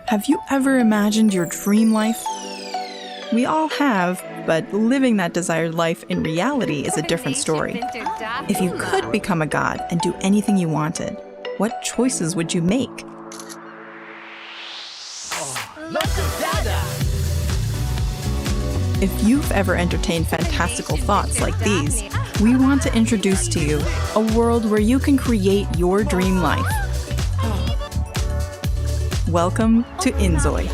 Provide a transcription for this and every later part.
Have you ever imagined your dream life? We all have, but living that desired life in reality is a different story. If you could become a god and do anything you wanted, what choices would you make? If you've ever entertained fantastical thoughts like these, we want to introduce to you a world where you can create your dream life. Welcome to Inzoi.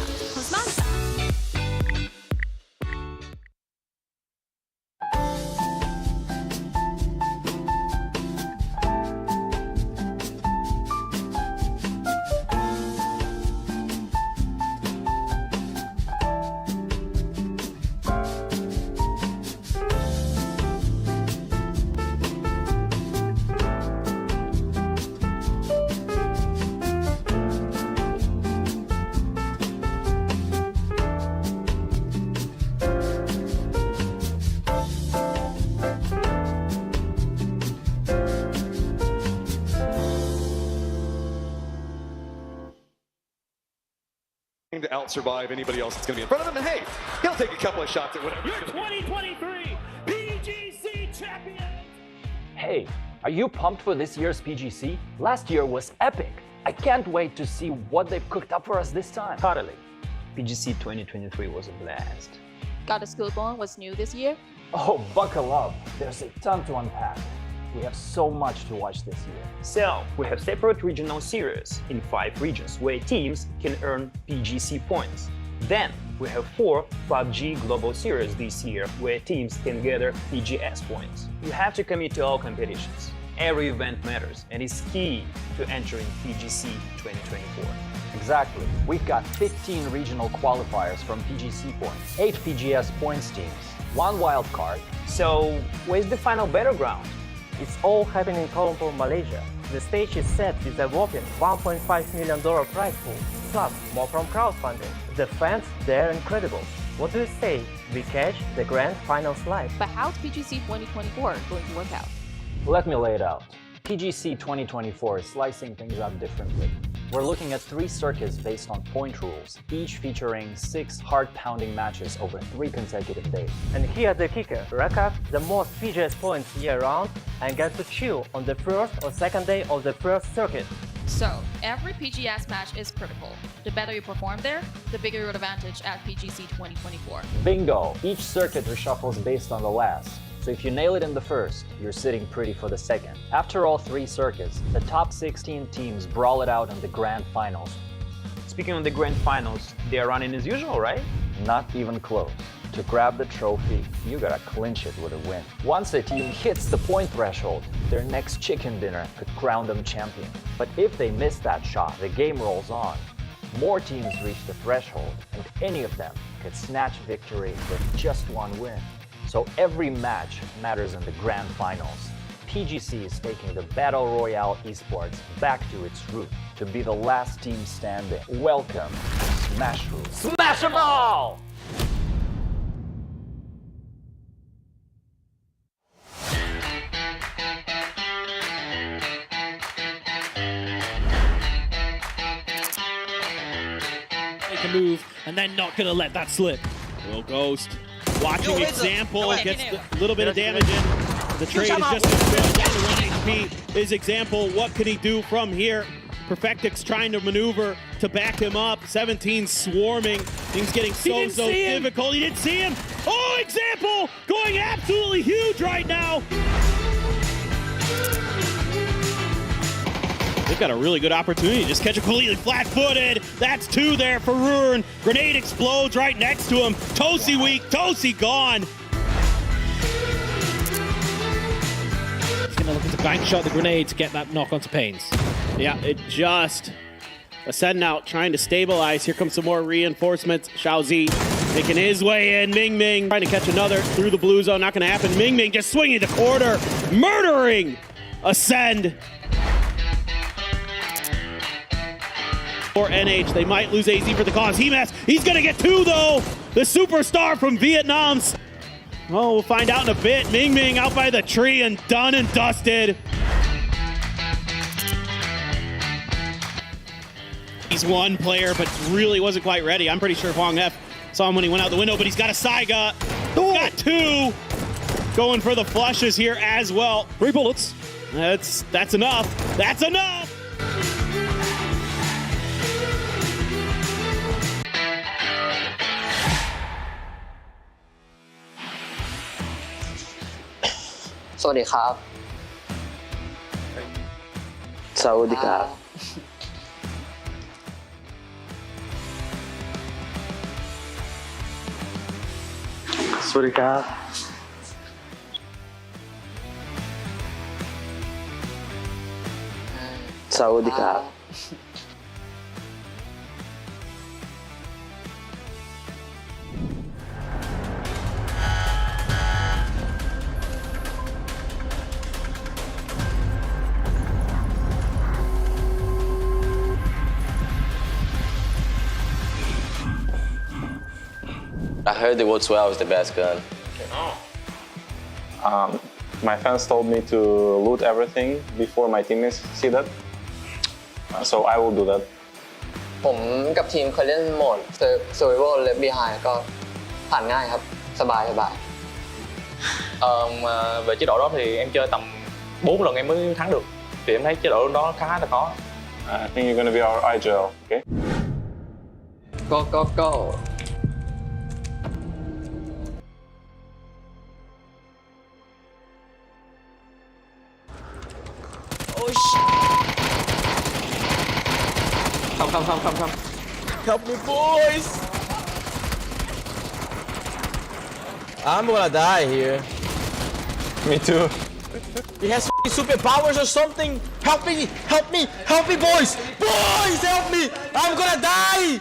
To out-survive anybody else that's going to be in front of him, and hey, he'll take a couple of shots at whatever. Your 2023 PGC champion! Hey, are you pumped for this year's PGC? Last year was epic. I can't wait to see what they've cooked up for us this time. Totally. PGC 2023 was a blast. Got a Schoolborn was new this year? Oh, buckle up. There's a ton to unpack. We have so much to watch this year. So, we have separate regional series in 5 regions where teams can earn PGC points. Then, we have 4 PUBG Global Series this year where teams can gather PGS points. You have to commit to all competitions. Every event matters and is key to entering PGC 2024. Exactly. We've got 15 regional qualifiers from PGC points, 8 PGS points teams, 1 wild card. So, where's the final battleground? It's all happening in Kuala Lumpur, Malaysia. The stage is set with a whopping $1.5 million prize pool, plus more from crowdfunding. The fans, they're incredible. What do you say? We catch the grand finals live. But how's PGC 2024 going to work out? Let me lay it out. PGC 2024 is slicing things up differently. We're looking at 3 circuits based on point rules, each featuring 6 heart-pounding matches over 3 consecutive days. And here's the kicker. Rack up the most PGS points year-round and get to chill on the first or second day of the first circuit. So, every PGS match is critical. The better you perform there, the bigger your advantage at PGC 2024. Bingo! Each circuit reshuffles based on the last. So if you nail it in the first, you're sitting pretty for the second. After all 3 circuits, the top 16 teams brawl it out in the grand finals. Speaking of the grand finals, they are running as usual, right? Not even close. To grab the trophy, you gotta clinch it with a win. Once a team hits the point threshold, their next chicken dinner could crown them champion. But if they miss that shot, the game rolls on. More teams reach the threshold, and any of them could snatch victory with just 1 win. So every match matters in the grand finals. PGC is taking the Battle Royale esports back to its root to be the last team standing. Welcome to Smash Rules. Smash 'em all! Make a move and then not gonna let that slip. Will Ghost watching example, gets a little bit of damage in. The trade is just going down to 1 HP. His example, what can he do from here? Perfectix trying to maneuver to back him up. 17 swarming. Things getting so difficult. He didn't see him. Oh, example going absolutely huge right now. They've got a really good opportunity to just catch him completely flat-footed. That's 2 there for Ruin. Grenade explodes right next to him. Tosi weak, Tosi gone. He's gonna look to bank shot the grenade to get that knock onto Pains. Yeah, it just Ascending out, trying to stabilize. Here comes some more reinforcements. Xiaozi making his way in. Ming Ming trying to catch another through the blue zone. Not going to happen. Ming Ming just swinging the corner, murdering Ascend. For NH, they might lose AZ for the cause. He's going to get 2 though. The superstar from Vietnam. Oh, we'll find out in a bit. Ming Ming out by the tree and done and dusted. Sees one player, but really wasn't quite ready. I'm pretty sure Hwang F saw him when he went out the window, but he's got a Saiga. Got two. Going for the flushes here as well. 3 bullets. That's enough. That's enough. Sawadee-krap. Sawadee-krap. Sawadee-krap. Sawadee-krap. I heard the World 12 is the best gun. My fans told me to loot everything before my teammates see that. So I will do that. ผมกับทีมเคยเล่นโหมด Survival Left Behind ก็ผ่านง่ายครับ สบาย Về chế độ đó thì em chơi tầm 4 lần em mới thắng được. Thì em thấy chế độ đó khá là khó. I think you're gonna be our IGL, okay? Go. Oh shit! Come. Help me, boys! I'm gonna die here. Me too. He has superpowers or something. Help me, boys! Boys, help me! I'm gonna die!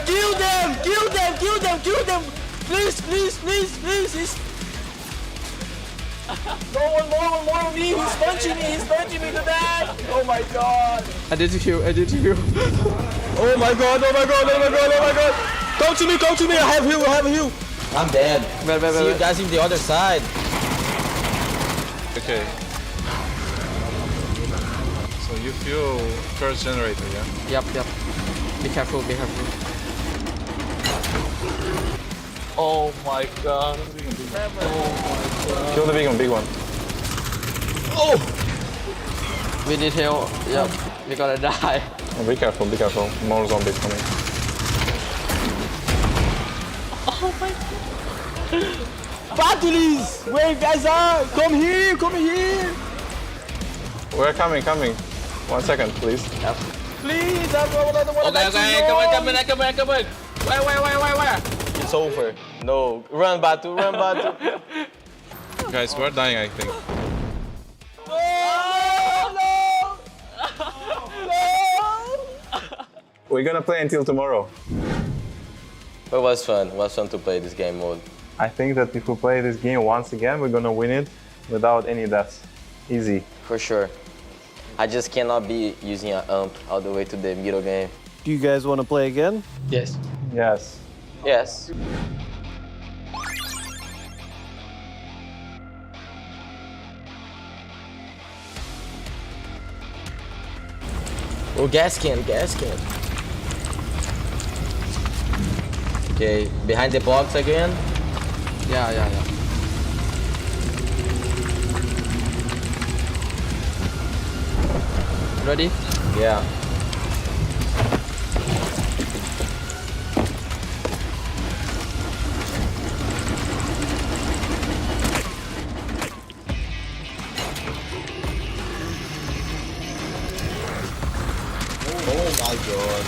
Kill them! Please! It's... No, one more of me! He's punching me to death! Oh my god! I did to you. Oh my god! Come to me! I have heal! I'm dead. See you guys in the other side. Okay. So you feel first generator, yeah? Yep. Be careful. Oh my god. Kill the big one. Oh! We need help. Yep. We're gonna die. Oh, be careful. More zombies coming. Oh my god. Batulis! Where you guys are? Come here! We're coming. 1 second, please. Yep. Please, I don't want to Okay, come in. Where? It's over. No. Run, Batu. Guys, we're dying, I think. No! We're gonna play until tomorrow. It was fun. To play this game mode. I think that if we play this game once again, we're gonna win it without any deaths. Easy. For sure. I just cannot be using an ump all the way to the middle game. Do you guys want to play again? Yes. Yes. Oh, gas can. Okay, behind the box again. Yeah. Ready? Yeah. Oh my god.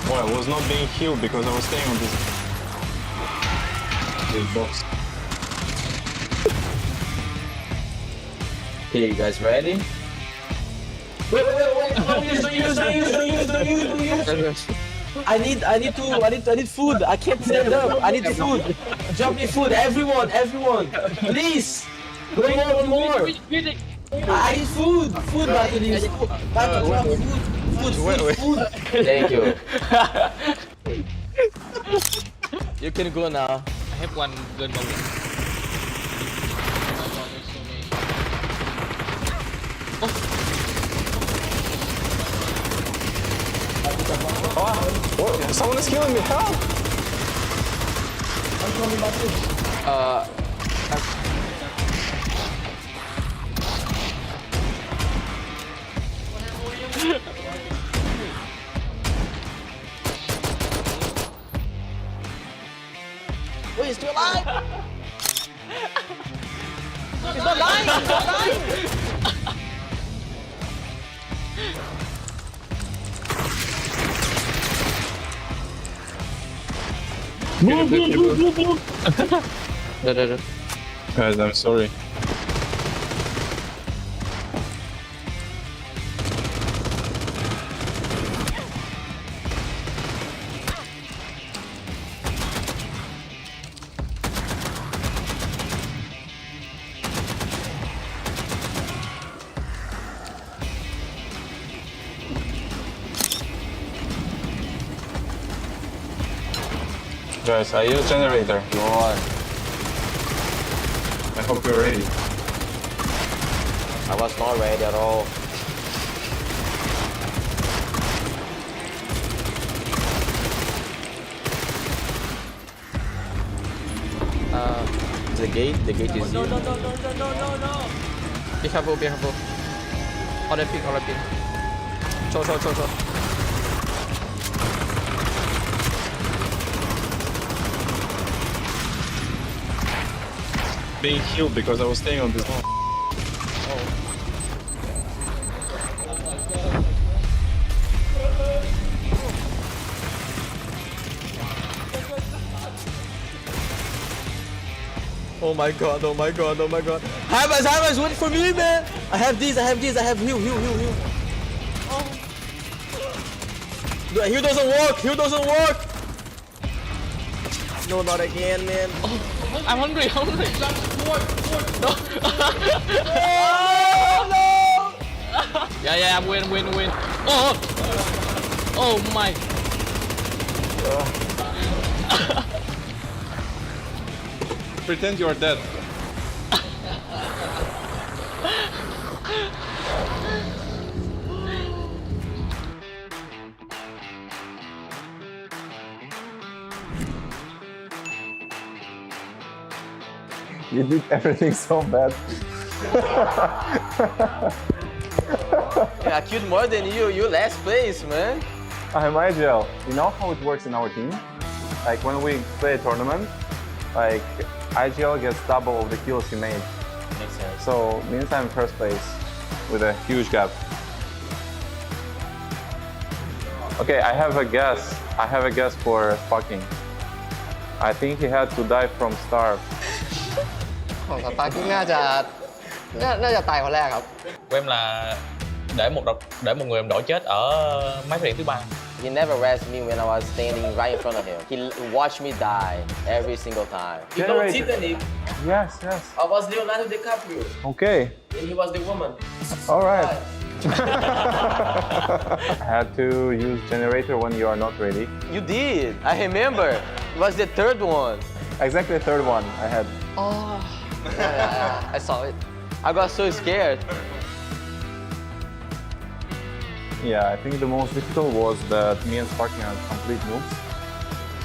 Well, I was not being healed because I was staying on this box. Okay, you guys ready? Wait. Don't use. I need food. I can't stand up. I need food. Drop me food, everyone. Please. One more. I need food. Food, Batu. Batu, drop food. Food. Wait. Thank you. You can go now. I have one gun only. Oh, someone is killing me. Help! Wait, he's still alive! He's not dying! He's not dying! Move. Guys, I'm sorry. Guys, I use generator. Go on. I hope you're ready. I was not ready at all. The gate is here. No. Be careful. Hold that ping. Cho. Being healed because I was staying on this wall. Oh my god. Hymas, wait for me, man! I have heal. Oh. Heal doesn't work! No, not again, man. Oh, I'm hungry. No! Yeah, I'm win. Oh my. Pretend you are dead. You did everything so bad. I killed more than you. You last place, man. I'm IGL. You know how it works in our team? Like when we play a tournament, like IGL gets double of the kills he made. Makes sense. So means I'm first place with a huge gap. Okay, I have a guess. For fucking. I think he had to die from starve. ของสปาร์กิ้งน่าจะตายคนแรกครับ Của em là để một người đồng đội chết ở máy phát điện thứ ba. He never rested me when I was standing right in front of him. He watched me die every single time. You know Titanic? Yes. I was Leonardo DiCaprio. Okay. And he was the woman. All right. I had to use generator when you are not ready. You did. I remember. It was the third one. Exactly the third one I had. Oh. Yeah, I saw it. I got so scared. Yeah, I think the most difficult was that me and Sparking are complete noobs.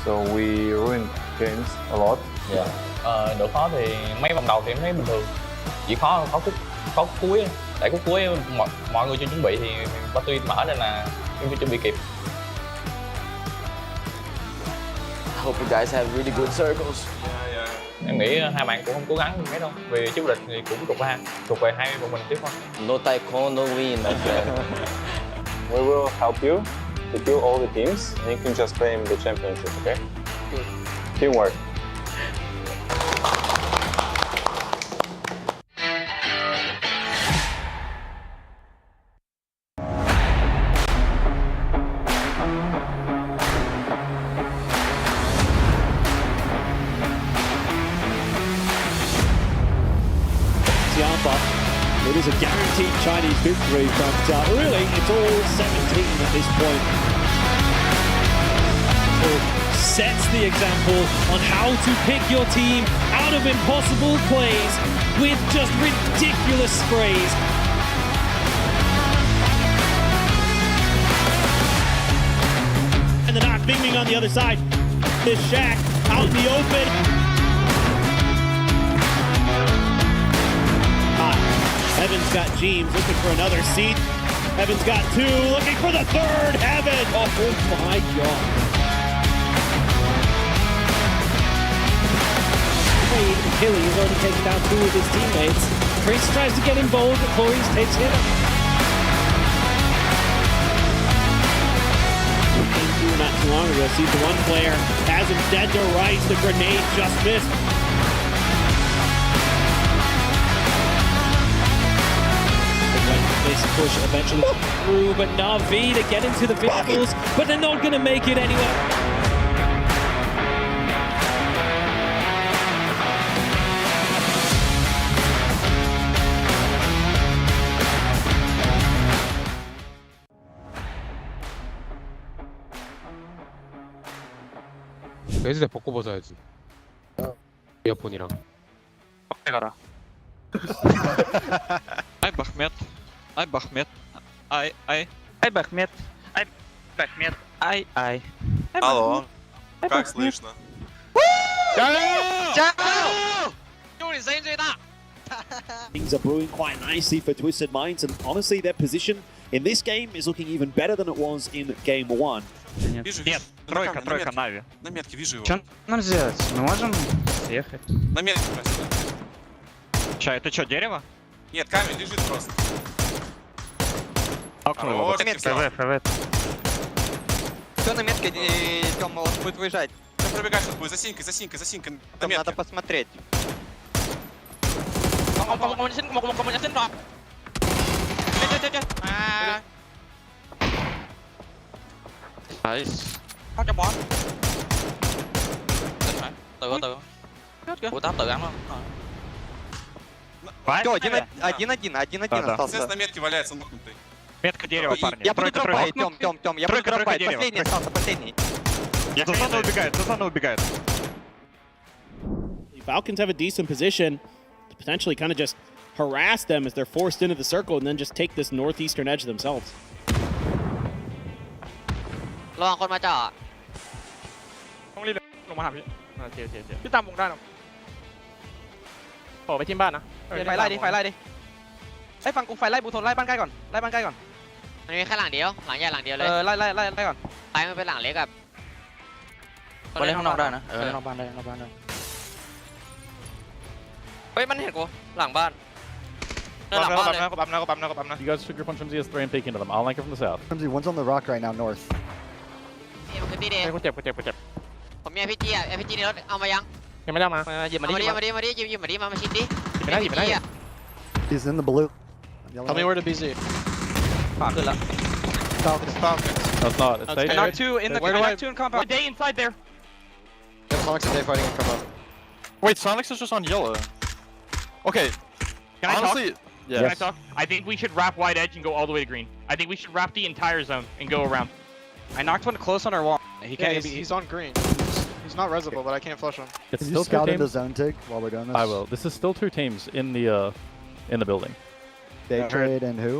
So we ruined games a lot. Dạ. Độ khó thì mấy vòng đầu thì em thấy bình thường. Chỉ khó khúc cuối. Tại khúc cuối mọi người chưa chuẩn bị thì battery mở nên là em chưa chuẩn bị kịp. I hope you guys have really good circles. Em nghĩ hai bạn cũng không cố gắng mấy đâu. Vì trước địch thì cũng thuộc về hai bọn mình tiếp thôi. No Taekwondo, no win, my friend. We will help you to kill all the teams and you can just claim the championship, okay? Good. Teamwork. It is a guaranteed Chinese victory, but really it's all 17 at this point. sets the example on how to pick your team out of impossible plays with just ridiculous sprays. And the knock Bing on the other side. This Shaq out in the open. Evan's got James looking for another seat. Evan's got two, looking for the third. Evan! Oh my God. Achilles has already taken down two of his teammates. Chris tries to get involved, but Corey's takes him. Came through not too long ago. Sees the one player, has him dead to rights. The grenade just missed. This push eventually through, but Na'Vi to get into the vehicles, but they're not going to make it anyway. 매즈대 벗고 벗어야지. 이어폰이랑. 가라. Ai Bahmet. Ai Bahmet. Ai. Ai Bahmet. Ai Bahmet. Ai. Алло. Как слышно? Things are brewing quite nicely for Twisted Minds, and honestly, their position in this game is looking even better than it was in game one. Вижу. Нет, тройка, Нави. На метке вижу его. Что нам сделать? Мы можем съехать. На метке просто. Че, это что, дерево? Нет, камень лежит просто. Хорош, ФВ. Все на метке, Тём будет выезжать. Ты пробегаешь тут будет, за синькой. На метке. Надо посмотреть. Nice. Không cho bot. Tự. Ủa tao tự ăn luôn. Всё, 1-1 остался. Естественно, на метке валяется нокнутый. Метка дерева, парни. Я буду дропать, Тём, я буду дропать. Последний остался, последний. Зазона убегает. Falcons have a decent position to potentially kind of just harass them as they're forced into the circle and then just take this northeastern edge themselves. ระวังคนมาเจาะ ต้องรีบลงมาหาพี่เจียวพี่ตามวงได้หรอโผล่ไปทีมบ้านนะไฟไล่ดิไอ้ฟังกูไฟไล่บูโทนไล่บ้านใกล้ก่อนมันมีแค่หลังเดียวหลังใหญ่หลังเดียวเลย ไล่ก่อน ไปมันเป็นหลังเล็กกับ เล่นข้างนอกได้นะเล่นนอกบ้านได้เฮ้ยมันเห็นกูหลังบ้าน หลังบ้านเลย กูปั๊มนะ You guys shoot your punch from ZS3 and peek into them. I'll link it from the south. One's on the rock right now, north. นี่มันคือตีเดย์ กูเจ็บ ผมมีRPGในรถเอามายัง ยังไม่ได้มาหยิบมาดิ มาชิดดิ หยิบไม่ได้ He's in the blue. Tell me where to BZ ขวาขึ้นแล้ว That's not. It's I knocked two in the compound. Day inside there. Sonic's and Day fighting in compound. Wait, Sonic's is just on yellow. Okay. Can I honestly, talk? yes. Can I talk? I think we should wrap wide edge and go all the way to green. I think we should wrap the entire zone and go around. I knocked one close on our wall. He can't. He's on green. He's not resable, but I can't flush him. It's Can still you scout two into teams. zone tig while we're doing this? I will. This is still two teams in the building. Day trade and who?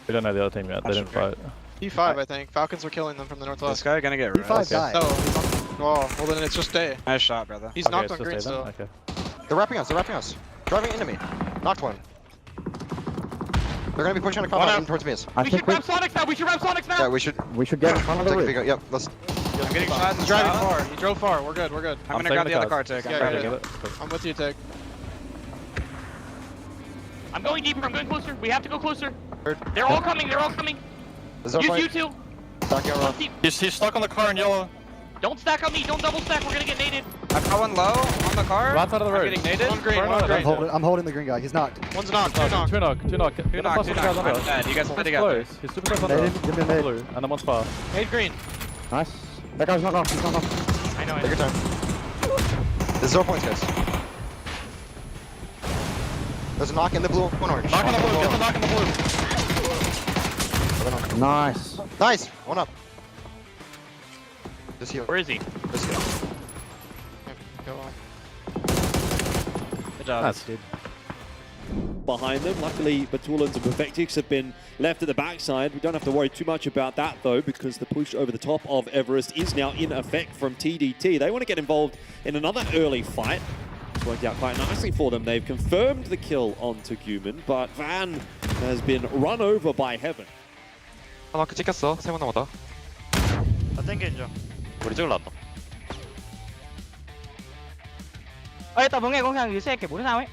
We don't know the other team yet. They didn't fight. P5, I think. Falcons are killing them from the northwest. This guy gonna get rid P5 died. No, he's on. Oh, well then it's just Day. Nice shot, brother. He's knocked on green still. Okay. They're wrapping us. Driving into me. Knocked one. They're gonna be pushing a compound towards me. We should wrap Sonics now. Yeah, we should get in front of the roof. Yep, let's. I'm getting shot. He's driving far. He drove far. We're good. I'm gonna grab the other car, Tig. I'm with you, Tig. I'm going deeper. I'm going closer. We have to go closer. They're all coming. Use you two. He's stuck on the car in yellow. Don't stack on me. Don't double stack. We're gonna get naded. I've got one low on the car. Right side of the road. Getting naded. On green. I'm holding the green guy. He's knocked. One's knocked. Two knocked. Two knock. I'm dead. You guys play together. Close. He's super close on the Give me a nade. blue, and then one's far. Made green. Nice. That guy's not off. He's not off. I know. Take your time. There's 0 points, guys. There's a knock in the blue. One orange. Knock on the blue. Get the knock on the blue. Nice. Nice. One up. This here. Where is he? This here. Go on. Good job. That's dude. Behind them. Luckily, Batulans and Perfectix have been left at the backside. We don't have to worry too much about that, though, because the push over the top of Everest is now in effect from TDT. They want to get involved in another early fight. It's worked out quite nicely for them. They've confirmed the kill onto Guman, but Van has been run over by Heaven. 마크 찍혔어. 3번 남았다. 나 땡겨줘. 우리 쪽으로 나왔다. Ê, tao vừa nghe con thằng dưới xe kiểu 4 sao ấy.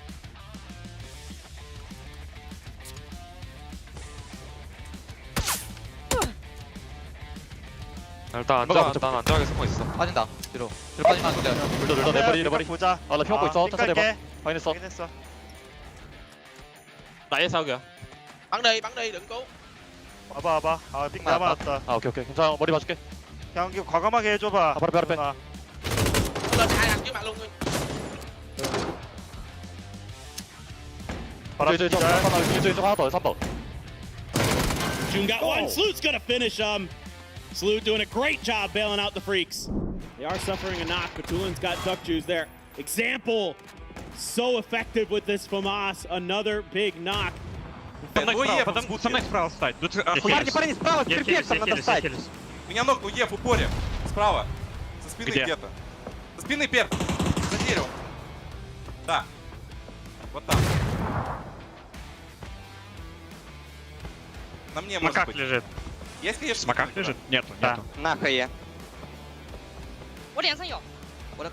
일단 안전하게 숨어 있어. 빠진다. 뒤로 빠지면 안 돼. 물도 내 머리. 보자. 나 피하고 있어. 천천히 해봐. 확인했어. 확인했어. Đẩy sao kìa? Bắn đi, đừng cố. 와봐. 아, 삥 남았다. 아 오케이. 괜찮아. 머리 봐줄게. 그냥 과감하게 해줘봐. 바로 빼. Lên hai thằng trước mặt luôn. 이쪽 하나 더. 3번. June got one. Sloot's gonna finish him. Sloot doing a great job bailing out the freaks. They are suffering a knock. Batulans got duck juice there. Example. So effective with this FAMAS. Another big knock. Потом справа встать. Парни, справа, с перфектом надо встать. Меня ног, ну в упоре. Справа. Со спины Где? где-то. Со спины перк. За деревом. Да. Вот там. На мне может быть. лежит. Есть, конечно. Смокак лежит? Нету.那可以。我脸上有。我的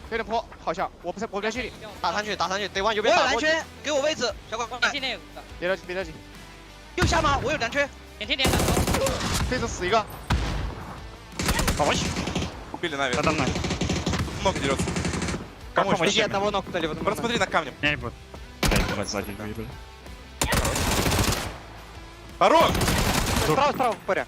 飞人坡，好像我不在心里。打上去，得往右边打。蓝圈，给我位置，小管过来。点那个。别着急。右下吗？我有蓝圈。点。飞着死一个。Помочь? Убили наверх. Надо мной. Много дерется. Помочь? Почти одного нокнули. Просто смотри на камнем. Не будет. Сзади выебали. Хорош! Справа, в упоре.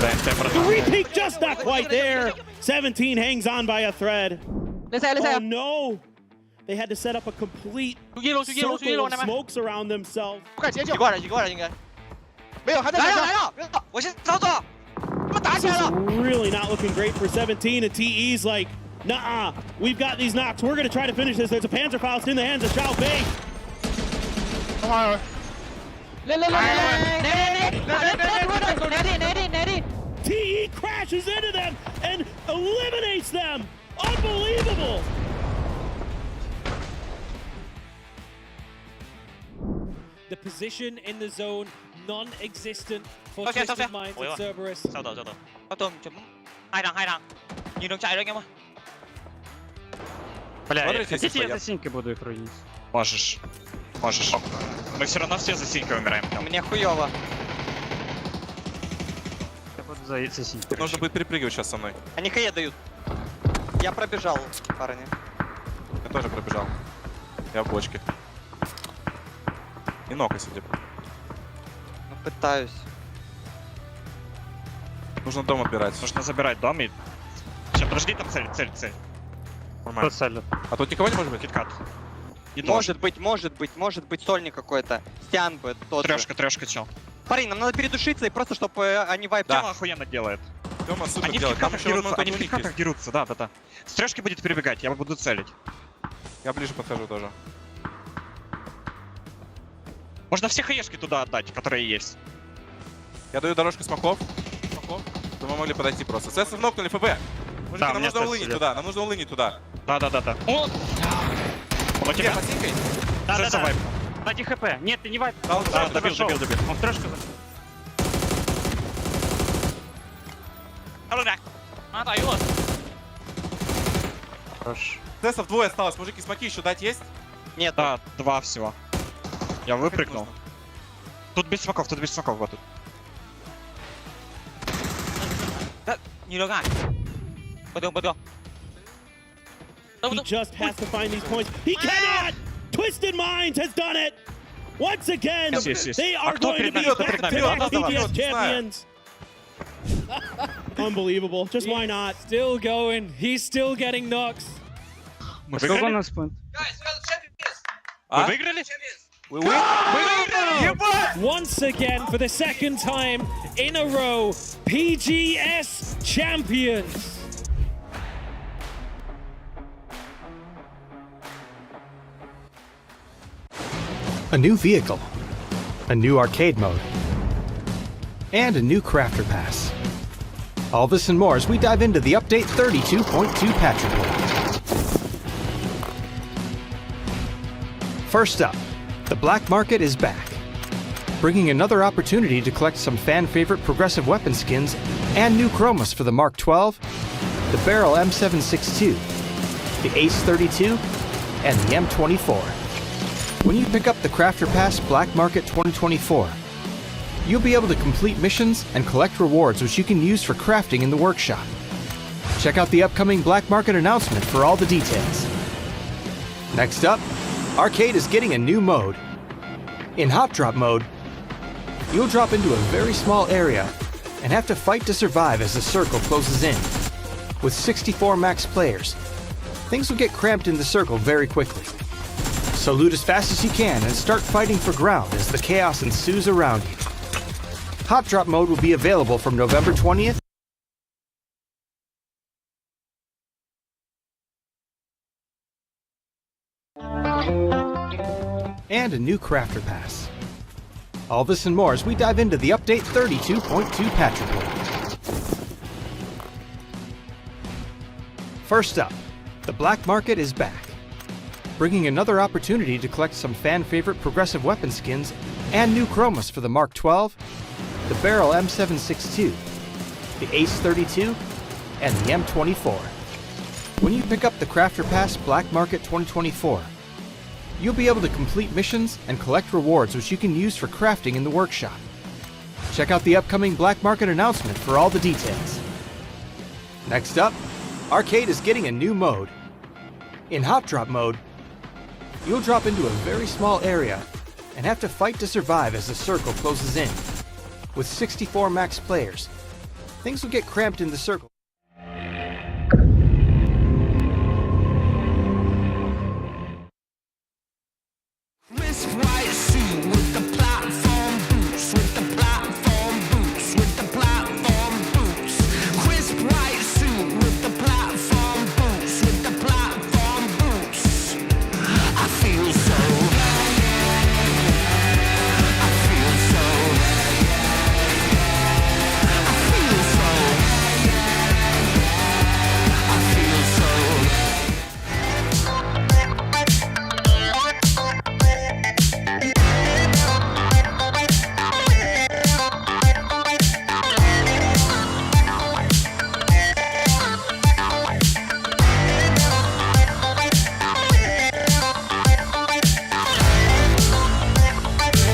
The retake just not quite there. 17 hangs on by a thread. Oh no! They had to set up a complete circle of smokes around themselves. 一个人应该。没有，还在来了！我先操作。他们打起来了。 Really not looking great for 17, and TE's like, nah, we've got these knocks. We're gonna try to finish this. There's a Panzerfaust in the hands of Xiao Bei. TE crashes into them and eliminates them. Unbelievable. The position in the zone non-existent for Twisted Minds and Cerberus. Sao đỡ. Có tôm chấm. Hai thằng. Nhìn đường chạy đấy anh em ơi. Бля, хотите я за синькой буду их рулить? Можешь. Мы все равно все за синькой умираем. Мне хуёво. Я буду за синькой. Нужно будет перепрыгивать сейчас со мной. Они хае дают. Я пробежал, парни. Я тоже пробежал. Я в бочке. И ног, судя. Ну, пытаюсь. Нужно дом отбирать. Нужно забирать дом и... Сейчас, подожди, там цель. Нормально. Кто цель? А тут никого не может быть? Киткат. Может быть сольник какой-то. Стян бы тот же. Трешка, чел. Парень, нам надо передушиться и просто, чтобы они вайп... Тёма охуенно делает. Тёма супер Они делает. в киткатах дерутся, да. С трешки будет перебегать, я буду целить. Я ближе подхожу тоже. Можно все хаешки туда отдать, которые есть. Я даю дорожку смоков. Чтобы мы могли подойти просто. Цессов нокнули ФБ. Мужики, нам нужно улынить туда. Да. О! У тебя посинкой? Да. Дайте хп. Нет, ты не вайп. Добил. Он в трешку зашел. Хорош. Цессов двое осталось. Мужики, смоки еще дать есть? Нет. Да, 2 всего. Я выпрыгнул. Тут без смоков вот тут. Не лягай. Пойдем. He just has to find these points. He cannot! Twisted Minds has done it! Once again, they are going to be back-to-back TTS champions. Unbelievable. Just why not? Still going. He's still getting knocks. Мы выиграли? А? Вы выиграли? We win. Yeah, boy. Once again, for the second time in a row, PGS champions. A new vehicle, a new arcade mode, and a new crafter pass. All this and more as we dive into the Update 32.2 patch report. First up, the black market is back, bringing another opportunity to collect some fan-favorite progressive weapon skins and new chromas for the Mark 12, the Barrel M762, the Ace 32, and the M24. When you pick up the Crafter Pass Black Market 2024, you'll be able to complete missions and collect rewards which you can use for crafting in the workshop. Check out the upcoming Black Market announcement for all the details. Next up, Arcade is getting a new mode. In Hot Drop mode, you'll drop into a very small area and have to fight to survive as the circle closes in. With 64 max players, things will get cramped in the circle very quickly. So loot as fast as you can and start fighting for ground as the chaos ensues around you. Hot Drop mode will be available from November 20th. And a new Crafter Pass. All this and more as we dive into the Update 32.2 patch report. First up, the black market is back, bringing another opportunity to collect some fan-favorite progressive weapon skins and new chromas for the Mark 12, the Barrel M762, the Ace 32, and the M24. When you pick up the Crafter Pass Black Market 2024, you'll be able to complete missions and collect rewards which you can use for crafting in the workshop. Check out the upcoming Black Market announcement for all the details. Next up, Arcade is getting a new mode. In Hot Drop mode, you'll drop into a very small area and have to fight to survive as the circle closes in. With 64 max players, things will get cramped in the circle.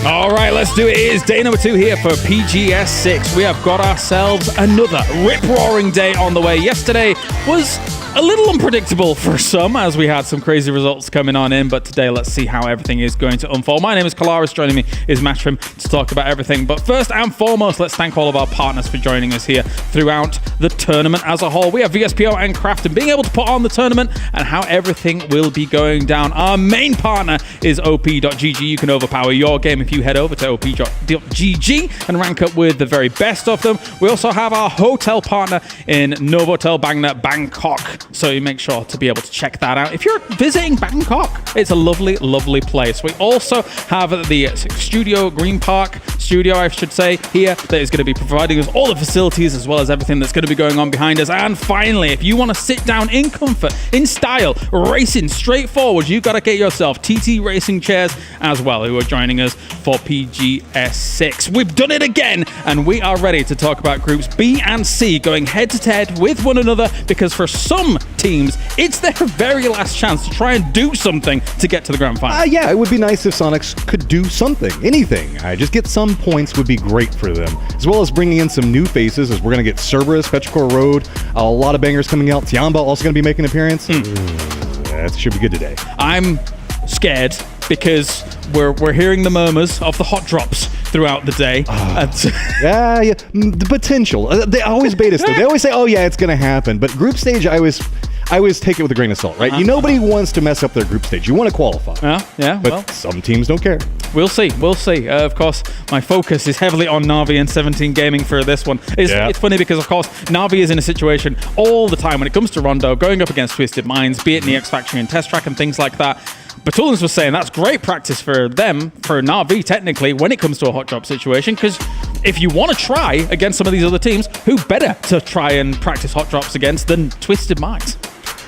All right, let's do it. It is day number 2 here for PGS 6. We have got ourselves another rip-roaring day on the way. Yesterday was a little unpredictable for some, as we had some crazy results coming on in, but today let's see how everything is going to unfold. My name is Kalaris, joining me is Matchroom to talk about everything. But first and foremost, let's thank all of our partners for joining us here throughout the tournament as a whole. We have VSPO and Crafton being able to put on the tournament and how everything will be going down. Our main partner is OP.GG. You can overpower your game if you head over to OP.GG and rank up with the very best of them. We also have our hotel partner in Novotel Bangkok. So you make sure to be able to check that out. If you're visiting Bangkok, it's a lovely, lovely place. We also have the Studio Green Park studio, I should say, here that is going to be providing us all the facilities as well as everything that's going to be going on behind us. And finally, if you want to sit down in comfort, in style, racing straight forward, you've got to get yourself TT Racing chairs as well, who are joining us for PGS 6. We've done it again, and we are ready to talk about groups B and C going head-to-head with one another, because for some teams, it's their very last chance to try and do something to get to the grand final. Yeah, it would be nice if Sonics could do something, anything. Just get some points would be great for them, as well as bringing in some new faces, as we're going to get Cerberus, Fetchcore Road, a lot of bangers coming out. Tiamba also going to be making an appearance. That should be good today. I'm scared because we're hearing the murmurs of the hot drops throughout the day. Yeah, the potential. They always bait us though. They always say, "Oh yeah, it's going to happen." But group stage, I always take it with a grain of salt, right? Nobody wants to mess up their group stage. You want to qualify. Yeah. But some teams don't care. We'll see. We'll see. Of course, my focus is heavily on Na'Vi and 17 Gaming for this one. It's funny because, of course, Na'Vi is in a situation all the time when it comes to Rondo, going up against Twisted Minds, be it in the X Factory and Test Track and things like that. Batulins was saying that's great practice for them, for Na'Vi technically, when it comes to a hot drop situation, because if you want to try against some of these other teams, who better to try and practice hot drops against than Twisted Minds?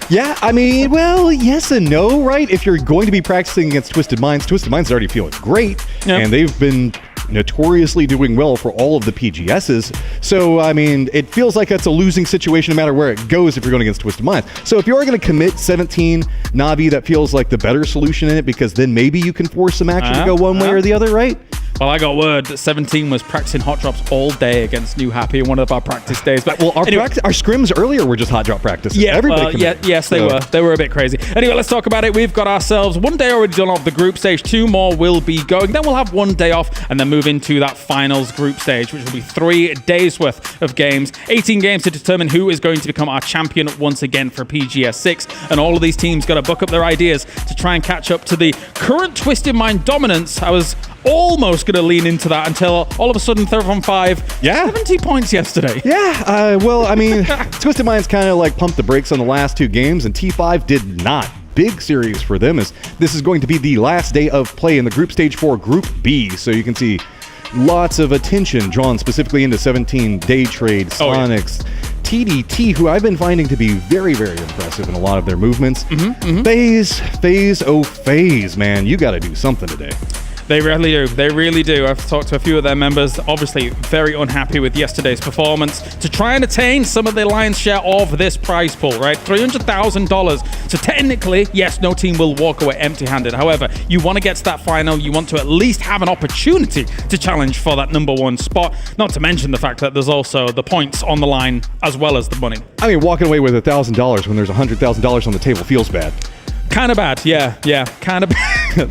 Yeah, I mean, well, yes and no, right? If you're going to be practicing against Twisted Minds already feeling great, and they've been notoriously doing well for all of the PGSs. So, I mean, it feels like it's a losing situation no matter where it goes if you're going against Twisted Minds. So if you're going to commit 17 Na'Vi, that feels like the better solution in it, because then maybe you can force some action to go one way or the other, right? Well, I got word that 17 was practicing hot drops all day against New Happy, one of our practice days. But well, our scrims earlier were just hot drop practices. Yeah, everybody. Yes, they were. They were a bit crazy. Anyway, let's talk about it. We've got ourselves one day already done off the group stage. 2 more will be going. Then we'll have 1 day off and then move into that finals group stage, which will be 3 days worth of games. 18 games to determine who is going to become our champion once again for PGS 6. And all of these teams got to buck up their ideas to try and catch up to the current Twisted Mind dominance. I was almost going to lean into that until all of a sudden Theraphon 5, 70 points yesterday. Yeah, well, I mean, Twisted Minds kind of like pumped the brakes on the last 2 games, and T5 did not. Big series for them, as this is going to be the last day of play in the group stage for Group B. So you can see lots of attention drawn specifically into 17 Day Trade, Sonics, TDT, who I've been finding to be very, very impressive in a lot of their movements. FaZe, man, you got to do something today. They really do. They really do. I've talked to a few of their members, obviously very unhappy with yesterday's performance, to try and attain some of the lion's share of this prize pool, right? $300,000. So technically, yes, no team will walk away empty-handed. However, you want to get to that final. You want to at least have an opportunity to challenge for that #1 spot. Not to mention the fact that there's also the points on the line as well as the money. I mean, walking away with $1,000 when there's $100,000 on the table feels bad. Kind of bad, yeah, kind of bad.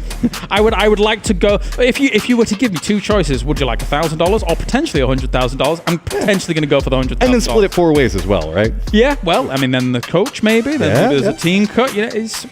I would like to go, if you were to give me 2 choices, would you like $1,000 or potentially $100,000? I'm potentially going to go for the $100,000. And then split it 4 ways as well, right? Yeah, well, I mean, then the coach maybe, then maybe there's a team cut,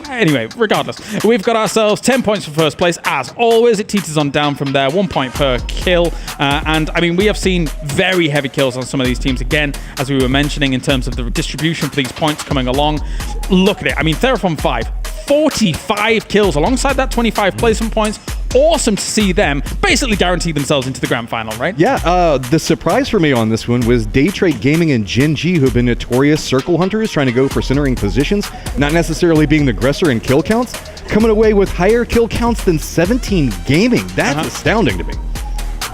anyway, regardless. We've got ourselves 10 points for first place, as always. It teeters on down from there, 1 point per kill, and I mean, we have seen very heavy kills on some of these teams, again, as we were mentioning, in terms of the distribution for these points coming along. Look at it, I mean, Theraphon 5, 45 kills alongside that 25 placement points. Awesome to see them basically guarantee themselves into the grand final, right? Yeah, the surprise for me on this one was Day Trade Gaming and Gen G, who have been notorious circle hunters, trying to go for centering positions, not necessarily being the aggressor in kill counts, coming away with higher kill counts than 17 Gaming. That's astounding to me.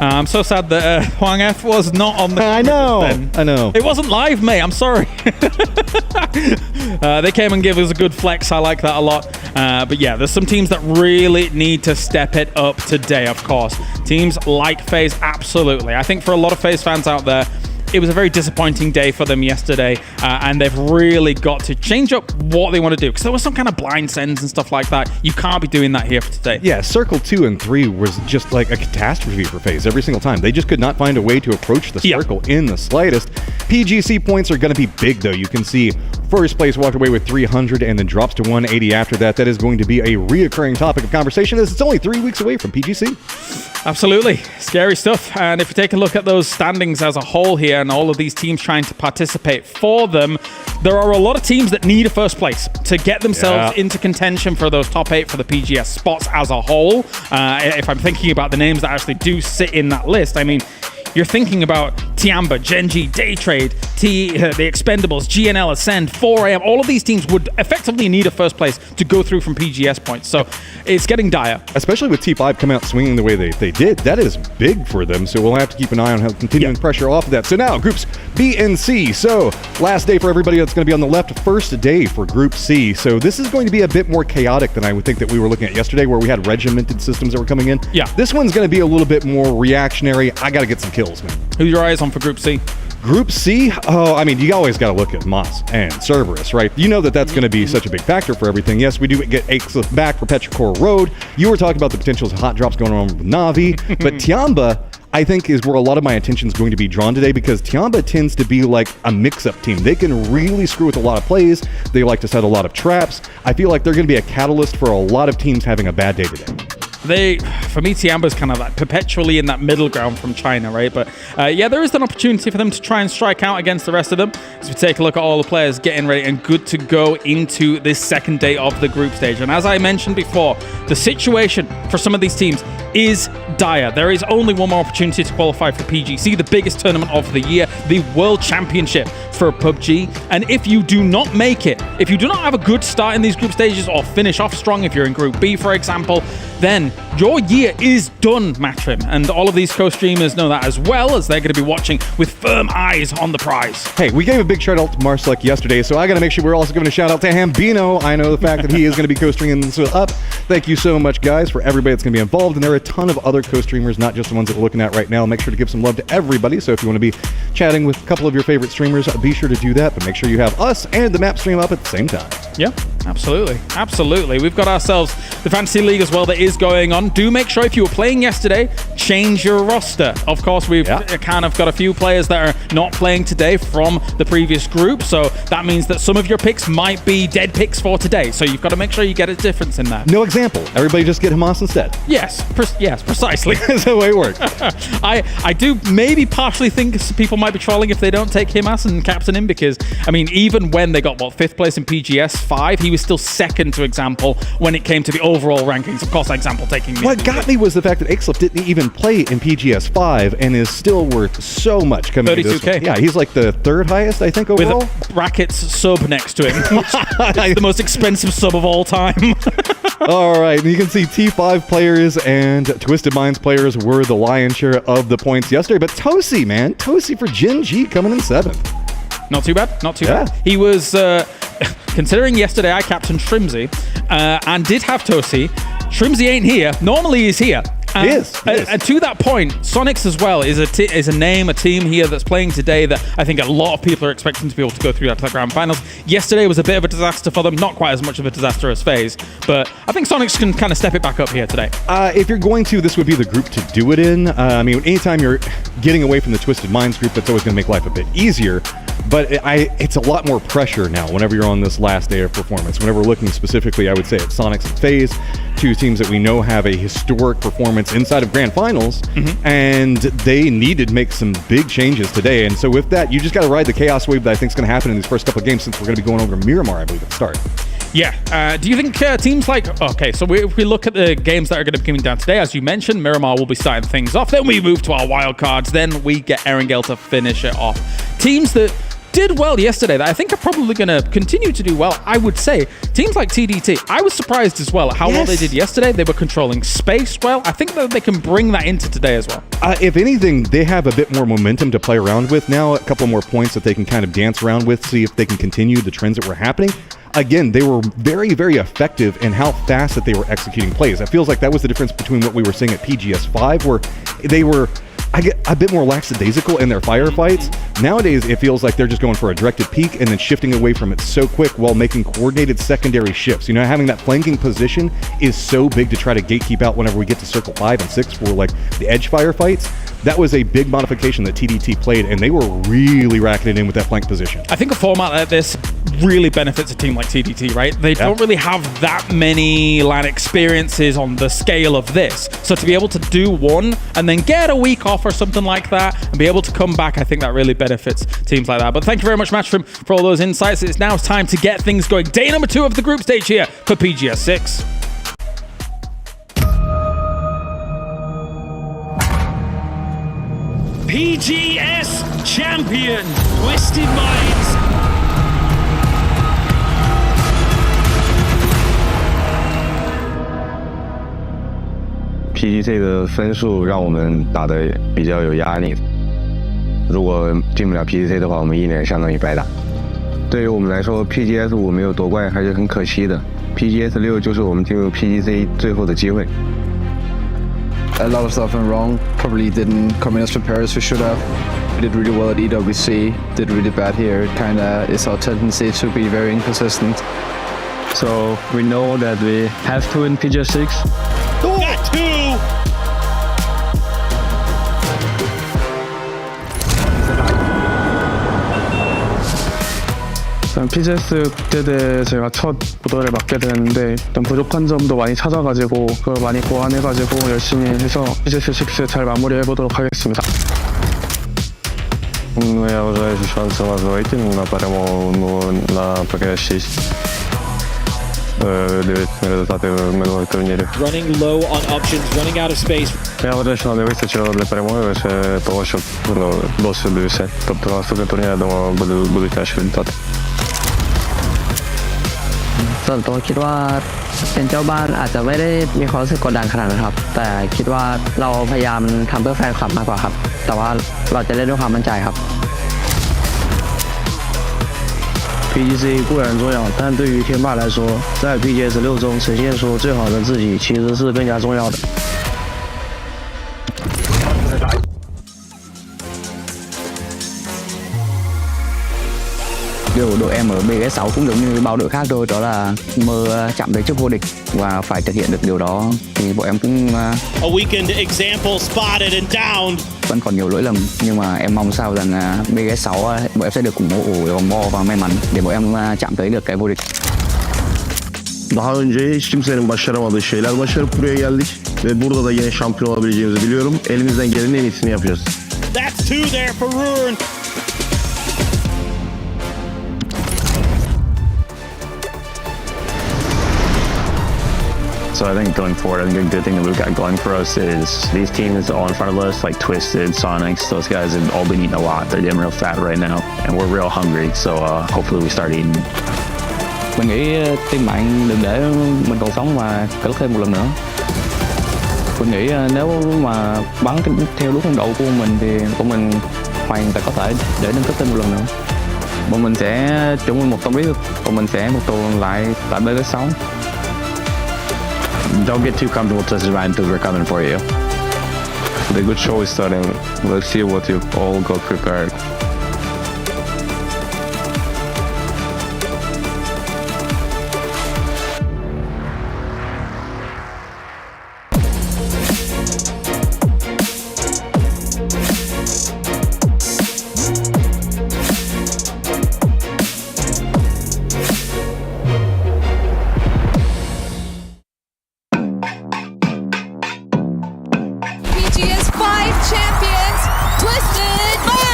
I'm so sad that Huang F was not on the I know. It wasn't live, mate. I'm sorry. They came and gave us a good flex. I like that a lot. But yeah, there's some teams that really need to step it up today, of course. Teams like FaZe, absolutely. I think for a lot of FaZe fans out there, it was a very disappointing day for them yesterday, and they've really got to change up what they want to do, because there was some kind of blind sends and stuff like that. You can't be doing that here for today. Yeah, Circle 2 and 3 was just like a catastrophe for FaZe every single time. They just could not find a way to approach the circle in the slightest. PGC points are going to be big, though. You can see first place walked away with 300 and then drops to 180 after that. That is going to be a reoccurring topic of conversation, as it's only 3 weeks away from PGC. Absolutely. Scary stuff. And if you take a look at those standings as a whole here, and all of these teams trying to participate for them, there are a lot of teams that need a first place to get themselves into contention for those top 8 for the PGS spots as a whole. If I'm thinking about the names that actually do sit in that list, I mean, you're thinking about Tiamba, Gen G, Day Trade, the Expendables, GNL, Ascend, 4AM. All of these teams would effectively need a first place to go through from PGS points. So it's getting dire. Especially with T5 coming out swinging the way they did. That is big for them. So we'll have to keep an eye on how continuing pressure off of that. So now groups B and C. So last day for everybody that's going to be on the left. First day for Group C. So this is going to be a bit more chaotic than I would think that we were looking at yesterday, where we had regimented systems that were coming in. Yeah. This one's going to be a little bit more reactionary. I got to get some kills, man. Who's your eyes on for Group C? Group C? Oh, I mean, you always got to look at Moss and Cerberus, right? You know that that's going to be such a big factor for everything. Yes, we do get Axel back for Petrichor Road. You were talking about the potentials of hot drops going on with Na'Vi, but Tiamba, I think, is where a lot of my attention is going to be drawn today, because Tiamba tends to be like a mix-up team. They can really screw with a lot of plays. They like to set a lot of traps. I feel like they're going to be a catalyst for a lot of teams having a bad day today. For me, Tiamba's kind of like perpetually in that middle ground from China, right? But yeah, there is an opportunity for them to try and strike out against the rest of them. As we take a look at all the players getting ready and good to go into this second day of the group stage. And as I mentioned before, the situation for some of these teams is dire. There is only one more opportunity to qualify for PGC, the biggest tournament of the year, the World Championship for PUBG. And if you do not make it, if you do not have a good start in these group stages or finish off strong, if you're in Group B, for example, then your year is done, Matrim. And all of these co-streamers know that as well, as they're going to be watching with firm eyes on the prize. Hey, we gave a big shout out to Marslek yesterday, so I got to make sure we're also giving a shout out to Hambino. I know the fact that he is going to be co-streaming this up. Thank you so much, guys, for everybody that's going to be involved. And there are a ton of other co-streamers, not just the ones that we're looking at right now. Make sure to give some love to everybody. So if you want to be chatting with a couple of your favorite streamers, be sure to do that. But make sure you have us and the map stream up at the same time. Yeah, absolutely. Absolutely. We've got ourselves the Fantasy League as well that is going on. Do make sure if you were playing yesterday, change your roster. Of course, we've kind of got a few players that are not playing today from the previous group. So that means that some of your picks might be dead picks for today. So you've got to make sure you get a difference in that. No example. Everybody just get Hamas instead. Yes, precisely. That's the way it works. I do maybe partially think people might be trolling if they don't take Hamas and captain him, because, I mean, even when they got, 5th place in PGS 5, he was still second to Example when it came to the overall rankings. Of course, Example taking me. What got me was the fact that Ixlip didn't even play in PGS 5 and is still worth so much coming to this 32K. one. Yeah, he's like the 3rd highest, I think, overall. With a brackets sub next to him. It's the most expensive sub of all time. All right, and you can see T5 players and Twisted Minds players were the lion's share of the points yesterday. But Tosi, man, Tosi for Gen G coming in 7th. Not too bad, not too bad. He was, considering yesterday I captained Shrimsy and did have Tosi. Shrimsy ain't here. Normally he's here. He is. And to that point, Sonics as well is a name, a team here that's playing today that I think a lot of people are expecting to be able to go through that to the grand finals. Yesterday was a bit of a disaster for them, not quite as much of a disaster as FaZe, but I think Sonics can kind of step it back up here today. If you're going to, this would be the group to do it in. I mean, anytime you're getting away from the Twisted Minds group, that's always going to make life a bit easier. But it's a lot more pressure now whenever you're on this last day of performance. Whenever we're looking specifically, I would say at Sonics and FaZe, two teams that we know have a historic performance inside of grand finals, and they needed to make some big changes today. And so with that, you just got to ride the chaos wave that I think is going to happen in these first couple of games, since we're going to be going over to Miramar, I believe, at the start. Yeah. Do you think teams like... Okay, so if we look at the games that are going to be coming down today, as you mentioned, Miramar will be starting things off. Then we move to our wild cards. Then we get Erangel to finish it off. Teams that did well yesterday that I think are probably going to continue to do well, I would say. Teams like TDT, I was surprised as well at how well they did yesterday. They were controlling space well. I think that they can bring that into today as well. If anything, they have a bit more momentum to play around with now, a couple more points that they can kind of dance around with, see if they can continue the trends that were happening. Again, they were very, very effective in how fast that they were executing plays. It feels like that was the difference between what we were seeing at PGS 5, where they were a bit more lackadaisical in their firefights. Nowadays, it feels like they're just going for a directed peek and then shifting away from it so quick while making coordinated secondary shifts. You know, having that flanking position is so big to try to gatekeep out whenever we get to circle 5 and 6 for like the edge firefights. That was a big modification that TDT played, and they were really racking it in with that flank position. I think a format like this really benefits a team like TDT, right? They don't really have that many LAN experiences on the scale of this. So to be able to do one and then get a week off or something like that and be able to come back, I think that really benefits teams like that. But thank you very much, Matchroom, for all those insights. It's now time to get things going. Day number 2 of the group stage here for PGS 6. PGS champion, Twisted Minds. PGC 的分数让我们打得比较有压力，如果进不了 PGC 的话，我们1年相当于白打。对于我们来说 ，PGS 5没有夺冠还是很可惜的。PGS 6就是我们进入 PGC 最后的机会。A lot of stuff went wrong. Probably didn't come in as prepared as we should have. We did really well at EWC. Did really bad here. It kind of is our tendency to be very inconsistent. So we know that we have to win PGS 6. Got 2. 일단 PGS 국제대회 제가 첫 무대를 맡게 되는데 일단 부족한 점도 많이 찾아가지고 그걸 많이 보완해가지고 열심히 해서 PGS 6 잘 마무리해보도록 하겠습니다. Я вважаю, що шанси у нас великі на перемогу на ПКС-6. Дивіться результати минулих турнірів. Running low on options, running out of space. Я вважаю, що нам не вистачило для перемоги лише того, щоб досвіду і все. Тобто наступний турнір, я думаю, будуть кращі результати. ส่วนตัวคิดว่าเป็นเจ้าบ้านอาจจะไม่ได้มีความรู้สึกกดดันขนาดนั้นครับแต่คิดว่าเราพยายามทำเพื่อแฟนคลับมากกว่าครับแต่ว่าเราจะเล่นด้วยความมั่นใจครับ PGC 固然重要，但对于天霸来说，在 PGS 6中呈现出最好的自己，其实是更加重要的。Điều đội em ở BS6 cũng giống như bao đội khác thôi, đó là mơ chạm tới chức vô địch và phải thực hiện được điều đó thì bọn em cũng A weakened example spotted and downed. Vẫn còn nhiều lỗi lầm nhưng mà em mong sao rằng BS6 bọn em sẽ được ủng hộ vòng bo và may mắn để bọn em chạm tới được cái vô địch. Daha önce hiç kimsenin başaramadığı şeyler başarıp buraya geldik ve burada da yine şampiyon olabileceğimizi biliyorum. Elimizden gelenin en iyisini yapacağız. That's two there for Ruren. So I think going forward, I think a good thing that we've got going for us is these teams all in front of us, like Twisted, Sonics, those guys have all been eating a lot. They're getting real fat right now, and we're real hungry. So hopefully we start eating. Mình nghĩ team bạn đừng để mình còn sống và cất thêm một lần nữa. Mình nghĩ nếu mà bắn theo đúng phong độ của mình thì bọn mình hoàn toàn có thể để nâng cấp thêm một lần nữa. Bọn mình sẽ chuẩn bị một tâm lý, bọn mình sẽ một tuần lại tại BS6. Don't get too comfortable touching right until we're coming for you. The good show is starting. Let's see what you all got prepared. PGS 5 champions, Twisted Minds!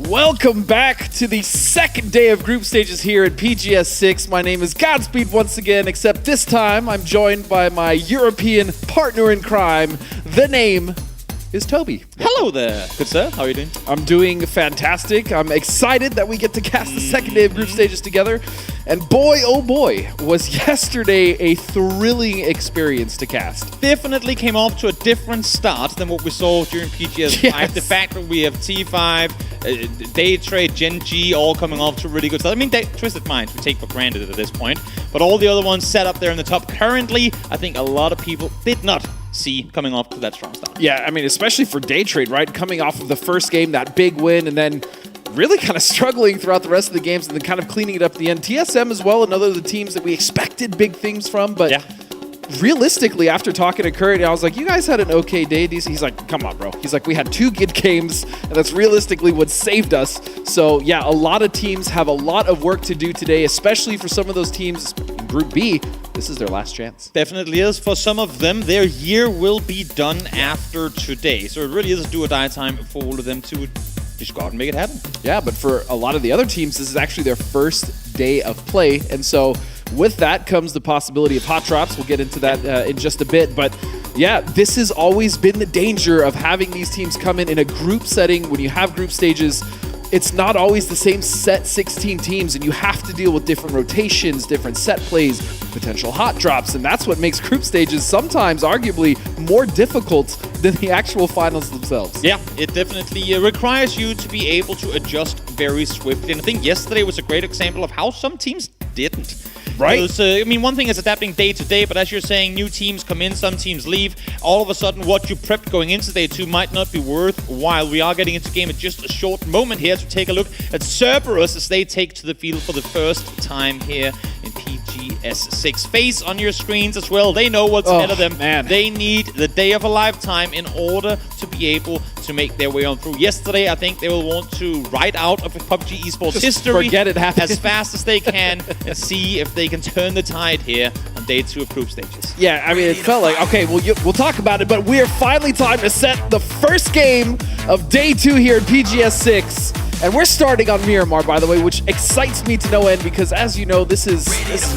Welcome back to the second day of group stages here at PGS 6. My name is Godspeed once again, except this time I'm joined by my European partner in crime. The name is Toby. Hello there, good sir. How are you doing? I'm doing fantastic. I'm excited that we get to cast the second day of group stages together. And boy, oh boy, was yesterday a thrilling experience to cast. Definitely came off to a different start than what we saw during PGS 5. Yes. The fact that we have T5, Daytrade, Gen G all coming off to a really good start. I mean, Twisted Minds we take for granted at this point, but all the other ones set up there in the top currently, I think a lot of people did not see coming off to that strong start. Yeah, I mean, especially for Daytrade, right? Coming off of the first game, that big win, and then really kind of struggling throughout the rest of the games and then kind of cleaning it up at the end. TSM as well, another of the teams that we expected big things from, but realistically, after talking to Kurt, I was like, you guys had an okay day. He's like, come on, bro. He's like, we had 2 good games, and that's realistically what saved us. So yeah, a lot of teams have a lot of work to do today, especially for some of those teams in Group B. This is their last chance. Definitely is. For some of them, their year will be done after today. So it really is a do-or-die time for all of them to just go out and make it happen. Yeah, but for a lot of the other teams, this is actually their first day of play. And so with that comes the possibility of hot drops. We'll get into that in just a bit. But Yeah, this has always been the danger of having these teams come in a group setting. When you have group stages, it's not always the same set 16 teams, and you have to deal with different rotations, different set plays, potential hot drops, and that's what makes group stages sometimes arguably more difficult than the actual finals themselves. Yeah, it definitely requires you to be able to adjust very swiftly. And I think yesterday was a great example of how some teams didn't. Right. Because, I mean, one thing is adapting day to day, but as you're saying, new teams come in, some teams leave. All of a sudden, what you prepped going into day 2 might not be worthwhile. We are getting into game in just a short moment here to take a look at Cerberus as they take to the field for the first time here in PGS6. Face on your screens as well. They know what's ahead of them. Man. They need the day of a lifetime in order to be able to make their way on through. Yesterday, I think they will want to ride out of PUBG Esports history forget it happened. as fast as they can and see if they can turn the tide here on day 2 of group stages. Yeah, I mean, it felt like, okay, we'll talk about it, but we're finally time to set the first game of day 2 here in PGS6. And we're starting on Miramar, by the way, which excites me to no end because, as you know, this is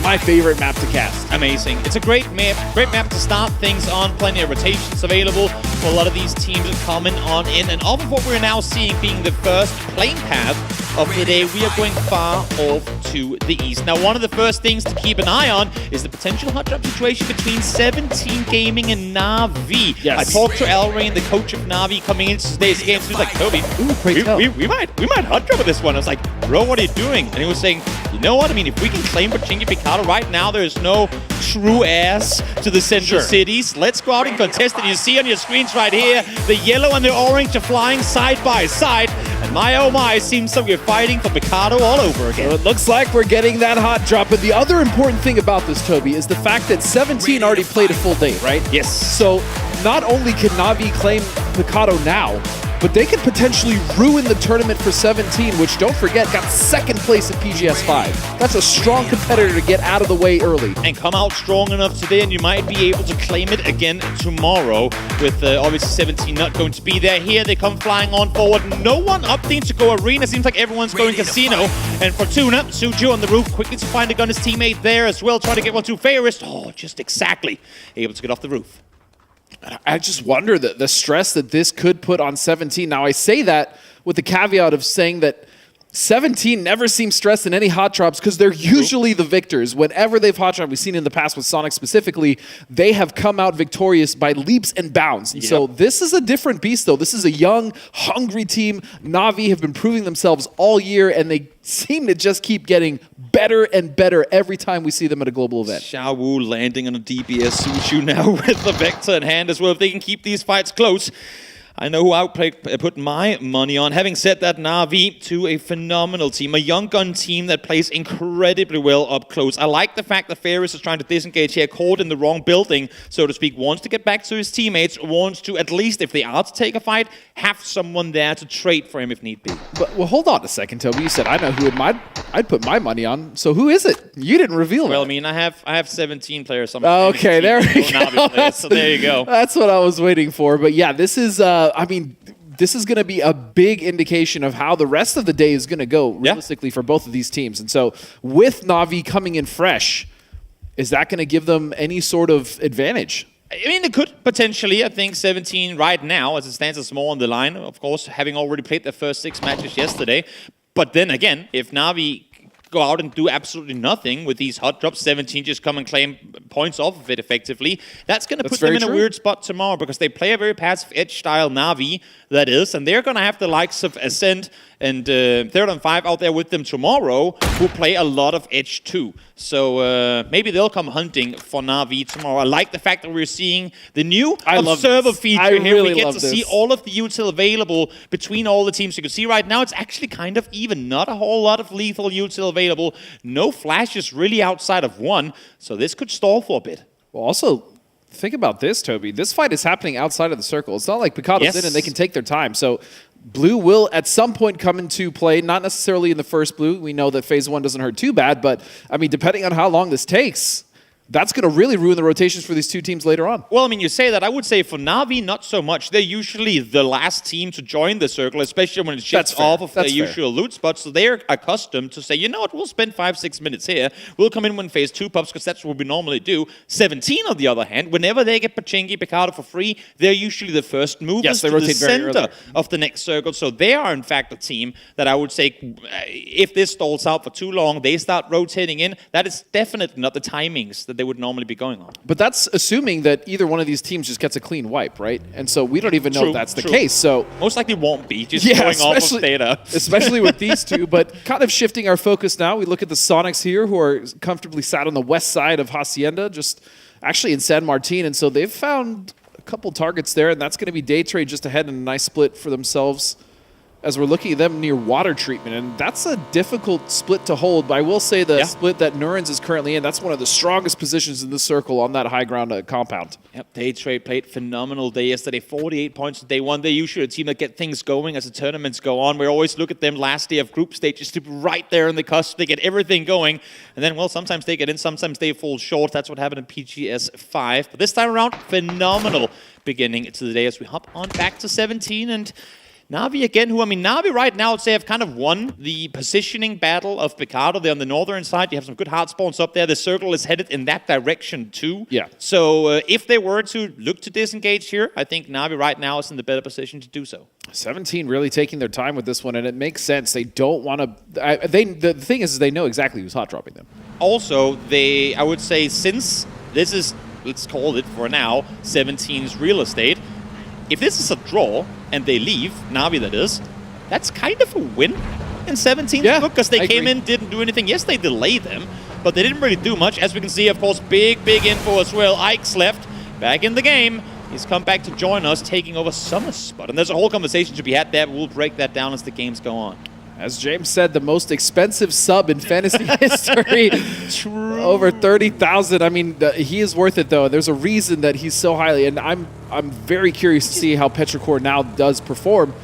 my favorite map to cast. Amazing. It's a great map to start things on. Plenty of rotations available for a lot of these teams coming on in. And off of what we're now seeing being the first plane path of the day, we are going far off to the east. Now, one of the first things to keep an eye on is the potential hot drop situation between 17 Gaming and Na'Vi. Yes. I talked to Elrain, the coach of Na'Vi, coming into today's game. So he was like, Toby, we might hot drop with this one. I was like, bro, what are you doing? And he was saying, you know what? I mean, if we can claim Pochinki Picado right now, there's no true heirs to the central cities. Let's go out and contest it. You see on your screens right here, the yellow and the orange are flying side by side. And my oh my, seems like we're fighting for Picado all over again. So it looks like we're getting that hot drop. But the other important thing about this, Toby, is the fact that 17 already played a full day, right? Yes. So not only can Na'Vi claim Picado now, but they could potentially ruin the tournament for 17, which, don't forget, got second place at PGS 5. That's a strong competitor to get out of the way early. And come out strong enough today, and you might be able to claim it again tomorrow, with obviously 17 not going to be there. Here they come flying on forward. No one opting to go arena. Seems like everyone's going casino. And Fortuna, Suju on the roof, quickly to find a gun. His teammate there as well, trying to get one to Fairest. Oh, just exactly able to get off the roof. I just wonder the stress that this could put on 17. Now, I say that with the caveat of saying that 17 never seems stressed in any hot drops because they're usually the victors. Whenever they've hot dropped, we've seen in the past with Sonic specifically, they have come out victorious by leaps and bounds. And so this is a different beast, though. This is a young, hungry team. Na'Vi have been proving themselves all year, and they seem to just keep getting better and better every time we see them at a global event. Xiao Wu landing on a DBS Sushu now with the Vector in hand as well. If they can keep these fights close, I know who I put my money on. Having said that, Na'Vi to a phenomenal team, a young gun team that plays incredibly well up close. I like the fact that Ferris is trying to disengage here, caught in the wrong building, so to speak, wants to get back to his teammates, wants to, at least if they are to take a fight, have someone there to trade for him if need be. But, well, hold on a second, Toby. You said I know who I'd put my money on. So who is it? You didn't reveal it. Well, I mean, I have 17 players. Okay, there we go. Players, so there you go. That's what I was waiting for. But yeah, this is, this is going to be a big indication of how the rest of the day is going to go, realistically, for both of these teams. And so with Na'Vi coming in fresh, is that going to give them any sort of advantage? I mean, it could potentially. I think 17 right now, as it stands, is more on the line. Of course, having already played their first 6 matches yesterday. But then again, if Na'Vi go out and do absolutely nothing with these hot drops, 17 just come and claim points off of it effectively, that's going to put them in a weird spot tomorrow because they play a very passive edge style Na'Vi, that is, and they're going to have the likes of Ascent and Third and 5 out there with them tomorrow who play a lot of edge too. So maybe they'll come hunting for Na'Vi tomorrow. I like the fact that we're seeing the new observer feature here. We get to see all of the util available between all the teams. You can see right now it's actually kind of even. Not a whole lot of lethal util available. No flashes really outside of one. So this could stall for a bit. Well, also, think about this, Toby. This fight is happening outside of the circle. It's not like Picado's in and they can take their time. So Blue will at some point come into play, not necessarily in the first Blue. We know that phase 1 doesn't hurt too bad, but I mean, depending on how long this takes, that's going to really ruin the rotations for these two teams later on. Well, I mean, you say that. I would say for Na'Vi, not so much. They're usually the last team to join the circle, especially when it shifts off of their usual loot spots. So they're accustomed to say, you know what, we'll spend 5-6 minutes here. We'll come in when phase 2 pops, because that's what we normally do. 17, on the other hand, whenever they get Pachinki, Picado for free, they're usually the first movers they to rotate the very center early. of the next circle. So they are, in fact, a team that I would say, if this stalls out for too long, they start rotating in. That is definitely not the timings that they would normally be going on. But that's assuming that either one of these teams just gets a clean wipe, right? And so we don't even know if that's the case. So most likely won't be, just going off of data. Especially with these two. But kind of shifting our focus now, we look at the Sonics here, who are comfortably sat on the west side of Hacienda, just actually in San Martin. And so they've found a couple targets there, and that's going to be Day Trade just ahead and a nice split for themselves as we're looking at them near water treatment. And that's a difficult split to hold, but I will say the split that Nurens is currently in, that's one of the strongest positions in the circle on that high ground compound. Yep, Day Trade played phenomenal day yesterday. 48 points day one. They're usually a team that get things going as the tournaments go on. We always look at them last day of group stages to be right there in the cusp. They get everything going. And then, well, sometimes they get in, sometimes they fall short. That's what happened in PGS 5. But this time around, phenomenal beginning to the day as we hop on back to 17. And Na'Vi again, Na'Vi right now, I'd say, have kind of won the positioning battle of Picado. They're on the northern side. You have some good hard spawns up there. The circle is headed in that direction too. Yeah. So if they were to look to disengage here, I think Na'Vi right now is in the better position to do so. 17 really taking their time with this one, and it makes sense. They don't want to... The thing is they know exactly who's hot dropping them. Also, I would say, since this is, let's call it for now, 17's real estate, if this is a draw and they leave, Na'Vi that is, that's kind of a win in 17's book, because they came in, didn't do anything. Yes, they delayed them, but they didn't really do much. As we can see, of course, big info as well. Ike's left, back in the game. He's come back to join us, taking over Summer's spot. And there's a whole conversation to be had there. We'll break that down as the games go on. As James said, the most expensive sub in fantasy history. True. Over 30,000. I mean, he is worth it, though. There's a reason that he's so highly, and I'm very curious to see how Petrichor now does perform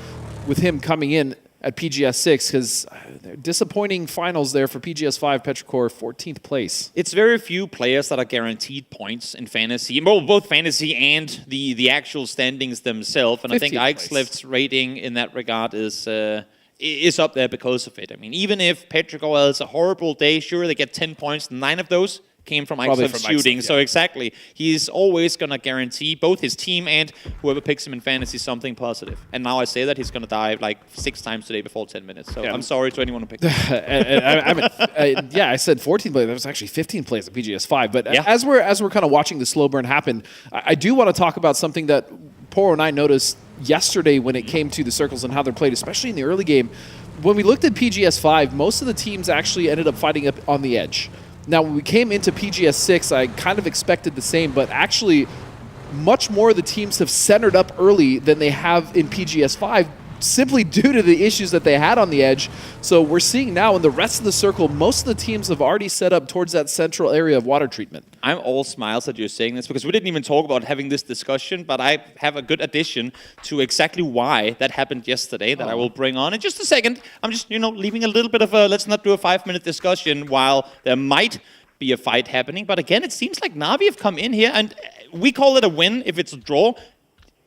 with him coming in at PGS 6, because they're disappointing finals there for PGS 5. Petrichor, 14th place. It's very few players that are guaranteed points in fantasy, well, both fantasy and the actual standings themselves. And I think Ike's left's rating in that regard is up there because of it. I mean, even if Petrichor has a horrible day, sure, they get 10 points. 9 of those came from Ike's shooting. So exactly, he's always going to guarantee both his team and whoever picks him in fantasy something positive. And now I say that he's going to die like 6 times today before 10 minutes. So I'm sorry to anyone who picked him. I said 14 plays. That was actually 15 plays at PGS 5. But as we're kind of watching the slow burn happen, I do want to talk about something that Poro and I noticed yesterday when it came to the circles and how they're played, especially in the early game. When we looked at PGS 5, most of the teams actually ended up fighting up on the edge. Now, when we came into PGS 6, I kind of expected the same, but actually much more of the teams have centered up early than they have in PGS 5, simply due to the issues that they had on the edge. So we're seeing now in the rest of the circle, most of the teams have already set up towards that central area of water treatment. I'm all smiles that you're saying this, because we didn't even talk about having this discussion, but I have a good addition to exactly why that happened yesterday that I will bring on in just a second. I'm just, leaving a little bit of a, let's not do a 5-minute discussion while there might be a fight happening. But again, it seems like Na'Vi have come in here, and we call it a win if it's a draw.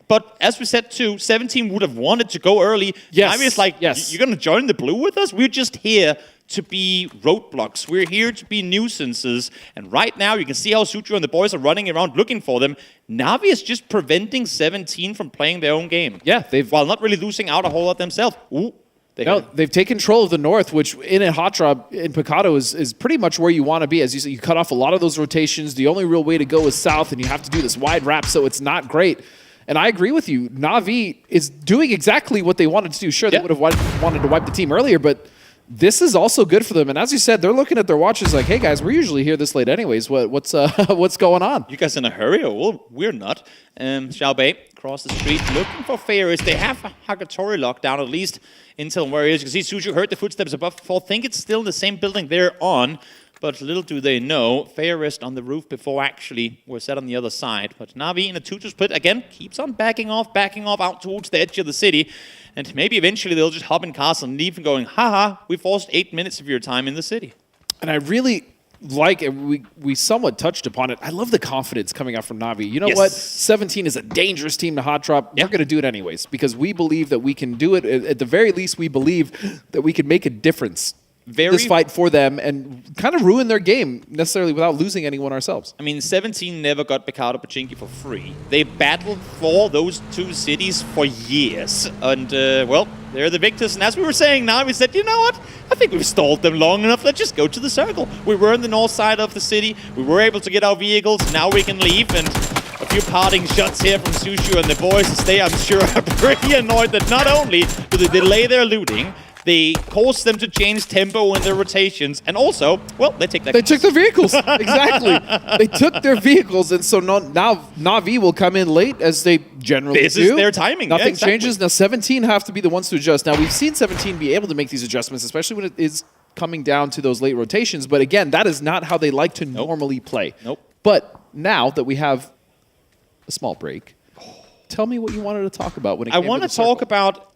But as we said too, 17 would have wanted to go early. Yes. Na'Vi is like, you're going to join the blue with us? We're just here to be roadblocks. We're here to be nuisances. And right now, you can see how Sutro and the boys are running around looking for them. Na'Vi is just preventing 17 from playing their own game. Yeah, while not really losing out a whole lot themselves. They've taken control of the north, which in a hot drop in Picado is pretty much where you want to be. As you said, you cut off a lot of those rotations. The only real way to go is south, and you have to do this wide wrap, so it's not great. And I agree with you. Na'Vi is doing exactly what they wanted to do. Sure, they would have wanted to wipe the team earlier, but this is also good for them. And as you said, they're looking at their watches like, hey, guys, we're usually here this late anyways. What's going on? You guys in a hurry? Well, we're not. Xiaobei across the street looking for Ferris. They have a Hagatori lockdown, at least until where he is. You can see Suju heard the footsteps above. I think it's still in the same building they're on. But little do they know, Ferris on the roof before actually were set on the other side. But Na'Vi in a 2-2 split, again, keeps on backing off out towards the edge of the city. And maybe eventually they'll just hop in cars and leave and going, haha, we forced 8 minutes of your time in the city. And I really like we somewhat touched upon it. I love the confidence coming out from Na'Vi. You know what? 17 is a dangerous team to hot drop. We're going to do it anyways because we believe that we can do it. At the very least, we believe that we can make a difference. This fight for them and kind of ruin their game necessarily without losing anyone ourselves. I mean, 17 never got Picado Pachinki for free. They battled for those two cities for years. And, well, they're the victors. And as we were saying now, we said, you know what? I think we've stalled them long enough. Let's just go to the circle. We were in the north side of the city. We were able to get our vehicles. Now we can leave. And a few parting shots here from Sushu and the boys. They, I'm sure, are pretty annoyed that not only do they delay their looting, they cause them to change tempo in their rotations, and also, well, they take that. They took their vehicles. Exactly. They took their vehicles, and so now Na'Vi will come in late, as they generally do. This is their timing. Nothing yeah, exactly. changes. Now, 17 have to be the ones to adjust. Now, we've seen 17 be able to make these adjustments, especially when it is coming down to those late rotations. But again, that is not how they like to normally play. Nope. But now that we have a small break, tell me what you wanted to talk about when it came to the I want to talk about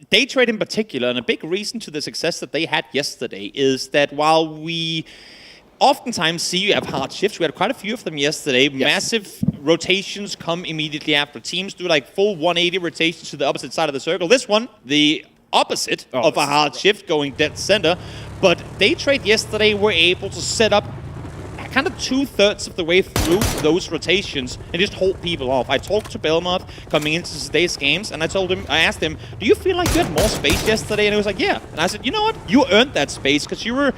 day trade in particular, and a big reason to the success that they had yesterday is that while we oftentimes see you have hard shifts, we had quite a few of them yesterday, massive rotations come immediately after. Teams do like full 180 rotations to the opposite side of the circle. This one, the opposite of a hard shift going dead center. But day trade yesterday were able to set up kind of 2/3 of the way through those rotations and just hold people off. I talked to Belmont coming into today's games, and I asked him, do you feel like you had more space yesterday? And he was like, yeah. And I said, you know what? You earned that space because you were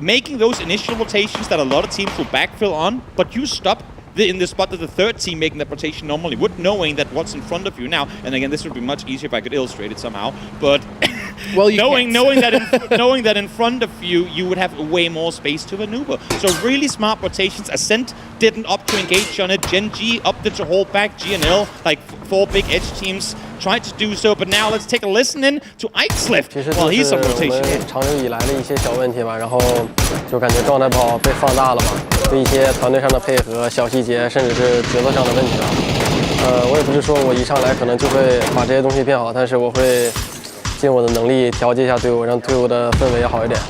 making those initial rotations that a lot of teams will backfill on, but you stopped in the spot that the third team making that rotation normally would, knowing that what's in front of you now. And again, this would be much easier if I could illustrate it somehow, but well, knowing that in front of you, you would have way more space to maneuver. So really smart rotations. Ascent didn't opt to engage on it. Gen G opted to hold back. GNL, like 4 big edge teams, tried to do so. But now let's take a listen in to Ixlift while he's on rotation. 长久以来的一些小问题吧，然后就感觉状态不好被放大了吧，对一些团队上的配合、小细节，甚至是节奏上的问题吧。我也不是说我一上来可能就会把这些东西变好，但是我会尽我的能力调节一下队伍，让队伍的氛围好一点。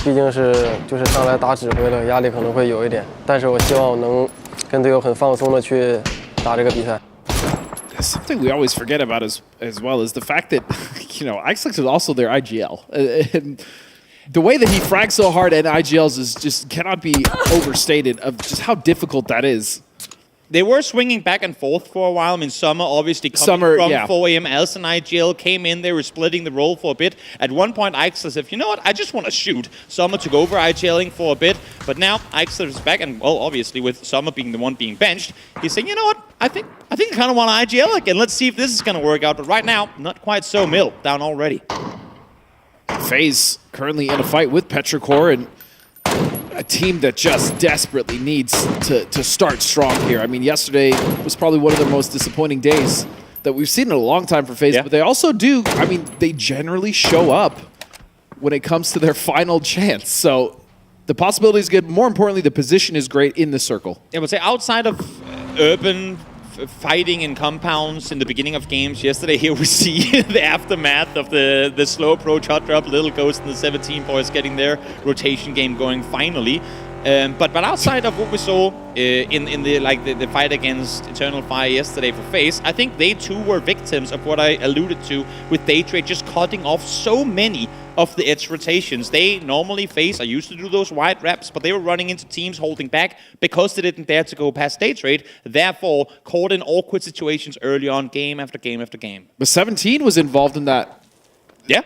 毕竟是就是上来打指挥了，压力可能会有一点，但是我希望我能跟队友很放松的去打这个比赛。 Something we always forget about as well is the fact that, you know, Ixlift is also their IGL. And the way that he frags so hard at IGLs is just cannot be overstated of just how difficult that is. They were swinging back and forth for a while. I mean, Summer obviously coming from 4AM as an IGL came in. They were splitting the role for a bit. At one point, Ixlift said, you know what, I just want to shoot. Summer took over IGLing for a bit. But now Ixlift is back. And, well, obviously, with Summer being the one being benched, he's saying, you know what, I think I kind of want to IGL again. Let's see if this is going to work out. But right now, not quite so. Mill down already. FaZe currently in a fight with Petrichor, and a team that just desperately needs to start strong here. I mean, yesterday was probably one of the most disappointing days that we've seen in a long time for FaZe, but they also do, I mean, they generally show up when it comes to their final chance. So the possibility is good. More importantly, the position is great in the circle. I would say outside of urban fighting in compounds in the beginning of games yesterday, here we see the aftermath of the slow approach hot drop. Little Ghost and the 17 boys getting their rotation game going finally. But outside of what we saw in the fight against Eternal Fire yesterday for FaZe, I think they too were victims of what I alluded to with Daytrade just cutting off so many of the edge rotations. They normally FaZe, I used to do those wide reps, but they were running into teams holding back because they didn't dare to go past Daytrade, therefore caught in awkward situations early on, game after game after game. But 17 was involved in that. Yeah.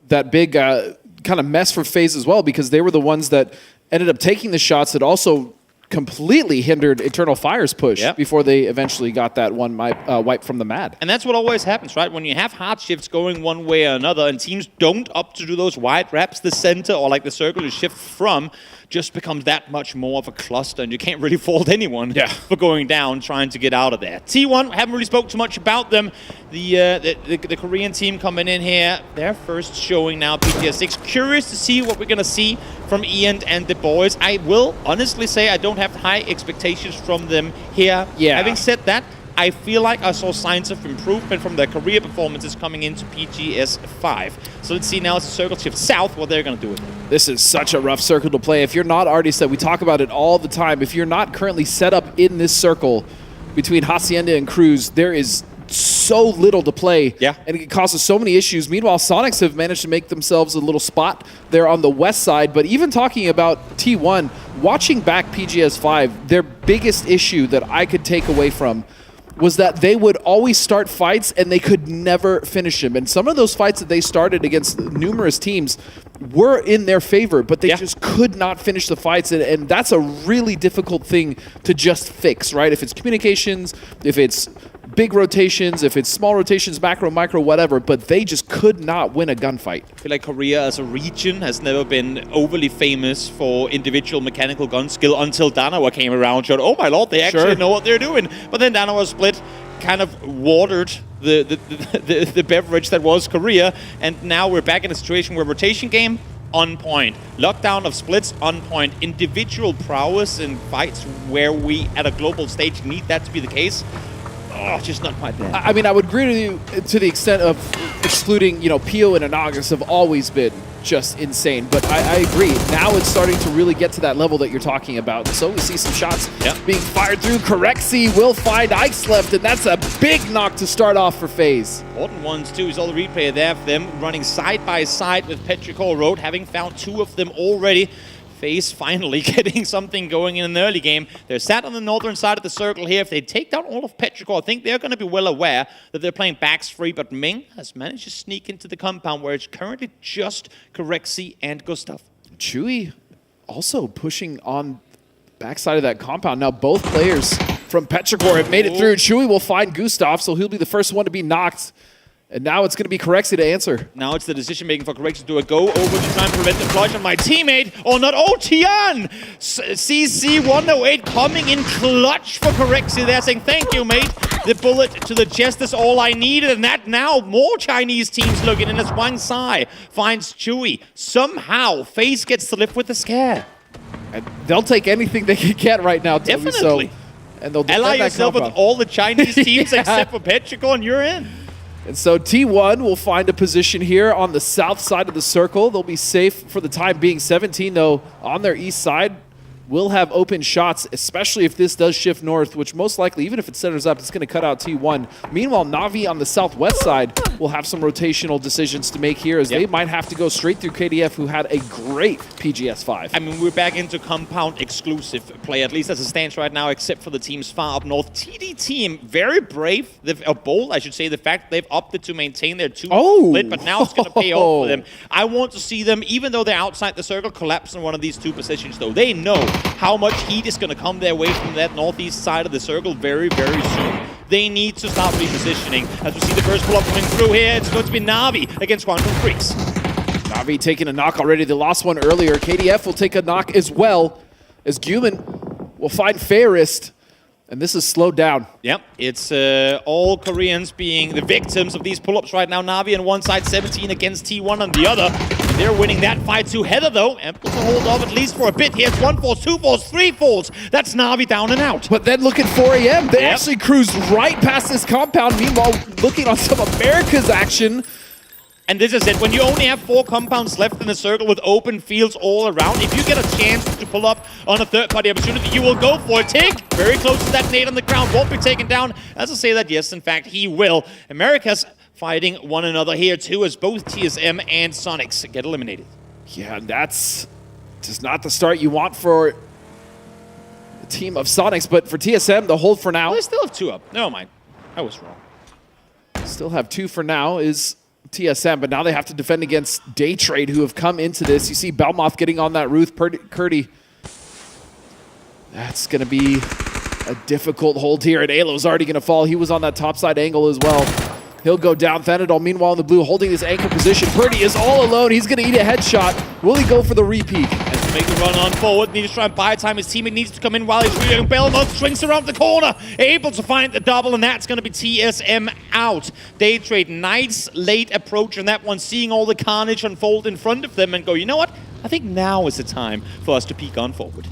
That big kind of mess for FaZe as well, because they were the ones that ended up taking the shots that also completely hindered Eternal Fire's push before they eventually got that one wipe from the Mad. And that's what always happens, right? When you have hard shifts going one way or another and teams don't opt to do those wide wraps, the center or like the circle you shift from just becomes that much more of a cluster, and you can't really fault anyone for going down trying to get out of there. T1, haven't really spoke too much about them. The Korean team coming in here, their first showing now, PGS 6. Curious to see what we're going to see from Ian and the boys. I will honestly say I don't have high expectations from them here. Yeah. Having said that, I feel like I saw signs of improvement from their career performances coming into PGS 5. So let's see now as the circle shifts south what they're going to do with it. This is such a rough circle to play. If you're not already set, we talk about it all the time. If you're not currently set up in this circle between Hacienda and Cruz, there is so little to play, and it causes so many issues. Meanwhile, Sonics have managed to make themselves a little spot there on the west side. But even talking about T1, watching back PGS 5, their biggest issue that I could take away from was that they would always start fights and they could never finish them. And some of those fights that they started against numerous teams were in their favor, but they just could not finish the fights. And that's a really difficult thing to just fix, right? If it's communications, if it's big rotations, if it's small rotations, macro, micro, whatever, but they just could not win a gunfight. I feel like Korea as a region has never been overly famous for individual mechanical gun skill until Danawa came around, showed, oh my lord, they actually know what they're doing. But then Danawa split kind of watered the beverage that was Korea, and now we're back in a situation where rotation game, on point. Lockdown of splits, on point. Individual prowess in fights where we, at a global stage, need that to be the case. Oh, just not quite there. I mean, I would agree with you to the extent of excluding, Pio and Anagas have always been just insane. But I agree. Now it's starting to really get to that level that you're talking about. So we see some shots being fired through. Correxy will find Ike's left, and that's a big knock to start off for FaZe. Important ones, too, is all the replay there of them running side by side with Petrichor Road, having found 2 of them already. FaZe finally getting something going in an early game. They're sat on the northern side of the circle here. If they take down all of Petrichor, I think they're going to be well aware that they're playing backs free, but Ming has managed to sneak into the compound where it's currently just Corexy and Gustav. Chewy also pushing on the backside of that compound. Now both players from Petrichor have made it through. Chewy will find Gustav, so he'll be the first one to be knocked. And now it's going to be Corexy to answer. Now it's the decision-making for Corexy to do a go over to try and prevent the flush on my teammate. Or not. Oh, Tian! CC108 coming in clutch for Corexy there, saying, thank you, mate. The bullet to the chest is all I needed. And that now more Chinese teams looking in as Wang Sai finds Chewy. Somehow, FaZe gets to live with the scare. And they'll take anything they can get right now, Toby. Definitely. So, and they'll ally yourself with all the Chinese teams except for Petrichor, and you're in. And so T1 will find a position here on the south side of the circle. They'll be safe for the time being. 17, though, on their east side will have open shots, especially if this does shift north, which most likely, even if it centers up, it's going to cut out T1. Meanwhile, Na'Vi on the southwest side will have some rotational decisions to make here, as they might have to go straight through KDF, who had a great PGS 5. I mean, we're back into compound exclusive play, at least as it stands right now, except for the teams far up north. TD team, very brave, bold, I should say, the fact that they've opted to maintain their 2 split, but now it's going to pay off for them. I want to see them, even though they're outside the circle, collapse in one of these 2 positions, though. They know how much heat is going to come their way from that northeast side of the circle very, very soon. They need to start repositioning. As we see the first pull-up coming through here, it's going to be Na'Vi against Quantum Freaks. Na'Vi taking a knock already. They lost one earlier. KDF will take a knock as well, as Guman will find Fairest. And this is slowed down. Yep, it's all Koreans being the victims of these pull-ups right now. Na'Vi on one side, 17 against T1 on the other. They're winning that fight to Heather, though. Able to hold off at least for a bit here. It's 1 falls, 2 falls, 3 falls. That's Na'Vi down and out. But then look at 4AM. They actually cruised right past this compound. Meanwhile, looking on some America's action. And this is it. When you only have 4 compounds left in the circle with open fields all around, if you get a chance to pull up on a third-party opportunity, you will go for it. Tig, very close to that nade on the ground, won't be taken down. As I say that, yes, in fact, he will. America's fighting one another here, too, as both TSM and Sonics get eliminated. Yeah, and that's just not the start you want for the team of Sonics, but for TSM, the hold for now. Well, they still have 2 up. Never mind. I was wrong. Still have 2 for now is TSM, but now they have to defend against Daytrade, who have come into this. You see Belmoth getting on that Ruth Curdy. That's going to be a difficult hold here, and Alo's already going to fall. He was on that topside angle as well. He'll go down. Thanadol, meanwhile, in the blue, holding this anchor position. Purdy is all alone. He's going to eat a headshot. Will he go for the repeat? And to make the run on forward, needs to try and buy time. His teammate needs to come in while he's reading. Belmont swings around the corner, able to find the double, and that's going to be TSM out. Daytrade, nice late approach on that one, seeing all the carnage unfold in front of them and go, you know what? I think now is the time for us to peek on forward.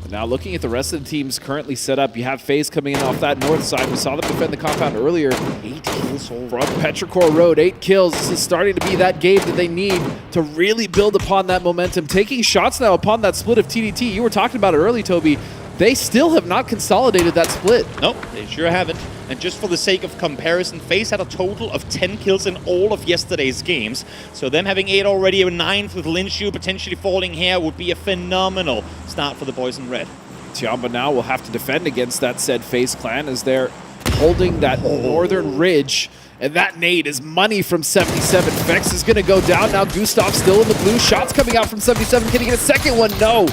Now looking at the rest of the teams currently set up, you have FaZe coming in off that north side. We saw them defend the compound earlier. 8 kills from Petrichor Road, 8 kills. This is starting to be that game that they need to really build upon that momentum. Taking shots now upon that split of TDT. You were talking about it early, Toby. They still have not consolidated that split. Nope, they sure haven't. And just for the sake of comparison, FaZe had a total of 10 kills in all of yesterday's games. So them having 8 already, a 9th with Linshu potentially falling here would be a phenomenal start for the boys in red. Tiamba now will have to defend against that said FaZe clan as they're holding that northern ridge. And that nade is money from 77. Vex is going to go down. Now Gustav still in the blue. Shots coming out from 77. Can he get a second one? No.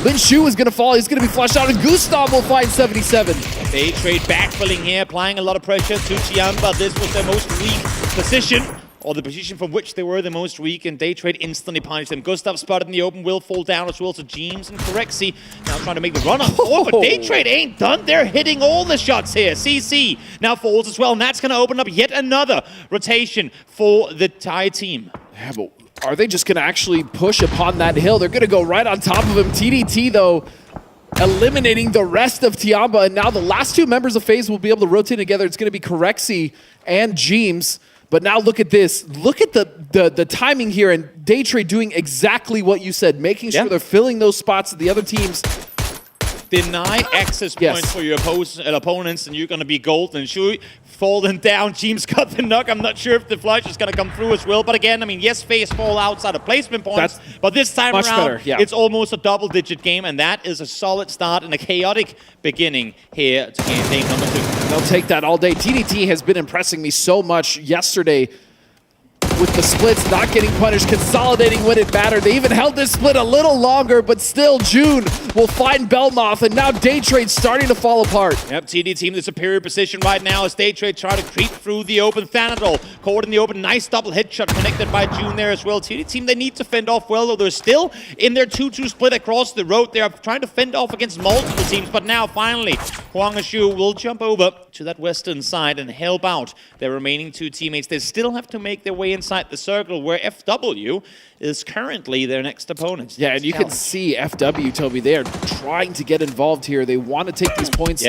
Linshu is going to fall. He's going to be flushed out. And Gustav will find 77. They trade backfilling here, applying a lot of pressure to Tiamba. This was their most weak position, or the position from which they were the most weak, and Daytrade instantly punished them. Gustav spotted in the open, will fall down as well to James and Corexy. Now trying to make the run on forward, but Daytrade ain't done. They're hitting all the shots here. CC now falls as well, and that's going to open up yet another rotation for the Thai team. Yeah, but are they just going to actually push upon that hill? They're going to go right on top of him. TDT, though, eliminating the rest of Tiamba, and now the last 2 members of FaZe will be able to rotate together. It's going to be Corexy and James. But now look at this. Look at the timing here, and Daytrade doing exactly what you said, making sure they're filling those spots that the other teams deny access points for your opponents, and you're going to be golden. Shui falling down. James got the knock. I'm not sure if the flush is going to come through as well. But again, I mean, yes, FaZe fall outside of placement points, but this time around, it's almost a double-digit game, and that is a solid start and a chaotic beginning here to game number 2. They'll take that all day. TDT has been impressing me so much yesterday with the splits not getting punished, consolidating when it mattered. They even held this split a little longer, but still June will find Belmoth, and now Daytrade starting to fall apart. Yep, TD team in the superior position right now as Daytrade try to creep through the open. Thanadol caught in the open. Nice double headshot connected by June there as well. TD team, they need to fend off well, though they're still in their 2-2 split across the road. They're trying to fend off against multiple teams, but now finally Hwang Ashu will jump over to that western side and help out their remaining 2 teammates. They still have to make their way inside the circle where FW is currently their next opponent. Yeah, and you can see FW, Toby, they are trying to get involved here. They want to take these points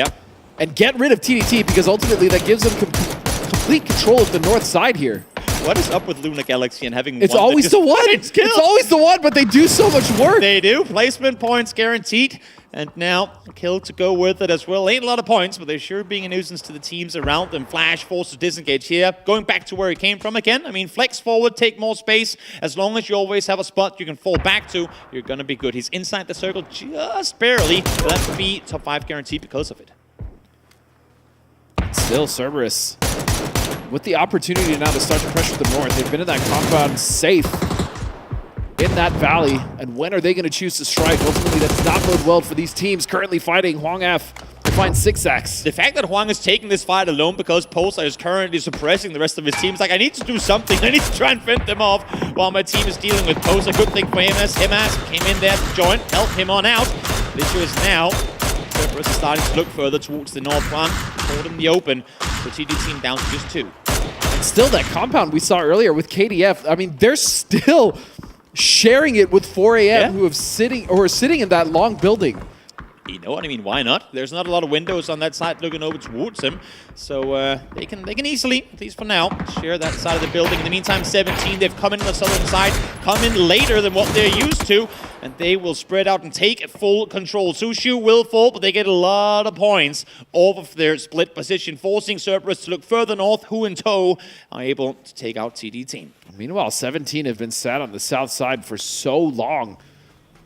and get rid of TDT, because ultimately that gives them complete control of the north side here. What is up with Luna Galaxy and having it's always the one. It's always the one, but they do so much work. They do. Placement points guaranteed. And now a kill to go with it as well. Ain't a lot of points, but they're sure being a nuisance to the teams around them. Flash forced to disengage here. Going back to where he came from again. I mean, flex forward, take more space. As long as you always have a spot you can fall back to, you're going to be good. He's inside the circle just barely. But that would be top 5 guaranteed because of it. Still Cerberus with the opportunity now to start to pressure the north. They've been in that compound safe in that valley, and when are they going to choose to strike? Ultimately, that's not bode well for these teams currently fighting. Hwang F to find 6x. The fact that Hwang is taking this fight alone because Pulsar is currently suppressing the rest of his team is like, I need to do something. I need to try and fend them off while my team is dealing with Pulsar. Good thing for him as came in there to join, help him on out. The issue is now Cerberus is starting to look further towards the north one. Caught in the open. So TD team down to just 2. And still that compound we saw earlier with KDF. I mean, they're still sharing it with 4AM who are sitting in that long building. You know what I mean? Why not? There's not a lot of windows on that side looking over towards him, so they can easily, at least for now, share that side of the building. In the meantime, 17, they've come in on the southern side, come in later than what they're used to, and they will spread out and take full control. Sushu will fall, but they get a lot of points off of their split position, forcing Cerberus to look further north. Who in tow are able to take out TD team. Meanwhile, 17 have been sat on the south side for so long,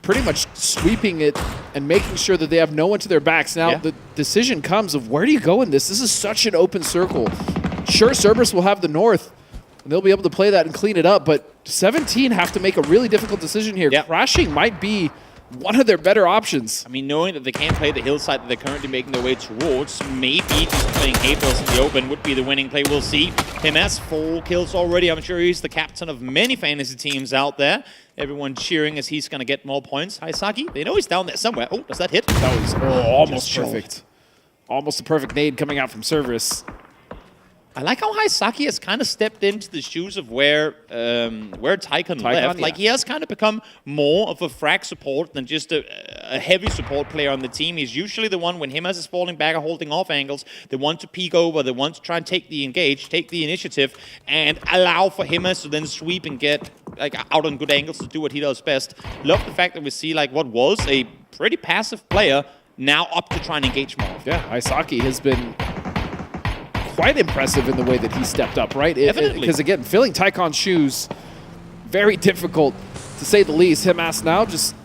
pretty much sweeping it and making sure that they have no one to their backs. Now, the decision comes of where do you go in this? This is such an open circle. Sure, Cerberus will have the north, and they'll be able to play that and clean it up, but 17 have to make a really difficult decision here. Crashing might be one of their better options. I mean, knowing that they can't play the hillside that they're currently making their way towards, maybe just playing Aprils in the open would be the winning play. We'll see. Him has 4 kills already. I'm sure he's the captain of many fantasy teams out there. Everyone cheering as he's going to get more points. Haisaki, they know he's down there somewhere. Oh, does that hit? That was almost perfect. Almost a perfect nade coming out from Cerberus. I like how Haisaki has kind of stepped into the shoes of where Tycon left. Like, he has kind of become more of a frag support than just a a heavy support player on the team. He's usually the one when Himas is falling back or holding off angles, the one to peek over, the one to try and take the initiative, and allow for Himas to then sweep and get like out on good angles to do what he does best. Love the fact that we see like what was a pretty passive player now up to try and engage more. Yeah, Aisaki has been quite impressive in the way that he stepped up, right? Definitely. Because again, filling Tycon's shoes, very difficult to say the least. Himas now just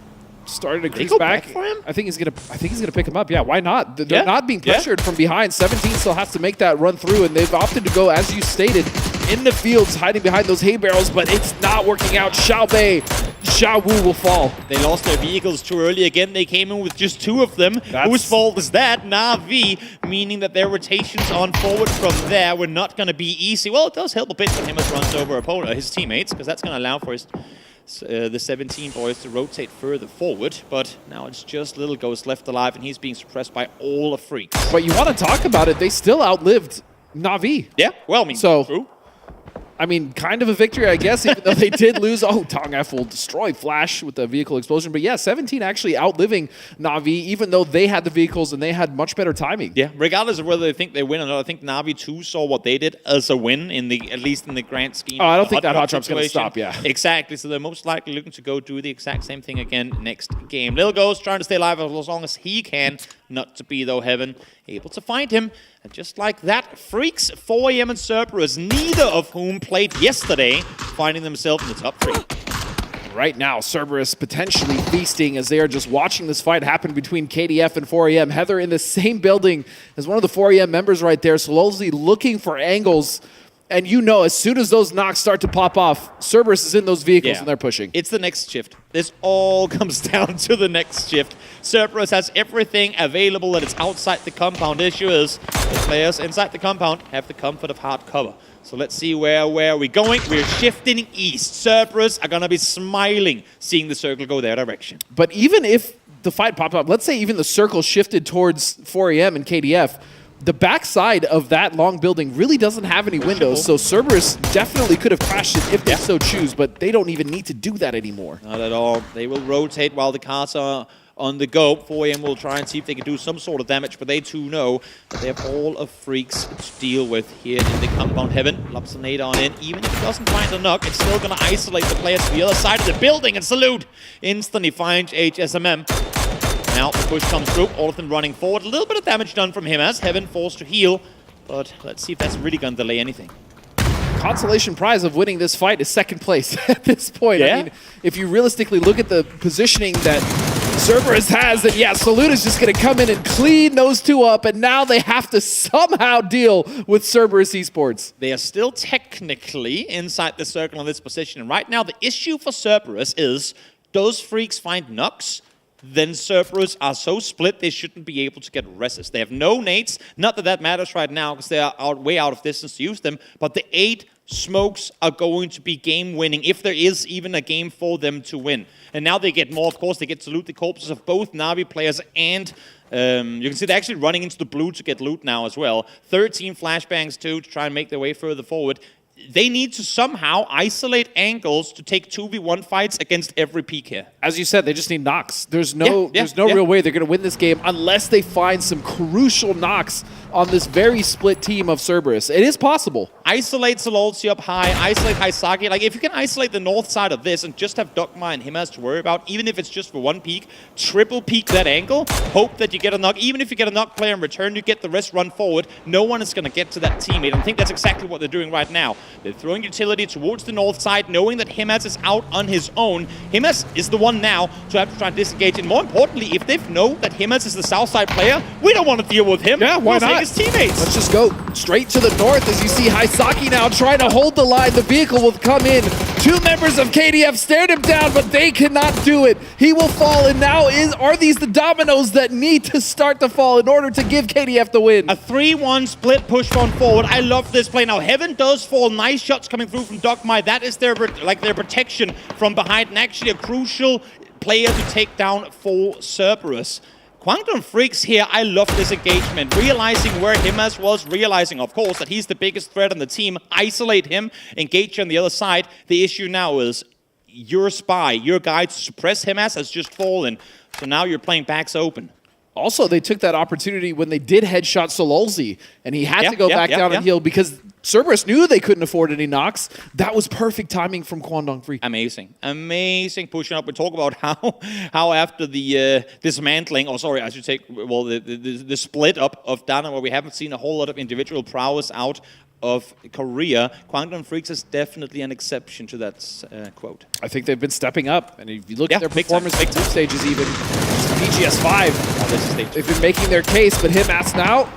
started to crease back. For him? I think he's gonna pick him up. Yeah, why not? They're not being pressured from behind. 17 still has to make that run through, and they've opted to go, as you stated, in the fields, hiding behind those hay barrels, but it's not working out. Xiaobei, Xiaowu will fall. They lost their vehicles too early again. They came in with just 2 of them. Whose fault is that? Na'Vi, meaning that their rotations on forward from there were not going to be easy. Well, it does help a bit when Himas runs over his teammates, because that's going to allow for the 17 boys to rotate further forward. But now it's just Little Ghost left alive, and he's being suppressed by all the freaks. But you want to talk about it, they still outlived Na'Vi. Yeah, well, I mean, so true. I mean, kind of a victory, I guess, even though they did lose. Oh, Tong F will destroy Flash with the vehicle explosion. But yeah, 17 actually outliving Na'Vi, even though they had the vehicles and they had much better timing. Yeah, regardless of whether they think they win or not, I think Na'Vi too saw what they did as a win, at least in the grand scheme. Oh, I don't think that hot drop's going to stop, yeah. Exactly, so they're most likely looking to go do the exact same thing again next game. Little Ghost trying to stay alive as long as he can, not to be, though, Heaven able to find him. And just like that, Freaks, 4AM and Cerberus, neither of whom played yesterday, finding themselves in the top 3. Right now, Cerberus potentially feasting as they are just watching this fight happen between KDF and 4AM. Heather in the same building as one of the 4AM members right there, slowly looking for angles. And you know, as soon as those knocks start to pop off, Cerberus is in those vehicles and they're pushing. It's the next shift. This all comes down to the next shift. Cerberus has everything available that is outside the compound. Issue is the players inside the compound have the comfort of hard cover. So let's see where we're going. We're shifting east. Cerberus are going to be smiling seeing the circle go their direction. But even if the fight popped up, let's say even the circle shifted towards 4AM and KDF, the backside of that long building really doesn't have any windows, so Cerberus definitely could have crashed it if they so choose, but they don't even need to do that anymore. Not at all. They will rotate while the cars are on the go. 4AM will try and see if they can do some sort of damage, but they too know that they have all of Freaks to deal with here in the compound. Heaven lops a nade on in. Even if it doesn't find a knock, it's still going to isolate the players to the other side of the building, and Salute instantly finds HSMM. Now the push comes through, all of them running forward. A little bit of damage done from him as Heaven forced to heal, but let's see if that's really going to delay anything. Consolation prize of winning this fight is second place at this point. Yeah. I mean, if you realistically look at the positioning that Cerberus has, then yeah, Salute is just going to come in and clean those 2 up, and now they have to somehow deal with Cerberus Esports. They are still technically inside the circle in this position, and right now the issue for Cerberus is those Freaks find knocks, then Cerberus are so split they shouldn't be able to get reses. They have no nades, not that that matters right now because they are way out of distance to use them, but the 8 smokes are going to be game-winning if there is even a game for them to win. And now they get more, of course, they get to loot the corpses of both Na'Vi players and you can see they're actually running into the blue to get loot now as well. 13 flashbangs too to try and make their way further forward. They need to somehow isolate angles to take 2v1 fights against every peak here. As you said, they just need knocks. There's no real way they're going to win this game unless they find some crucial knocks on this very split team of Cerberus. It is possible. Isolate Sololsi up high, isolate Haisaki. Like, if you can isolate the north side of this and just have Dogma and Himas to worry about, even if it's just for 1 peak, triple peak that angle, hope that you get a knock. Even if you get a knock player in return, you get the rest run forward. No one is going to get to that teammate. I think that's exactly what they're doing right now. They're throwing utility towards the north side, knowing that Himas is out on his own. Himas is the one now to have to try and disengage. And more importantly, if they know that Himas is the south side player, we don't want to deal with him. Yeah, why not? His teammates. Let's just go straight to the north as you see Haisaki now trying to hold the line. The vehicle will come in. 2 members of KDF stared him down, but they cannot do it. He will fall, and now are these the dominoes that need to start to fall in order to give KDF the win? A 3-1 split push on forward. I love this play. Now, Heaven does fall. Nice shots coming through from Dogmai. That is their protection from behind, and actually a crucial player to take down for Cerberus. Kwangdong Freaks here, I love this engagement. Realizing where Himas was, realizing, of course, that he's the biggest threat on the team. Isolate him, engage on the other side. The issue now is your spy, your guy to suppress Hemas has just fallen. So now you're playing backs open. Also, they took that opportunity when they did headshot Sololzi, and he had to go back down and heal because Cerberus knew they couldn't afford any knocks. That was perfect timing from Kwangdong Freak. Amazing. Amazing pushing up. We talk about how after the dismantling, or sorry, I should say, well, the split up of Dana, where we haven't seen a whole lot of individual prowess out of Korea, Kwangdong Freaks is definitely an exception to that quote. I think they've been stepping up, and if you look at their performance in group stages, even PGS 5, they've been making their case. But Himas now,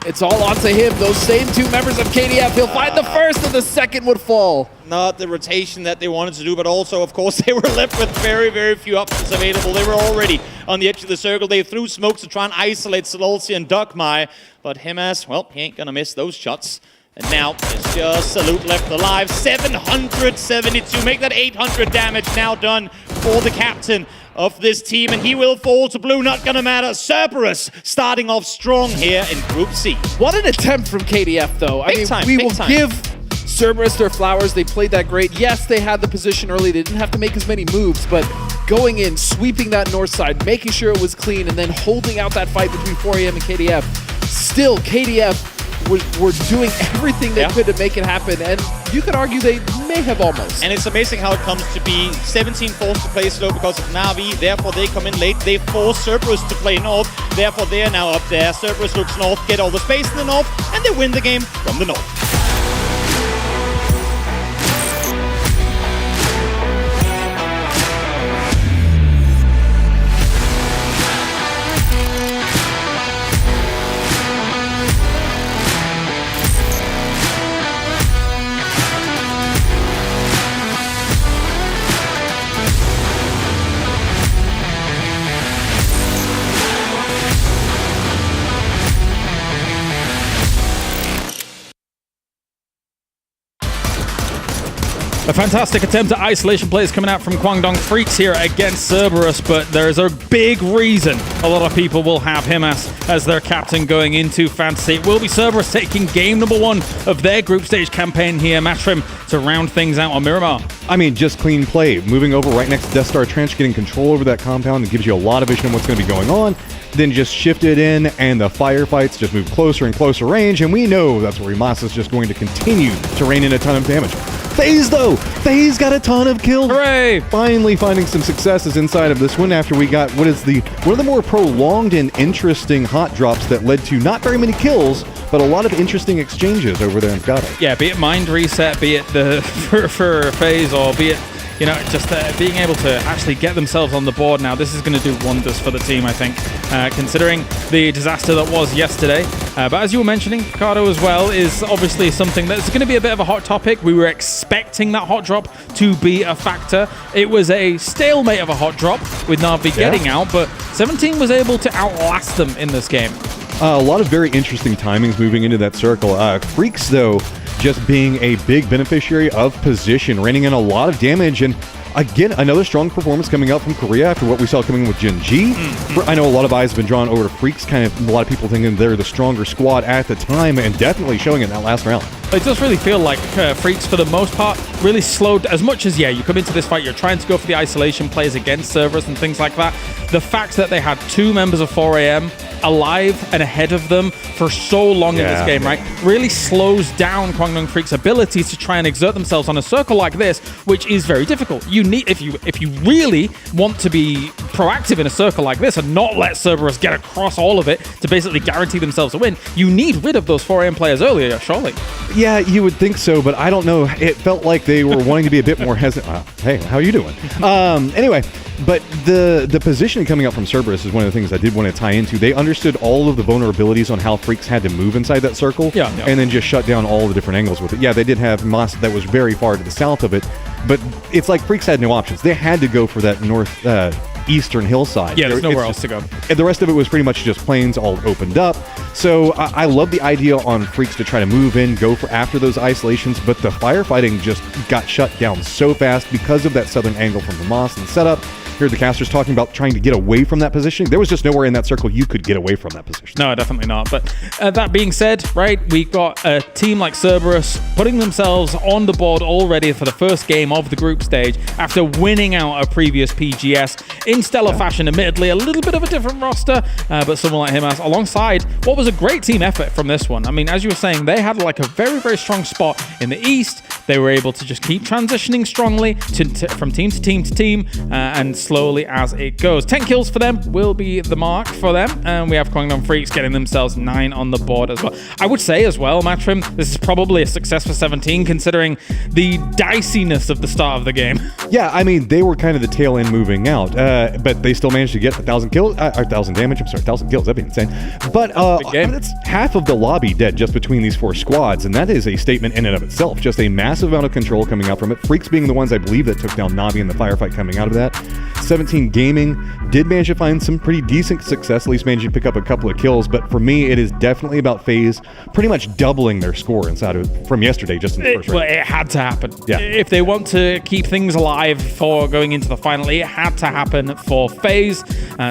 it's all onto him. Those same two members of KDF, he'll find the first, and the second would fall. Not the rotation that they wanted to do, but also, of course, they were left with very, very few options available. They were already on the edge of the circle. They threw smokes to try and isolate Sololzi and Dugmai, but Himas, well, he ain't gonna miss those shots. And now, it's just Salute left alive. 772, make that 800 damage now done for the captain of this team. And he will fall to blue, not gonna matter. Cerberus starting off strong here in Group C. What an attempt from KDF, though. We will give Cerberus their flowers. They played that great. Yes, they had the position early. They didn't have to make as many moves, but going in, sweeping that north side, making sure it was clean, and then holding out that fight between 4AM and KDF. Still, KDF were doing everything they could to make it happen, and you could argue they may have almost. And it's amazing how it comes to be 17 forced to play slow because of Na'Vi, therefore they come in late. They force Cerberus to play north, therefore they are now up there. Cerberus looks north, get all the space in the north, and they win the game from the north. A fantastic attempt at isolation plays coming out from Kwangdong Freaks here against Cerberus, but there is a big reason a lot of people will have Himas as their captain going into Fantasy. It will be Cerberus taking game number 1 of their group stage campaign here. Matchroom to round things out on Miramar. I mean, just clean play. Moving over right next to Death Star Trench, getting control over that compound, it gives you a lot of vision on what's going to be going on. Then just shift it in, and the firefights just move closer and closer range, and we know that's where Rimas is just going to continue to rain in a ton of damage. FaZe, though! FaZe got a ton of kills! Hooray! Finally finding some successes inside of this one after we got one of the more prolonged and interesting hot drops that led to not very many kills, but a lot of interesting exchanges over there in Fgado. Yeah, be it Mind Reset, be it for FaZe, or be it, you know, just being able to actually get themselves on the board now. This is going to do wonders for the team, I think, considering the disaster that was yesterday. But as you were mentioning, Fgado as well is obviously something that's going to be a bit of a hot topic. We were expecting that hot drop to be a factor. It was a stalemate of a hot drop with Na'Vi getting out, but 17 was able to outlast them in this game. A lot of very interesting timings moving into that circle. Freaks, though, just being a big beneficiary of position, raining in a lot of damage, and again, another strong performance coming out from Korea after what we saw coming with Gen G. I know a lot of eyes have been drawn over to Freaks, kind of a lot of people thinking they're the stronger squad at the time, and definitely showing it in that last round. It does really feel like Freaks, for the most part, really slowed, as much as, you come into this fight, you're trying to go for the isolation plays against Cerberus and things like that. The fact that they had 2 members of 4AM alive and ahead of them for so long in this game, right, really slows down Kwangdong Freaks' ability to try and exert themselves on a circle like this, which is very difficult. You need, if you really want to be proactive in a circle like this and not let Cerberus get across all of it to basically guarantee themselves a win, you need rid of those 4AM players earlier, surely. Yeah, you would think so, but I don't know. It felt like they were wanting to be a bit more hesitant. Hey, how are you doing? Anyway, but the positioning coming out from Cerberus is one of the things I did want to tie into. They understood all of the vulnerabilities on how Freaks had to move inside that circle, and then just shut down all the different angles with it. Yeah, they did have Moss that was very far to the south of it, but it's like Freaks had no options. They had to go for that eastern hillside. Yeah, there's nowhere else to go. And the rest of it was pretty much just plains all opened up. So I love the idea on Freaks to try to move in, go for after those isolations, but the firefighting just got shut down so fast because of that southern angle from the Moss and setup. heard the casters talking about trying to get away from that position. There was just nowhere in that circle you could get away from that position. No, definitely not. But that being said, right, we got a team like Cerberus putting themselves on the board already for the first game of the group stage after winning out a previous PGS in stellar fashion. Admittedly, a little bit of a different roster, but someone like him alongside what was a great team effort from this one. I mean, as you were saying, they had like a very, very strong spot in the East. They were able to just keep transitioning strongly from team to team to team, and slowly as it goes. 10 kills for them will be the mark for them, and we have Kwangdong Freaks getting themselves 9 on the board as well. I would say as well, Matrim, this is probably a success for 17 considering the diciness of the start of the game. Yeah, I mean, they were kind of the tail end moving out, but they still managed to get 1,000 kills, or 1,000 damage, I'm sorry, 1,000 kills, that'd be insane. But that's half of the lobby dead just between these 4 squads, and that is a statement in and of itself. Just a massive amount of control coming out from it. Freaks being the ones I believe that took down Navi in the firefight coming out of that. 17 Gaming did manage to find some pretty decent success, at least managing to pick up a couple of kills, but for me, it is definitely about FaZe pretty much doubling their score inside of from yesterday, just in the first round. Well, it had to happen. Yeah. If they want to keep things alive for going into the final, it had to happen for FaZe.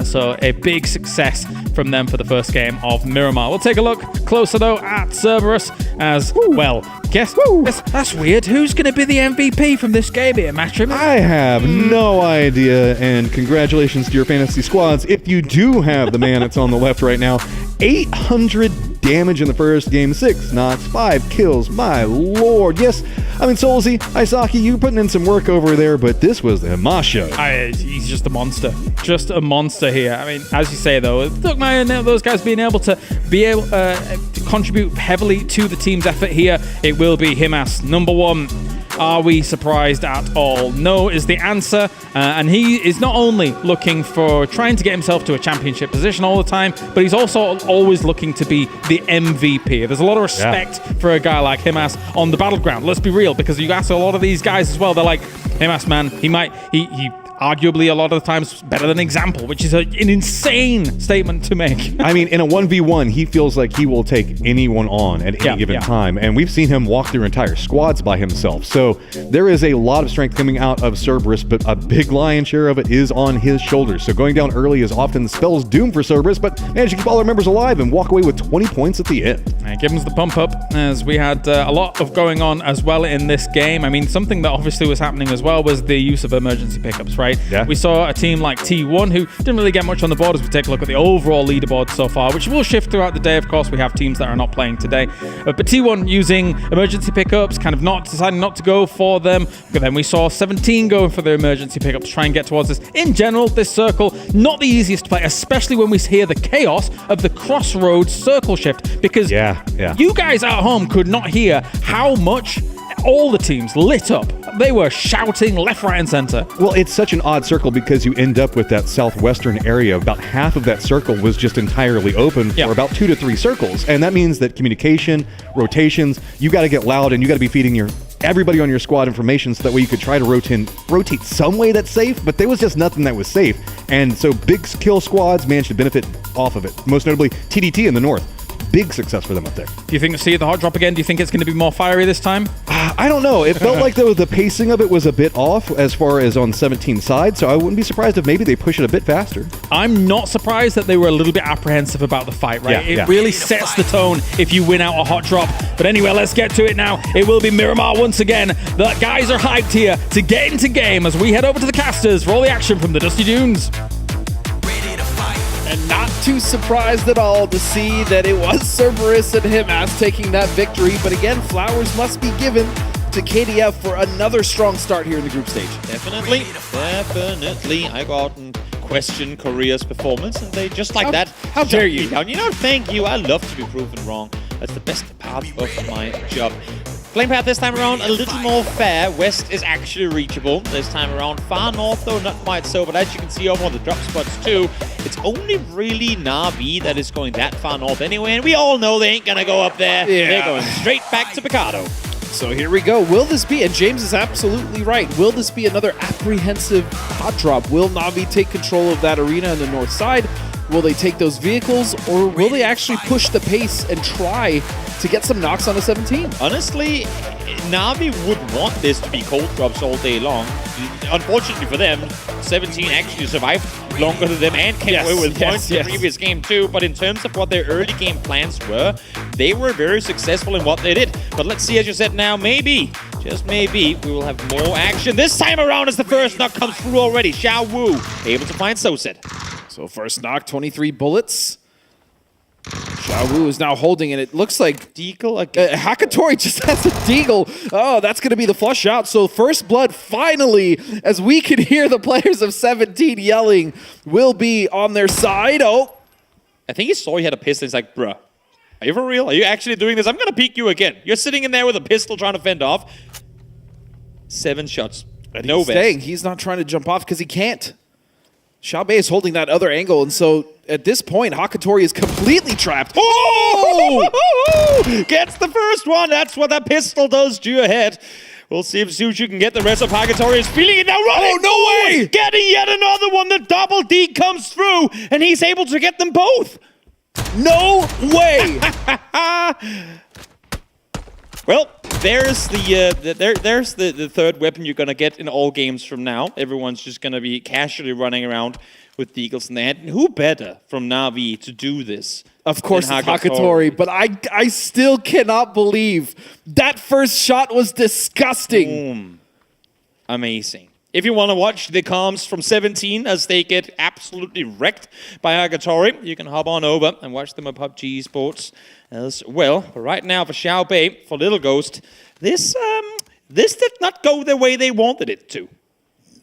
So a big success from them for the first game of Miramar. We'll take a look closer, though, at Cerberus as, well, guess, that's weird. Who's going to be the MVP from this game here, Matrim? I have no idea, and congratulations to your fantasy squads. If you do have the man that's on the left right now, 800 damage in the first game, 6 knocks, 5 kills, my lord. Yes, I mean, Solzy, Isaki, you putting in some work over there, but this was the Hamas show. He's just a monster. Just a monster here. I mean, as you say, though, look, man, those guys being able to contribute heavily to the team's effort here, it will be Himas, number 1. Are we surprised at all? No is the answer. And he is not only looking for trying to get himself to a championship position all the time, but he's also always looking to be the MVP. There's a lot of respect for a guy like Himas on the battleground. Let's be real, because you ask a lot of these guys as well, they're like, Himas, man, he arguably a lot of the times better than Example, which is an insane statement to make. I mean, in a 1v1, he feels like he will take anyone on at any given time, and we've seen him walk through entire squads by himself. So there is a lot of strength coming out of Cerberus, but a big lion's share of it is on his shoulders. So going down early is often spells doom for Cerberus, but managed to keep all our members alive and walk away with 20 points at the end. And give him the pump up, as we had a lot of going on as well in this game. I mean, something that obviously was happening as well was the use of emergency pickups, right? Yeah. We saw a team like T1 who didn't really get much on the board as we take a look at the overall leaderboard so far, which will shift throughout the day. Of course, we have teams that are not playing today. But T1 using emergency pickups, kind of deciding not to go for them. But then we saw 17 going for their emergency pickups, try and get towards this. In general, this circle, not the easiest to play, especially when we hear the chaos of the crossroads circle shift, because you guys at home could not hear how much all the teams lit up. They were shouting left, right, and center. Well, it's such an odd circle because you end up with that southwestern area. About half of that circle was just entirely open for about 2 to 3 circles. And that means that communication, rotations, you got to get loud and you got to be feeding everybody on your squad information so that way you could try to rotate some way that's safe, but there was just nothing that was safe. And so big kill squads managed to benefit off of it. Most notably, TDT in the north. Big success for them up there. Do you think see the hot drop again? Do you think it's going to be more fiery this time? I don't know. It felt like the pacing of it was a bit off as far as on 17's side, so I wouldn't be surprised if maybe they push it a bit faster. I'm not surprised that they were a little bit apprehensive about the fight, right? It really sets the tone if you win out a hot drop. But anyway, let's get to it now. It will be Miramar once again. The guys are hyped here to get into game as we head over to the casters for all the action from the Dusty Dunes. And not too surprised at all to see that it was Cerberus and Himas taking that victory. But again, flowers must be given to KDF for another strong start here in the group stage. Definitely. I got and question Korea's performance, and they just like that. How dare you? Down. You know, thank you. I love to be proven wrong. That's the best part of my job. Flame path this time around a little more fair. West is actually reachable this time around. Far north though, not quite so, but as you can see over on the drop spots too, it's only really Na'Vi that is going that far north anyway, and we all know they ain't gonna go up there. They're going straight back to Picado. So here we go. Will this be, and James is absolutely right, will this be another apprehensive hot drop? Will Na'Vi take control of that arena on the north side? Will they take those vehicles, or will they actually push the pace and try to get some knocks on a 17? Honestly, Na'Vi would want this to be cold drops all day long. Unfortunately for them, 17 actually survived longer than them and came away with points in the previous game too. But in terms of what their early game plans were, they were very successful in what they did. But let's see, as you said now, maybe, just maybe, we will have more action this time around as the first knock comes through already. Xiao Wu able to find Soset. So first knock, 23 bullets. Xiao Wu is now holding, and it looks like Deagle. Hakatori just has a Deagle. Oh, that's going to be the flush out. So first blood finally, as we can hear the players of 17 yelling, will be on their side. Oh, I think he saw he had a pistol. He's like, bruh, are you for real? Are you actually doing this? I'm going to peek you again. You're sitting in there with a pistol trying to fend off. 7 shots. And no he's staying. He's not trying to jump off because he can't. Xiaobei is holding that other angle, and so at this point, Hakatori is completely trapped. Oh! Gets the first one. That's what that pistol does to your head. We'll see if Suju can get the rest of Hakatori. Is feeling it now. Running. Oh, no way! Getting yet another one. The double D comes through, and he's able to get them both. No way! Well, there's the third weapon you're gonna get in all games from now. Everyone's just gonna be casually running around with the Eagles in their hand. And who better from Na'Vi to do this? Of course, it's Hakatori, but I still cannot believe that first shot was disgusting. Boom. Amazing. If you want to watch the comms from 17 as they get absolutely wrecked by Hakatori, you can hop on over and watch them at PUBG Esports as well. But right now for Xiaobei, for Little Ghost, this did not go the way they wanted it to.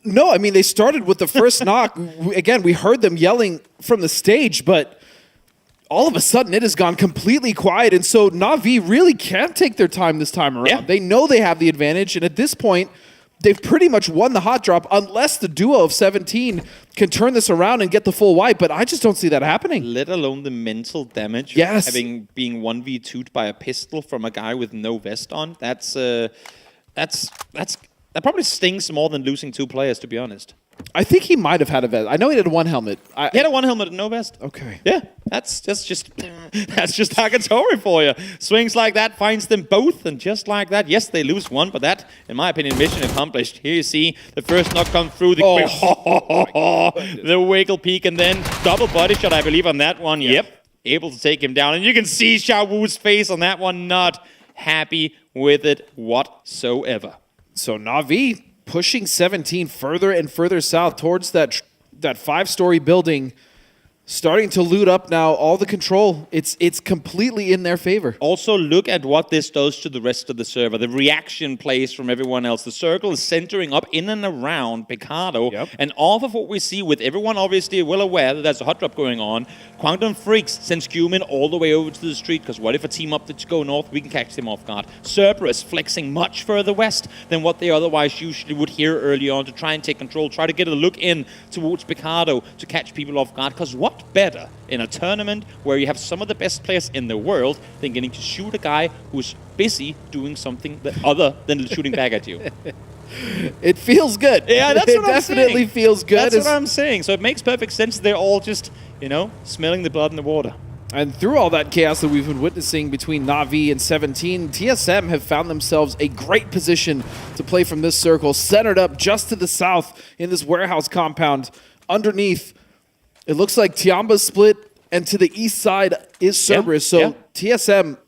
No, I mean, they started with the first knock. Again, we heard them yelling from the stage, but all of a sudden it has gone completely quiet. And so Na'Vi really can't take their time this time around. Yeah. They know they have the advantage, and at this point, they've pretty much won the hot drop unless the duo of 17 can turn this around and get the full wipe, but I just don't see that happening. Let alone the mental damage yes. of being 1v2'd by a pistol from a guy with no vest on. That probably stings more than losing 2 players, to be honest. I think he might have had a vest. I know he had one helmet. He had a 1 helmet and no vest. Okay. Yeah, that's just Hakatori for you. Swings like that, finds them both, and just like that, yes, they lose 1, but that, in my opinion, mission accomplished. Here you see the first knock come through, the wiggle peek, and then double body shot, I believe, on that one. Yep. Able to take him down, and you can see Xiao Wu's face on that one, not happy with it whatsoever. So Na'Vi pushing 17 further and further south towards that 5-story building, starting to loot up now all the control. It's completely in their favor. Also, look at what this does to the rest of the server. The reaction plays from everyone else. The circle is centering up in and around Picado. Yep. And all of what we see, with everyone obviously well aware that there's a hot drop going on, Quantum Freaks sends Cumin all the way over to the street, because what if a team up to go north, we can catch them off guard. Cerberus flexing much further west than what they otherwise usually would here early on to try and take control, try to get a look in towards Picado to catch people off guard, because what better in a tournament where you have some of the best players in the world than getting to shoot a guy who's busy doing something other than shooting back at you? It feels good. Yeah, that's what I'm saying. It definitely feels good. That's what I'm saying. So it makes perfect sense. They're all just, smelling the blood in the water. And through all that chaos that we've been witnessing between Na'Vi and 17, TSM have found themselves a great position to play from this circle, centered up just to the south in this warehouse compound. Underneath, it looks like Tiamba's split, and to the east side is Cerberus. So TSM,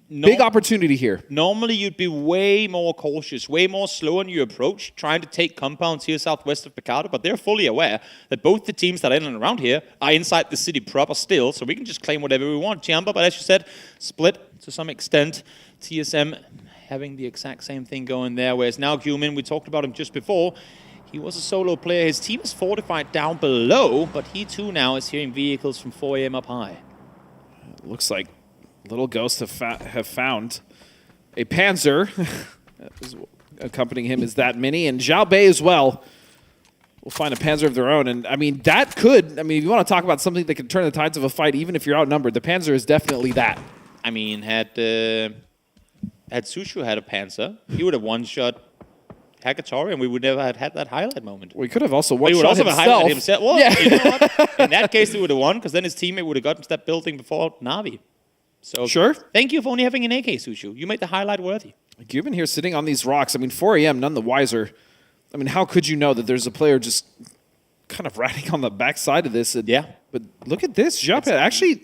big opportunity here. Normally, you'd be way more cautious, way more slow in your approach, trying to take compounds here southwest of Picado, but they're fully aware that both the teams that are in and around here are inside the city proper still, so we can just claim whatever we want. Tiamba, but as you said, split to some extent. TSM having the exact same thing going there, whereas now Gumin, we talked about him just before, he was a solo player. His team is fortified down below, but he too now is hearing vehicles from 4 a.m. up high. Looks like Little Ghost have found a Panzer. Accompanying him is that mini, and Zhao Bei as well will find a Panzer of their own. And I mean, if you want to talk about something that can turn the tides of a fight, even if you're outnumbered, the Panzer is definitely that. I mean, had Sushu had a Panzer, he would have one-shot Hackatori, and we would never have had that highlight moment. We could have also We would one-shot also have highlighted himself. Well, Yeah. you know what? In that case, they would have won, because then his teammate would have gotten to that building before Na'Vi. So Sure. thank you for only having an AK, Sushu. You made the highlight worthy. Given here sitting on these rocks, I mean, 4AM, none the wiser. I mean, how could you know that there's a player just kind of riding on the backside of this? Yeah. But look at this, Japet. Actually,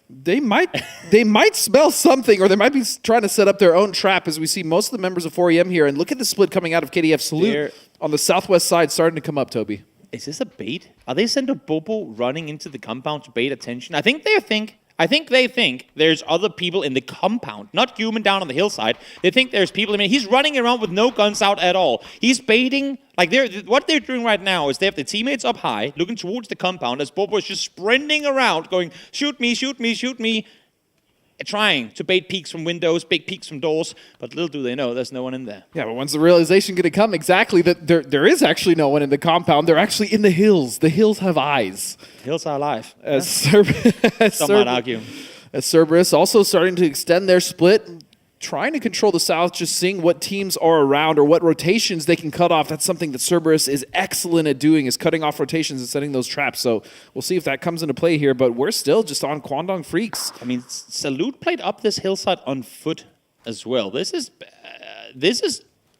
they might smell something, or they might be trying to set up their own trap, as we see most of the members of 4AM here. And look at the split coming out of KDF Salute on the southwest side starting to come up, Toby. Is this a bait? Are they sent a Bobo running into the compound to bait attention? I think they think there's other people in the compound, not human down on the hillside. They think there's people. I mean, he's running around with no guns out at all. He's baiting. Like what they're doing right now is they have the teammates up high, looking towards the compound, as Bobo is just sprinting around, going, shoot me, shoot me, shoot me, trying to bait peeks from windows, bait peeks from doors. But little do they know, there's no one in there. Yeah, but when's the realization going to come exactly that there is actually no one in the compound? They're actually in the hills. The hills have eyes. Hills are alive. Some might argue. As Cerberus also starting to extend their split, trying to control the south, just seeing what teams are around or what rotations they can cut off. That's something that Cerberus is excellent at doing, is cutting off rotations and setting those traps. So we'll see if that comes into play here, but we're still just on Kwangdong Freaks. I mean, Salute played up this hillside on foot as well. This is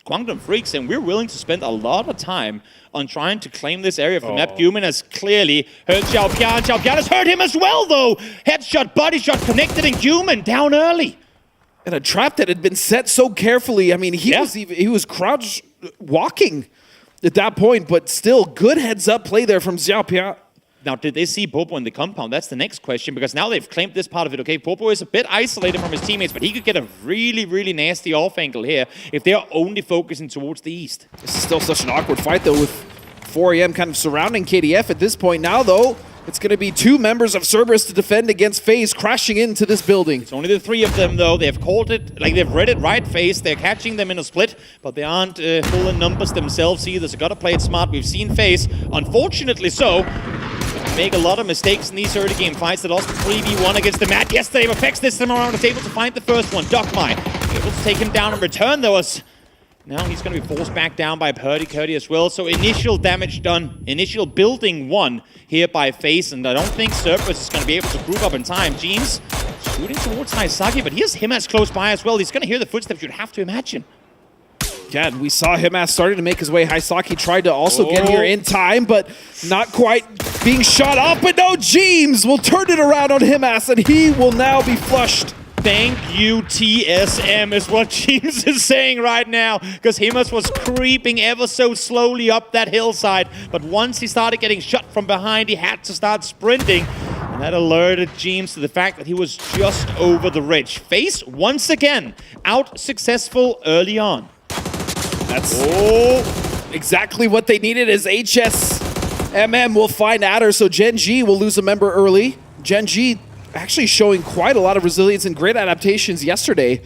Kwangdong Freaks, and we're willing to spend a lot of time on trying to claim this area from Napguman, has clearly hurt Xiaopian. Xiaopian has hurt him as well, though. Headshot, body shot connected, and Human down early. And a trap that had been set so carefully. I mean, he was crouch walking at that point, but still good heads-up play there from Xiaopian. Now, did they see Bobo in the compound? That's the next question, because now they've claimed this part of it. Okay, Bobo is a bit isolated from his teammates, but he could get a really, really nasty off angle here if they're only focusing towards the east. This is still such an awkward fight, though, with 4AM kind of surrounding KDF at this point. Now, though, it's going to be two members of Cerberus to defend against FaZe crashing into this building. It's only the three of them, though. They've called it, like they've read it right, FaZe. They're catching them in a split, but they aren't full in numbers themselves either, so gotta play it smart. We've seen FaZe, unfortunately so, make a lot of mistakes in these early game fights. They lost the 3v1 against the Mat yesterday, but Pex this time around is able to find the first one. Dogmai able to take him down in return, though, as now he's going to be forced back down by Purdy as well. So initial damage done. Initial building one here by FaZe, and I don't think Cerberus is going to be able to group up in time. Jeans shooting towards Haisaki, but here's Himas close by as well. He's going to hear the footsteps, you'd have to imagine. Again, we saw Himas starting to make his way. Haisaki tried to also get here in time, but not quite being shot off. But no, James will turn it around on Himas, and he will now be flushed. Thank you, TSM, is what James is saying right now, because Himas was creeping ever so slowly up that hillside, but once he started getting shot from behind, he had to start sprinting, and that alerted James to the fact that he was just over the ridge. FaZe, once again, out successful early on. That's exactly what they needed, as HSMM will find Adder, so Gen G will lose a member early. Gen G actually showing quite a lot of resilience and great adaptations yesterday.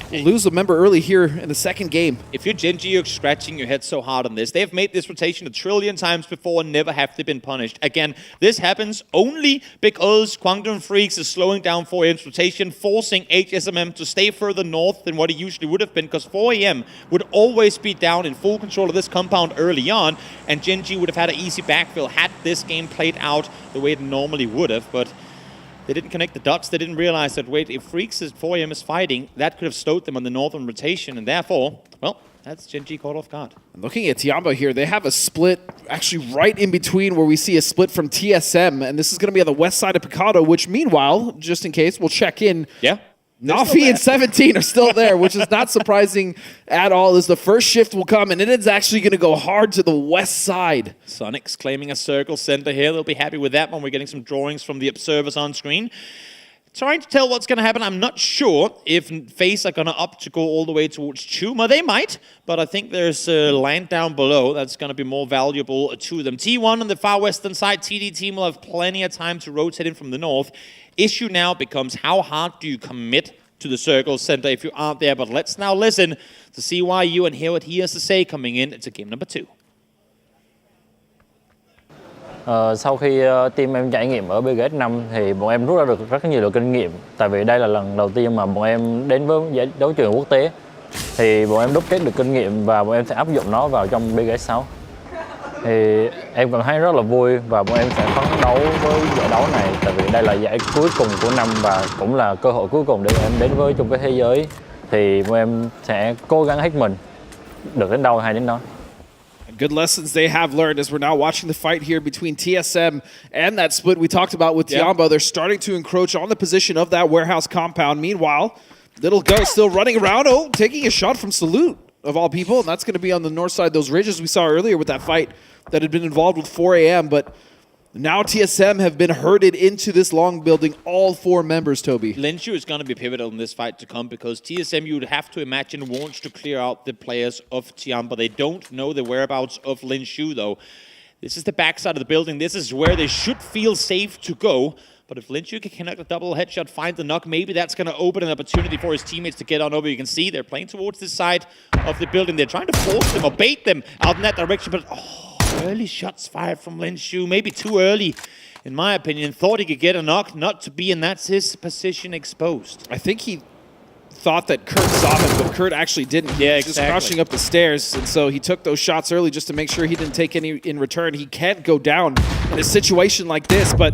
We'll lose a member early here in the second game. If you're Gen G, you're scratching your head so hard on this. They've made this rotation 1 trillion times before and never have they been punished. Again, this happens only because Kwangdong Freaks is slowing down 4AM's rotation, forcing HSMM to stay further north than what he usually would have been, because 4AM would always be down in full control of this compound early on, and Gen G would have had an easy backfill had this game played out the way it normally would have, but they didn't connect the dots. They didn't realize that, wait, if 4AM is fighting, that could have slowed them on the northern rotation, and therefore, well, that's Gen G caught off guard. Looking at Tiamba here, they have a split actually right in between where we see a split from TSM, and this is going to be on the west side of Picado, which meanwhile, just in case, we'll check in. Yeah. Nafi and 17 are still there, which is not surprising at all, as the first shift will come, and it is actually going to go hard to the west side. Sonic's claiming a circle center here. They'll be happy with that one. We're getting some drawings from the observers on screen. Trying to tell what's going to happen. I'm not sure if FaZe are going to opt to go all the way towards Chuma. They might, but I think there's land down below that's going to be more valuable to them. T1 on the far western side. TD team will have plenty of time to rotate in from the north. Issue now becomes, how hard do you commit to the circle center if you aren't there? But let's now listen to CYU and hear what he has to say coming in to game number 2. Sau khi team em trải nghiệm ở BGS 5 thì bọn em rút ra được rất nhiều kinh nghiệm, tại vì đây là lần đầu tiên mà bọn em đến với đấu trường quốc tế. Thì bọn em đúc kết được kinh nghiệm và bọn em sẽ áp dụng nó vào trong BG6. Thì em cảm thấy rất là vui và bọn em sẽ phấn đấu với giải đấu này, tại vì đây là giải cuối cùng của năm và cũng là cơ hội cuối cùng để em đến với chung kết thế giới. Thì bọn em sẽ cố gắng hết mình, được đến đâu hay đến đó. Good lessons they have learned as we're now watching the fight here between TSM and that split we talked about with Tiamba. They're starting to encroach on the position of that warehouse compound. Meanwhile, Little Ghost still running around. Oh, taking a shot from Salute, of all people. And that's going to be on the north side, those ridges we saw earlier with that fight that had been involved with 4 a.m. But now TSM have been herded into this long building, all 4 members, Toby. Lenshu is going to be pivotal in this fight to come because TSM, you would have to imagine, wants to clear out the players of Tiamba. They don't know the whereabouts of Lenshu, though. This is the backside of the building. This is where they should feel safe to go. But if Lenshu can connect a double headshot, find the knock, maybe that's going to open an opportunity for his teammates to get on over. You can see they're playing towards this side of the building. They're trying to force them or bait them out in that direction, but early shots fired from Lenshu, maybe too early, in my opinion. Thought he could get a knock, not to be, and that's his position exposed. I think he thought that Kurt saw him, but Kurt actually didn't. Yeah, He was just crouching up the stairs, and so he took those shots early just to make sure he didn't take any in return. He can't go down in a situation like this, but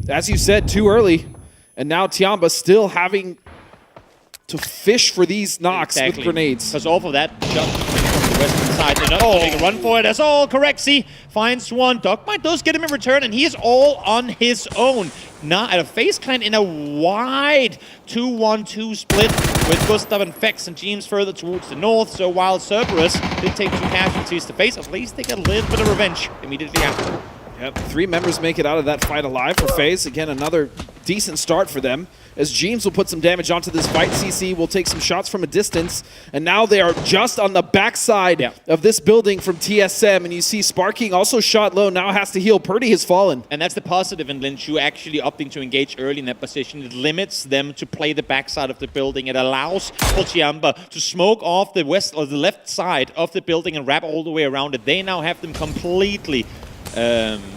as you said, too early. And now Tiamba still having to fish for these knocks with grenades. Because off of that shot from the western side, they're not going to run for it. That's all. Correxy finds one. Dogmite does get him in return, and he is all on his own. Now at a face clan in a wide 2-1-2 split with Gustav and Fex and James further towards the north. So while Cerberus did take 2 casualties to face, at least they get a little bit of revenge immediately after. Yep, 3 members make it out of that fight alive for FaZe. Again, another decent start for them. As James will put some damage onto this fight, CC will take some shots from a distance. And now they are just on the backside of this building from TSM. And you see Sparking also shot low, now has to heal. Purdy has fallen. And that's the positive in Lenshu actually opting to engage early in that position. It limits them to play the backside of the building. It allows for Tiamba to smoke off the west or the left side of the building and wrap all the way around it. They now have them completely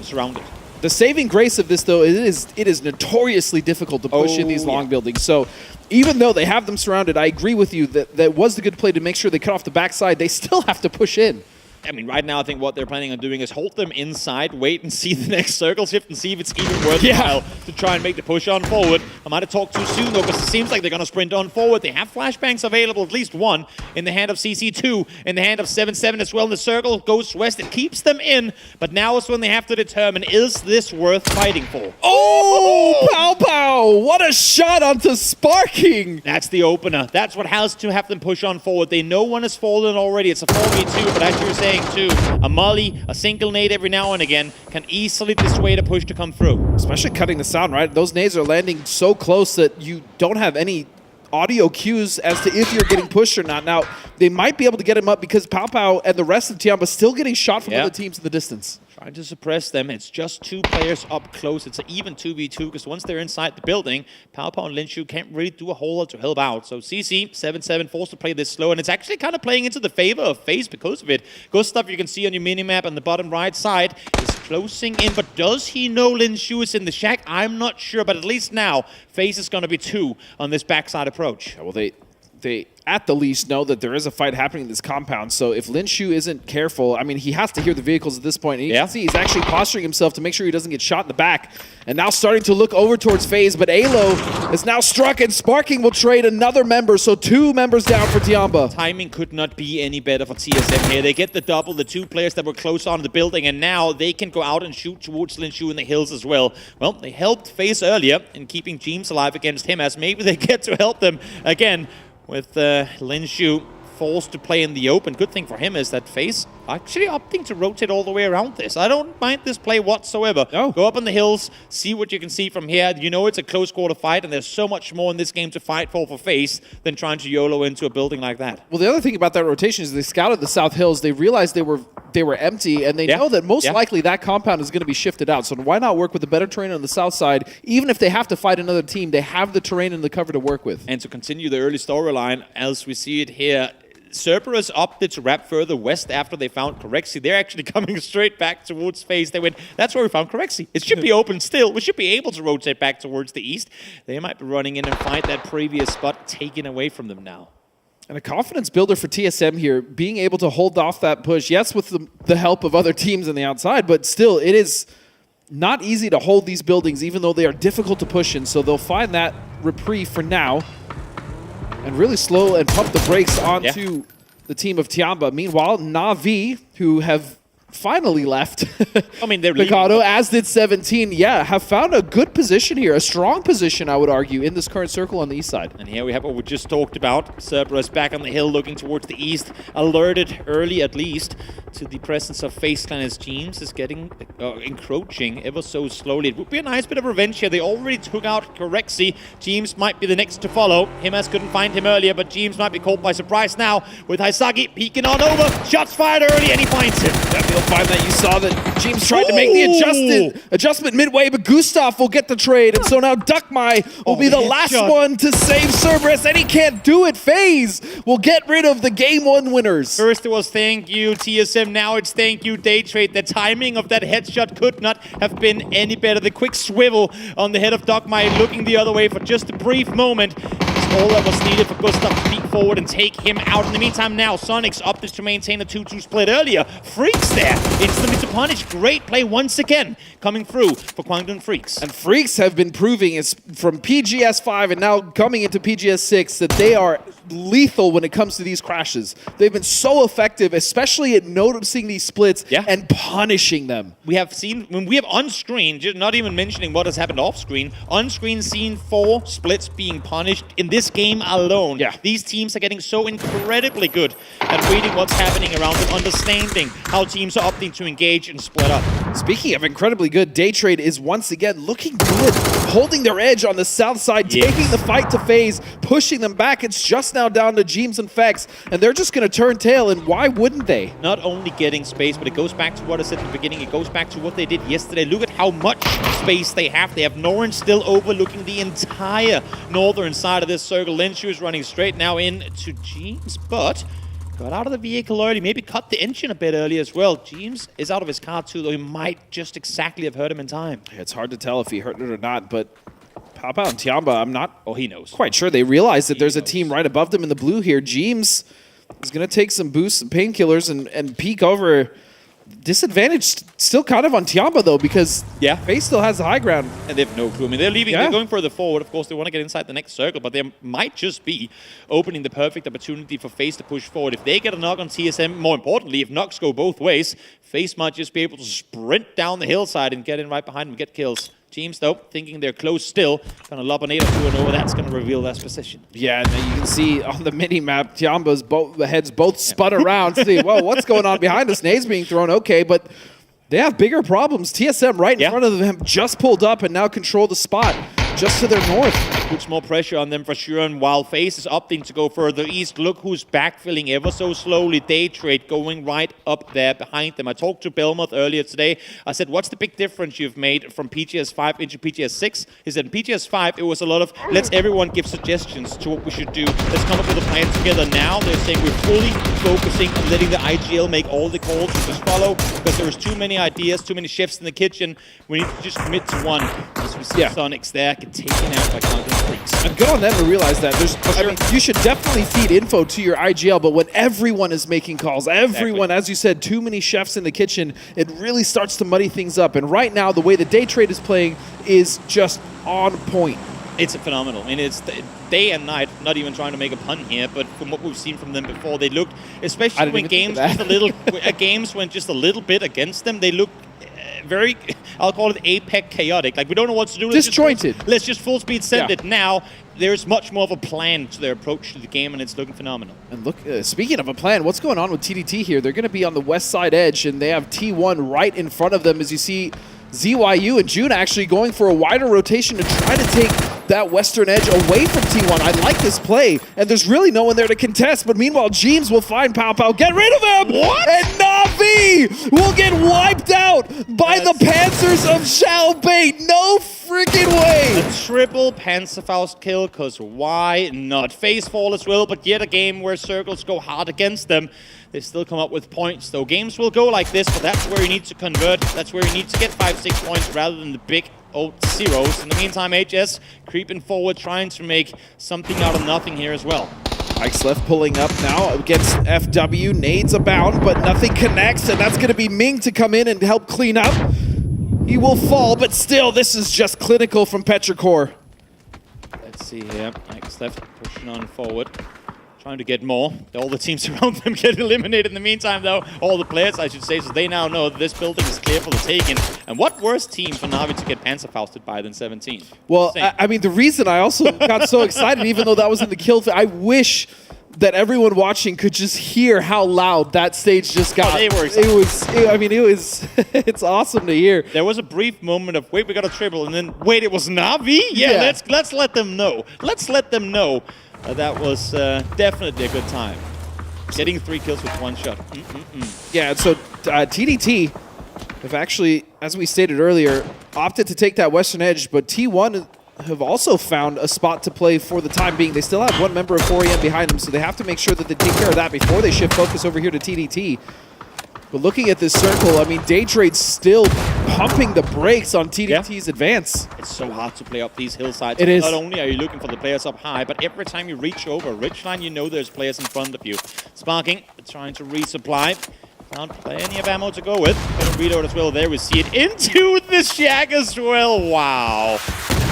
surrounded. The saving grace of this, though, it is notoriously difficult to push in these long buildings. So even though they have them surrounded, I agree with you that was the good play to make sure they cut off the backside. They still have to push in. I mean, right now, I think what they're planning on doing is hold them inside, wait and see the next circle shift and see if it's even worthwhile to try and make the push on forward. I might have talked too soon, though, because it seems like they're going to sprint on forward. They have flashbangs available, at least 1 in the hand of CC2, in the hand of 7-7 as well. And the circle goes west. It keeps them in, but now is when they have to determine, is this worth fighting for? Oh, Pow Pow! What a shot onto Sparking! That's the opener. That's what has to have them push on forward. They know one has fallen already. It's a 4v2, but as you were saying, too, a molly, a single nade every now and again can easily dissuade a push to come through. Especially cutting the sound, right? Those nades are landing so close that you don't have any audio cues as to if you're getting pushed or not. Now, they might be able to get him up because Pow Pow and the rest of Tiamba still getting shot from other teams in the distance. Trying to suppress them. It's just 2 players up close. It's an even 2v2 because once they're inside the building, Pow Pow and Lenshu can't really do a whole lot to help out. So CC, 7-7, forced to play this slow, and it's actually kind of playing into the favor of FaZe because of it. Gustav, you can see on your minimap on the bottom right side, is closing in, but does he know Lenshu is in the shack? I'm not sure, but at least now, FaZe is going to be 2 on this backside approach. Yeah, well, they at the least know that there is a fight happening in this compound. So if Lenshu isn't careful, I mean, he has to hear the vehicles at this point. And you can see he's actually posturing himself to make sure he doesn't get shot in the back. And now starting to look over towards FaZe, but Alo is now struck and Sparking will trade another member. So 2 members down for Tiamba. Timing could not be any better for TSM here. They get the double, the 2 players that were close on the building, and now they can go out and shoot towards Lenshu in the hills as well. Well, they helped FaZe earlier in keeping James alive against him, as maybe they get to help them again with Lenshu forced to play in the open. Good thing for him is that FaZe actually opting to rotate all the way around this. I don't mind this play whatsoever. Go up on the hills, see what you can see from here. You know it's a close quarter fight, and there's so much more in this game to fight for FaZe than trying to YOLO into a building like that. Well, the other thing about that rotation is they scouted the South Hills. They realized they were empty, and they know that most likely that compound is going to be shifted out. So why not work with the better terrain on the south side? Even if they have to fight another team, they have the terrain and the cover to work with. And to continue the early storyline, as we see it here, Cerberus opted to wrap further west after they found Corexy. They're actually coming straight back towards FaZe. They went, that's where we found Corexy. It should be open still. We should be able to rotate back towards the east. They might be running in and find that previous spot taken away from them now. And a confidence builder for TSM here, being able to hold off that push. Yes, with the help of other teams on the outside, but still, it is not easy to hold these buildings, even though they are difficult to push in. So they'll find that reprieve for now and really slow and pump the brakes onto the team of Tiamba. Meanwhile, Na'Vi, who have finally left. I mean, they're Mikado, as did 17, have found a good position here, a strong position, I would argue, in this current circle on the east side. And here we have what we just talked about. Cerberus back on the hill, looking towards the east, alerted early at least to the presence of FaZe Clan as Jeems is getting encroaching ever so slowly. It would be a nice bit of revenge here. They already took out Corexi. Jeems might be the next to follow. Himas couldn't find him earlier, but Jeems might be caught by surprise now with Haisagi peeking on over. Shots fired early, and he finds him. You'll find that you saw that Jeems tried to make the adjustment midway, but Gustav will get the trade, and so now Duckmai will be the last one to save Cerberus, and he can't do it. FaZe will get rid of the Game 1 winners. First it was thank you, TSM. Now it's thank you, Daytrade. The timing of that headshot could not have been any better. The quick swivel on the head of Duckmai, looking the other way for just a brief moment. All that was needed for Gustav to peek forward and take him out. In the meantime now, Sonics opted to maintain a 2-2 split earlier. Freaks there, instantly to punish. Great play once again coming through for Kwangdong Freaks. And Freaks have been proving it's from PGS 5 and now coming into PGS 6 that they are lethal when it comes to these crashes. They've been so effective, especially at noticing these splits and punishing them. We have seen, when we have on screen, just not even mentioning what has happened off screen, on screen seen 4 splits being punished in this game alone. These teams are getting so incredibly good at reading what's happening around them, understanding how teams are opting to engage and split up. Speaking of incredibly good, Daytrade is once again looking good, holding their edge on the south side, taking the fight to FaZe, pushing them back. It's just now down to Jeems and Fex, and they're just going to turn tail, and why wouldn't they? Not only getting space, but it goes back to what I said at the beginning. It goes back to what they did yesterday. Look at how much space they have. They have Norin still overlooking the entire northern side of this circle. Lenshu is running straight now into Jeems, but got out of the vehicle early, maybe cut the engine a bit early as well. Jeems is out of his car too, though he might just exactly have hurt him in time. It's hard to tell if he hurt it or not, but Papa and Tiamba, I'm not he knows. Quite sure they realize that there's a team right above them in the blue here. Jeems is going to take some boosts and painkillers and peek over. Disadvantage still kind of on Tiamba, though, because FaZe still has the high ground. And they have no clue. I mean, they're leaving, they're going further forward. Of course, they want to get inside the next circle, but they might just be opening the perfect opportunity for FaZe to push forward. If they get a knock on TSM, more importantly, if knocks go both ways, FaZe might just be able to sprint down the hillside and get in right behind them and get kills. Teams, though, thinking they're close still, gonna lob an 8 or 2 and over. That's gonna reveal that position. Yeah, and you can see on the mini-map, Tiamba's heads both spun around. See, whoa, what's going on behind us? Nades being thrown, okay, but they have bigger problems. TSM right in front of them just pulled up and now control the spot just to their north. It puts more pressure on them for sure, and while FaZe is opting to go further east, look who's backfilling ever so slowly. Daytrade going right up there behind them. I talked to Belmoth earlier today. I said, what's the big difference you've made from PGS 5 into PGS 6? He said, in PGS 5, it was a lot of, let's everyone give suggestions to what we should do. Let's come up with a plan together. Now they're saying we're fully focusing on letting the IGL make all the calls. We just follow, because there's too many ideas, too many chefs in the kitchen. We need to just commit to one. As we see Sonics there, get taken out by Kwangdong Freaks. And good on them to realize that. I mean, you should definitely feed info to your IGL, but when everyone is making calls, everyone, as you said, too many chefs in the kitchen, it really starts to muddy things up. And right now, the way the Daytrade is playing is just on point. It's phenomenal. I mean, it's day and night, not even trying to make a pun here, but from what we've seen from them before, they looked, especially when games went just a little bit against them, they look very, I'll call it apex chaotic. Like, we don't know what to do. Disjointed. Let's just full speed send it. Now, there's much more of a plan to their approach to the game, and it's looking phenomenal. And look, speaking of a plan, what's going on with TDT here? They're going to be on the west side edge, and they have T1 right in front of them, as you see ZYU and June actually going for a wider rotation to try to take that western edge away from T1. I like this play, and there's really no one there to contest, but meanwhile, Jeems will find Pow Pow, get rid of him! What? And Na'Vi will get wiped out by the Panzers of Xiaobei. No freaking way! A triple Panzerfaust kill, because why not? FaZe fall as well, but yet a game where circles go hard against them. They still come up with points, though. Games will go like this, but that's where you need to convert. That's where you need to get 5-6 points rather than the big old zeros. In the meantime, HS creeping forward, trying to make something out of nothing here as well. Ike's left pulling up now against FW. Nades abound, but nothing connects, and that's going to be Ming to come in and help clean up. He will fall, but still, this is just clinical from Petrichor. Let's see here. Ike's left pushing on forward. Trying to get more. All the teams around them get eliminated in the meantime, though. All the players, I should say, so they now know that this building is clear for the taking. And what worse team for Na'Vi to get Panzerfausted by than 17? Well, I mean, the reason I also got so excited, even though that was in the kill, I wish that everyone watching could just hear how loud that stage just got. Oh, they were excited. It was, it's awesome to hear. There was a brief moment of, wait, we got a triple, and then, wait, it was Na'Vi? Yeah. Let's let them know. Let's let them know. That was definitely a good time. Getting 3 kills with 1 shot. Yeah, so TDT have actually, as we stated earlier, opted to take that Western Edge, but T1 have also found a spot to play for the time being. They still have 1 member of 4EM behind them, so they have to make sure that they take care of that before they shift focus over here to TDT. But looking at this circle, I mean, Daytrade's still pumping the brakes on TDT's advance. It's so hard to play up these hillsides. It is. Not only are you looking for the players up high, but every time you reach over a ridgeline, you know there's players in front of you. Sparking, trying to resupply. Found plenty of ammo to go with. Gonna reload as well there. We see it into the shack as well. Wow.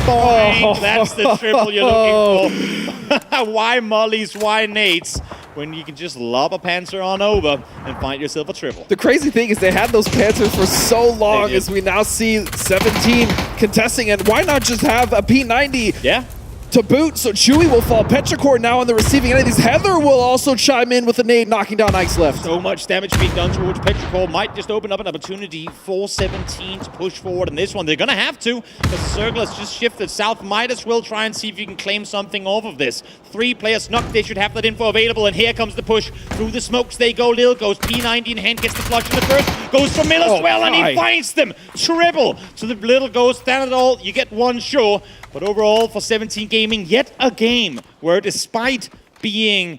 Boing. That's the triple you're looking for. Why mollies? Why nades? When you can just lob a Panzer on over and find yourself a triple. The crazy thing is they had those Panzers for so long, as we now see 17 contesting, and why not just have a P90? Yeah. To boot, so Chewy will fall. Petrichor now on the receiving end of these. Heather will also chime in with a nade, knocking down Ike's left. So much damage being done towards Petrichor. Might just open up an opportunity for 17 to push forward in this one. They're going to have to, because the circle has just shifted south. Might as well try and see if you can claim something off of this. 3 players knocked. They should have that info available, and here comes the push. Through the smokes they go. Lil goes P90 in hand, gets the flush in the first. Goes for Mill as well, and he finds them. Triple to the Little Ghost. Stand it all. You get 1 sure. But overall, for 17 Gaming, yet a game where despite being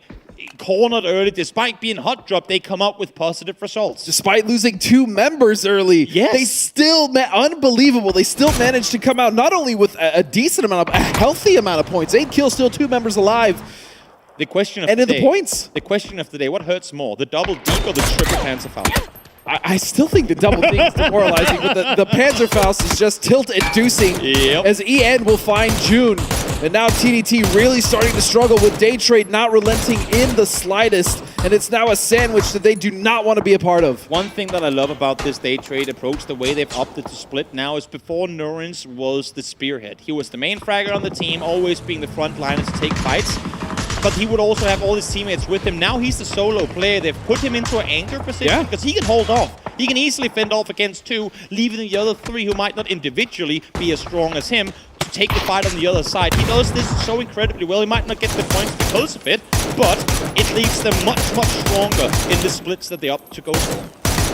cornered early, despite being hot dropped, they come up with positive results. Despite losing 2 members early, they still, unbelievable, they still managed to come out not only with a decent amount, a healthy amount of points, 8 kills, still 2 members alive. The question of and the in day, the points. The question of the day, what hurts more, the double deep or the triple Panzerfaust? I still think the double thing is demoralizing, but the Panzerfaust is just tilt-inducing as EN will find June. And now TDT really starting to struggle with Daytrade not relenting in the slightest. And it's now a sandwich that they do not want to be a part of. One thing that I love about this Daytrade approach, the way they've opted to split now, is before Nurins was the spearhead. He was the main fragger on the team, always being the front liner to take fights. But he would also have all his teammates with him. Now he's the solo player. They've put him into an anchor position because he can hold off. He can easily fend off against 2, leaving the other 3 who might not individually be as strong as him to take the fight on the other side. He does this so incredibly well. He might not get the points because of it, but it leaves them much, much stronger in the splits that they opt to go for.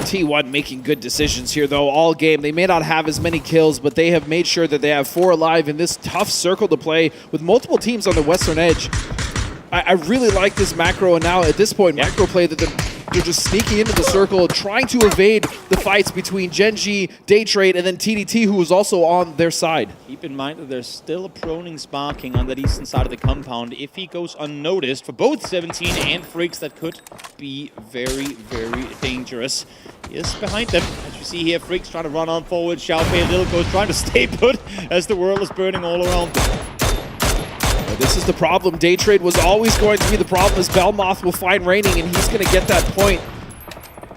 T1 making good decisions here, though, all game. They may not have as many kills, but they have made sure that they have 4 alive in this tough circle to play with multiple teams on the Western Edge. I really like this macro, and now at this point, micro play that they're just sneaking into the circle, trying to evade the fights between Genji, Daytrade, and then TDT, who is also on their side. Keep in mind that there's still a proning sparking on that eastern side of the compound. If he goes unnoticed, for both 17 and Freaks, that could be very, very dangerous. He is behind them. As you see here, Freaks trying to run on forward. Xiaofei Little goes trying to stay put as the world is burning all around them. This is the problem. Daytrade was always going to be the problem, as Belmoth will find Raining, and he's going to get that point.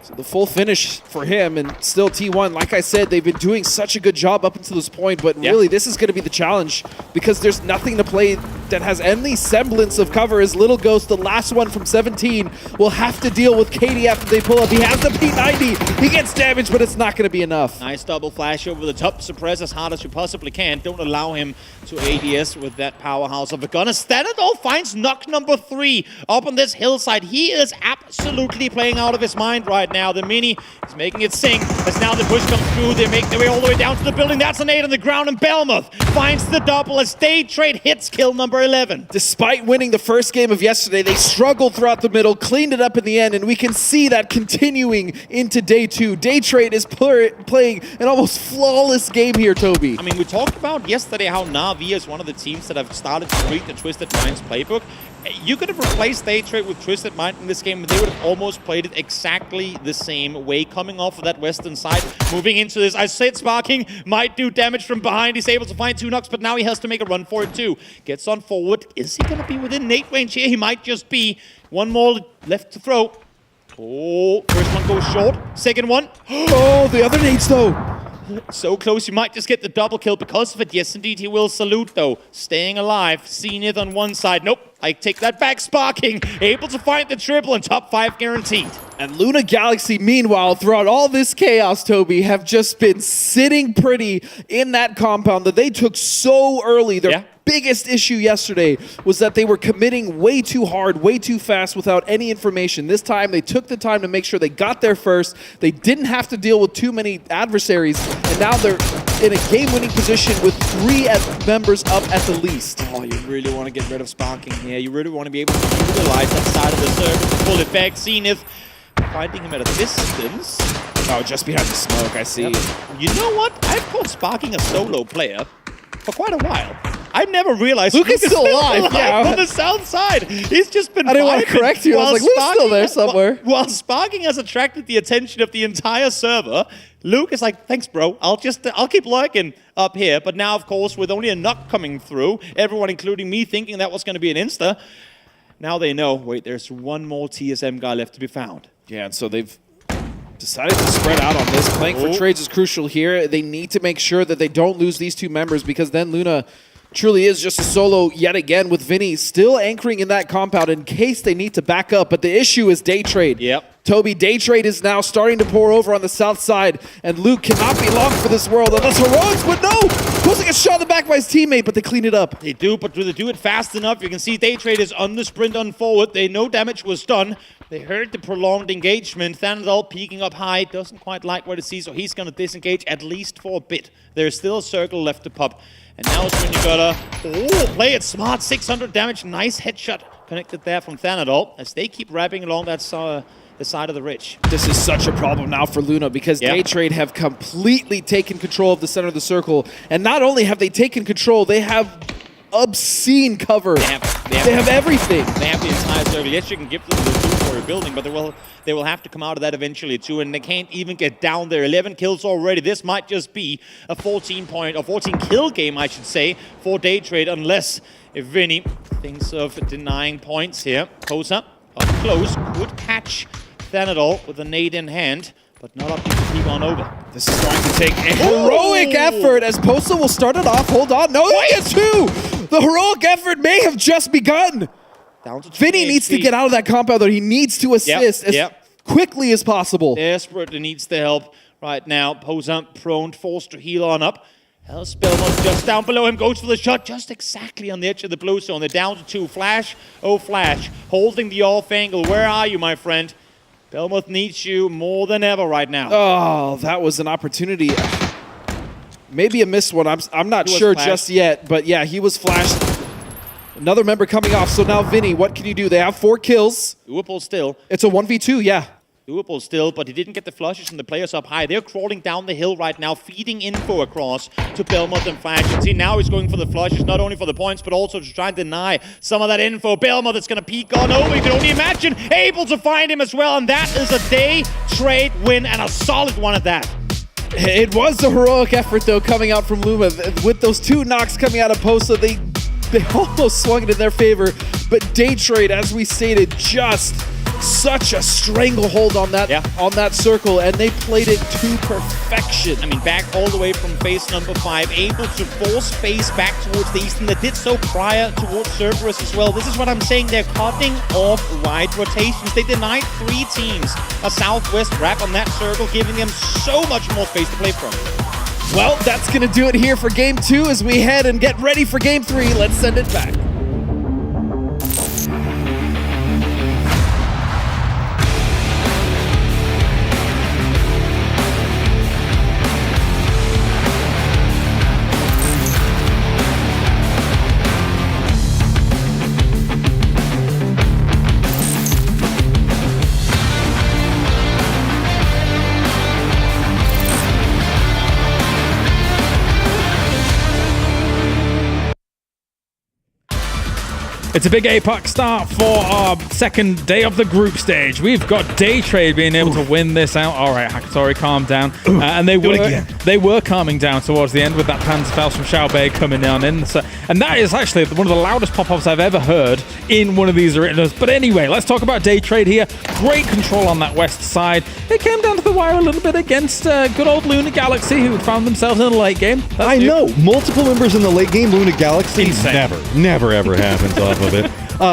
So the full finish for him, and still T1. Like I said, they've been doing such a good job up until this point, but really this is going to be the challenge, because there's nothing to play that has any semblance of cover, as Little Ghost, the last one from 17, will have to deal with KD after they pull up. He has the P90. He gets damaged, but it's not going to be enough. Nice double flash over the top. Suppress as hard as you possibly can. Don't allow him to ADS with that powerhouse of a gun. Stanadol finds knock number 3 up on this hillside. He is absolutely playing out of his mind right now. The Mini is making it sing as now the push comes through. They make their way all the way down to the building. That's an 8 on the ground, and Belmoth finds the double as Daytrade hits kill number 11. Despite winning the first game of yesterday, they struggled throughout the middle, cleaned it up in the end, and we can see that continuing into day 2. Daytrade is playing an almost flawless game here, Toby. I mean, we talked about yesterday how Na'Vi is one of the teams that have started to read the Twisted Minds playbook. You could have replaced Day Trade with Twisted Mind in this game, and they would have almost played it exactly the same way. Coming off of that western side, moving into this. I said Sparking might do damage from behind. He's able to find 2 knocks, but now he has to make a run for it too. Gets on forward. Is he going to be within nade range here? He might just be. One more left to throw. Oh, first one goes short. Second one. Oh, the other nades though. So close, you might just get the double kill because of it. Yes, indeed, he will salute, though. Staying alive. Zenith on one side. Nope, I take that back. Sparking, able to find the triple and top 5 guaranteed. And Luna Galaxy, meanwhile, throughout all this chaos, Toby, have just been sitting pretty in that compound that they took so early. Their biggest issue yesterday was that they were committing way too hard, way too fast without any information. This time, they took the time to make sure they got there first. They didn't have to deal with too many adversaries, and now they're in a game-winning position with 3 members up at the least. Oh, you really want to get rid of Sparking here. You really want to be able to utilize that side of the circle to full effect. Zenith finding him at a distance. Oh, just behind the smoke, I see. Yep. You know what? I've called Sparking a solo player for quite a while. I never realized Luke is still alive. Yeah. On the south side. He's just been. I didn't want to correct you. I was like, Luke's still there somewhere. While Sparking has attracted the attention of the entire server, Luke is like, thanks, bro. I'll keep lurking up here. But now, of course, with only a knock coming through, everyone, including me, thinking that was going to be an insta. Now they know. Wait, there's one more TSM guy left to be found. Yeah, and so they've decided to spread out on this. Playing for trades is crucial here. They need to make sure that they don't lose these 2 members, because then Luna truly is just a solo yet again, with Vinny still anchoring in that compound in case they need to back up. But the issue is Day Trade. Yep. Toby, Day Trade is now starting to pour over on the south side, and Luke cannot be long for this world unless Heroics, but no! Supposed to get shot in the back by his teammate, but they clean it up. They do, but do they do it fast enough? You can see Day Trade is on the sprint on forward. They know damage was done. They heard the prolonged engagement. Thanadol peeking up high, doesn't quite like what it sees, so he's going to disengage at least for a bit. There's still a circle left to pop. And now it's when you gotta play it smart. 600 damage, nice headshot connected there from Thanadol as they keep wrapping along that the side of the ridge. This is such a problem now for Luna, because Day Trade have completely taken control of the center of the circle. And not only have they taken control, they have obscene cover. They have everything. They have the entire circle. Yes, you can give them the 2-story building, but they will have to come out of that eventually too, and they can't even get down there. 11 kills already. This might just be a 14 kill game, I should say, for Day Trade, unless if Vinny thinks of denying points here. Kosa up close, good catch. Thanadol with a nade in hand, but not up to keep on over. This is going to take a heroic effort as Posa will start it off. Hold on. No, he gets 2! The heroic effort may have just begun. Down to Vinny needs to get out of that compound, though. He needs to assist as quickly as possible. Desperately needs the help right now. Posa prone, forced to heal on up. Spellmont just down below him, goes for the shot just exactly on the edge of the blue zone. They're down to 2. Flash, Flash, holding the off angle. Where are you, my friend? Belmoth needs you more than ever right now. Oh, that was an opportunity. Maybe a missed one. I'm not sure just yet, but yeah, he was flashed. Another member coming off. So now, Vinny, what can you do? They have 4 kills. Doable still. It's a 1v2, yeah. Doable still, but he didn't get the flushes from the players up high. They're crawling down the hill right now, feeding info across to Belmont and Flash. You see now he's going for the flushes, not only for the points, but also to try and deny some of that info. Belmont is going to peek on over. You can only imagine, able to find him as well, and that is a Day Trade win, and a solid one at that. It was the heroic effort, though, coming out from Luma. With those 2 knocks coming out of Posa, they almost swung it in their favor. But Day Trade, as we stated, just such a stranglehold on that circle, and they played it to perfection. I mean, back all the way from phase number 5, able to force phase back towards the east, and they did so prior towards Cerberus as well. This is what I'm saying, they're cutting off wide rotations. They denied 3 teams a southwest wrap on that circle, giving them so much more space to play from. Well, that's going to do it here for Game 2 as we head and get ready for Game 3. Let's send it back. It's a big APAC start for our second day of the group stage. We've got Daytrade being able to win this out. All right, Hakatori, calm down. And they were calming down towards the end with that Panzerfaust from Xiaobei coming on in. So, and that is actually one of the loudest pop-offs I've ever heard in one of these arenas. But anyway, let's talk about Daytrade here. Great control on that west side. It came down to the wire a little bit against good old Luna Galaxy, who found themselves in the late game. I know. Multiple members in the late game. Luna Galaxy never ever happens off of it.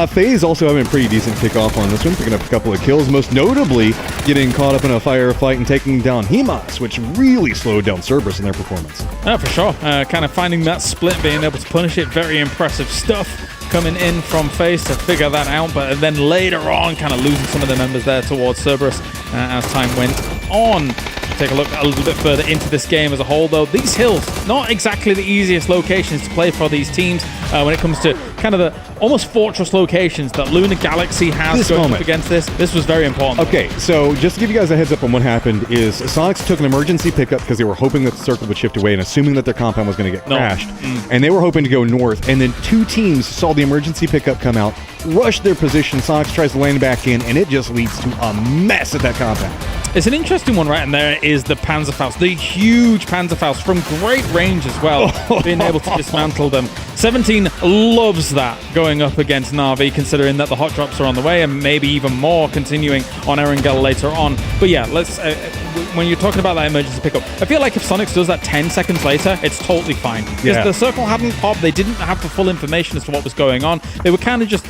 FaZe also having a pretty decent kickoff on this one, picking up a couple of kills, most notably getting caught up in a firefight and taking down Himas, which really slowed down Cerberus in their performance. Oh, for sure. Kind of finding that split, being able to punish it. Very impressive stuff coming in from FaZe to figure that out, but then later on kind of losing some of the members there towards Cerberus as time went on. Take a look a little bit further into this game as a whole, though. These hills, not exactly the easiest locations to play for these teams when it comes to kind of the almost fortress locations that Luna Galaxy has going up against this. This was very important. Okay, so just to give you guys a heads up on what happened is Sonics took an emergency pickup because they were hoping that the circle would shift away and assuming that their compound was going to get crashed. And they were hoping to go north, and then two teams saw the emergency pickup come out, rushed their position. Sonics tries to land back in, and it just leads to a mess at that compound. It's an interesting one, right? And there is the Panzerfaust, the huge Panzerfaust from great range as well, being able to dismantle them. 17 loves that going up against Na'Vi, considering that the hot drops are on the way and maybe even more continuing on Erangel later on. But yeah, let's when you're talking about that emergency pickup, I feel like if Sonics does that 10 seconds later, it's totally fine. Because the circle hadn't popped, they didn't have the full information as to what was going on. They were kind of just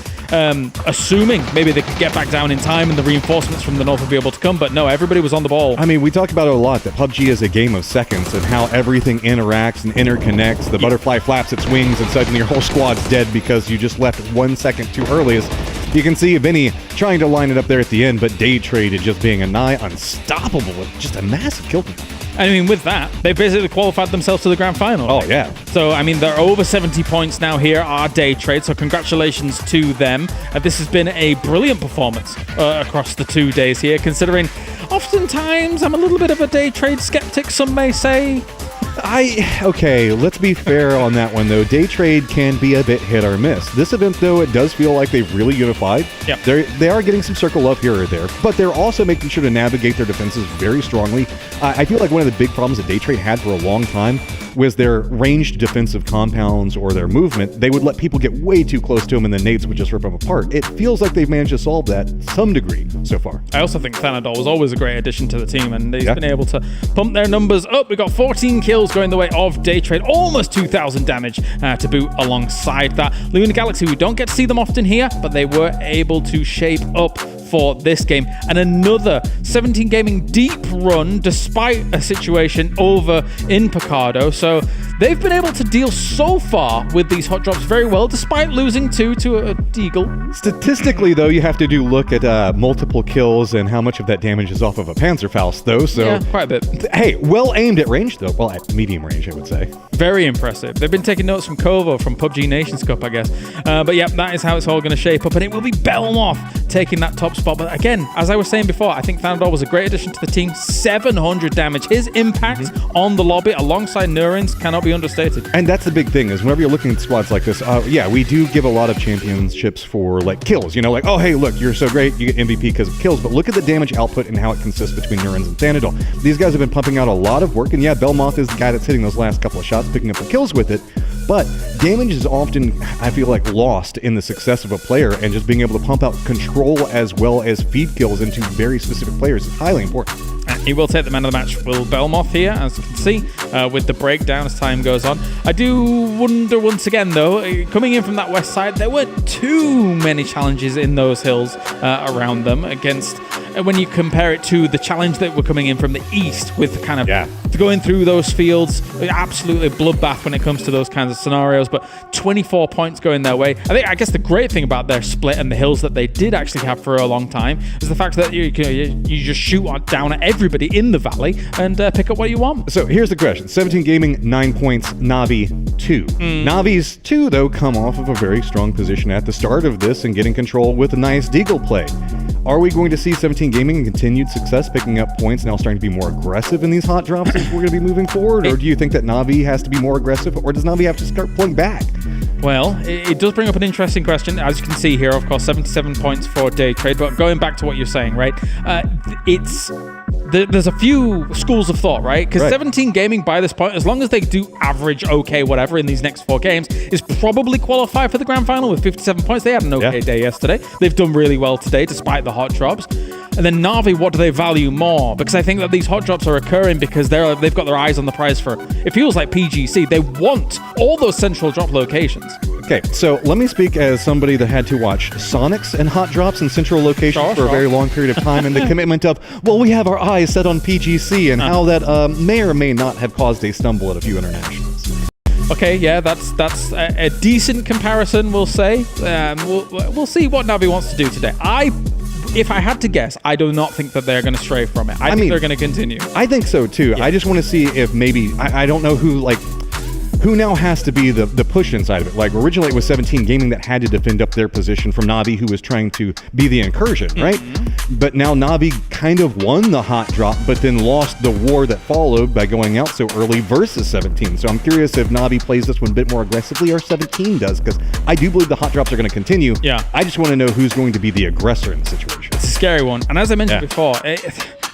assuming maybe they could get back down in time and the reinforcements from the north would be able to come, but no, everybody was on the ball. I mean, we talk about it a lot, that PUBG is a game of seconds and how everything interacts and interconnects. The butterfly flaps its wings and suddenly your whole squad's dead because you just left 1 second too early. As you can see Vinny trying to line it up there at the end, but Daytrade just being a nigh unstoppable with just a massive kill count. I mean, with that, they basically qualified themselves to the grand final. Oh, yeah. So, I mean, they're over 70 points now here, our Daytrade, so congratulations to them. This has been a brilliant performance across the 2 days here, considering oftentimes I'm a little bit of a Daytrade skeptic, some may say. Okay, let's be fair on that one, though. Daytrade can be a bit hit or miss. This event, though, it does feel like they've really unified. Yep. They are getting some circle love here or there, but they're also making sure to navigate their defenses very strongly. I feel like one of the big problems that Daytrade had for a long time was their ranged defensive compounds or their movement. They would let people get way too close to them and the nades would just rip them apart. It feels like they've managed to solve that to some degree so far. I also think Thanadol was always a great addition to the team, and they've been able to pump their numbers up. We got 14 kills going the way of Daytrade, almost 2,000 damage to boot alongside that. Luna Galaxy, we don't get to see them often here, but they were able to shape up for this game. And another 17 Gaming deep run despite a situation over in Picardo. So they've been able to deal so far with these hot drops very well, despite losing 2 to a Deagle. Statistically, though, you have to look at multiple kills and how much of that damage is off of a Panzerfaust, though. So yeah, quite a bit. Hey, well aimed at range, though. Well, at medium range, I would say. Very impressive. They've been taking notes from Kovo from PUBG Nations Cup, I guess. But yeah, that is how it's all going to shape up. And it will be Belmoth taking that top spot. But again, as I was saying before, I think Thanadol was a great addition to the team. 700 damage. His impact on the lobby alongside Nurin's cannot be understated. And that's the big thing, is whenever you're looking at squads like this, yeah, we do give a lot of championships for like kills. You know, like, oh, hey, look, you're so great, you get MVP because of kills. But look at the damage output and how it consists between Nurin's and Thanadol. These guys have been pumping out a lot of work. And yeah, Belmoth is the guy that's hitting those last couple of shots, picking up the kills with it. But damage is often, I feel like, lost in the success of a player, and just being able to pump out control as well as feed kills into very specific players is highly important. He will take the man of the match, Will Belmoth here, as you can see, with the breakdown as time goes on. I do wonder once again, though, coming in from that west side, there were too many challenges in those hills around them against, when you compare it to the challenge that were coming in from the east with kind of going through those fields, absolutely bloodbath when it comes to those kinds of scenarios, but 24 points going their way. I guess the great thing about their split and the hills that they did actually have for a long time is the fact that you just shoot down at everybody in the valley and pick up what you want. So here's the question. 17 Gaming, 9 points. Na'Vi, 2. Na'Vi's 2, though, come off of a very strong position at the start of this and getting control with a nice Deagle play. Are we going to see 17 Gaming and continued success picking up points, now starting to be more aggressive in these hot drops as we're going to be moving forward? Or do you think that Na'Vi has to be more aggressive, or does Na'Vi have to start pulling back? Well, it does bring up an interesting question. As you can see here, of course, 77 points for day trade. But going back to what you're saying, right? There's a few schools of thought, right? Because 17 Gaming by this point, as long as they do average okay, whatever, in these next 4 games, is probably qualified for the grand final with 57 points. They had an okay day yesterday. They've done really well today, despite the hot drops. And then Na'Vi, what do they value more? Because I think that these hot drops are occurring because they've got their eyes on the prize for, it feels like PGC. They want all those central drop locations. Okay, so let me speak as somebody that had to watch Sonics and hot drops in central locations for a very long period of time, and the commitment of, well, we have our eyes set on PGC and how that may or may not have caused a stumble at a few internationals. Okay, yeah, that's a decent comparison, we'll say. We'll see what Na'Vi wants to do today. If I had to guess, I do not think that they're going to stray from it. I think they're going to continue. I think so too. Yeah. I just want to see if maybe I don't know who now has to be the push inside of it. Like originally it was 17 Gaming that had to defend up their position from Na'Vi, who was trying to be the incursion, right? But now Na'Vi kind of won the hot drop, but then lost the war that followed by going out so early versus 17. So I'm curious if Na'Vi plays this one a bit more aggressively or 17 does, because I do believe the hot drops are going to continue. Yeah. I just want to know who's going to be the aggressor in the situation. It's a scary one. And as I mentioned before,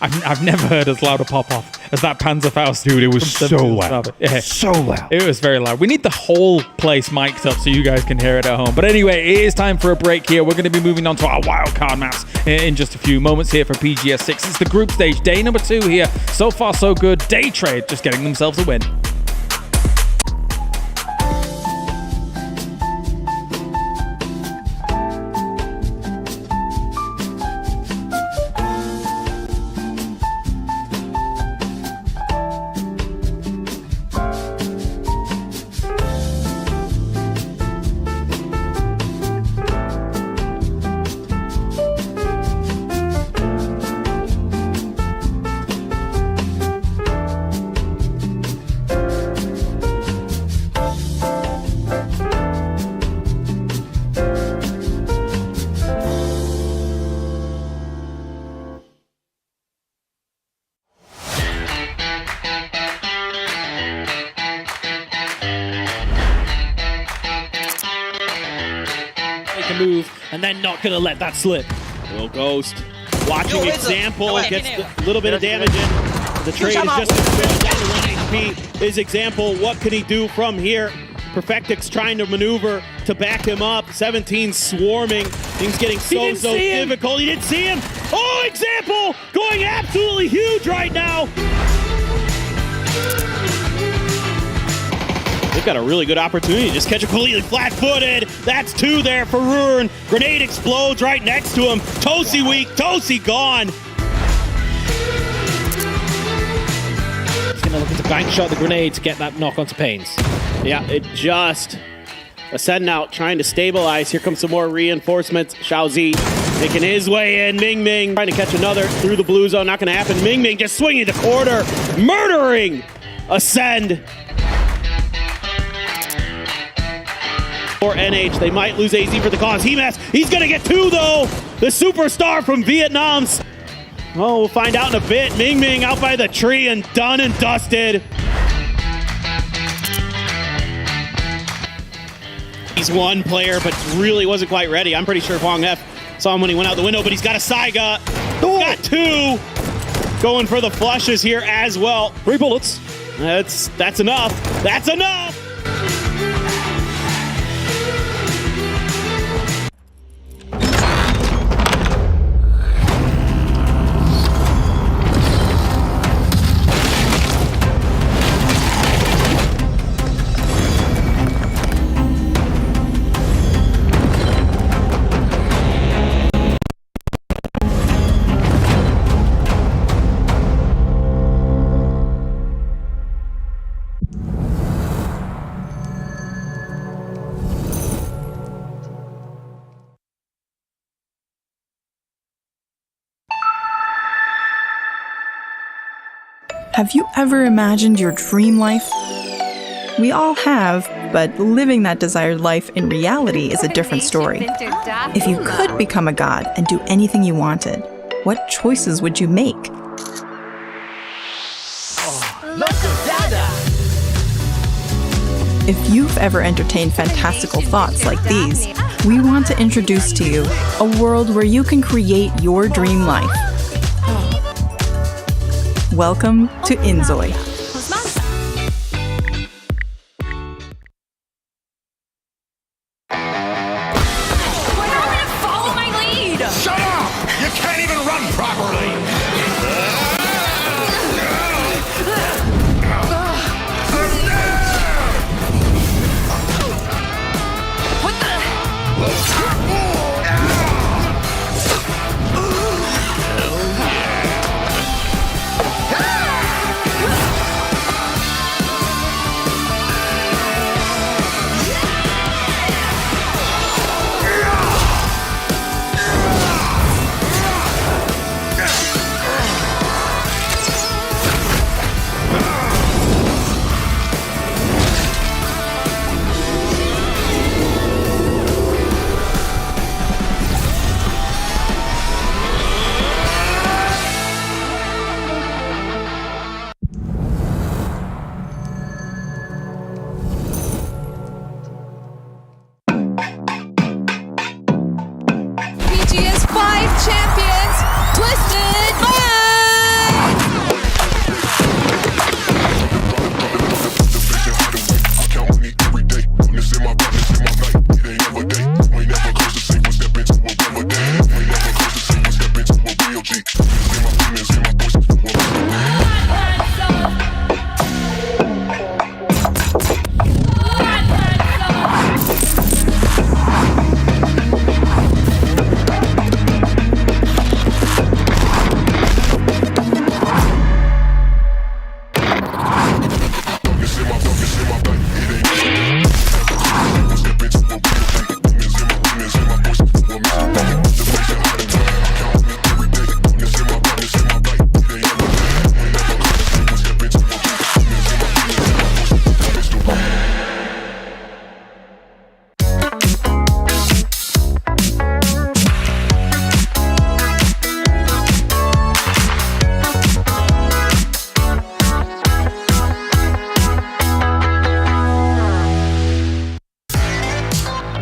I've never heard as loud a pop-off as that Panzerfaust. Dude, it was so loud. Yeah. So loud. It was very loud. We need the whole place mic'd up so you guys can hear it at home. But anyway, it is time for a break here. We're going to be moving on to our wildcard maps in just a few moments here for PGS 6. It's the group stage, day number 2 here. So far, so good. Day trade just getting themselves a win. Move and then not gonna let that slip. Will Ghost watching example, gets a little bit of damage in. The trade is just down to 1 HP. Is example, what can he do from here? Perfectix trying to maneuver to back him up. 17 swarming. Things getting so difficult. He didn't see him. Oh, example going absolutely huge right now. They've got a really good opportunity to just catch a completely flat-footed. That's 2 there for Ruin. Grenade explodes right next to him. Tosi weak. Tosi gone. He's going to look to bank shot the grenade to get that knock onto Pains. Yeah, it just... Ascend out, trying to stabilize. Here comes some more reinforcements. Xiaozi making his way in. Ming Ming trying to catch another through the blue zone. Not going to happen. Ming Ming just swinging the corner. Murdering Ascend. Or NH, they might lose AZ for the cause. He's gonna get 2 though! The superstar from Vietnam. Oh, we'll find out in a bit. Ming Ming out by the tree and done and dusted. He's one player, but really wasn't quite ready. I'm pretty sure Huang F saw him when he went out the window, but he's got a Saiga. Got 2! Going for the flushes here as well. 3 bullets. That's enough. That's enough! Have you ever imagined your dream life? We all have, but living that desired life in reality is a different story. If you could become a god and do anything you wanted, what choices would you make? If you've ever entertained fantastical thoughts like these, we want to introduce to you a world where you can create your dream life. Welcome to Inzoi. Follow my lead! Shut up! You can't even run properly! What the? PGS 5 champions, Twisted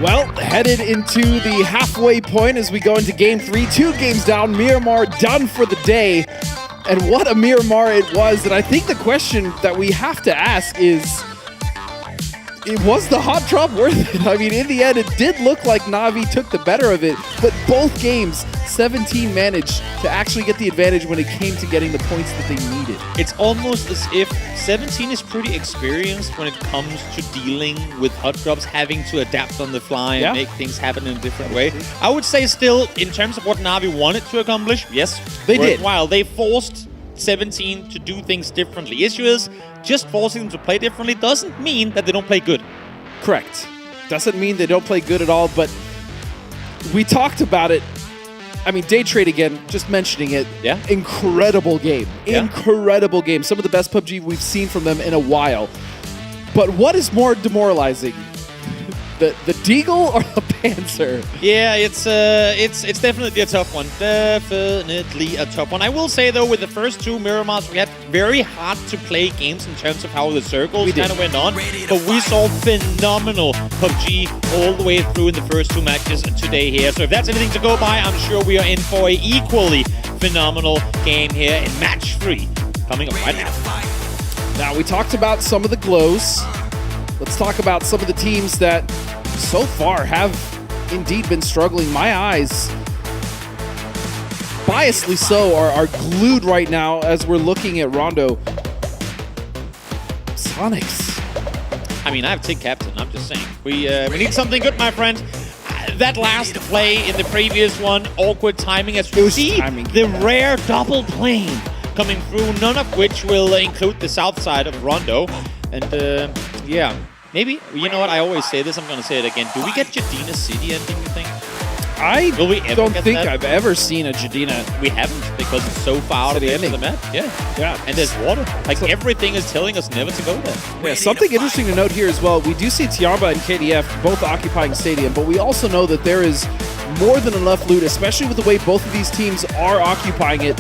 Well, headed into the halfway point as we go into game 3. 2 games down, Miramar done for the day. And what a Miramar it was. And I think the question that we have to ask is, was the hot drop worth it? I mean, in the end, it did look like Na'Vi took the better of it, but both games, 17 managed to actually get the advantage when it came to getting the points that they needed. It's almost as if 17 is pretty experienced when it comes to dealing with hot drops, having to adapt on the fly and make things happen in a different way. I would say still, in terms of what Na'Vi wanted to accomplish, yes, they did. While they forced 17 to do things differently. Issue is, just forcing them to play differently doesn't mean that they don't play good. Correct. Doesn't mean they don't play good at all, but we talked about it. I mean, Day Trade again, just mentioning it. Yeah. Incredible game. Yeah. Incredible game. Some of the best PUBG we've seen from them in a while. But what is more demoralizing? The Deagle or the Panzer? Yeah, it's definitely a tough one. Definitely a tough one. I will say, though, with the first 2 Miramars, we had very hard to play games in terms of how the circles kind of went on. But we saw phenomenal PUBG all the way through in the first 2 matches today here. So if that's anything to go by, I'm sure we are in for an equally phenomenal game here in match 3 coming up right now. Now, we talked about some of the glows. Let's talk about some of the teams that so far have indeed been struggling. My eyes, biasedly so, are glued right now as we're looking at Rondo. Sonics. I mean, I have Tig Captain, I'm just saying. We need something good, my friend. That last play in the previous one, awkward timing as we see the rare double plane coming through, none of which will include the south side of Rondo. And yeah, maybe, you know what, I always say this, I'm going to say it again. Do we get Jadina City ending, you think? I Will we ever don't get think that? I've ever seen a Jadina. We haven't, because it's so far out of the end of the map. Yeah. And there's water. Like, everything is telling us never to go there. Yeah, something interesting to note here as well. We do see Tiamba and KDF both occupying Stadium, but we also know that there is more than enough loot, especially with the way both of these teams are occupying it,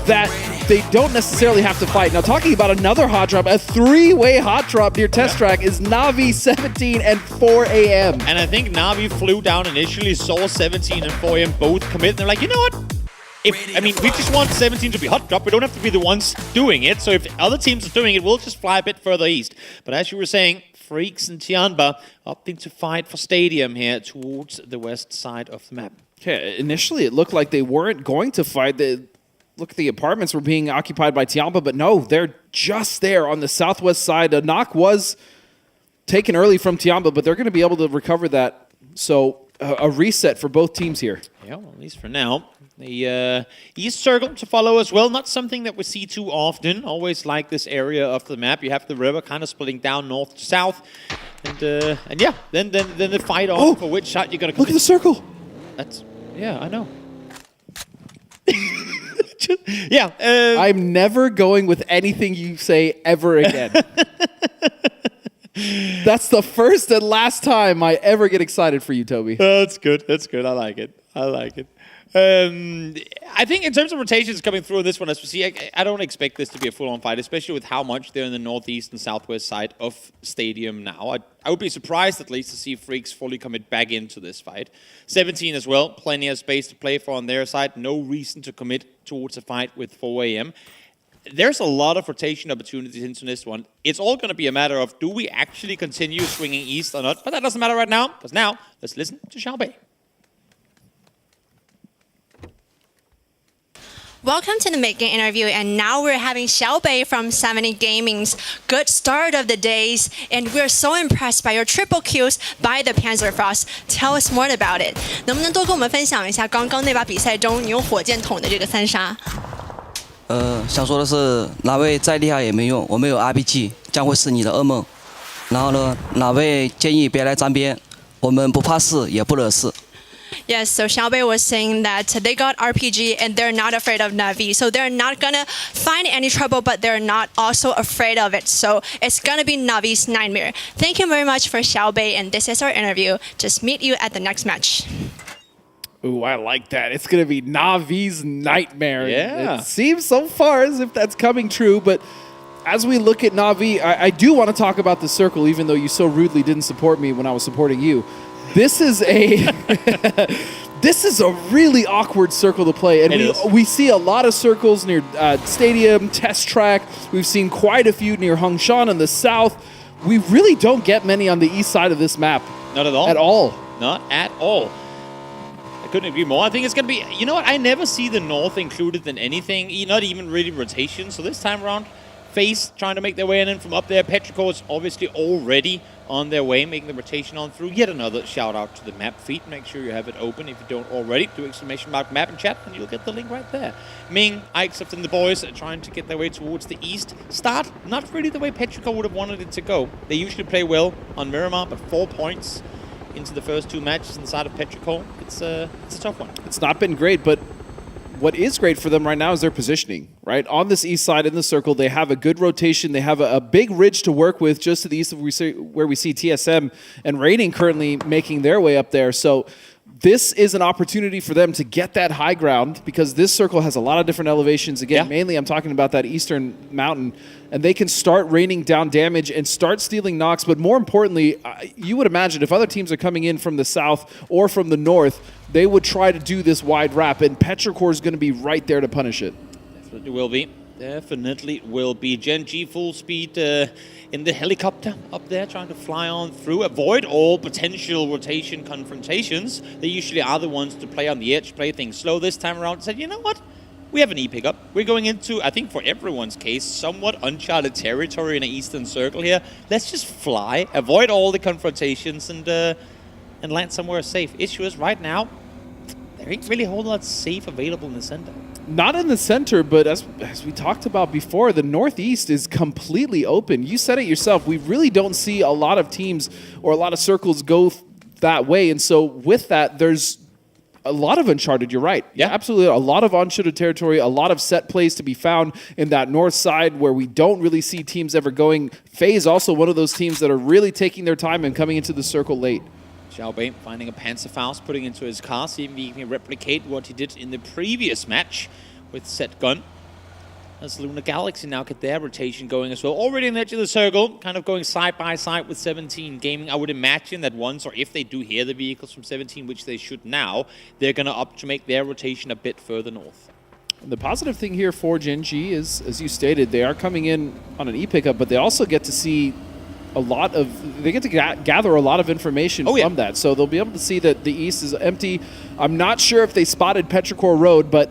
that they don't necessarily have to fight. Now, talking about another hot drop, a 3-way hot drop near test track is Na'Vi 17 and 4 a.m. And I think Na'Vi flew down initially, saw 17 and 4 a.m. both commit, and they're like, you know what? We just want 17 to be hot drop. We don't have to be the ones doing it. So if other teams are doing it, we'll just fly a bit further east. But as you were saying, Freaks and Tianba opting to fight for Stadium here towards the west side of the map. Okay, initially it looked like they weren't going to fight. Look at the apartments were being occupied by Tianba, but no, they're just there on the southwest side. A knock was taken early from Tianba, but they're going to be able to recover that. So a reset for both teams here. Yeah, well, at least for now. The East Circle to follow as well. Not something that we see too often. Always like this area of the map. You have the river kind of splitting down north to south. And yeah, then the fight on for which shot you're going to look at the circle. Yeah, I know. Yeah. I'm never going with anything you say ever again. That's the first and last time I ever get excited for you, Toby. That's good. That's good. I like it. I think in terms of rotations coming through this one, as we see, I don't expect this to be a full-on fight, especially with how much they're in the northeast and southwest side of Stadium now. I would be surprised at least to see Freaks fully commit back into this fight. 17 as well, plenty of space to play for on their side. No reason to commit towards a fight with 4 a.m. There's a lot of rotation opportunities into this one. It's all going to be a matter of, do we actually continue swinging east or not? But that doesn't matter right now, because now let's listen to Xiaobei. Welcome to the making interview, and now we're having Xiaobei from 70 Gaming's good start of the days, and we're so impressed by your triple kills by the Panzerfaust. Tell us more about it. 能不能多跟我们分享一下刚刚那把比赛中你用火箭筒的这个3杀？想说的是，哪位再厉害也没用，我们有 RPG， 将会是你的噩梦。然后呢，哪位建议别来沾边，我们不怕事，也不惹事。Yes, so Xiaobei was saying that they got RPG and they're not afraid of Na'Vi. So they're not going to find any trouble, but they're not also afraid of it. So it's going to be Na'Vi's nightmare. Thank you very much for Xiaobei, and this is our interview. Just meet you at the next match. Ooh, I like that. It's going to be Na'Vi's nightmare. Yeah. It seems so far as if that's coming true, but as we look at Na'Vi, I do want to talk about the circle, even though you so rudely didn't support me when I was supporting you. This is a really awkward circle to play, and we see a lot of circles near Stadium, Test Track. We've seen quite a few near Hongshan in the south. We really don't get many on the east side of this map. Not at all. At all. Not at all. I couldn't agree more. I think it's going to be, you know what, I never see the north included in anything, not even really rotation. So this time around, FaZe trying to make their way in from up there. Petrichor is obviously already on their way, making the rotation on through. Yet another shout out to the map feed. Make sure you have it open if you don't already. Do !map in chat and you'll get the link right there. Ming, Ixoft and the boys are trying to get their way towards the east. Start not really the way Petrichor would have wanted it to go. They usually play well on Miramar, but 4 points into the first 2 matches inside of Petrichor. It's a tough one. It's not been great, but what is great for them right now is their positioning, right? On this east side in the circle, they have a good rotation. They have a big ridge to work with just to the east of where we see TSM and Raining currently making their way up there. So this is an opportunity for them to get that high ground because this circle has a lot of different elevations. Again, mainly I'm talking about that eastern mountain, and they can start raining down damage and start stealing knocks. But more importantly, you would imagine if other teams are coming in from the south or from the north, they would try to do this wide wrap, and Petrichor is going to be right there to punish it. Definitely will be. Definitely will be. Gen G full speed in the helicopter up there, trying to fly on through, avoid all potential rotation confrontations. They usually are the ones to play on the edge, play things slow. This time around, said, you know what? We have an E pickup. We're going into, I think for everyone's case, somewhat uncharted territory in the eastern circle here. Let's just fly, avoid all the confrontations, and land somewhere safe. Issue is right now, there ain't really a whole lot safe available in the center. Not in the center, but as we talked about before, the northeast is completely open. You said it yourself. We really don't see a lot of teams or a lot of circles go that way. And so with that, there's a lot of uncharted. You're right. Yeah, absolutely. A lot of uncharted territory, a lot of set plays to be found in that north side where we don't really see teams ever going. FaZe also one of those teams that are really taking their time and coming into the circle late. Xiaobei finding a Panzerfaust, putting into his car, seeing if he can replicate what he did in the previous match with set gun. As Lunar Galaxy now get their rotation going as well. Already in the edge of the circle, kind of going side by side with 17 Gaming. I would imagine that once, or if they do hear the vehicles from 17, which they should now, they're going to opt to make their rotation a bit further north. The positive thing here for Gen G is, as you stated, they are coming in on an E-pickup, but they also get to see a lot of, they get to gather a lot of information from that. So they'll be able to see that the East is empty. I'm not sure if they spotted Petrichor Road, but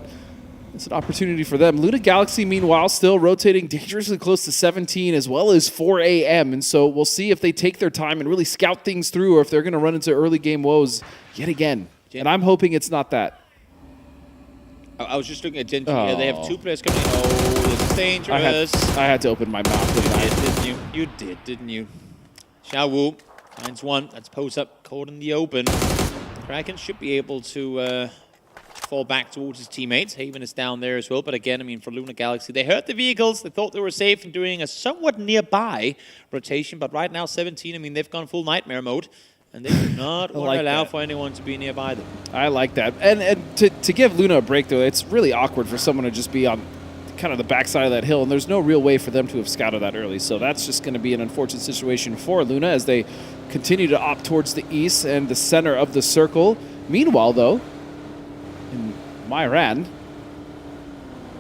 it's an opportunity for them. Luna Galaxy, meanwhile, still rotating dangerously close to 17 as well as 4 a.m. And so we'll see if they take their time and really scout things through or if they're going to run into early game woes yet again. And I'm hoping it's not that. I was just looking at Gen 2 here. They have 2 players coming in. Oh, this is dangerous. I had to open my mouth. Didn't you? You did, didn't you? Xiao Wu finds one. That's post up, caught in the open. Kraken should be able to fall back towards his teammates. Haven is down there as well. But again, I mean, for Lunar Galaxy, they heard the vehicles. They thought they were safe in doing a somewhat nearby rotation. But right now, 17, I mean, they've gone full nightmare mode. And they do not want to allow for anyone to be nearby them. I like that. And to give Luna a break, though, it's really awkward for someone to just be on kind of the backside of that hill, and there's no real way for them to have scouted that early. So that's just going to be an unfortunate situation for Luna as they continue to opt towards the east and the center of the circle. Meanwhile, though, in Myran,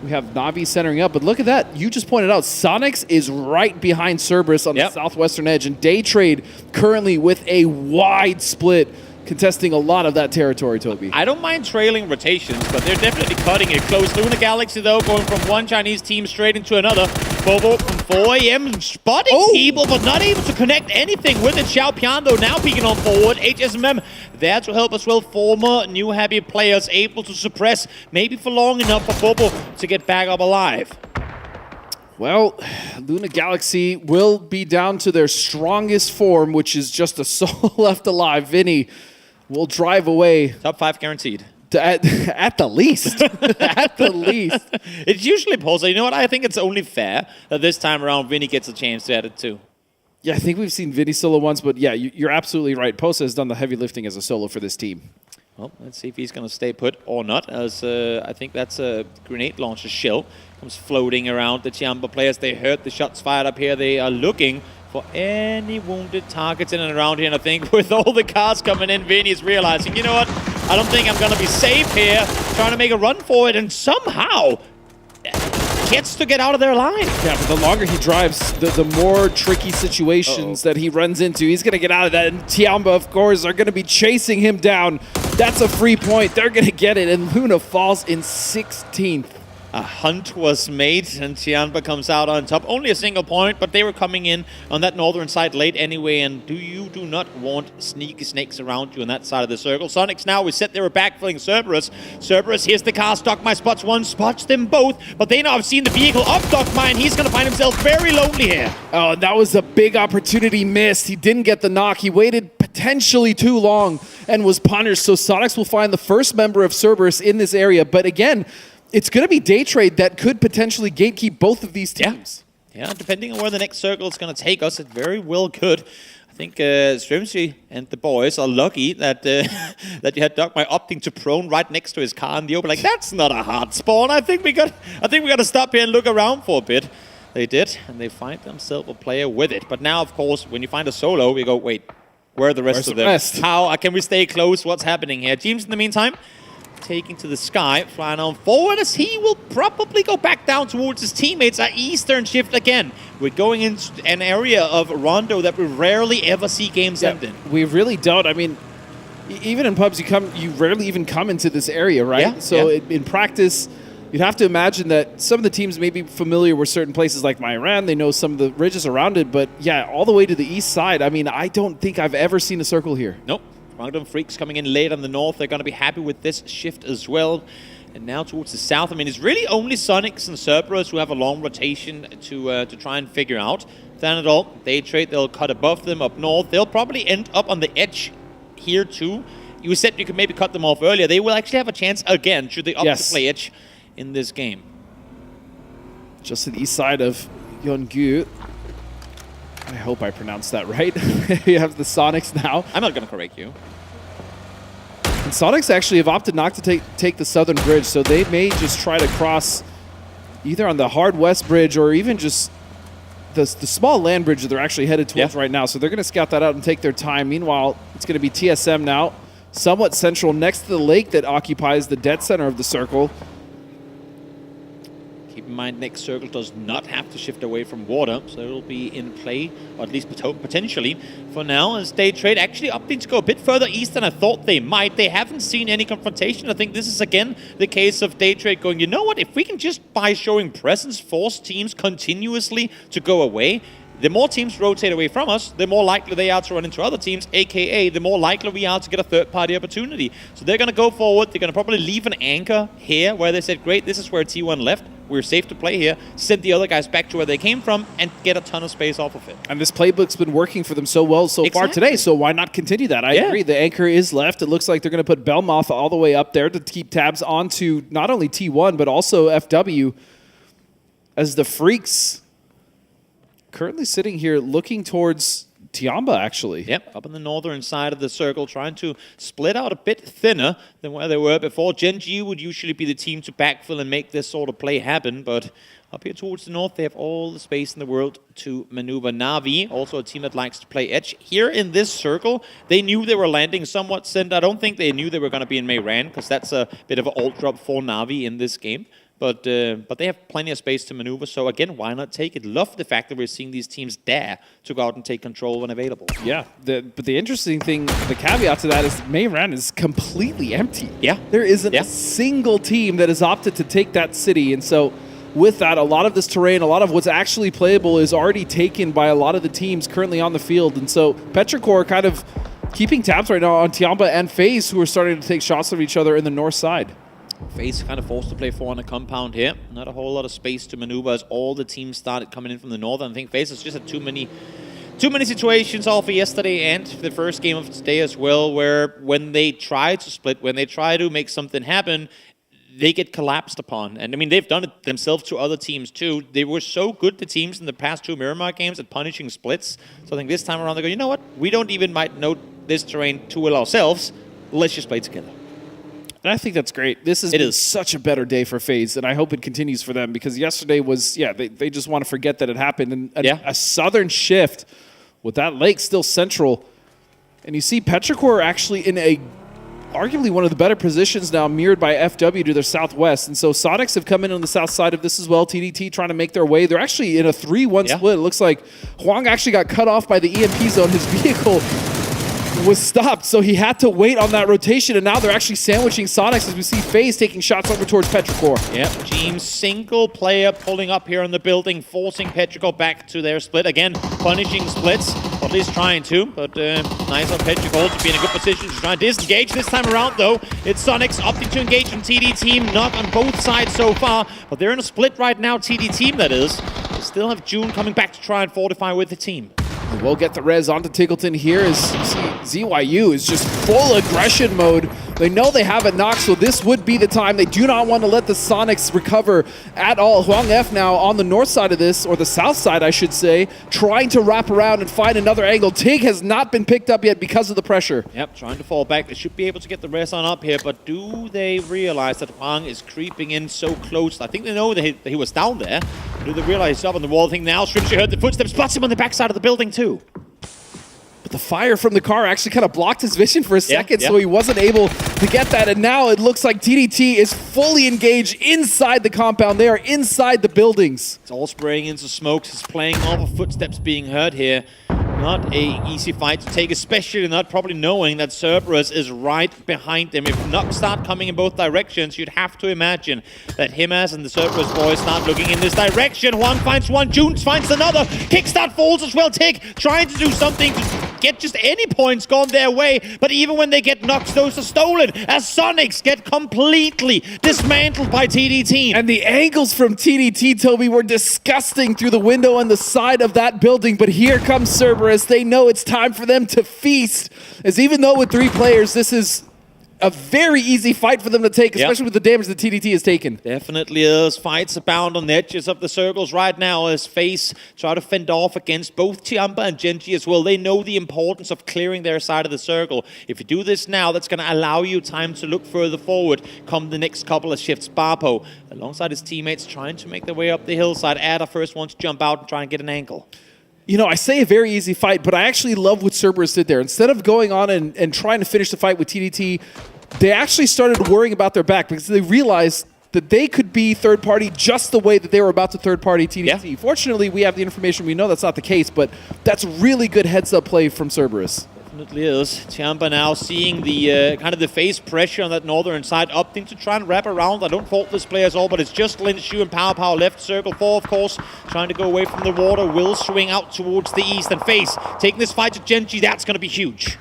we have Na'Vi centering up, but look at that. You just pointed out Sonics is right behind Cerberus on the southwestern edge, and Daytrade currently with a wide split contesting a lot of that territory, Toby. I don't mind trailing rotations, but they're definitely cutting it close. Lunar Galaxy, though, going from one Chinese team straight into another. Bobo from 4 a.m. spotting people, but not able to connect anything with it. Xiao Pian, though, now peeking on forward. HSMM there to help as well. Former new happy players able to suppress, maybe for long enough for Bobo to get back up alive. Well, Luna Galaxy will be down to their strongest form, which is just a soul left alive. Vinny will drive away. Top 5 guaranteed. At the least. At the least. It's usually Posa. You know what? I think it's only fair that this time around Vinny gets a chance to add it too. Yeah, I think we've seen Vinny solo once, but yeah, you're absolutely right. Posa has done the heavy lifting as a solo for this team. Well, let's see if he's going to stay put or not, as I think that's a grenade launcher shell. Comes floating around the Chiamba players. They heard the shots fired up here. They are looking for any wounded targets in and around here. And I think with all the cars coming in, Vinny is realizing, you know what? I don't think I'm going to be safe here. Trying to make a run for it, and somehow gets to get out of their line. Yeah, but the longer he drives, the more tricky situations that he runs into. He's going to get out of that, and Tiamba, of course, are going to be chasing him down. That's a free point. They're going to get it, and Luna falls in 16th. A hunt was made, and Tiamba comes out on top. Only a single point, but they were coming in on that northern side late anyway, and you do not want sneaky snakes around you on that side of the circle. Sonics now, we said they were backfilling Cerberus. Cerberus, here's the car, Stockmine spots one, spots them both, but they now have seen the vehicle of Stockmine. He's going to find himself very lonely here. Oh, that was a big opportunity missed. He didn't get the knock. He waited potentially too long and was punished, so Sonics will find the first member of Cerberus in this area, but again, it's going to be Daytrade that could potentially gatekeep both of these teams. Yeah, depending on where the next circle is going to take us, it very well could. I think Strimsy and the boys are lucky that that you had Dogmai opting to prone right next to his car in the open. Like, that's not a hard spawn. I think we got to stop here and look around for a bit. They did, and they find themselves a player with it. But now, of course, when you find a solo, we go, wait, where are the rest of them? How can we stay close? What's happening here? James, in the meantime, taking to the sky, flying on forward as he will probably go back down towards his teammates at eastern shift again. We're going into an area of Rondo that we rarely ever see games end in. We really don't. I mean, even in pubs, you rarely even come into this area, right? Yeah, so in practice, you'd have to imagine that some of the teams may be familiar with certain places like Myran. They know some of the ridges around it, but yeah, all the way to the east side. I mean, I don't think I've ever seen a circle here. Nope. Rangdom Freaks coming in late on the north. They're going to be happy with this shift as well. And now towards the south, I mean, it's really only Sonics and Cerberus who have a long rotation to try and figure out. Then at all, Daytrade, they'll cut above them up north. They'll probably end up on the edge here too. You said you could maybe cut them off earlier. They will actually have a chance again, should they opt to play edge in this game. Just to the east side of Yeongu. I hope I pronounced that right. You have the Sonics now. I'm not going to correct you. And Sonics actually have opted not to take the southern bridge, so they may just try to cross either on the hard west bridge or even just the small land bridge that they're actually headed towards right now. So they're going to scout that out and take their time. Meanwhile, it's going to be TSM now, somewhat central next to the lake that occupies the dead center of the circle. Keep in mind, next circle does not have to shift away from water, so it'll be in play, or at least potentially for now, as Day Trade actually opting to go a bit further east than I thought they might. They haven't seen any confrontation. I think this is again the case of Day Trade going, you know what, if we can just by showing presence force teams continuously to go away, the more teams rotate away from us, the more likely they are to run into other teams, aka the more likely we are to get a third-party opportunity. So they're going to go forward. They're going to probably leave an anchor here where they said, great, this is where T1 left. We're safe to play here. Send the other guys back to where they came from and get a ton of space off of it. And this playbook's been working for them so well so far today, so why not continue that? I agree. The anchor is left. It looks like they're going to put Belmoth all the way up there to keep tabs onto not only T1, but also FW, as the Freaks currently sitting here looking towards Tiamba, actually. Yep, up on the northern side of the circle, trying to split out a bit thinner than where they were before. Gen G would usually be the team to backfill and make this sort of play happen, but up here towards the north, they have all the space in the world to maneuver. Na'Vi, also a team that likes to play edge. Here in this circle, they knew they were landing somewhat centered. I don't think they knew they were going to be in Mayran, because that's a bit of an alt drop for Na'Vi in this game. But they have plenty of space to maneuver, so again, why not take it? Love the fact that we're seeing these teams dare to go out and take control when available. Yeah, but the interesting thing, the caveat to that is Mayran is completely empty. Yeah. There isn't a single team that has opted to take that city, and so with that, a lot of this terrain, a lot of what's actually playable is already taken by a lot of the teams currently on the field, and so Petrichor kind of keeping tabs right now on Tiamba and FaZe, who are starting to take shots of each other in the north side. FaZe kind of forced to play 4 on a compound here. Not a whole lot of space to maneuver as all the teams started coming in from the north. And I think FaZe has just had too many situations all for yesterday and the first game of today as well, where when they try to split, when they try to make something happen, they get collapsed upon. And I mean, they've done it themselves to other teams too. They were so good, the teams in the past 2 Miramar games, at punishing splits. So I think this time around they go, you know what? We don't even might know this terrain too well ourselves. Let's just play together. And I think that's great. This is such a better day for FaZe, and I hope it continues for them, because yesterday was, they just want to forget that it happened. And a southern shift with that lake still central. And you see Petrichor actually in arguably one of the better positions now, mirrored by FW to their southwest. And so Sonics have come in on the south side of this as well. TDT trying to make their way. They're actually in a 3-1 split. It looks like Huang actually got cut off by the EMP zone. His vehicle was stopped, so he had to wait on that rotation, and now they're actually sandwiching Sonics as we see FaZe taking shots over towards Petrichor. Yep, Team single player pulling up here in the building, forcing Petrichor back to their split. Again, punishing splits, or at least trying to, but nice on Petrichor to be in a good position to try and disengage. This time around, though, it's Sonics opting to engage from TD Team, not on both sides so far, but they're in a split right now, TD Team that is. They still have June coming back to try and fortify with the team. We'll get the res onto Tickleton here as you see ZYU is just full aggression mode. They know they have a knock, so this would be the time. They do not want to let the Sonics recover at all. Huang F now on the north side of this, or the south side, I should say, trying to wrap around and find another angle. Tig has not been picked up yet because of the pressure. Yep, trying to fall back. They should be able to get the res on up here, but do they realize that Huang is creeping in so close? I think they know that he was down there. Do they realize he's up on the wall? I think now Scripture heard the footsteps, spots him on the backside of the building too. But the fire from the car actually kind of blocked his vision for a second, so he wasn't able to get that. And now it looks like TDT is fully engaged inside the compound. They are inside the buildings. It's all spraying into smokes. It's playing off of footsteps being heard here. Not a easy fight to take, especially not probably knowing that Cerberus is right behind them. If knocks start coming in both directions, you'd have to imagine that Himas and the Cerberus boys start looking in this direction. Juan finds one, June finds another. Kickstart falls as well. Tig trying to do something to get just any points gone their way, but even when they get knocks, those are stolen as Sonics get completely dismantled by TD Team. And the angles from TDT, Toby, were disgusting through the window on the side of that building, but here comes Cerberus. They know it's time for them to feast, as even though with 3 players, this is a very easy fight for them to take, especially with the damage that TDT has taken. Definitely is. Fights abound on the edges of the circles right now as FaZe try to fend off against both Tiamba and Genji as well. They know the importance of clearing their side of the circle. If you do this now, that's going to allow you time to look further forward come the next couple of shifts. Barpo, alongside his teammates, trying to make their way up the hillside. Ada first wants to jump out and try and get an ankle. You know, I say a very easy fight, but I actually love what Cerberus did there. Instead of going on and trying to finish the fight with TDT, they actually started worrying about their back because they realized that they could be third party just the way that they were about to third party TDT. Yeah. Fortunately, we have the information. We know that's not the case, but that's really good heads up play from Cerberus. Definitely is. Tiamba now seeing the kind of the FaZe pressure on that northern side, opting to try and wrap around. I don't fault this play at all, but it's just Linshu and Power left. Circle 4, of course, trying to go away from the water. Will swing out towards the east, and FaZe taking this fight to Genji. That's going to be huge.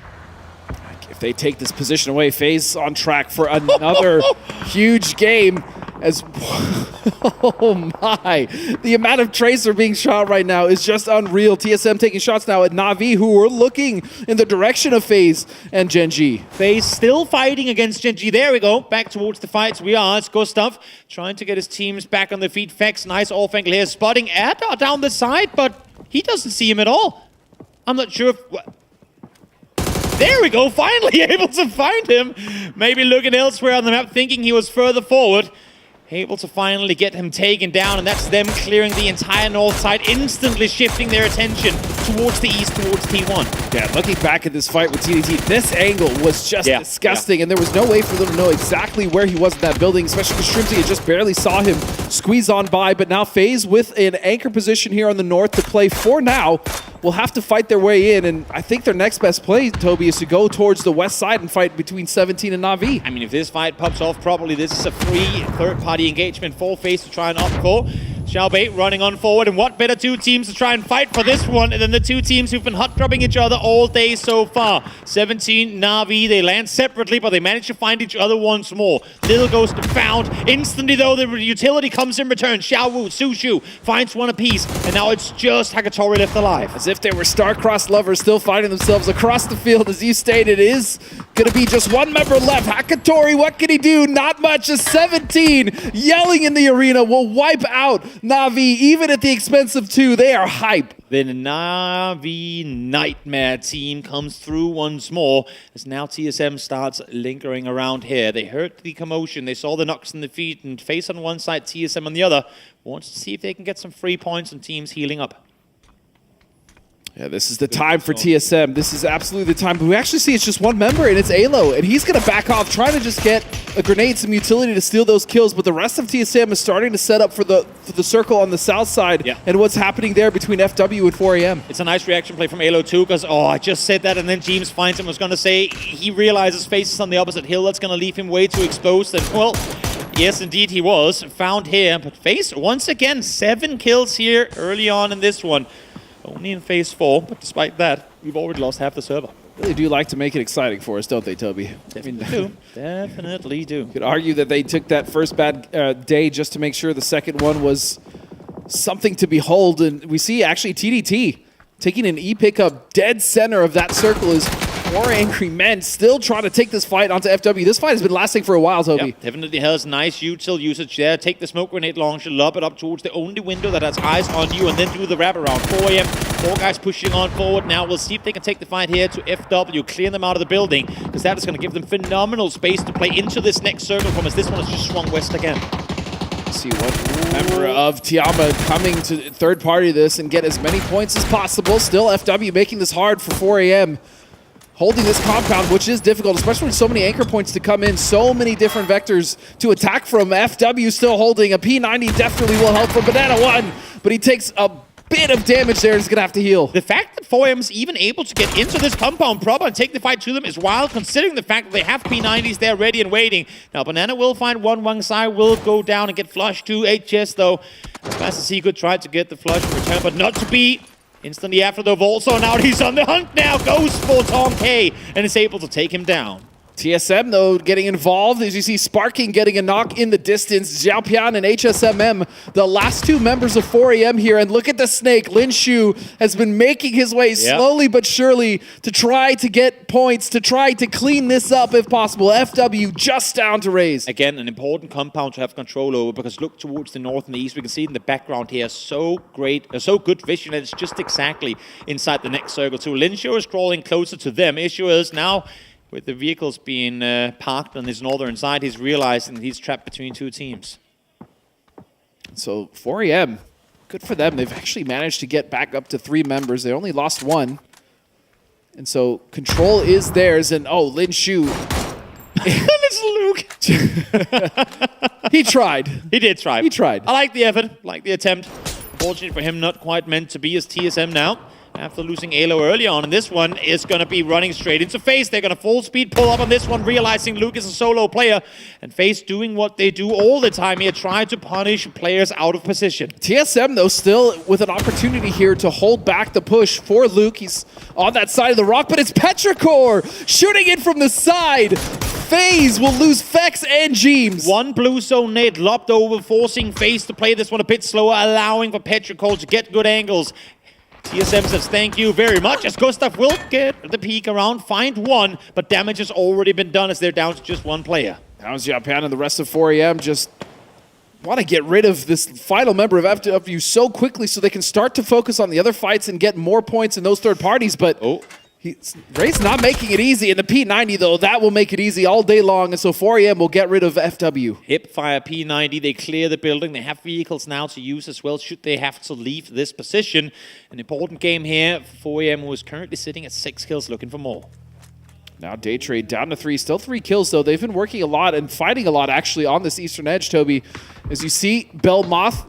If they take this position away, FaZe on track for another huge game. As oh my, the amount of Tracer being shot right now is just unreal. TSM taking shots now at Na'Vi, who are looking in the direction of FaZe and Genji. FaZe still fighting against Genji. There we go, back towards the fights we are. It's Gustav trying to get his teams back on their feet. Fex, nice off angle here, spotting Ada down the side, but he doesn't see him at all. I'm not sure if... There we go, finally able to find him. Maybe looking elsewhere on the map, thinking he was further forward. Able to finally get him taken down, and that's them clearing the entire north side, instantly shifting their attention towards the east, towards T1. Yeah, looking back at this fight with TDT, this angle was just disgusting, and there was no way for them to know exactly where he was in that building, especially because Shrimpsy just barely saw him squeeze on by, but now FaZe with an anchor position here on the north to play for now will have to fight their way in, and I think their next best play, Toby, is to go towards the west side and fight between 17 and Na'Vi. I mean, if this fight pops off properly, this is a free third-party engagement for FaZe to try and opt for. Xiaobei running on forward, and what better two teams to try and fight for this one than the two teams who've been hot-dropping each other all day so far. 17, Na'Vi, they land separately, but they manage to find each other once more. Little Ghost found. Instantly, though, the utility comes in return. Xiaowu, Sushu finds one apiece, and now it's just Hakatori left alive. As if they were star-crossed lovers still finding themselves across the field. As you stated, it is going to be just one member left. Hakatori, what can he do? Not much. A 17 yelling in the arena will wipe out Na'Vi, even at the expense of 2. They are hype. The Na'Vi Nightmare team comes through once more as now TSM starts lingering around here. They heard the commotion, they saw the knocks in the feet, and FaZe on one side, TSM on the other. Wants to see if they can get some free points and teams healing up. Yeah, this is the time for TSM. This is absolutely the time. But we actually see it's just one member, and it's Alo. And he's going to back off, trying to just get a grenade, some utility to steal those kills. But the rest of TSM is starting to set up for the circle on the south side. Yeah. And what's happening there between FW and 4AM. It's a nice reaction play from Alo too, because, I just said that, and then James finds him. I was going to say, he realizes FaZe is on the opposite hill. That's going to leave him way too exposed. And, well, yes, indeed he was. Found here. But FaZe, once again, 7 kills here early on in this one. Only in phase 4, but despite that, we've already lost half the server. Really do like to make it exciting for us, don't they, Toby? Definitely do. You could argue that they took that first bad day just to make sure the second one was something to behold. And we see actually TDT taking an E pickup dead center of that circle is 4 angry men still trying to take this fight onto FW. This fight has been lasting for a while, Toby. Yeah, definitely has nice util usage there. Take the smoke grenade launcher, lob it up towards the only window that has eyes on you, and then do the wraparound. 4AM, 4 guys pushing on forward. Now we'll see if they can take the fight here to FW, clear them out of the building, because that is going to give them phenomenal space to play into this next circle from as this one has just swung west again. See what member of Tiamba coming to third party this and get as many points as possible. Still FW making this hard for 4AM. Holding this compound, which is difficult, especially with so many anchor points to come in, so many different vectors to attack from. FW still holding. A P90 definitely will help from Banana 1, but he takes a bit of damage there and is going to have to heal. The fact that 4AM is even able to get into this compound proper and take the fight to them is wild, considering the fact that they have P90s there ready and waiting. Now, Banana will find one side, will go down and get flushed to HS, though. As fast as he could try to get the flush in return, but not to be. Instantly after the vault, so now he's on the hunt now, goes for Tom K, and is able to take him down. TSM, though, getting involved. As you see, Sparking getting a knock in the distance. Xiaopian and HSMM, the last two members of 4AM here. And look at the snake. Lin Shu has been making his way slowly but surely to try to get points, to try to clean this up if possible. FW just down to raise. Again, an important compound to have control over, because look towards the north and the east. We can see in the background here, so good vision, and it's just exactly inside the next circle too. Lin Shu is crawling closer to them. Issue is now, with the vehicles being parked on his northern side, he's realizing that he's trapped between two teams. So 4AM, good for them. They've actually managed to get back up to 3 members. They only lost 1. And so control is theirs. And Lin Shu. It's Luke. He tried. He did try. He tried. I like the effort, like the attempt. Unfortunately for him, not quite meant to be as TSM now. After losing Alo early on, and this one is going to be running straight into FaZe. They're going to full speed pull up on this one, realizing Luke is a solo player. And FaZe doing what they do all the time here, trying to punish players out of position. TSM, though, still with an opportunity here to hold back the push for Luke. He's on that side of the rock, but it's Petrichor shooting it from the side. FaZe will lose Fex and Jeems. One blue zone nade lopped over, forcing FaZe to play this one a bit slower, allowing for Petrichor to get good angles. TSM says thank you very much, as Gustav will get the peek around, find one, but damage has already been done as they're down to just one player. Now Japan and the rest of 4AM just want to get rid of this final member of FW so quickly so they can start to focus on the other fights and get more points in those third parties, but Ray's not making it easy. In the P90, though, that will make it easy all day long, and so 4AM will get rid of FW. Hipfire P90, they clear the building. They have vehicles now to use as well, should they have to leave this position. An important game here for 4AM, who is currently sitting at 6 kills, looking for more. Now Daytrade down to 3, still 3 kills, though. They've been working a lot and fighting a lot, actually, on this Eastern Edge, Toby. As you see, Belmoth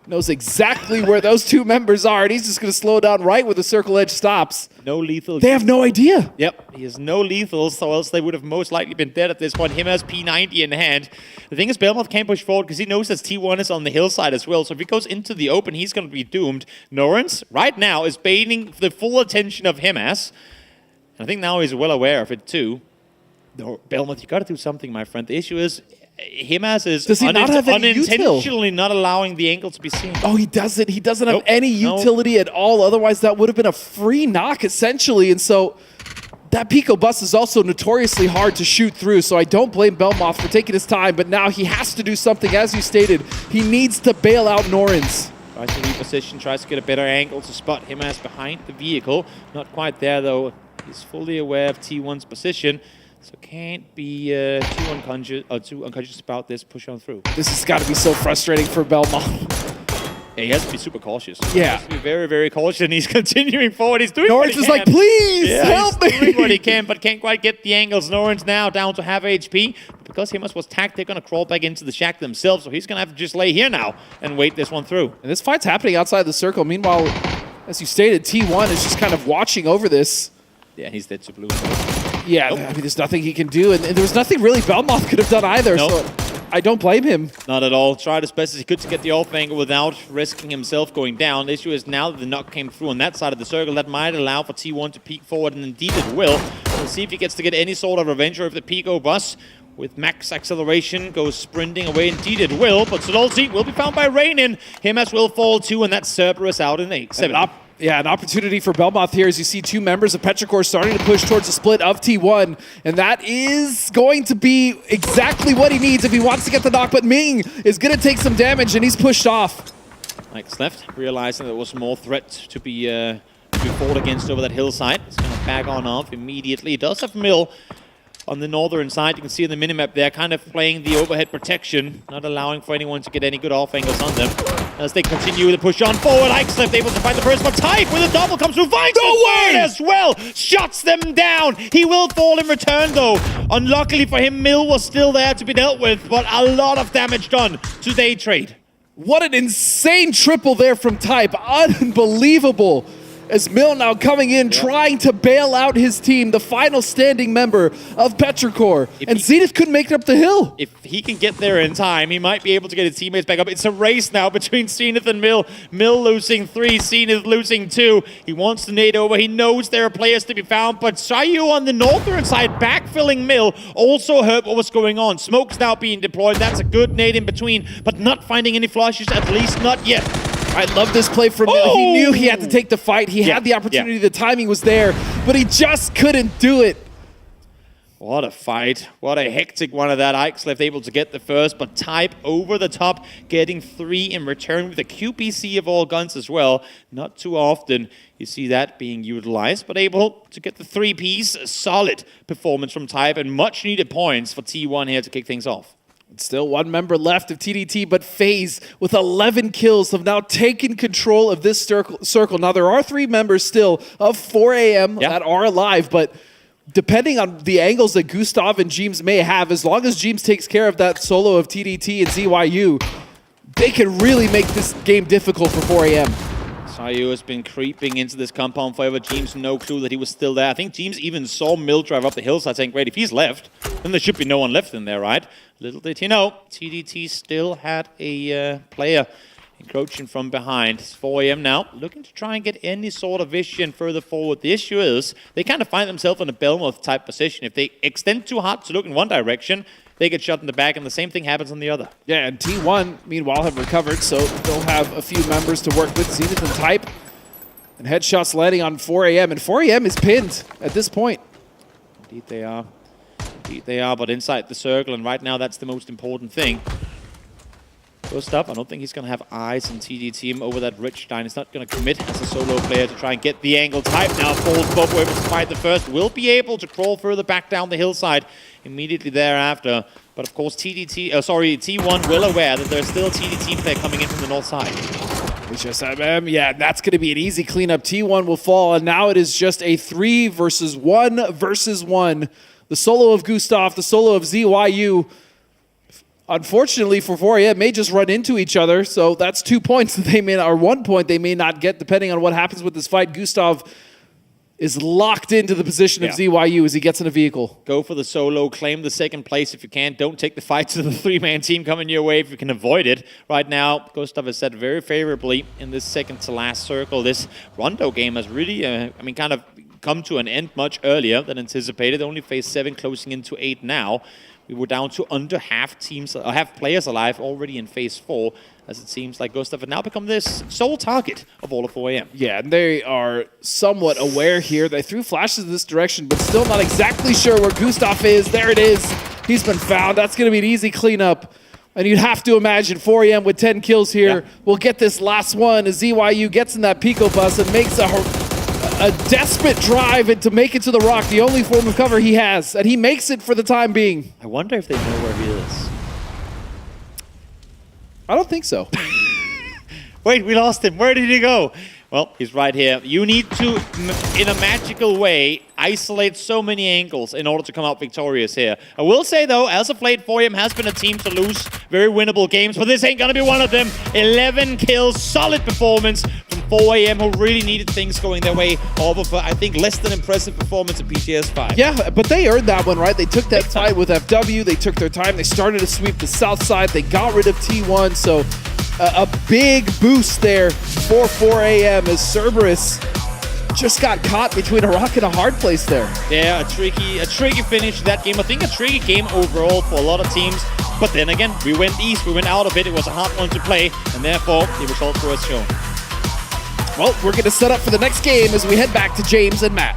knows exactly where those 2 members are, and he's just going to slow down right where the circle edge stops. No lethal. They have no idea. Yep, he has no lethals, so else they would have most likely been dead at this point. Him has P90 in hand. The thing is, Belmoth can't push forward because he knows that T1 is on the hillside as well, so if he goes into the open, he's going to be doomed. Norrens, right now, is baiting the full attention of Himas. I think now he's well aware of it too. No, Belmoth, you got to do something, my friend. The issue is, Himas is unintentionally not allowing the angle to be seen. Oh, he doesn't. He doesn't have any utility at all. Otherwise, that would have been a free knock, essentially. And so that Pico bus is also notoriously hard to shoot through. So I don't blame Belmoth for taking his time. But now he has to do something. As you stated, he needs to bail out Norrens. Tries to reposition, tries to get a better angle to spot Himas behind the vehicle. Not quite there, though. He's fully aware of T1's position. So can't be too unconscious about this push on through. This has got to be so frustrating for Belmoth. Yeah, he has to be super cautious. Yeah. He has to be very, very cautious, and he's continuing forward. He's doing Norrens what he is can. like, please, help me. He's doing what he can, but can't quite get the angles. Norrens now down to half HP. Because Himas was tagged, they're going to crawl back into the shack themselves, so he's going to have to just lay here now and wait this one through. And this fight's happening outside the circle. Meanwhile, as you stated, T1 is just kind of watching over this. Yeah, he's dead to blue. Yeah, I mean, there's nothing he can do, and there was nothing really Belmoth could have done either, so I don't blame him. Not at all. Tried as best as he could to get the off angle without risking himself going down. The issue is now that the knock came through on that side of the circle, that might allow for T1 to peek forward, and indeed it will. We'll see if he gets to get any sort of revenge, or if the Pico bus with max acceleration goes sprinting away. Indeed it will, but Sololzi will be found by Rainin. Himas will fall too, and that's Cerberus out in 8-7. Yeah, an opportunity for Belmoth here as you see 2 members of Petrichor starting to push towards the split of T1. And that is going to be exactly what he needs if he wants to get the knock. But Ming is going to take some damage, and he's pushed off. Mike's left, realizing there was more threat to be fought against over that hillside. He's going to back on off immediately. He does have Mill on the northern side. You can see in the minimap there, kind of playing the overhead protection, not allowing for anyone to get any good off angles on them. As they continue to push on forward, Ikesleft able to find the first, but Tyke with a double comes through, finds the third as well, shuts them down. He will fall in return though. Unluckily for him, Mill was still there to be dealt with, but a lot of damage done to Daytrade. What an insane triple there from Type, unbelievable. as Mill now coming in, trying to bail out his team, the final standing member of Petrichor. And Zenith couldn't make it up the hill. If he can get there in time, he might be able to get his teammates back up. It's a race now between Zenith and Mill. Mill losing 3, Zenith losing 2. He wants to nade over. He knows there are players to be found, but Sayu on the northern side backfilling Mill also heard what was going on. Smoke's now being deployed. That's a good nade in between, but not finding any flushes, at least not yet. I love this play from Mill. He knew he had to take the fight. He had the opportunity. The timing was there, but he just couldn't do it. What a fight. What a hectic one of that. Ixlef able to get the first, but Type over the top, getting 3 in return with a QPC of all guns as well. Not too often you see that being utilized, but able to get the 3-piece. Solid performance from Type and much needed points for T1 here to kick things off. Still one member left of TDT, but FaZe with 11 kills have now taken control of this circle. Now, there are 3 members still of 4 AM that are alive, but depending on the angles that Gustav and Jeems may have, as long as Jeems takes care of that solo of TDT and ZYU, they can really make this game difficult for 4 AM. Sayu has been creeping into this compound forever. Jeems, no clue that he was still there. I think Jeems even saw Mill drive up the hillside saying, great, if he's left, then there should be no one left in there, right? Little did he know, TDT still had a player encroaching from behind. It's 4 AM now, looking to try and get any sort of vision further forward. The issue is, they kind of find themselves in a Belmoth type position. If they extend too hard to look in one direction, they get shot in the back, and the same thing happens on the other. Yeah, and T1, meanwhile, have recovered, so they'll have a few members to work with. Zenith and Type, and headshots landing on 4 AM, and 4 AM is pinned at this point. Indeed they are. Indeed they are, but inside the circle, and right now that's the most important thing. First up, I don't think he's going to have eyes on TD team over that Richstein. He's not going to commit as a solo player to try and get the angle. Type now falls above, able to fight the first. Will be able to crawl further back down the hillside immediately thereafter. But of course, T1 well aware that there's still a TDT player coming in from the north side. Yeah, that's going to be an easy cleanup. T1 will fall, and now it is just a 3 versus 1 versus 1. The solo of Gustav, the solo of ZYU. Unfortunately for 4AM, may just run into each other, so that's 2 points that they may not, or 1 point they may not get, depending on what happens with this fight. Gustav is locked into the position of ZYU as he gets in a vehicle. Go for the solo, claim the second place if you can. Don't take the fight to the 3-man team coming your way if you can avoid it. Right now, Gustav is set very favorably in this second to last circle. This Rondo game has really, kind of come to an end much earlier than anticipated. Only phase 7 closing into 8 now. We were down to under half players alive already in phase 4, as it seems like Gustav has now become this sole target of all of 4AM. Yeah, and they are somewhat aware here. They threw flashes in this direction, but still not exactly sure where Gustav is. There it is. He's been found. That's going to be an easy cleanup. And you'd have to imagine 4AM with 10 kills here will get this last one as ZYU gets in that Pico bus and makes a desperate drive and to make it to the rock, the only form of cover he has, and he makes it for the time being. I wonder if they know where he is. I don't think so. Wait, we lost him. Where did he go? Well, he's right here. You need to, in a magical way, isolate so many angles in order to come out victorious here. I will say, though, as of late, 4AM has been a team to lose very winnable games, but this ain't going to be one of them. 11 kills, solid performance from 4AM, who really needed things going their way over for, I think, less than impressive performance at PGS 5. Yeah, but they earned that one, right? They took that fight with FW. They took their time. They started to sweep the south side. They got rid of T1, so a big boost there for 4AM as Cerberus just got caught between a rock and a hard place there. Yeah, a tricky finish to that game. I think a tricky game overall for a lot of teams. But then again, we went east, we went out of it. It was a hard one to play, and therefore the result was shown. Well, we're going to set up for the next game as we head back to James and Matt.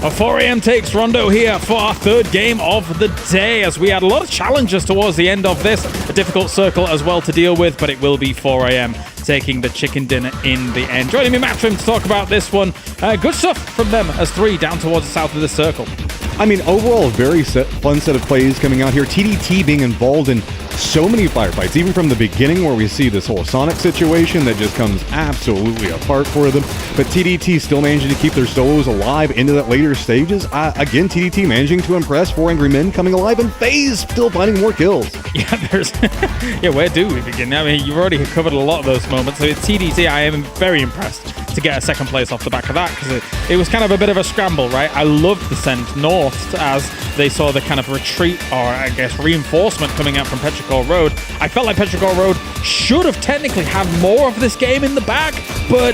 4 a.m. takes Rondo here for our third game of the day, as we had a lot of challenges towards the end of this. A difficult circle as well to deal with, but it will be 4 a.m. taking the chicken dinner in the end. Joining me, Matchroom, to talk about this one. Good stuff from them as 3 down towards the south of the circle. I mean, overall, a very fun set of plays coming out here. TDT being involved in so many firefights, even from the beginning where we see this whole Sonic situation that just comes absolutely apart for them. But TDT still managing to keep their solos alive into that later stages. Again, TDT managing to impress. 4 Angry Men coming alive, and FaZe still finding more kills. Yeah, where do we begin? I mean, you've already covered a lot of those moments. So it's TDT, I am very impressed to get a second place off the back of that, because it was kind of a bit of a scramble, right? I loved the send north as they saw the kind of retreat, or I guess reinforcement, coming out from Petrichor Road. I felt like Petrichor Road should have technically had more of this game in the bag, but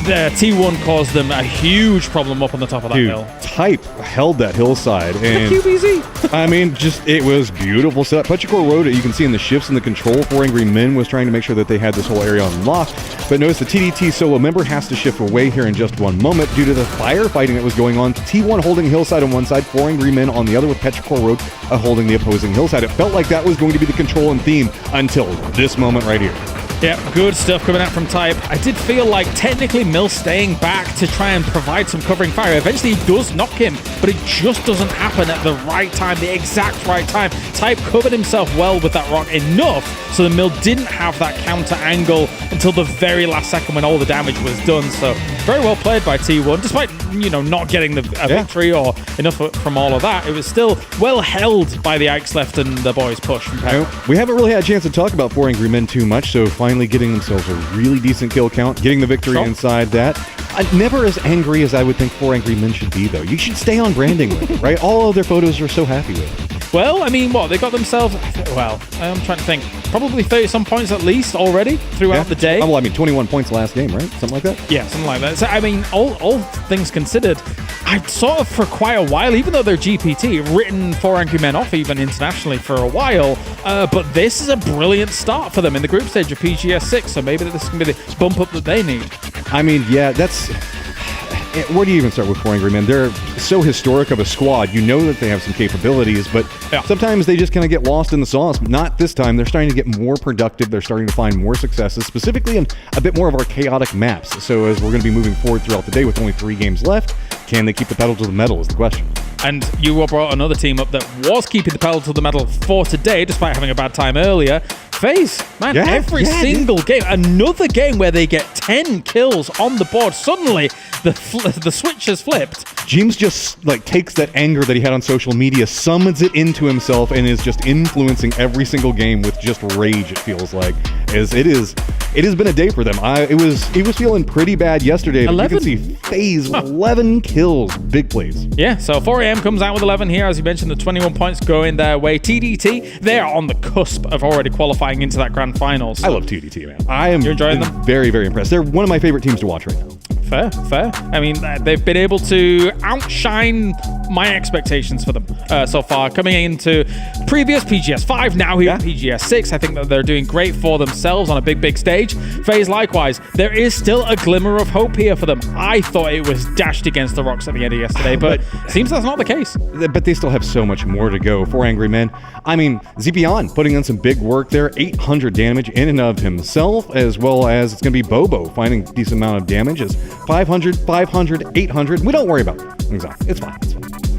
the T1 caused them a huge problem up on the top of that hill. Type held that hillside, and QBZ. I mean, just it was beautiful setup. Petrichor Road, you can see in the shifts in the control, 4 Angry Men was trying to make sure that they had this whole area unlocked. But notice the TDT solo member has to shift away here in just one moment due to the firefighting that was going on. T1 holding hillside on one side, 4 Angry Men on the other, with Petrichor Road holding the opposing hillside. It felt like that was going to be the control and theme until this moment right here. Yeah, good stuff coming out from Type. I did feel like technically Mill staying back to try and provide some covering fire. Eventually he does knock him, but it just doesn't happen at the right time, the exact right time. Type covered himself well with that rock enough so the Mill didn't have that counter angle until the very last second when all the damage was done. So very well played by T1, despite, you know, not getting the victory or enough from all of that. It was still well held by the Ikes left and the boys push from Pep. We haven't really had a chance to talk about 4 Angry Men too much, so finally getting themselves a really decent kill count, getting the victory inside that. Never as angry as I would think 4 Angry Men should be, though. You should stay on branding with it, right? All of their photos are so happy with it. Well, I mean, what? They got themselves, well, I'm trying to think, probably 30-some points at least already throughout the day. Well, I mean, 21 points last game, right? Something like that? Yeah, something like that. So, I mean, all things considered, I sort of, for quite a while, even though they're GPT, written 4 Angry Men off even internationally for a while, but this is a brilliant start for them in the group stage of PGS 6, so maybe this can be the bump up that they need. I mean, yeah, that's... Where do you even start with 4 Angry Men? They're so historic of a squad. You know that they have some capabilities, but sometimes they just kind of get lost in the sauce. Not this time. They're starting to get more productive. They're starting to find more successes, specifically in a bit more of our chaotic maps. So as we're going to be moving forward throughout the day with only 3 games left, can they keep the pedal to the metal is the question. And you brought another team up that was keeping the pedal to the metal for today, despite having a bad time earlier. FaZe, man, every single game, another game where they get 10 kills on the board. Suddenly, the switch has flipped. James just like takes that anger that he had on social media, summons it into himself, and is just influencing every single game with just rage. It feels like, as it has been a day for them. He was feeling pretty bad yesterday. But 11? You can see FaZe 11 kills, big plays. Yeah, so 4 a.m. comes out with 11 here, as you mentioned. The 21 points going their way. TDT, they are on the cusp of already qualifying into that grand final. So I love TDT, man. You're enjoying them? Very, very impressed. They're one of my favorite teams to watch right now. Fair. I mean, they've been able to outshine my expectations for them so far. Coming into previous PGS 5, now here PGS 6, I think that they're doing great for themselves on a big stage. FaZe, likewise, there is still a glimmer of hope here for them. I thought it was dashed against the rocks at the end of yesterday, but it seems that's not the case. But they still have so much more to go. 4 Angry Men. I mean, Zipion putting in some big work there. 800 damage in and of himself, as well as it's going to be Bobo finding a decent amount of damage. As 500, 800. We don't worry about it. Exactly. It's fine.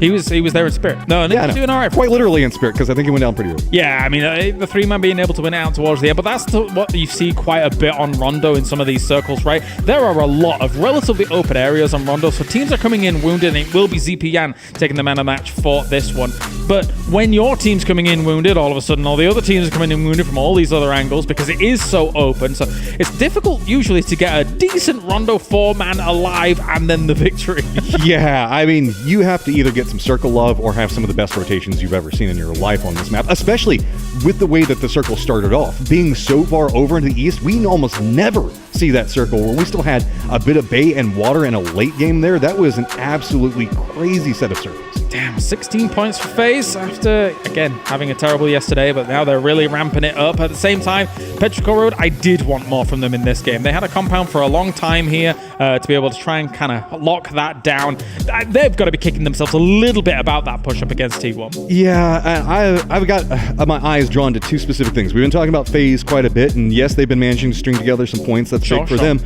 He was there in spirit. No, and he was doing all right. Quite literally in spirit, because I think he went down pretty early. Yeah, I mean, the 3-man being able to win it out towards the end, but that's what you see quite a bit on Rondo in some of these circles, right? There are a lot of relatively open areas on Rondo, so teams are coming in wounded, and it will be ZPyan taking the man of the match for this one. But when your team's coming in wounded, all of a sudden all the other teams are coming in wounded from all these other angles, because it is so open. So it's difficult usually to get a decent Rondo 4-man alive and then the victory. Yeah, I mean, you have to either get some circle love or have some of the best rotations you've ever seen in your life on this map, especially with the way that the circle started off. Being so far over into the east, we almost never see that circle where we still had a bit of bay and water in a late game there. That was an absolutely crazy set of circles. Damn, 16 points for FaZe after, again, having a terrible yesterday, but now they're really ramping it up. At the same time, Petrichor Road, I did want more from them in this game. They had a compound for a long time here to be able to try and kind of lock that down. They've got to be kicking themselves a little bit about that push up against T1. Yeah, I've got my eyes drawn to two specific things. We've been talking about FaZe quite a bit, and yes, they've been managing to string together some points. That's big for them.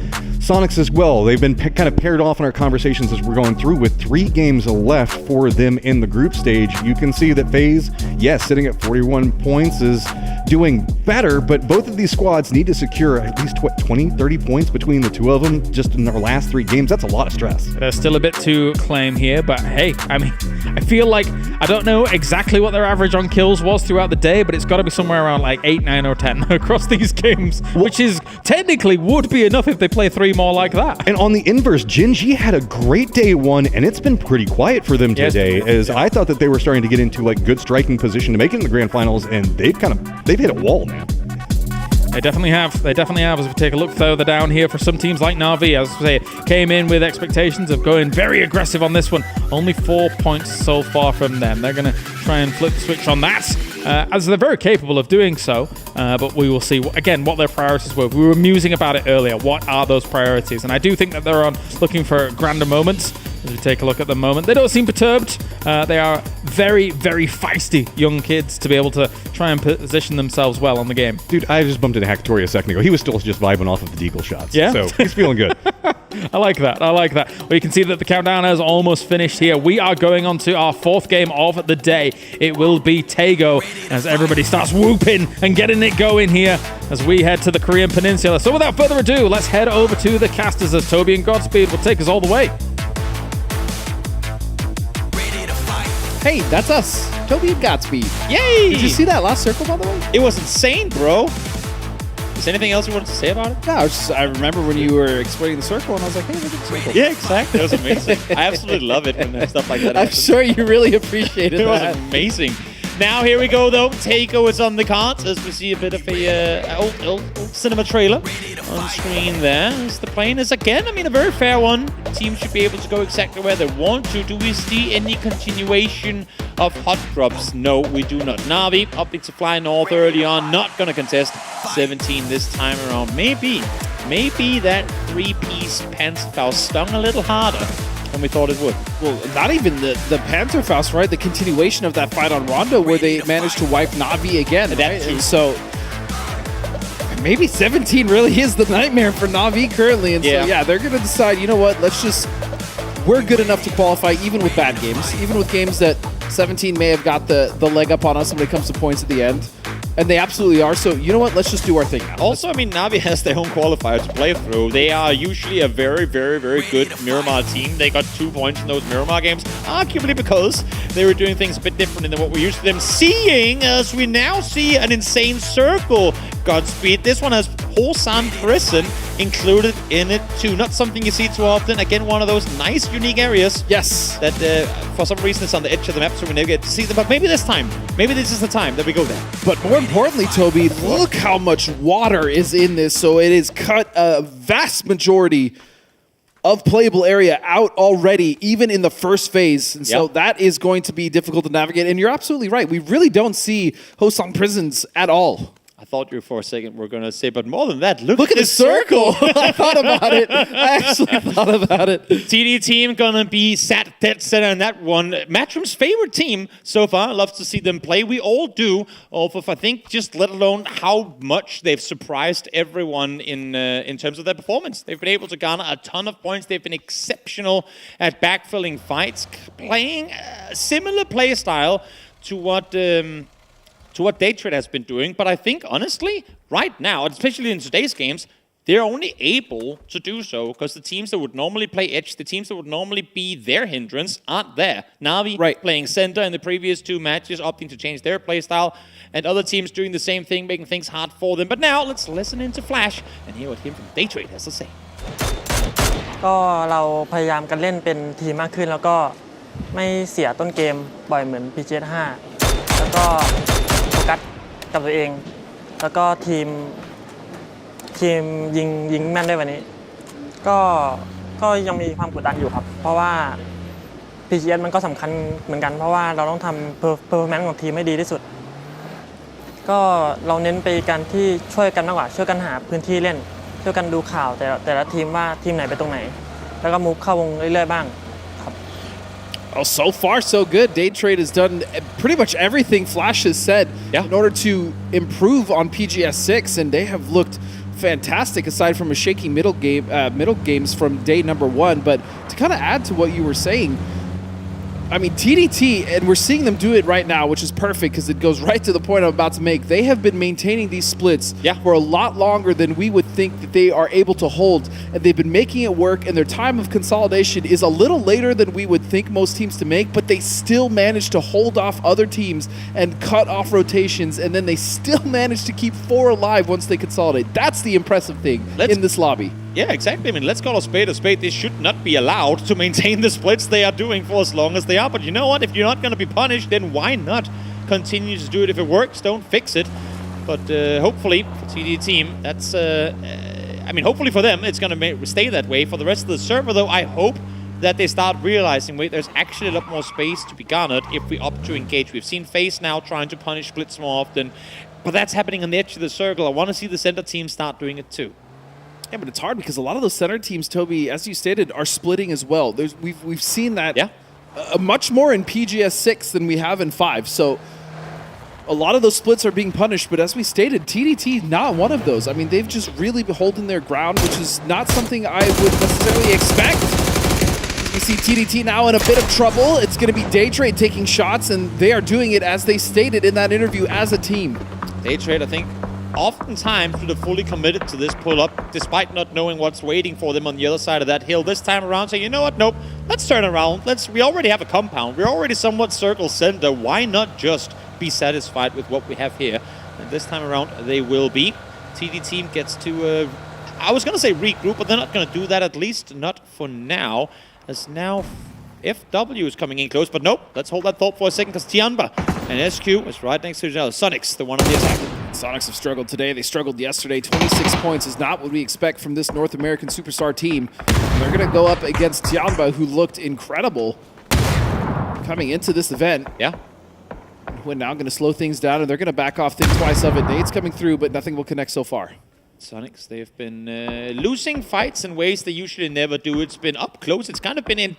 Sonics as well. They've been kind of paired off in our conversations as we're going through with 3 games left for them in the group stage. You can see that FaZe, yes, sitting at 41 points is doing better, but both of these squads need to secure at least 20, 30 points between the two of them just in their last 3 games. That's a lot of stress. There's still a bit to claim here, but hey, I mean, I feel like, I don't know exactly what their average on kills was throughout the day, but it's got to be somewhere around like 8, 9, or 10 across these games, which is technically would be enough if they play 3 more like that. And on the inverse, Gen.G had a great day 1, and it's been pretty quiet for them today, as I thought that they were starting to get into like good striking position to make it in the grand finals, and they've hit a wall, man. They definitely have. They definitely have. As we take a look further down here for some teams like Na'Vi, as I say, came in with expectations of going very aggressive on this one. Only 4 points so far from them. They're going to try and flip the switch on that, as they're very capable of doing so. But we will see, again, what their priorities were. We were musing about it earlier. What are those priorities? And I do think that they're on looking for grander moments. As we take a look at the moment, they don't seem perturbed. They are very, very feisty young kids to be able to try and position themselves well on the game. Dude, I just bumped into Hackatory a second ago. He was still just vibing off of the deagle shots. Yeah? So he's feeling good. I like that. I like that. Well, you can see that the countdown has almost finished here. We are going on to our 4th game of the day. It will be Taego as everybody starts whooping and getting it going here as we head to the Korean Peninsula. So without further ado, let's head over to the casters as Toby and Godspeed will take us all the way. Hey, that's us. Toby and Godspeed. Yay! Did you see that last circle, by the way? It was insane, bro. Is there anything else you wanted to say about it? No, I remember when you were explaining the circle, and I was like, hey, look at the circle. Yeah, exactly. It was amazing. I absolutely love it when stuff like that happens. I'm sure you really appreciated it that. It was amazing. Now here we go though. Taego is on the cards as we see a bit of a old cinema trailer on screen there. As the plane is again, I mean, a very fair one. The team should be able to go exactly where they want to. Do we see any continuation of hot drops? No, we do not. Na'Vi opting to fly north early on, not going to contest 17 this time around. Maybe that 3-piece Panzerfaust stung a little harder than we thought it would. Well, not even the Panzerfaust, right? The continuation of that fight on Rondo where they managed to wipe Na'Vi again, right? And so maybe 17 really is the nightmare for Na'Vi currently. And so, yeah, they're going to decide, you know what, we're good enough to qualify even with bad games, even with games that 17 may have got the leg up on us when it comes to points at the end. And they absolutely are. So, you know what? Let's just do our thing now. Also, I mean, Na'Vi has their own qualifier to play through. They are usually a very, very, very good Miramar team. They got 2 points in those Miramar games, arguably because they were doing things a bit different than what we're used to them seeing, as we now see an insane circle. Godspeed. This one has Hosan Prison included in it too. Not something you see too often. Again, one of those nice, unique areas. Yes. That for some reason it's on the edge of the map, so we never get to see them. But maybe this is the time that we go there. But more importantly, Toby, look how much water is in this. So it has cut a vast majority of playable area out already, even in the first phase. And so that is going to be difficult to navigate. And you're absolutely right. We really don't see Hosan Prisons at all. I thought you for a second were going to say, but more than that, look at the circle. I thought about it. I actually thought about it. TD team going to be sat dead center in that one. Matchroom's favorite team so far. Love to see them play. We all do. Of I think just let alone how much they've surprised everyone in terms of their performance. They've been able to garner a ton of points. They've been exceptional at backfilling fights, playing a similar play style to what Daytrade has been doing. But I think, honestly, right now, especially in today's games, they're only able to do so because the teams that would normally play edge, the teams that would normally be their hindrance, aren't there. Na'Vi playing center in the previous 2 matches, opting to change their playstyle, and other teams doing the same thing, making things hard for them. But now, let's listen into Flash and hear what him from Daytrade has to say. ก็เราพยายามกันเล่นเป็นทีมมากขึ้นแล้วก็ไม่เสียต้นเกมบ่อยเหมือน PGS 5แล้วก็โฟกัสกับตัวเองแล้วก็ทีมยิงแม่นได้วันนี้ก็ยังมีความกดดันอยู่ครับเพราะว่า PGS มันก็สำคัญเหมือนกันเพราะว่าเราต้องทำ performance ของทีมให้ดีที่สุดก็เราเน้นไปการที่ช่วยกันมากกว่าช่วยกันหาพื้นที่เล่นช่วยกันดูข่าวแต่ละทีมว่าทีมไหนไปตรงไหนแล้วก็มูฟเข้าวงเรื่อยๆบ้างครับ Oh, so far so good. Day Trade has done pretty much everything Flash has said in order to improve on PGS 6, and they have looked fantastic aside from a shaky middle games from day number 1. But to kind of add to what you were saying, I mean, TDT, and we're seeing them do it right now, which is perfect because it goes right to the point I'm about to make. They have been maintaining these splits for a lot longer than we would think that they are able to hold, and they've been making it work, and their time of consolidation is a little later than we would think most teams to make, but they still manage to hold off other teams and cut off rotations, and then they still manage to keep 4 alive once they consolidate. That's the impressive thing in this lobby. Yeah, exactly. I mean, let's call a spade a spade. They should not be allowed to maintain the splits they are doing for as long as they are. But you know what? If you're not going to be punished, then why not continue to do it? If it works, don't fix it. But hopefully for TD team, that's... I mean, hopefully for them, it's going to stay that way. For the rest of the server, though, I hope that they start realizing, wait, there's actually a lot more space to be garnered if we opt to engage. We've seen FaZe now trying to punish splits more often. But that's happening on the edge of the circle. I want to see the center team start doing it too. Yeah, but it's hard because a lot of those center teams, Toby, as you stated, are splitting as well. We've seen that much more in PGS 6 than we have in 5. So a lot of those splits are being punished, but as we stated, TDT not one of those. I mean, they've just really been holding their ground, which is not something I would necessarily expect. You see TDT now in a bit of trouble. It's going to be Day Trade taking shots, and they are doing it as they stated in that interview as a team. Day Trade, I think, oftentimes should have fully committed to this pull-up, despite not knowing what's waiting for them on the other side of that hill. This time around, say, you know what, nope, let's turn around. We already have a compound. We're already somewhat circle center. Why not just be satisfied with what we have here? And this time around, they will be. TD team gets to, I was going to say regroup, but they're not going to do that, at least not for now. As now FW is coming in close, but nope, let's hold that thought for a second, because Tianba and SQ is right next to each other. Sonics, the one on the attack. Sonics have struggled today. They struggled yesterday. 26 points is not what we expect from this North American superstar team. And they're going to go up against Tianba, who looked incredible coming into this event. Yeah. We're now going to slow things down, and they're going to back off, think twice of it. Nades coming through, but nothing will connect so far. Sonics, they've been losing fights in ways they usually never do. It's been up close. It's kind of been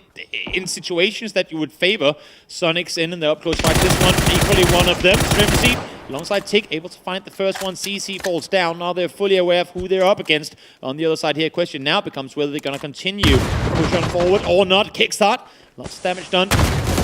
in situations that you would favor Sonics in the up close fight. This one, equally one of them. Strimsy, alongside Tick, able to find the first one. CC falls down. Now they're fully aware of who they're up against. On the other side here, question now becomes whether they're going to continue push on forward or not. Kickstart, lots of damage done.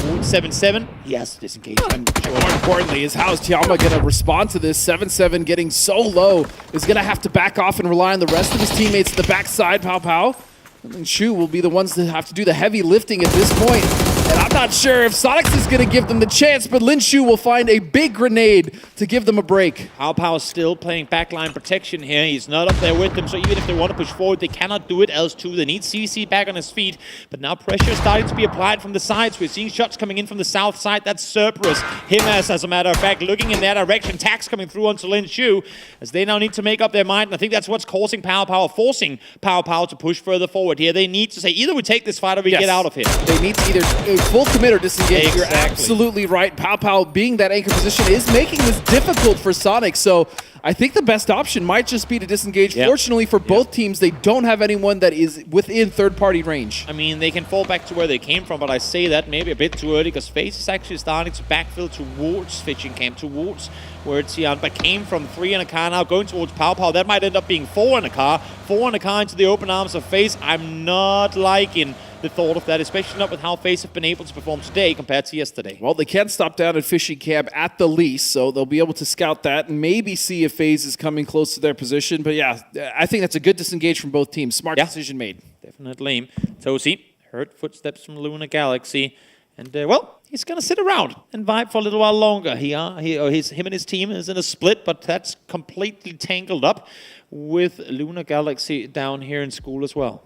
7-7. Yes, disengage. And more importantly is how is Tianba going to respond to this? 7-7 getting so low is going to have to back off and rely on the rest of his teammates at the backside. Pow Pow and Shu will be the ones that have to do the heavy lifting at this point. And I'm not sure if Sonics is going to give them the chance, but Lin Shu will find a big grenade to give them a break. Pow Pow is still playing backline protection here. He's not up there with them, so even if they want to push forward, they cannot do it else too. They need CC back on his feet, but now pressure is starting to be applied from the sides. We're seeing shots coming in from the south side. That's Cerberus. Himas, as a matter of fact, looking in that direction. Tax coming through onto Lin Shu, as they now need to make up their mind, and I think that's what's causing Pow Pow, forcing Pow Pow to push further forward here. They need to say, either we take this fight or we get out of here. They need to either full commit or disengage. Exactly. You're absolutely right. Pow Pow being that anchor position is making this difficult for Sonic. So I think the best option might just be to disengage. Fortunately for both teams, they don't have anyone that is within third-party range. I mean, they can fall back to where they came from, but I say that maybe a bit too early, because FaZe is actually starting to backfill towards Fishing Camp, towards where Tianba came from. 3 in a car now, going towards Pow Pow. That might end up being 4 in a car. 4 in a car into the open arms of FaZe. I'm not liking the thought of that, especially not with how FaZe have been able to perform today compared to yesterday. Well, they can't stop down at Fishing Camp at the least, so they'll be able to scout that and maybe see if FaZe is coming close to their position. But yeah, I think that's a good disengage from both teams. Smart decision made. Definitely. Tosi heard footsteps from Luna Galaxy, and well, he's going to sit around and vibe for a little while longer. Him and his team is in a split, but that's completely tangled up with Luna Galaxy down here in school as well.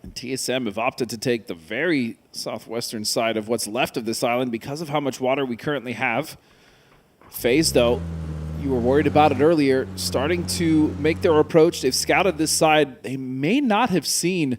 And TSM have opted to take the very southwestern side of what's left of this island because of how much water we currently have. FaZe, though, you were worried about it earlier, starting to make their approach. They've scouted this side. They may not have seen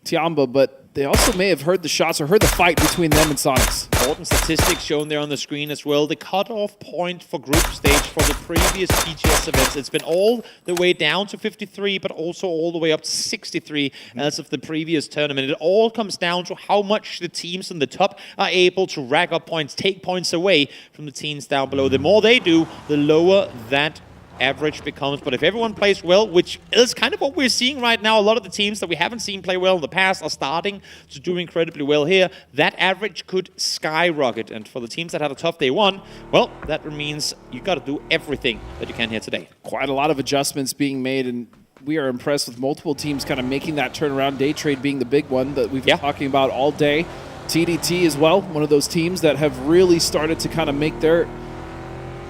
Tiamba, but they also may have heard the shots or heard the fight between them and Sonics. Important statistics shown there on the screen as well. The cutoff point for group stage for the previous PGS events, it's been all the way down to 53, but also all the way up to 63 as of the previous tournament. It all comes down to how much the teams in the top are able to rack up points, take points away from the teams down below. The more they do, the lower that average becomes. But if everyone plays well, which is kind of what we're seeing right now, a lot of the teams that we haven't seen play well in the past are starting to do incredibly well here. That average could skyrocket. And for the teams that had a tough day one, well, that means you got to do everything that you can here today. Quite a lot of adjustments being made, and we are impressed with multiple teams kind of making that turnaround. Day Trade being the big one that we've been talking about all day. TDT as well, one of those teams that have really started to kind of make their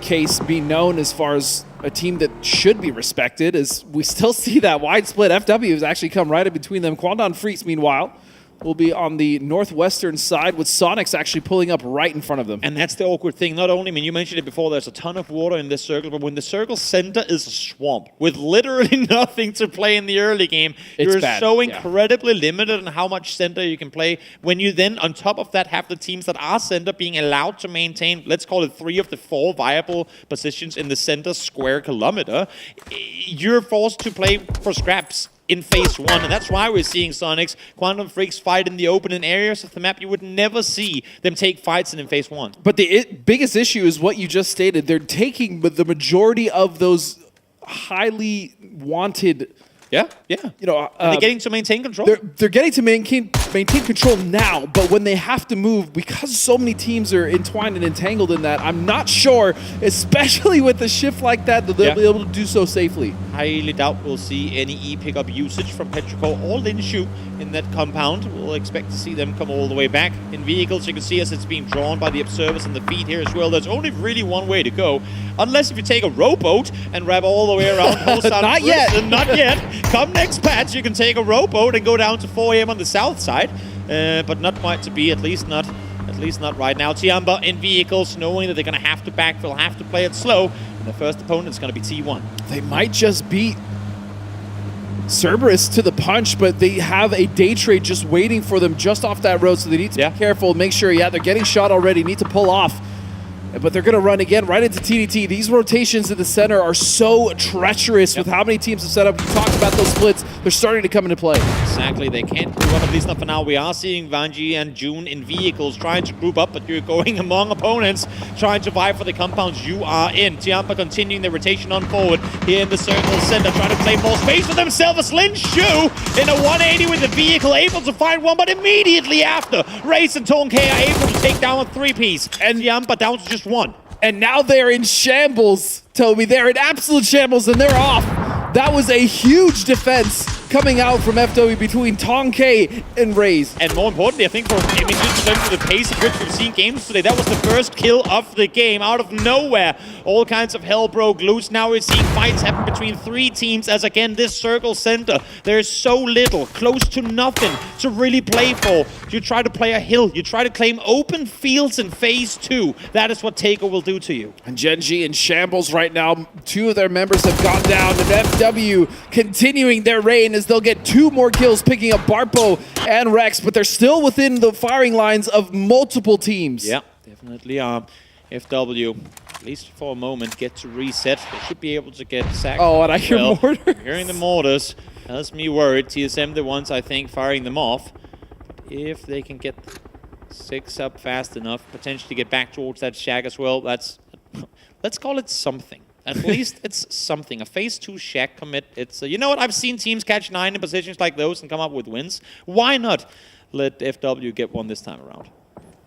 case be known as far as a team that should be respected, as we still see that wide split. FW has actually come right in between them. Kwangdong Freaks, meanwhile, will be on the northwestern side with Sonics actually pulling up right in front of them. And that's the awkward thing. Not only, I mean, you mentioned it before, there's a ton of water in this circle, but when the circle center is a swamp with literally nothing to play in the early game, you're so incredibly limited on how much center you can play. When you then, on top of that, have the teams that are center being allowed to maintain, let's call it 3 of the 4 viable positions in the center square kilometer, you're forced to play for scraps in phase 1, and that's why we're seeing Sonics, Kwangdong Freaks fight in the open in areas of the map you would never see them take fights in phase 1. But the biggest issue is what you just stated. They're taking the majority of those highly wanted. Yeah. You know, they're getting to maintain control. They're getting to maintain control now, but when they have to move, because so many teams are entwined and entangled in that, I'm not sure, especially with a shift like that they'll be able to do so safely. Highly doubt we'll see any E-pickup usage from Petrichor or Linshu in that compound. We'll expect to see them come all the way back. In vehicles, you can see as it's being drawn by the observers in the feed here as well, there's only really one way to go, unless if you take a rowboat and wrap all the way around. Not yet. Not yet. Come next patch, you can take a rowboat and go down to 4 AM on the south side, but not quite to be, at least not right now. Tiamba in vehicles, knowing that they're going to have to backfill, have to play it slow, and the first opponent is going to be T1. They might just beat Cerberus to the punch, but they have a Day Trade just waiting for them just off that road, so they need to be careful, make sure, they're getting shot already, need to pull off. But they're going to run again right into TDT. These rotations in the center are so treacherous with how many teams have set up. We talked about those splits. They're starting to come into play. Exactly. They can't group up, at least not for now. We are seeing Vanji and June in vehicles trying to group up, but you're going among opponents, trying to vie for the compounds you are in. Tiamba continuing their rotation on forward here in the circle center, trying to claim more space for themselves. As Lin Shu in a 180 with the vehicle, able to find one, but immediately after, Race and Tonkei are able to take down a 3-piece. And Tiamba down to just 1. And now they're in shambles, Toby. They're in absolute shambles, and they're off. That was a huge defense coming out from FW between Tonkei and Raze. And more importantly, I think for the pace at which we've seen games today, that was the first kill of the game. Out of nowhere, all kinds of hell broke loose. Now we're seeing fights happen between 3 teams as, again, this circle center, there's so little, close to nothing to really play for. You try to play a hill, you try to claim open fields in phase 2. That is what Taker will do to you. And Genji in shambles right now. 2 of their members have gone down, and FW continuing their reign as they'll get 2 more kills, picking up Barpo and Rex, but they're still within the firing lines of multiple teams. Yeah, definitely are. FW, at least for a moment, get to reset. They should be able to get sacked. Oh, and I hear mortars. Hearing the mortars has me worried. TSM the ones, I think, firing them off. But if they can get 6 up fast enough, potentially get back towards that shack as well, that's, let's call it something. At least it's something. A phase 2 shack commit. It's you know what? I've seen teams catch 9 in positions like those and come up with wins. Why not let FW get one this time around?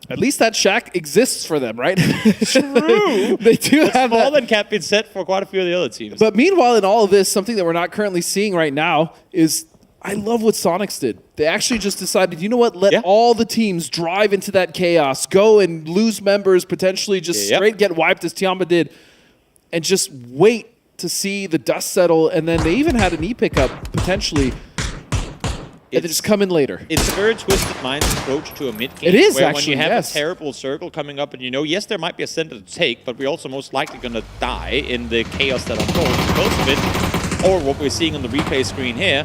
At least that shack exists for them, right? True. They do it's have more that. than cap been set for quite a few of the other teams. But meanwhile, in all of this, something that we're not currently seeing right now is, I love what Sonics did. They actually just decided, you know what, let all the teams drive into that chaos, go and lose members, potentially just straight get wiped as Tiamba did, and just wait to see the dust settle. And then they even had an E-pickup, potentially, and they just come in later. It's a very twisted mind's approach to a mid-game. It is, where actually, when you have a terrible circle coming up and you know, yes, there might be a center to take, but we're also most likely going to die in the chaos that unfolds because of it. Or what we're seeing on the replay screen here,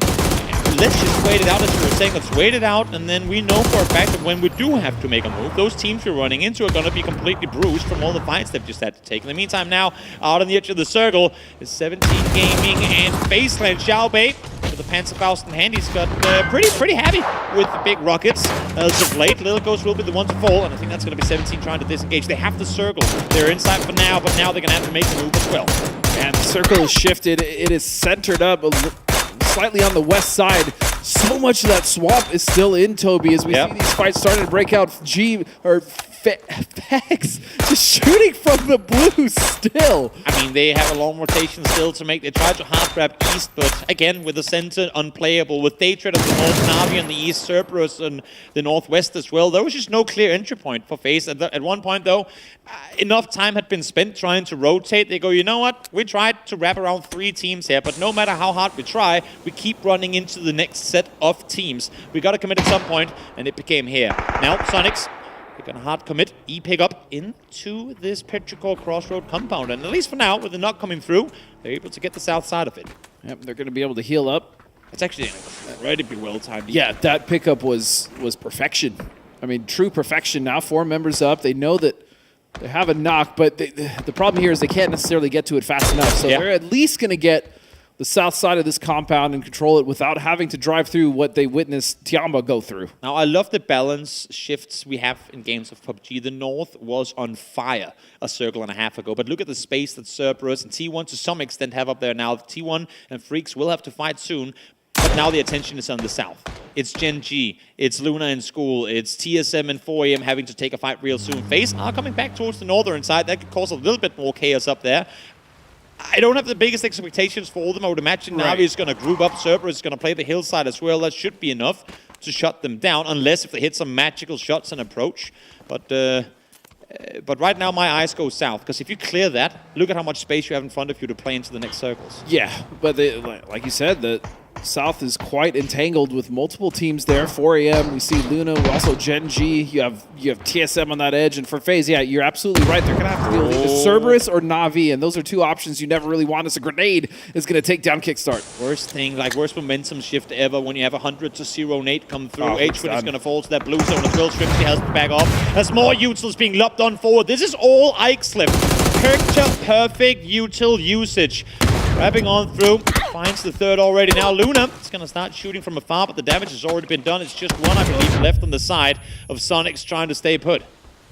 let's just wait it out, as you were saying. Let's wait it out, and then we know for a fact that when we do have to make a move, those teams we're running into are going to be completely bruised from all the fights they've just had to take. In the meantime, now, out on the edge of the circle is 17 Gaming and Faceland. Xiaobei with the Panzerfaust in hand. He's got pretty happy with the big rockets as of late. Little Ghost will be the one to fall, and I think that's going to be 17 trying to disengage. They have the circle. They're inside for now, but now they're going to have to make a move as well. And the circle is shifted. It is centered up slightly on the west side. So much of that swamp is still in Toby as we see these fights starting to break out. Pegs just shooting from the blue still. I mean, they have a long rotation still to make. They try to hard grab east, but again, with the center unplayable, with Daytrade on the north, Navi on the east, Cerberus on the northwest as well. There was just no clear entry point for FaZe. At one point, though, enough time had been spent trying to rotate. They go, you know what? We tried to wrap around 3 teams here, but no matter how hard we try, we keep running into the next set of teams. We got to commit at some point, and it became here. Now, Sonics, they're going to hard commit E-Pick up into this Petrichor Crossroad compound. And at least for now, with the knock coming through, they're able to get the south side of it. Yep, they're going to be able to heal up. It's actually incredibly well timed. Yeah, that pickup was perfection. I mean, true perfection. Now 4 members up. They know that they have a knock, but the problem here is they can't necessarily get to it fast enough. So they're at least going to get the south side of this compound and control it without having to drive through what they witnessed Tiamba go through. Now, I love the balance shifts we have in games of PUBG. The north was on fire a circle and a half ago, but look at the space that Cerberus and T1 to some extent have up there now. T1 and Freaks will have to fight soon, but now the attention is on the south. It's Gen G, it's Luna in school, it's TSM and 4AM having to take a fight real soon. FaZe are coming back towards the northern side. That could cause a little bit more chaos up there. I don't have the biggest expectations for all of them. I would imagine Navi is going to group up. Cerberus is going to play the hillside as well. That should be enough to shut them down, unless if they hit some magical shots and approach. But right now, my eyes go south, because if you clear that, look at how much space you have in front of you to play into the next circles. Yeah, but like you said, the south is quite entangled with multiple teams there. 4AM, we see Luna, also Gen G. You have TSM on that edge, and for FaZe, yeah, you're absolutely right. They're going to have to deal with either Cerberus or Navi, and those are 2 options you never really want, as a grenade is going to take down Kickstart. Worst momentum shift ever when you have 100 to 0 nade come through. H1 is going to fall to that blue zone as well. Shrimpsy has to back off. As more utils being lobbed on forward. This is all Ikeslip. Picture perfect util usage. Wrapping on through, finds the third already. Now Luna is going to start shooting from afar, but the damage has already been done. It's just one, I believe, left on the side of Sonics trying to stay put.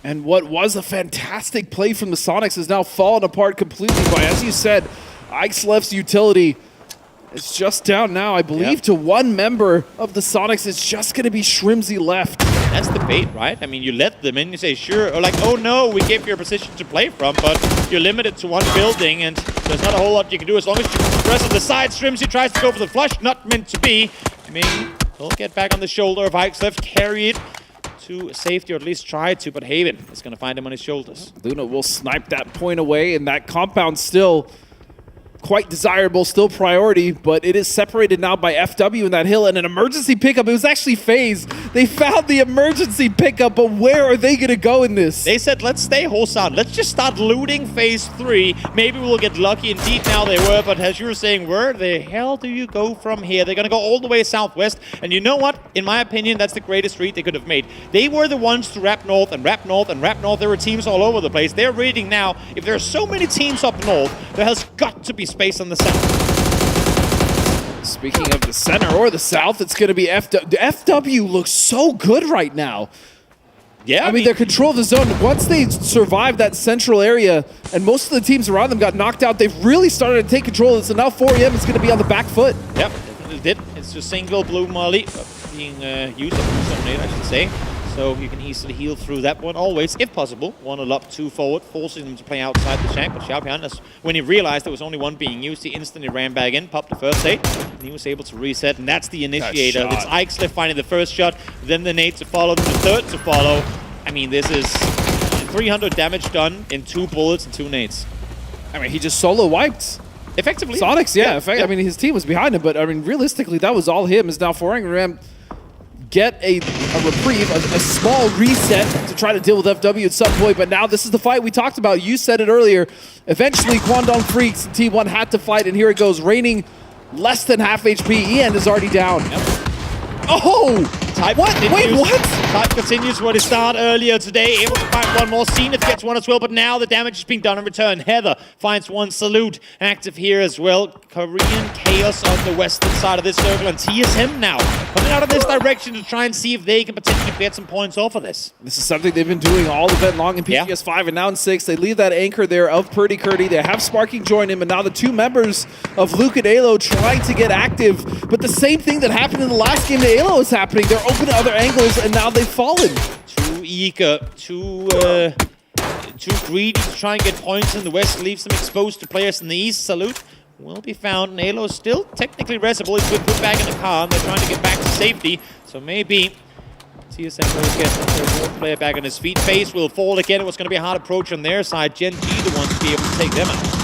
And what was a fantastic play from the Sonics is now fallen apart completely by, as you said, Ikeslip's utility. It's just down now, I believe, to 1 member of the Sonics. It's just going to be Shrimsy left. That's the bait, right? I mean, you let them in, you say, sure, or like, oh no, we gave you a position to play from, but you're limited to 1 building, and there's not a whole lot you can do as long as you press on the side. Shrimsy tries to go for the flush, not meant to be. Maybe he'll get back on the shoulder of Ikeslip, carry it to safety, or at least try to, but Haven is going to find him on his shoulders. Luna will snipe that point away, and that compound still quite desirable, still priority, but it is separated now by FW in that hill, and an emergency pickup. It was actually FaZe. They found the emergency pickup, but where are they going to go in this? They said, let's stay wholesale. Let's just start looting phase 3. Maybe we'll get lucky. Indeed, now they were, but as you were saying, where the hell do you go from here? They're going to go all the way southwest, and you know what? In my opinion, that's the greatest read they could have made. They were the ones to wrap north and wrap north and wrap north. There were teams all over the place. They're reading now. If there are so many teams up north, there has got to be space on the south. Speaking of the center or the south, it's going to be FW. FW looks so good right now. Yeah, I mean, they're control of the zone. Once they survived that central area and most of the teams around them got knocked out, they've really started to take control of it. So now 4AM is going to be on the back foot. Yep, it did. It's just single blue molly being used, I should say. So you can easily heal through that one always, if possible. 1 up, 2 forward, forcing them to play outside the shank. But Xiaopian, when he realized there was only 1 being used, he instantly ran back in, popped the first hit, and he was able to reset. And that's the initiator. It's Ikeslip finding the first shot, then the nade to follow, then the third to follow. I mean, this is 300 damage done in 2 bullets and 2 nades. I mean, he just solo wiped. Effectively. Sonics, yeah. I mean, his team was behind him, but I mean, realistically, that was all him. Is now 4AM get a reprieve, a small reset to try to deal with FW at some point, but now this is the fight we talked about. You said it earlier. Eventually, Kwangdong Freaks and T1 had to fight, and here it goes, raining less than half HP. Ian is already down. Yep. Oh! Type what? Continues. Wait, what? Type continues what he started earlier today. Able to find one more. Zenith gets one as well, but now the damage is being done in return. Heather finds one. Salute active here as well. Korean Chaos on the western side of this circle, and TSM now coming out of this direction to try and see if they can potentially get some points off of this. This is something they've been doing all event long in PGS 5 and now in 6. They leave that anchor there of Purdy Curdy. They have Sparking join him, and now the two members of Luke and Alo trying to get active. But the same thing that happened in the last game to Alo is happening. They're open to other angles, and now they've fallen. Too eager, too greedy to try and get points in the west, leaves them exposed to players in the east. Salute will be found, and Alo is still technically resible. He's been put back in the car, and they're trying to get back to safety. So maybe TSM will get their fourth player back on his feet. Face will fall again. It was going to be a hard approach on their side. Gen G the ones to be able to take them out.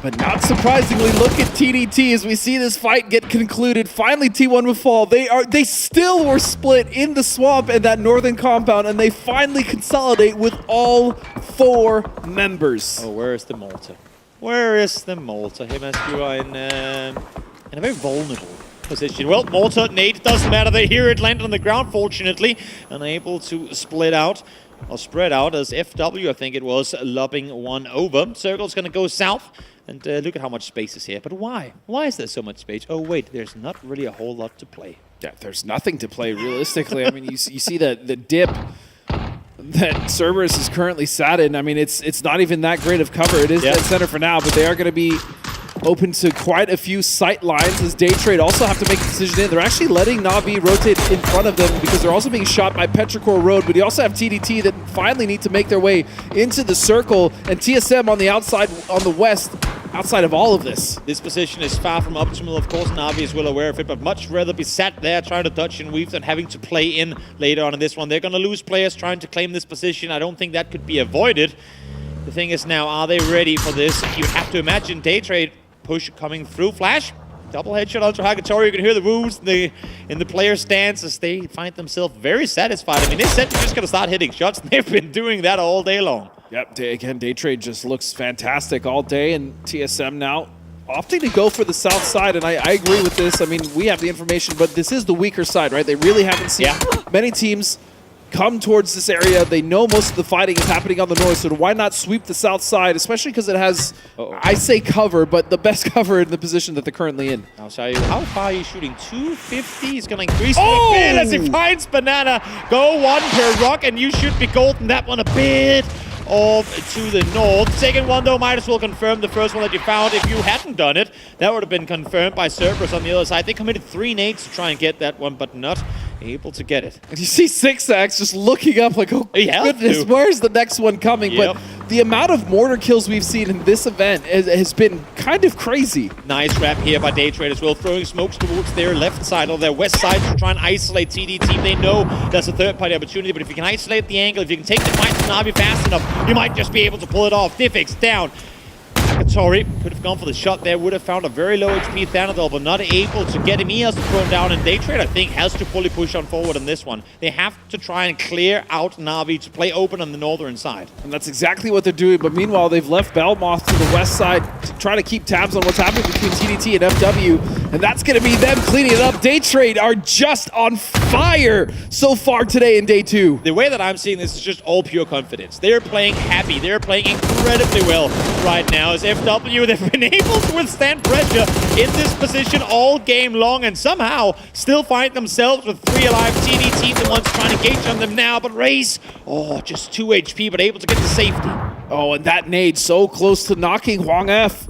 But not surprisingly, look at TDT as we see this fight get concluded. Finally, T1 will fall. They still were split in the swamp and that northern compound, and they finally consolidate with all 4 members. Oh, where is the Malta? Where is the Malta? Him as you are in a very vulnerable position. Well, Malta, nade, doesn't matter. They hear it land on the ground, fortunately, unable to split out. Or spread out as FW, I think it was, lobbing one over. Circle's going to go south. And look at how much space is here. But why? Why is there so much space? Oh, wait, there's not really a whole lot to play. Yeah, there's nothing to play, realistically. I mean, you see the dip that Cerberus is currently sat in. I mean, it's not even that great of cover. It is dead center for now, but they are going to be open to quite a few sight lines as Day Trade also have to make a decision in. They're actually letting Na'Vi rotate in front of them because they're also being shot by Petrichor Road, but you also have TDT that finally need to make their way into the circle, and TSM on the outside, on the west, outside of all of this. This position is far from optimal. Of course, Na'Vi is well aware of it, but much rather be sat there trying to dodge and weave than having to play in later on in this one. They're going to lose players trying to claim this position. I don't think that could be avoided. The thing is now, are they ready for this? You have to imagine Day Trade push coming through. Flash, double headshot onto Hagatori. You can hear the woos in the player's stance as they find themselves very satisfied. I mean, they said they're just going to start hitting shots, and they've been doing that all day long. Yep, again, Day Trade just looks fantastic all day, and TSM now opting to go for the south side, and I agree with this. I mean, we have the information, but this is the weaker side, right? They really haven't seen many teams come towards this area. They know most of the fighting is happening on the north, so why not sweep the south side, especially because it has, I say cover, but the best cover in the position that they're currently in. I'll tell you, how far are you shooting? 250? He's going to increase a bit as he finds Banana. Go one per rock, and you should be golden. That one a bit off to the north. Second one, though, might as well confirm the first one that you found. If you hadn't done it, that would have been confirmed by Cerberus on the other side. They committed 3 nades to try and get that one, but not able to get it. And you see Sixax just looking up like, oh goodness, where's the next one coming? But the amount of mortar kills we've seen in this event has been kind of crazy. Nice wrap here by Day Trade as well, throwing smokes towards their left side or their west side to try and isolate TDT. They know that's a third-party opportunity, but if you can isolate the angle, if you can take the fight to Na'Vi fast enough, you might just be able to pull it off. Diffix down. Hagatori could have gone for the shot there, would have found a very low HP Thanadol, but not able to get him. He has to throw down, and Day Trade, I think, has to fully push on forward on this one. They have to try and clear out Na'Vi to play open on the northern side. And that's exactly what they're doing, but meanwhile, they've left Belmoth to the west side to try to keep tabs on what's happening between TDT and FW, and that's going to be them cleaning it up. Day Trade are just on fire so far today in day 2. The way that I'm seeing this is just all pure confidence. They're playing happy. They're playing incredibly well right now as FW. They've been able to withstand pressure in this position all game long and somehow still find themselves with 3 alive. TDT, the ones trying to gauge on them now, but Raze, just 2 HP, but able to get to safety. Oh, and that nade so close to knocking Hwang F.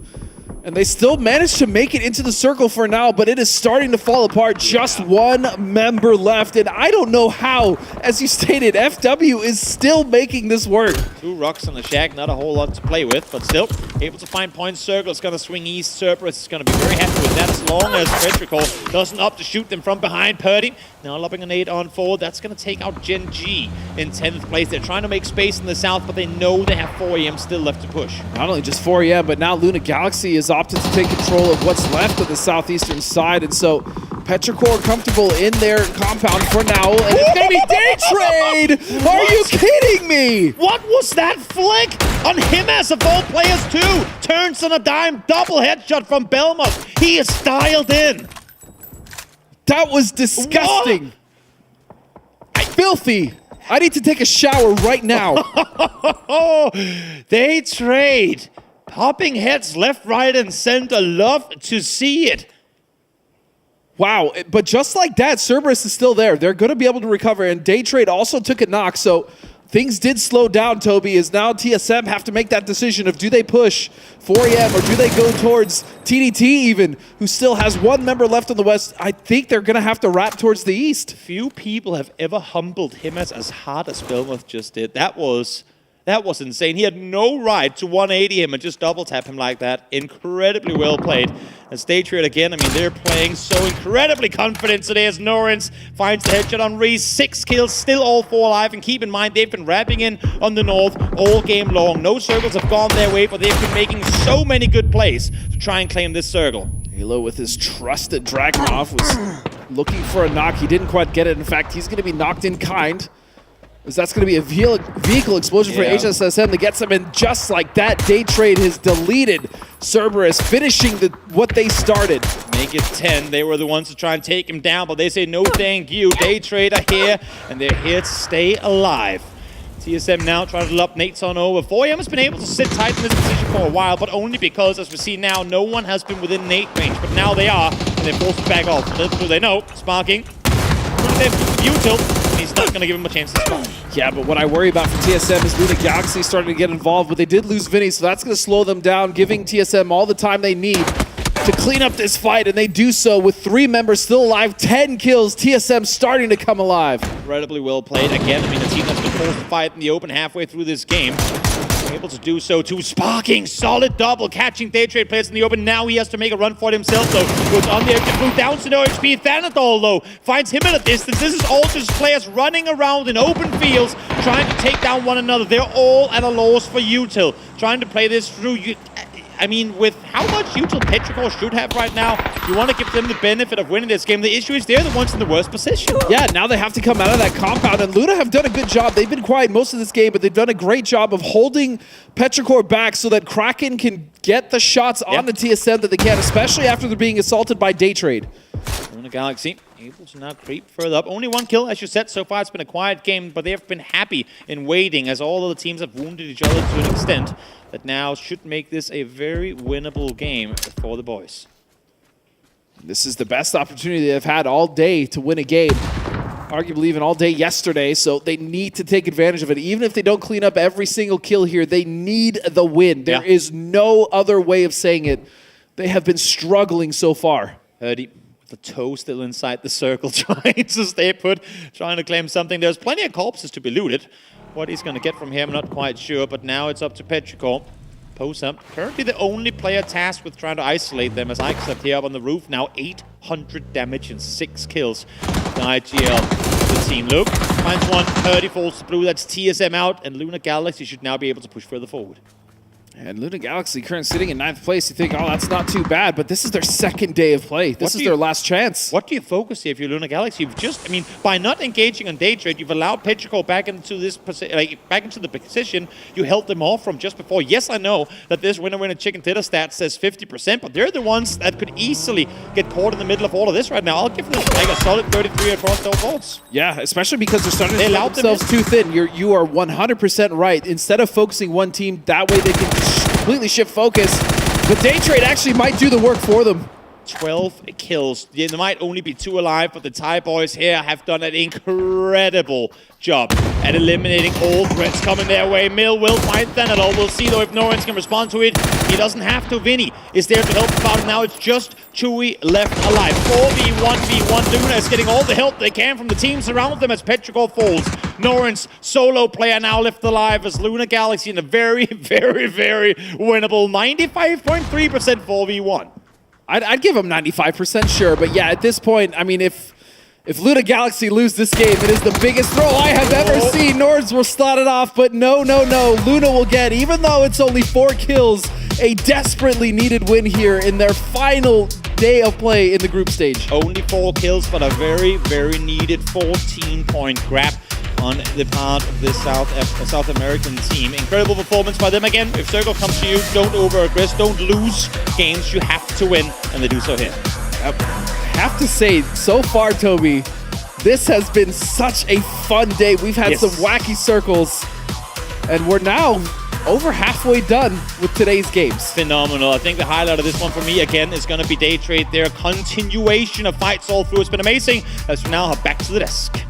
And they still managed to make it into the circle for now, but it is starting to fall apart. Just 1 member left, and I don't know how, as you stated, FW is still making this work. 2 rocks on the shack, not a whole lot to play with, but still able to find points. Circle is going to swing east. Cerberus is going to be very happy with that as long as Petrichor doesn't opt to shoot them from behind. Purdy now lobbing a nade on forward. That's going to take out Gen G in 10th place. They're trying to make space in the south, but they know they have 4EM still left to push. Not only just 4EM, but now Luna Galaxy is opted to take control of what's left of the southeastern side, and so Petrichor comfortable in their compound for now, and it's gonna be Day Trade! Are you kidding me? What was that flick on him as of all players too? Turns on a dime, double headshot from Belmoth. He is dialed in. That was disgusting. Filthy. I need to take a shower right now. They trade. Popping heads left, right, and center. Love to see it. Wow, but just like that, Cerberus is still there. They're going to be able to recover, and Day Trade also took a knock, so things did slow down, Toby, as now TSM have to make that decision of do they push 4EM or do they go towards TDT even, who still has one member left on the west. I think they're going to have to wrap towards the east. Few people have ever humbled him as hard as Spellmuth just did. That was insane. He had no right to 180 him and just double tap him like that. Incredibly well played. As Day Trade again, I mean, they're playing so incredibly confident today as Norrens finds the headshot on Reese. 6 kills, still all 4 alive. And keep in mind, they've been wrapping in on the north all game long. No circles have gone their way, but they've been making so many good plays to try and claim this circle. Halo with his trusted Dragunov was looking for a knock. He didn't quite get it. In fact, he's going to be knocked in kind. As that's going to be a vehicle explosion for HSSM that gets him, and just like that, Day Trade has deleted Cerberus, finishing what they started. Make it 10. They were the ones to try and take him down, but they say no thank you. Day Trade are here, and they're here to stay alive. TSM now trying to lob nades on over. 4EM has been able to sit tight in this position for a while, but only because, as we see now, no one has been within nade range. But now they are, and they're forced to back off. Little do they know, Sparking. Util. He's not going to give him a chance to spark. Yeah, but what I worry about for TSM is Luna Galaxy starting to get involved, but they did lose Vinny, so that's going to slow them down, giving TSM all the time they need to clean up this fight, and they do so with 3 members still alive, 10 kills, TSM starting to come alive. Incredibly well played. Again, I mean, the team that's been forced to fight in the open halfway through this game. Able to do so too. Sparking, solid double, catching Day Trade players in the open. Now he has to make a run for it himself, though. Goes on the exit, move down to no HP. Thanadol, though, finds him at a distance. This is all just players running around in open fields, trying to take down one another. They're all at a loss for Util, trying to play this through. I mean, with how much Util Petrichor should have right now, you want to give them the benefit of winning this game. The issue is they're the ones in the worst position. Yeah, now they have to come out of that compound, and Luna have done a good job. They've been quiet most of this game, but they've done a great job of holding Petrichor back so that Kraken can get the shots on the TSM that they can, especially after they're being assaulted by Day Trade. Luna Galaxy able to now creep further up. Only 1 kill, as you said. So far, it's been a quiet game, but they've been happy in waiting, as all of the teams have wounded each other to an extent that now should make this a very winnable game for the boys. This is the best opportunity they've had all day to win a game. Arguably even all day yesterday, so they need to take advantage of it. Even if they don't clean up every single kill here, they need the win. There is no other way of saying it. They have been struggling so far. The toe still inside the circle, trying to stay put, trying to claim something. There's plenty of corpses to be looted. What he's going to get from here, I'm not quite sure, but now it's up to Petrichor. Post up. Currently the only player tasked with trying to isolate them, as Ike's here up on the roof. Now 800 damage and 6 kills. The IGL, the team. Luke finds one. 30 falls to blue. That's TSM out, and Luna Galaxy should now be able to push further forward. And Luna Galaxy currently sitting in 9th place. You think, oh, that's not too bad, but this is their 2nd day of play. This is their last chance. What do you focus here if you're Luna Galaxy? You've just, I mean, by not engaging on Day Trade, you've allowed Petrichor back into this back into the position you held them off from just before. Yes, I know that this winner chicken dinner stat says 50%, but they're the ones that could easily get caught in the middle of all of this right now. I'll give them like a solid 33 across those votes. Yeah, especially because they're starting to spread themselves too thin. You are 100% right. Instead of focusing one team, that way they can completely shift focus. But Day Trade actually might do the work for them. 12 kills. Yeah, there might only be 2 alive, but the Thai boys here have done an incredible job at eliminating all threats coming their way. Mill will find Thanadol. We'll see, though, if Norrens can respond to it. He doesn't have to. Vinny is there to help him out. Now it's just Chewy left alive. 4v1v1. Luna is getting all the help they can from the teams around them as Petrichor falls. Norrens, solo player, now left alive as Luna Galaxy in a very, very, very winnable 95.3% 4v1. I'd give them 95% sure, but yeah, at this point, I mean, if Luna Galaxy lose this game, it is the biggest throw I have ever seen. Nords will start it off, but no. Luna will get, even though it's only 4 kills, a desperately needed win here in their final day of play in the group stage. Only 4 kills, but a very, very needed 14-point grab on the part of this South American team. Incredible performance by them again. If Circle comes to you, don't over-aggress, don't lose games. You have to win, and they do so here. Yep. have to say, so far, Toby, this has been such a fun day. We've had some wacky circles, and we're now over halfway done with today's games. Phenomenal. I think the highlight of this one for me, again, is going to be Day Trade. Their continuation of fights all through. It's been amazing. As for now, back to the desk.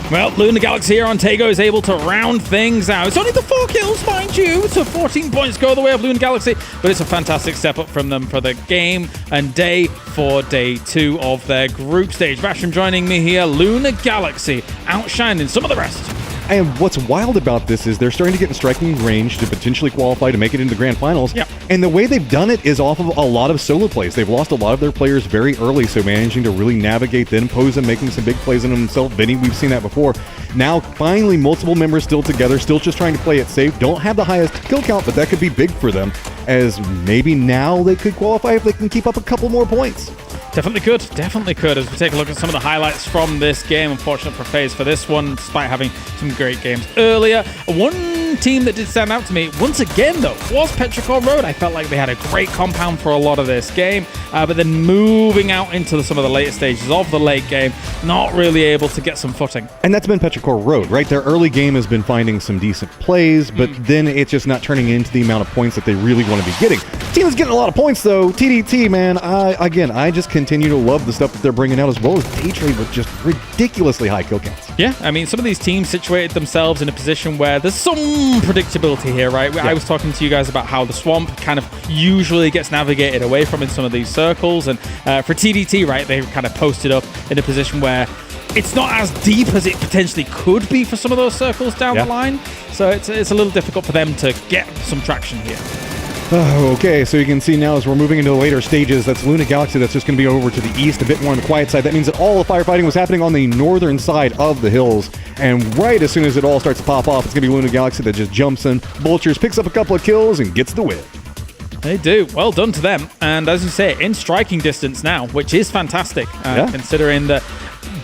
Well, Lunar Galaxy here on Tago is able to round things out. It's only the 4 kills, mind you, so 14 points go the way of Lunar Galaxy, but it's a fantastic step up from them for the game and day for day 2 of their group stage. Basham joining me here, Lunar Galaxy outshining some of the rest. And what's wild about this is they're starting to get in striking range to potentially qualify to make it into the grand finals. Yep. And the way they've done it is off of a lot of solo plays. They've lost a lot of their players very early, so managing to really navigate them, Posa making some big plays on himself. Vinny, we've seen that before. Now, finally, multiple members still together, still just trying to play it safe. Don't have the highest kill count, but that could be big for them, as maybe now they could qualify if they can keep up a couple more points. Definitely could, as we take a look at some of the highlights from this game. Unfortunate for FaZe for this one, despite having some great games earlier. One team that did stand out to me, once again though, was Petrichor Road. I felt like they had a great compound for a lot of this game, but then moving out into some of the later stages of the late game, not really able to get some footing. And that's been Petrichor Road, right? Their early game has been finding some decent plays, but then it's just not turning into the amount of points that they really want to be getting. Team is getting a lot of points though. TDT, man, I just continue to love the stuff that they're bringing out, as well as Day Trade with just ridiculously high kill counts. Yeah, I mean, some of these teams situated themselves in a position where there's some predictability here, right? Yeah. I was talking to you guys about how the swamp kind of usually gets navigated away from in some of these circles, and for TDT, right, they kind of posted up in a position where it's not as deep as it potentially could be for some of those circles down the line, so it's a little difficult for them to get some traction here. Okay, so you can see now as we're moving into the later stages, that's Lunar Galaxy that's just going to be over to the east, a bit more on the quiet side. That means that all the firefighting was happening on the northern side of the hills. And right as soon as it all starts to pop off, it's going to be Lunar Galaxy that just jumps in, Vultures, picks up a couple of kills, and gets the win. They do. Well done to them. And as you say, in striking distance now, which is fantastic, considering that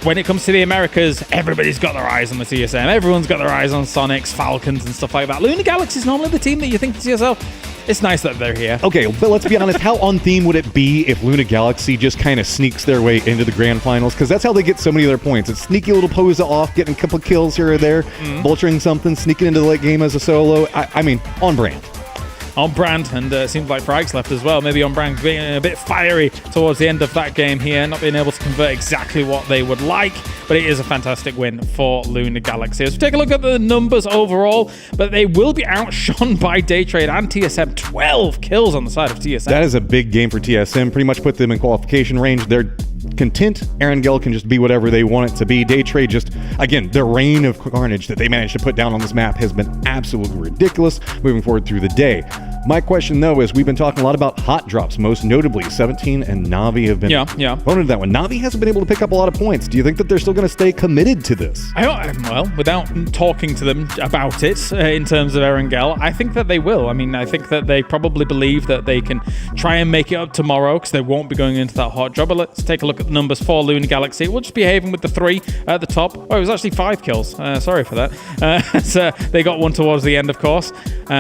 when it comes to the Americas, everybody's got their eyes on the TSM. Everyone's got their eyes on Sonics, Falcons, and stuff like that. Lunar Galaxy is normally the team that you think to yourself, it's nice that they're here. Okay, but let's be honest, how on theme would it be if Lunar Galaxy just kind of sneaks their way into the grand finals? Because that's how they get so many of their points. It's sneaky little Posa off, getting a couple of kills here or there, vulturing something, sneaking into the late game as a solo. I mean, on brand. On brand, and it seems like Frag's left as well. Maybe on brand being a bit fiery towards the end of that game here, not being able to convert exactly what they would like, but it is a fantastic win for Lunar Galaxy. As we take a look at the numbers overall, but they will be outshone by Day Trade and TSM. 12 kills on the side of TSM. That is a big game for TSM. Pretty much put them in qualification range. They're content. Erangel can just be whatever they want it to be. Day Trade just, again, the reign of carnage that they managed to put down on this map has been absolutely ridiculous moving forward through the day. My question, though, is we've been talking a lot about hot drops, most notably 17 and Na'Vi have been opponent of that one. Na'Vi hasn't been able to pick up a lot of points. Do you think that they're still going to stay committed to this? Well, without talking to them about it in terms of Erangel, I think that they will. I mean, I think that they probably believe that they can try and make it up tomorrow because they won't be going into that hot drop. But let's take a look at the numbers for Lunar Galaxy. We'll just be Haven with the 3 at the top. Oh, it was actually 5 kills. Sorry for that. So they got one towards the end, of course.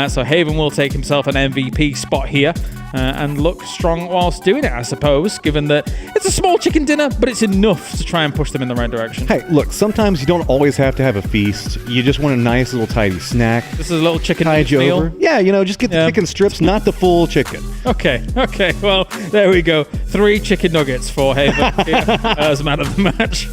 So Haven will take himself an MVP spot here and look strong whilst doing it, I suppose, given that it's a small chicken dinner, but it's enough to try and push them in the right direction. Hey, look, sometimes you don't always have to have a feast. You just want a nice little tidy snack. This is a little chicken meal. Over. Yeah, you know, just get the chicken strips, not the full chicken. Okay, well, there we go. 3 chicken nuggets for Haven as man of the match,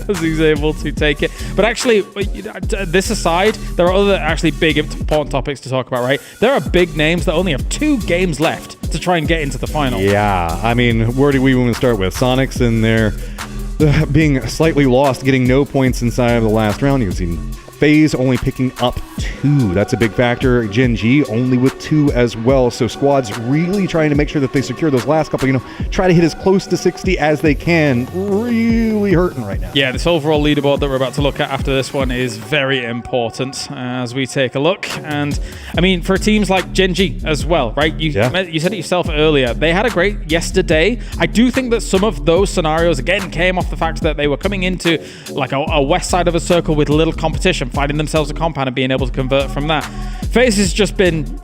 as he's able to take it. But actually, this aside, there are other actually big important topics to talk about, right? There are big names that only have 2 games left to try and get into the final. Yeah, I mean, where do we want to start with? Sonics and their being slightly lost, getting no points inside of the last round. You can see FaZe only picking up 2. That's a big factor. Gen G only with 2 as well. So squads really trying to make sure that they secure those last couple, try to hit as close to 60 as they can. Really hurting right now. Yeah, this overall leaderboard that we're about to look at after this one is very important as we take a look. And I mean, for teams like Gen G as well, right? You said it yourself earlier. They had a great yesterday. I do think that some of those scenarios, again, came off the fact that they were coming into like a west side of a circle with little competition, finding themselves a compound and being able to convert from that. FaZe has just been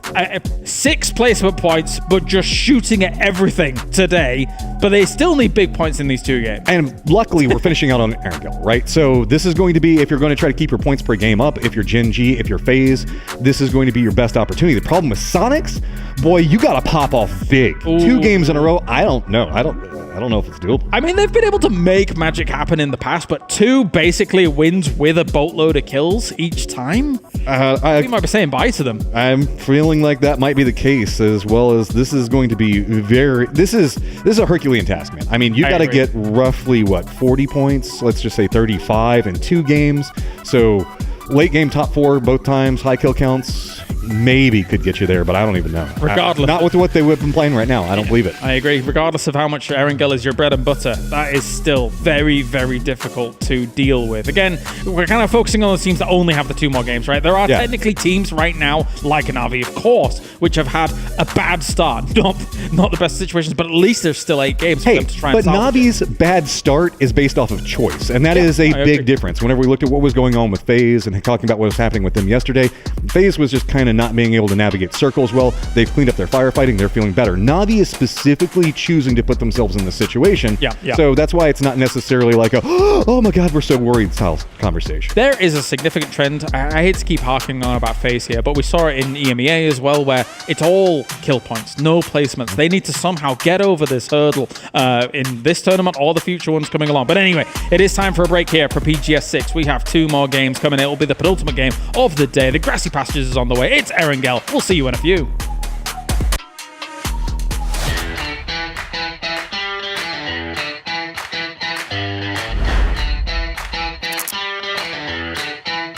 6 placement points, but just shooting at everything today. But they still need big points in these 2 games. And luckily, we're finishing out on Erangel, right? So this is going to be, if you're going to try to keep your points per game up, if you're Gen G, if you're FaZe, this is going to be your best opportunity. The problem with Sonics, boy, you got to pop off big. Ooh. 2 games in a row, I don't know. I don't know if it's doable. I mean, they've been able to make magic happen in the past, but 2 basically wins with a boatload of kills each time. I might be saying bye to them. I'm feeling like that might be the case, as well as this is going to be this is a Herculean task, man. I mean, you got to get roughly 40 points. Let's just say 35 in 2 games. So late game top 4 both times, high kill counts. Maybe could get you there, but I don't even know. Regardless. Not with what they would have been playing right now. I don't believe it. I agree. Regardless of how much Erangel is your bread and butter, that is still very, very difficult to deal with. Again, we're kind of focusing on the teams that only have the 2 more games, right? There are technically teams right now, like Na'Vi, of course, which have had a bad start. Not the best situations, but at least there's still 8 games for them to try and salvage. But Na'Vi's bad start is based off of choice, and that is a big difference. Whenever we looked at what was going on with FaZe and talking about what was happening with them yesterday, FaZe was just kind of not being able to navigate circles well. They've cleaned up their firefighting. They're feeling better. Na'Vi is specifically choosing to put themselves in this situation. So that's why it's not necessarily like a, oh my God, we're so worried style conversation. There is a significant trend. I hate to keep harking on about FaZe here, but we saw it in EMEA as well, where it's all kill points, no placements. They need to somehow get over this hurdle in this tournament or the future ones coming along. But anyway, it is time for a break here for PGS 6. We have 2 more games coming. It will be the penultimate game of the day. The Grassy Pastures is on the way. It's Erangel. We'll see you in a few.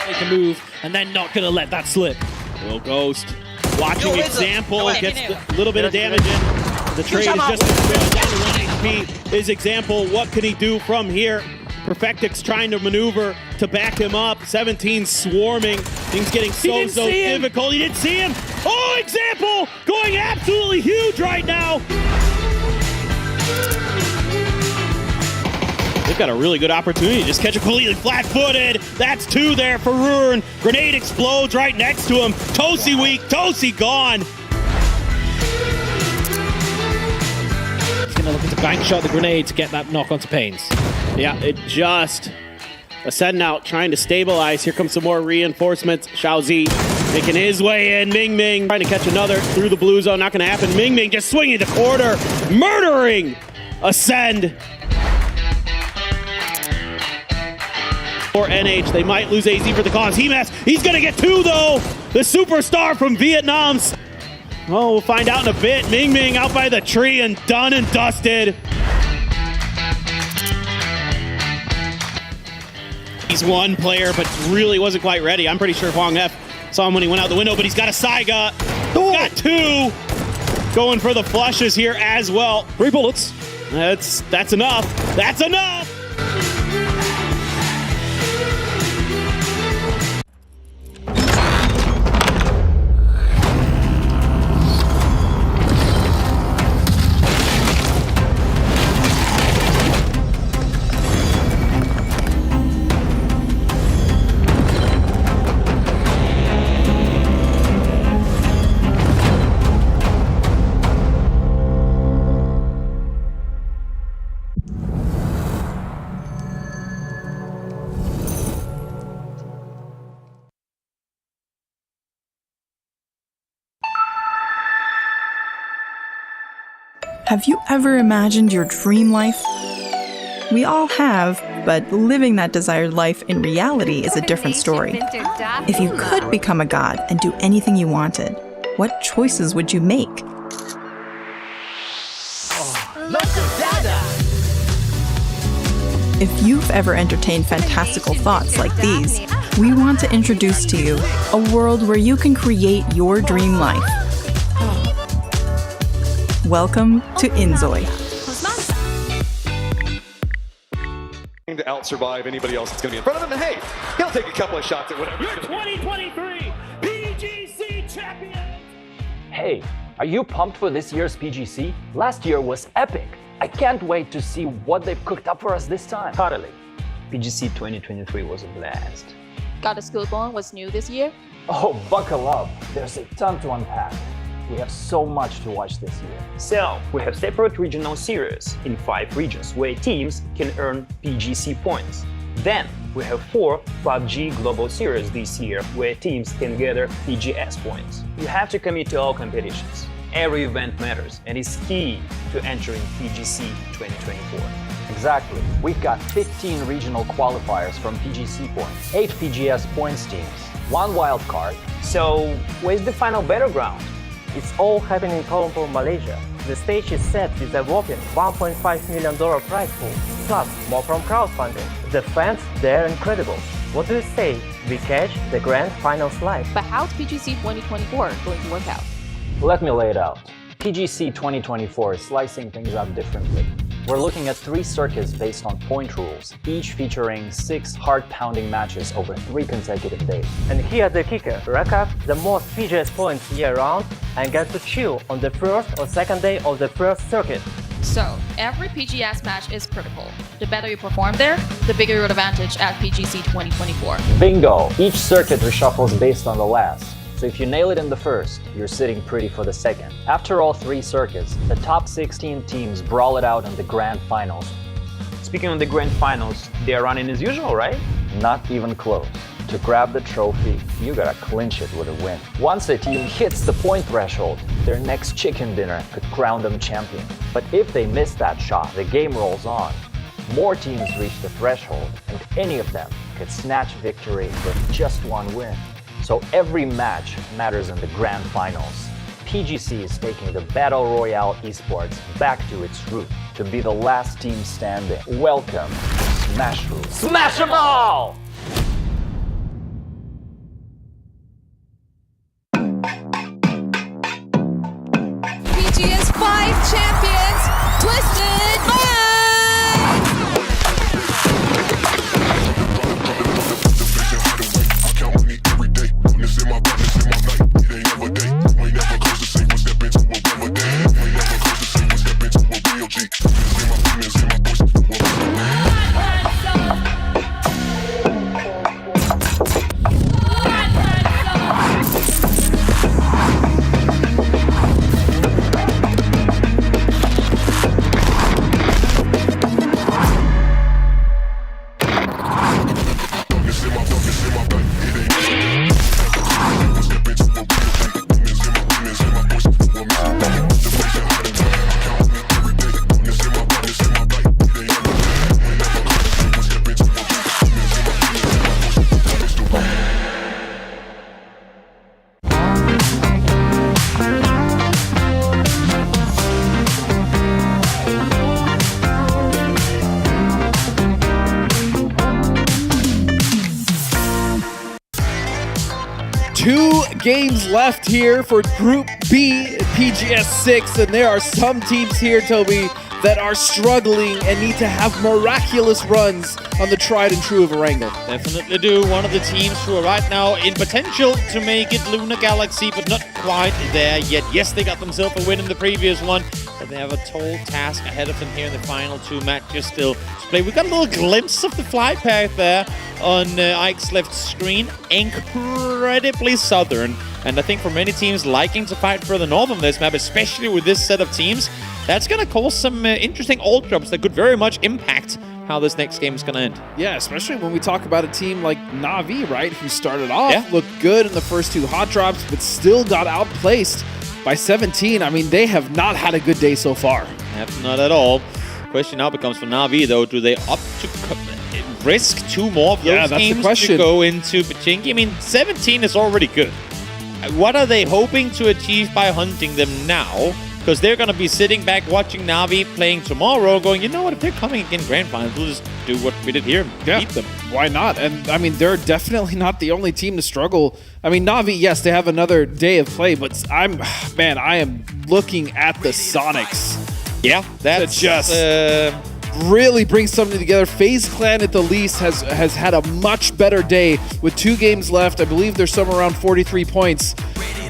Make a move and then not gonna let that slip. Will Ghost watching example, gets a little bit of damage in. The trade is just down to 1 HP. Is example, what can he do from here? Perfectix trying to maneuver to back him up. 17 swarming. Things getting so difficult. He didn't see him. Oh, example going absolutely huge right now. They've got a really good opportunity to just catch him completely flat-footed. That's 2 there for Ruin. Grenade explodes right next to him. Tosi weak. Tosi gone. He's going to look to bank shot the grenade to get that knock onto Pains. Yeah, it just Ascending out, trying to stabilize. Here comes some more reinforcements. Xiaozi making his way in. Ming Ming trying to catch another through the blue zone. Not going to happen. Ming Ming just swinging the corner, murdering Ascend. For NH, they might lose AZ for the cause. He's going to get 2 though. The superstar from Vietnam. Oh, we'll find out in a bit. Ming Ming out by the tree and done and dusted. He's one player, but really wasn't quite ready. I'm pretty sure Huang F saw him when he went out the window, but he's got a Saiga. Got 2. Going for the flushes here as well. 3 bullets. That's enough. That's enough. Have you ever imagined your dream life? We all have, but living that desired life in reality is a different story. If you could become a god and do anything you wanted, what choices would you make? If you've ever entertained fantastical thoughts like these, we want to introduce to you a world where you can create your dream life. Welcome to Inzoi. To out-survive anybody else that's going to be in front of him, and hey, he'll take a couple of shots at whatever. Your 2023 PGC champion! Hey, are you pumped for this year's PGC? Last year was epic. I can't wait to see what they've cooked up for us this time. Totally. PGC 2023 was a blast. Got a scoop on what's new this year? Oh, buckle up. There's a ton to unpack. We have so much to watch this year. So, we have separate regional series in 5 regions where teams can earn PGC points. Then, we have 4 PUBG Global Series this year where teams can gather PGS points. You have to commit to all competitions. Every event matters and is key to entering PGC 2024. Exactly. We've got 15 regional qualifiers from PGC points, 8 PGS points teams, 1 wild card. So, where's the final battleground? It's all happening in Kuala Lumpur, Malaysia. The stage is set with a whopping $1.5 million prize pool, plus more from crowdfunding. The fans, they're incredible. What do you say? We catch the grand finals live. But how's PGC 2024 going to work out? Let me lay it out. PGC 2024 is slicing things up differently. We're looking at 3 circuits based on point rules, each featuring 6 heart-pounding matches over 3 consecutive days. And here's the kicker. Rack up the most PGS points year-round and get to chill on the first or second day of the first circuit. So, every PGS match is critical. The better you perform there, the bigger your advantage at PGC 2024. Bingo! Each circuit reshuffles based on the last. So if you nail it in the first, you're sitting pretty for the second. After all 3 circuits, the top 16 teams brawl it out in the grand finals. Speaking of the grand finals, they are running as usual, right? Not even close. To grab the trophy, you gotta clinch it with a win. Once a team hits the point threshold, their next chicken dinner could crown them champion. But if they miss that shot, the game rolls on. More teams reach the threshold, and any of them could snatch victory with just 1 win. So every match matters in the grand finals. PGC is taking the Battle Royale esports back to its root, to be the last team standing. Welcome to Smash Room. Smash 'em all! PGS 5 champions, Twisted Minds! Games left here for Group B PGS 6, and there are some teams here, Toby, that are struggling and need to have miraculous runs on the tried and true of Erangel. Definitely do. One of the teams who are right now in potential to make it Lunar Galaxy, but not quite there yet. Yes, they got themselves a win in the previous one, but they have a tall task ahead of them here in the final 2 matches still to play. We got a little glimpse of the fly path there on Ike's left screen. Incredibly southern, and I think for many teams liking to fight further north on this map, especially with this set of teams, that's going to cause some interesting ult drops that could very much impact how this next game is going to end. Yeah, especially when we talk about a team like Na'Vi, right, who started off, looked good in the first 2 hot drops, but still got outplaced by 17. I mean, they have not had a good day so far. Not at all. Question now becomes for Na'Vi, though, do they opt to risk 2 more of those games to go into Pachinki? I mean, 17 is already good. What are they hoping to achieve by hunting them now? because they're going to be sitting back watching Na'Vi playing tomorrow going, you know what, if they're coming in Grand Finals, we'll just do what we did here and beat them. Why not? And I mean, they're definitely not the only team to struggle. I mean, Na'Vi, yes, they have another day of play, but I am looking at the Sonics. Yeah, that's just really bring something together. FaZe Clan at the least has had a much better day with 2 games left. I believe they're somewhere around 43 points.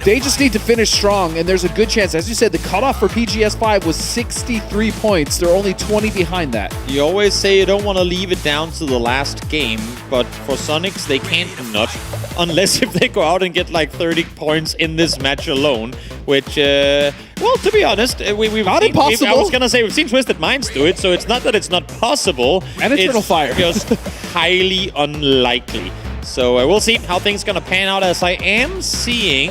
They just need to finish strong, and there's a good chance. As you said, the cutoff for PGS5 was 63 points. They're only 20 behind that. You always say you don't want to leave it down to the last game, but for Sonics, they can't not. Unless if they go out and get like 30 points in this match alone, which, well, to be honest, we've not impossible. I was going to say, we've seen Twisted Minds do it, so it's not that it's not possible. And Eternal Fire. It's just highly unlikely. So we'll see how things going to pan out, as I am seeing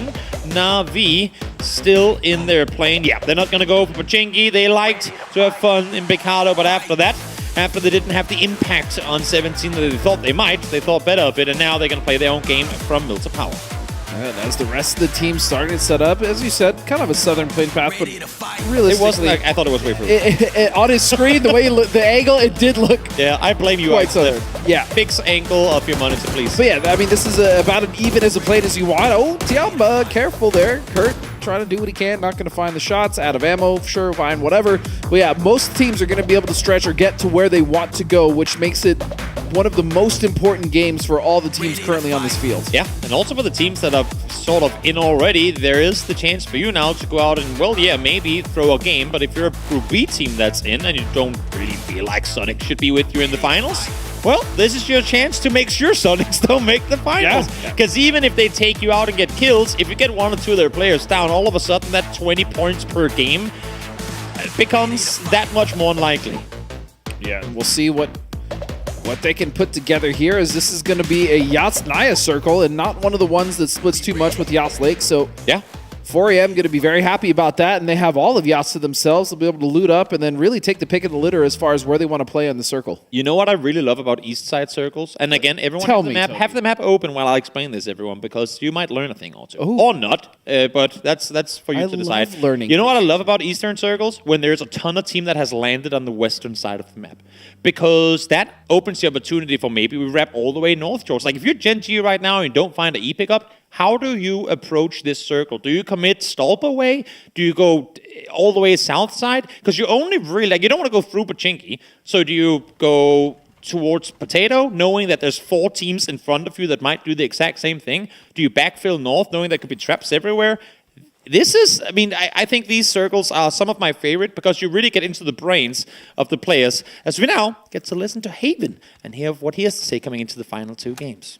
Na'Vi still in their plane. Yeah, they're not going to go for Pachinki. They liked to have fun in Bicado, but after that, after they didn't have the impact on 17 that they thought they might, they thought better of it, and now they're going to play their own game from Mills of Power. And as the rest of the team starting to set up, as you said, kind of a southern plane path, but realistically, it wasn't like, I thought it was way further. On his screen, the way the angle, it did look. Yeah, I blame you. Quite southern. Yeah, fix angle of your monitor, please. But yeah, I mean, this is about as even as a plate as you want. Oh, Tiamba, careful there, Kurt. Trying to do what he can, not going to find the shots, out of ammo, sure, fine, whatever. But yeah, most teams are going to be able to stretch or get to where they want to go, which makes it one of the most important games for all the teams currently on this field. Yeah, and also for the teams that are sort of in already, there is the chance for you now to go out and, well, yeah, maybe throw a game, but if you're a Group B team that's in and you don't really feel like Sonic should be with you in the finals, well, this is your chance to make sure Sonics don't make the finals. Because even if they take you out and get kills, if you get 1 or 2 of their players down, all of a sudden that 20 points per game becomes that much more unlikely. Yeah, we'll see what they can put together here, as this is going to be a Yachts Naya circle and not one of the ones that splits too much with Yachts Lake. So yeah, 4AM going to be very happy about that, and they have all of Yachts to themselves. They'll be able to loot up and then really take the pick of the litter as far as where they want to play on the circle. You know what I really love about East Side circles? And again, everyone have the map open while I explain this, everyone, because you might learn a thing or two. Or not, but that's for you to decide. Learning. You know what I love about Eastern circles? When there's a ton of team that has landed on the western side of the map. Because that opens the opportunity for maybe we wrap all the way north, George. Like if you're Gen G right now and you don't find an E pickup, how do you approach this circle? Do you commit Stolpa way? Do you go all the way south side? Because you only really, like, you don't want to go through Pachinki. So do you go towards Potato, knowing that there's 4 teams in front of you that might do the exact same thing? Do you backfill north, knowing there could be traps everywhere? This is, I mean, I think these circles are some of my favorite because you really get into the brains of the players, as we now get to listen to Haven and hear what he has to say coming into the final 2 games.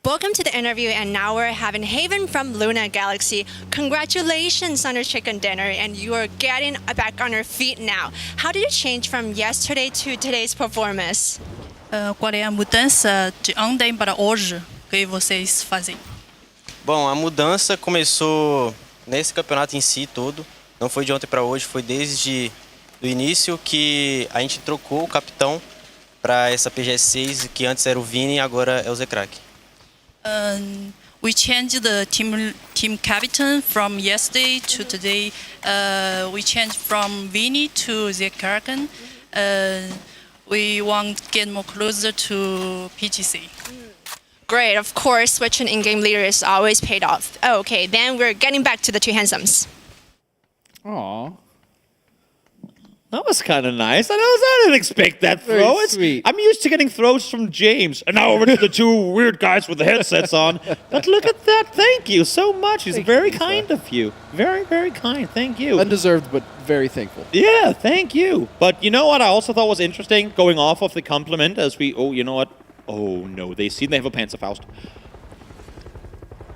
Welcome to the interview, and now we're having Haven from Luna Galaxy. Congratulations on your chicken dinner, and you are getting back on your feet now. How did you change from yesterday to today's performance? Qual é a mudança de ontem para hoje que vocês fazem? Bom, a mudança começou nesse campeonato em si todo. Não foi de ontem para hoje, foi desde o início que a gente trocou o capitão para essa PGS6, que antes era o Vini e agora é o Zekrak. We changed the team captain from yesterday to today. We changed from Vini to Zekraken. We want to get more closer to PGC. Great, of course, switching in-game leaders always paid off. Okay, then we're getting back to the 2 handsomes. Aww. That was kind of nice. I didn't expect that throw. Very sweet. I'm used to getting throws from James. And now over to the 2 weird guys with the headsets on. But look at that. Thank you so much. It's very kind of you. Very, very kind. Thank you. Undeserved, but very thankful. Yeah, thank you. But you know what I also thought was interesting? Going off of the compliment as we... Oh, you know what? Oh, no. They have a Panzerfaust.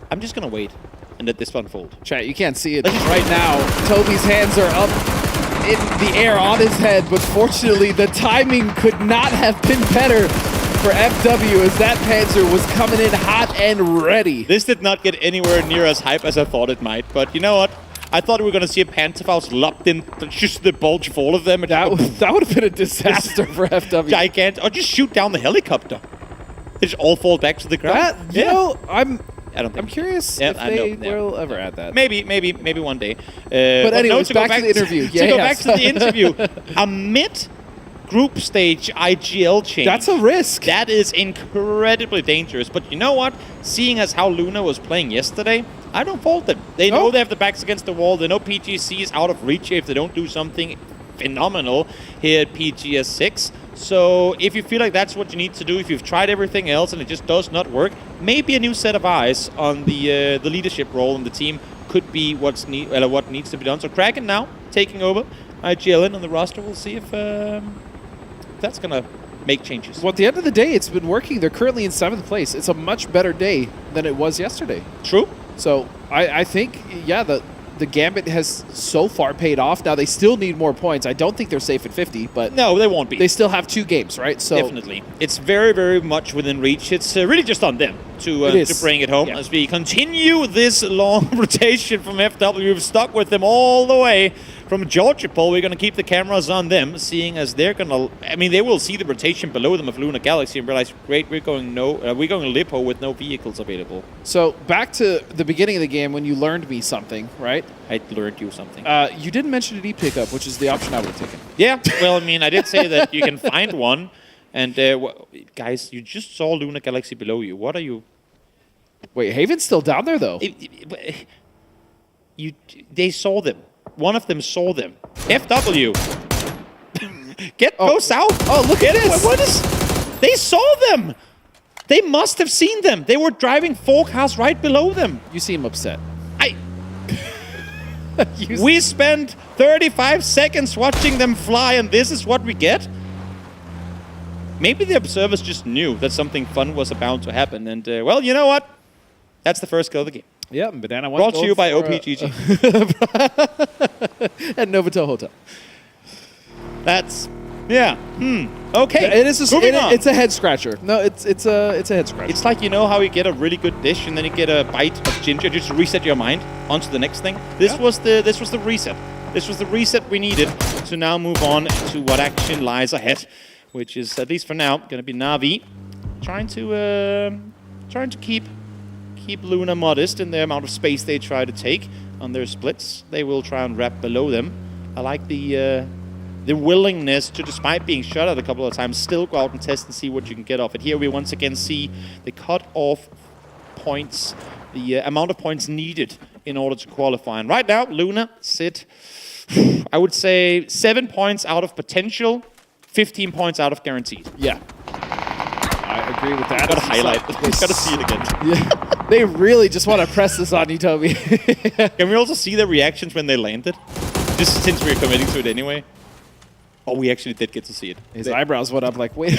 I'm just going to wait and let this unfold. Chat, you can't see it right now. Toby's hands are up in the air on his head, but fortunately the timing could not have been better for FW as that Panzer was coming in hot and ready. This did not get anywhere near as hype as I thought it might, but you know what? I thought we were going to see a Panzerfaust locked in just the bulge of all of them. That would have been a disaster for FW. Gigantic. Or just shoot down the helicopter. They just all fall back to the ground. You know, I don't think. I'm curious Yeah, if I they know, yeah. will ever add that. Maybe one day. But anyways, to back to the interview. To go back to the interview, a mid-group stage IGL change. That's a risk. That is incredibly dangerous. But you know what? Seeing as how Luna was playing yesterday, I don't fault them. They know they have the backs against the wall. They know PGC is out of reach if they don't do something phenomenal here at PGS6. So if you feel like that's what you need to do, if you've tried everything else and it just does not work, maybe a new set of eyes on the leadership role in the team could be what needs to be done. So Kraken now taking over IGLN on the roster. We'll see if that's going to make changes. Well, at the end of the day, it's been working. They're currently in 7th place. It's a much better day than it was yesterday. True. So I think, yeah, the gambit has so far paid off. Now, they still need more points. I don't think they're safe at 50, but... No, they won't be. They still have 2 games, right? So definitely. It's very, very much within reach. It's really just on them to bring it home as we continue this long rotation from FW. We've stuck with them all the way from Georgia Pole. We're going to keep the cameras on them, seeing as they're going to... I mean, they will see the rotation below them of Luna Galaxy and realize, great, we're going Lipo with no vehicles available. So back to the beginning of the game when you learned me something, right? I learned you something. You didn't mention an e-pickup, which is the option I would have taken. Yeah, well, I mean, I did say that you can find one. And guys, you just saw Luna Galaxy below you. What are you... Wait, Haven's still down there, though? They saw them. One of them saw them. FW. Go south. Oh, look at this. What is... They saw them. They must have seen them. They were driving 4 cars right below them. You seem upset. We spent 35 seconds watching them fly, and this is what we get? Maybe the observers just knew that something fun was about to happen. And, well, you know what? That's the first kill of the game. Yeah, Banana Brought to you by OPGG. And Novotel Hotel. That's... Yeah. Okay. It is it's a head scratcher. No, it's a head scratcher. It's like, you know how you get a really good dish and then you get a bite of ginger just to reset your mind onto the next thing. This was the reset. This was the reset we needed to now move on to what action lies ahead, which is, at least for now, going to be Na'Vi trying to keep Luna modest in the amount of space they try to take on their splits. They will try and wrap below them. I like the willingness to, despite being shot at a couple of times, still go out and test and see what you can get off it. Here we once again see the cut-off points, the amount of points needed in order to qualify. And right now, Luna sit, I would say, 7 points out of potential, 15 points out of guaranteed. Yeah. I agree with that. Gotta highlight. Gotta see it again. Yeah. They really just want to press this on you, Toby. Can we also see their reactions when they landed? Just since we're committing to it anyway. Oh, we actually did get to see it. His eyebrows went up like, wait.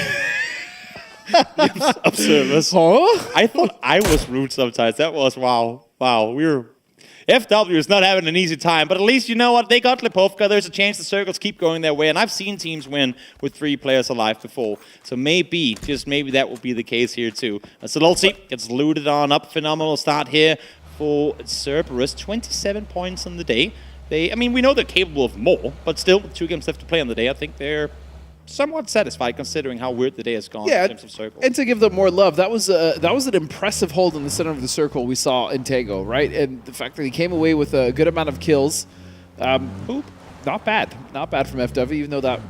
Observers. Huh? I thought I was rude sometimes. That was, wow. FW is not having an easy time, but at least you know what? They got Lipovka. There's a chance the circles keep going their way, and I've seen teams win with 3 players alive before. So maybe, just maybe that will be the case here too. Sololsi gets looted on up. Phenomenal start here for Cerberus. 27 points on the day. I mean, we know they're capable of more, but still, 2 games left to play on the day. I think they're somewhat satisfied considering how weird the day has gone in terms of circles. And to give them more love, that was an impressive hold in the center of the circle we saw in Tego, right? And the fact that he came away with a good amount of kills, not bad from FW, even though that,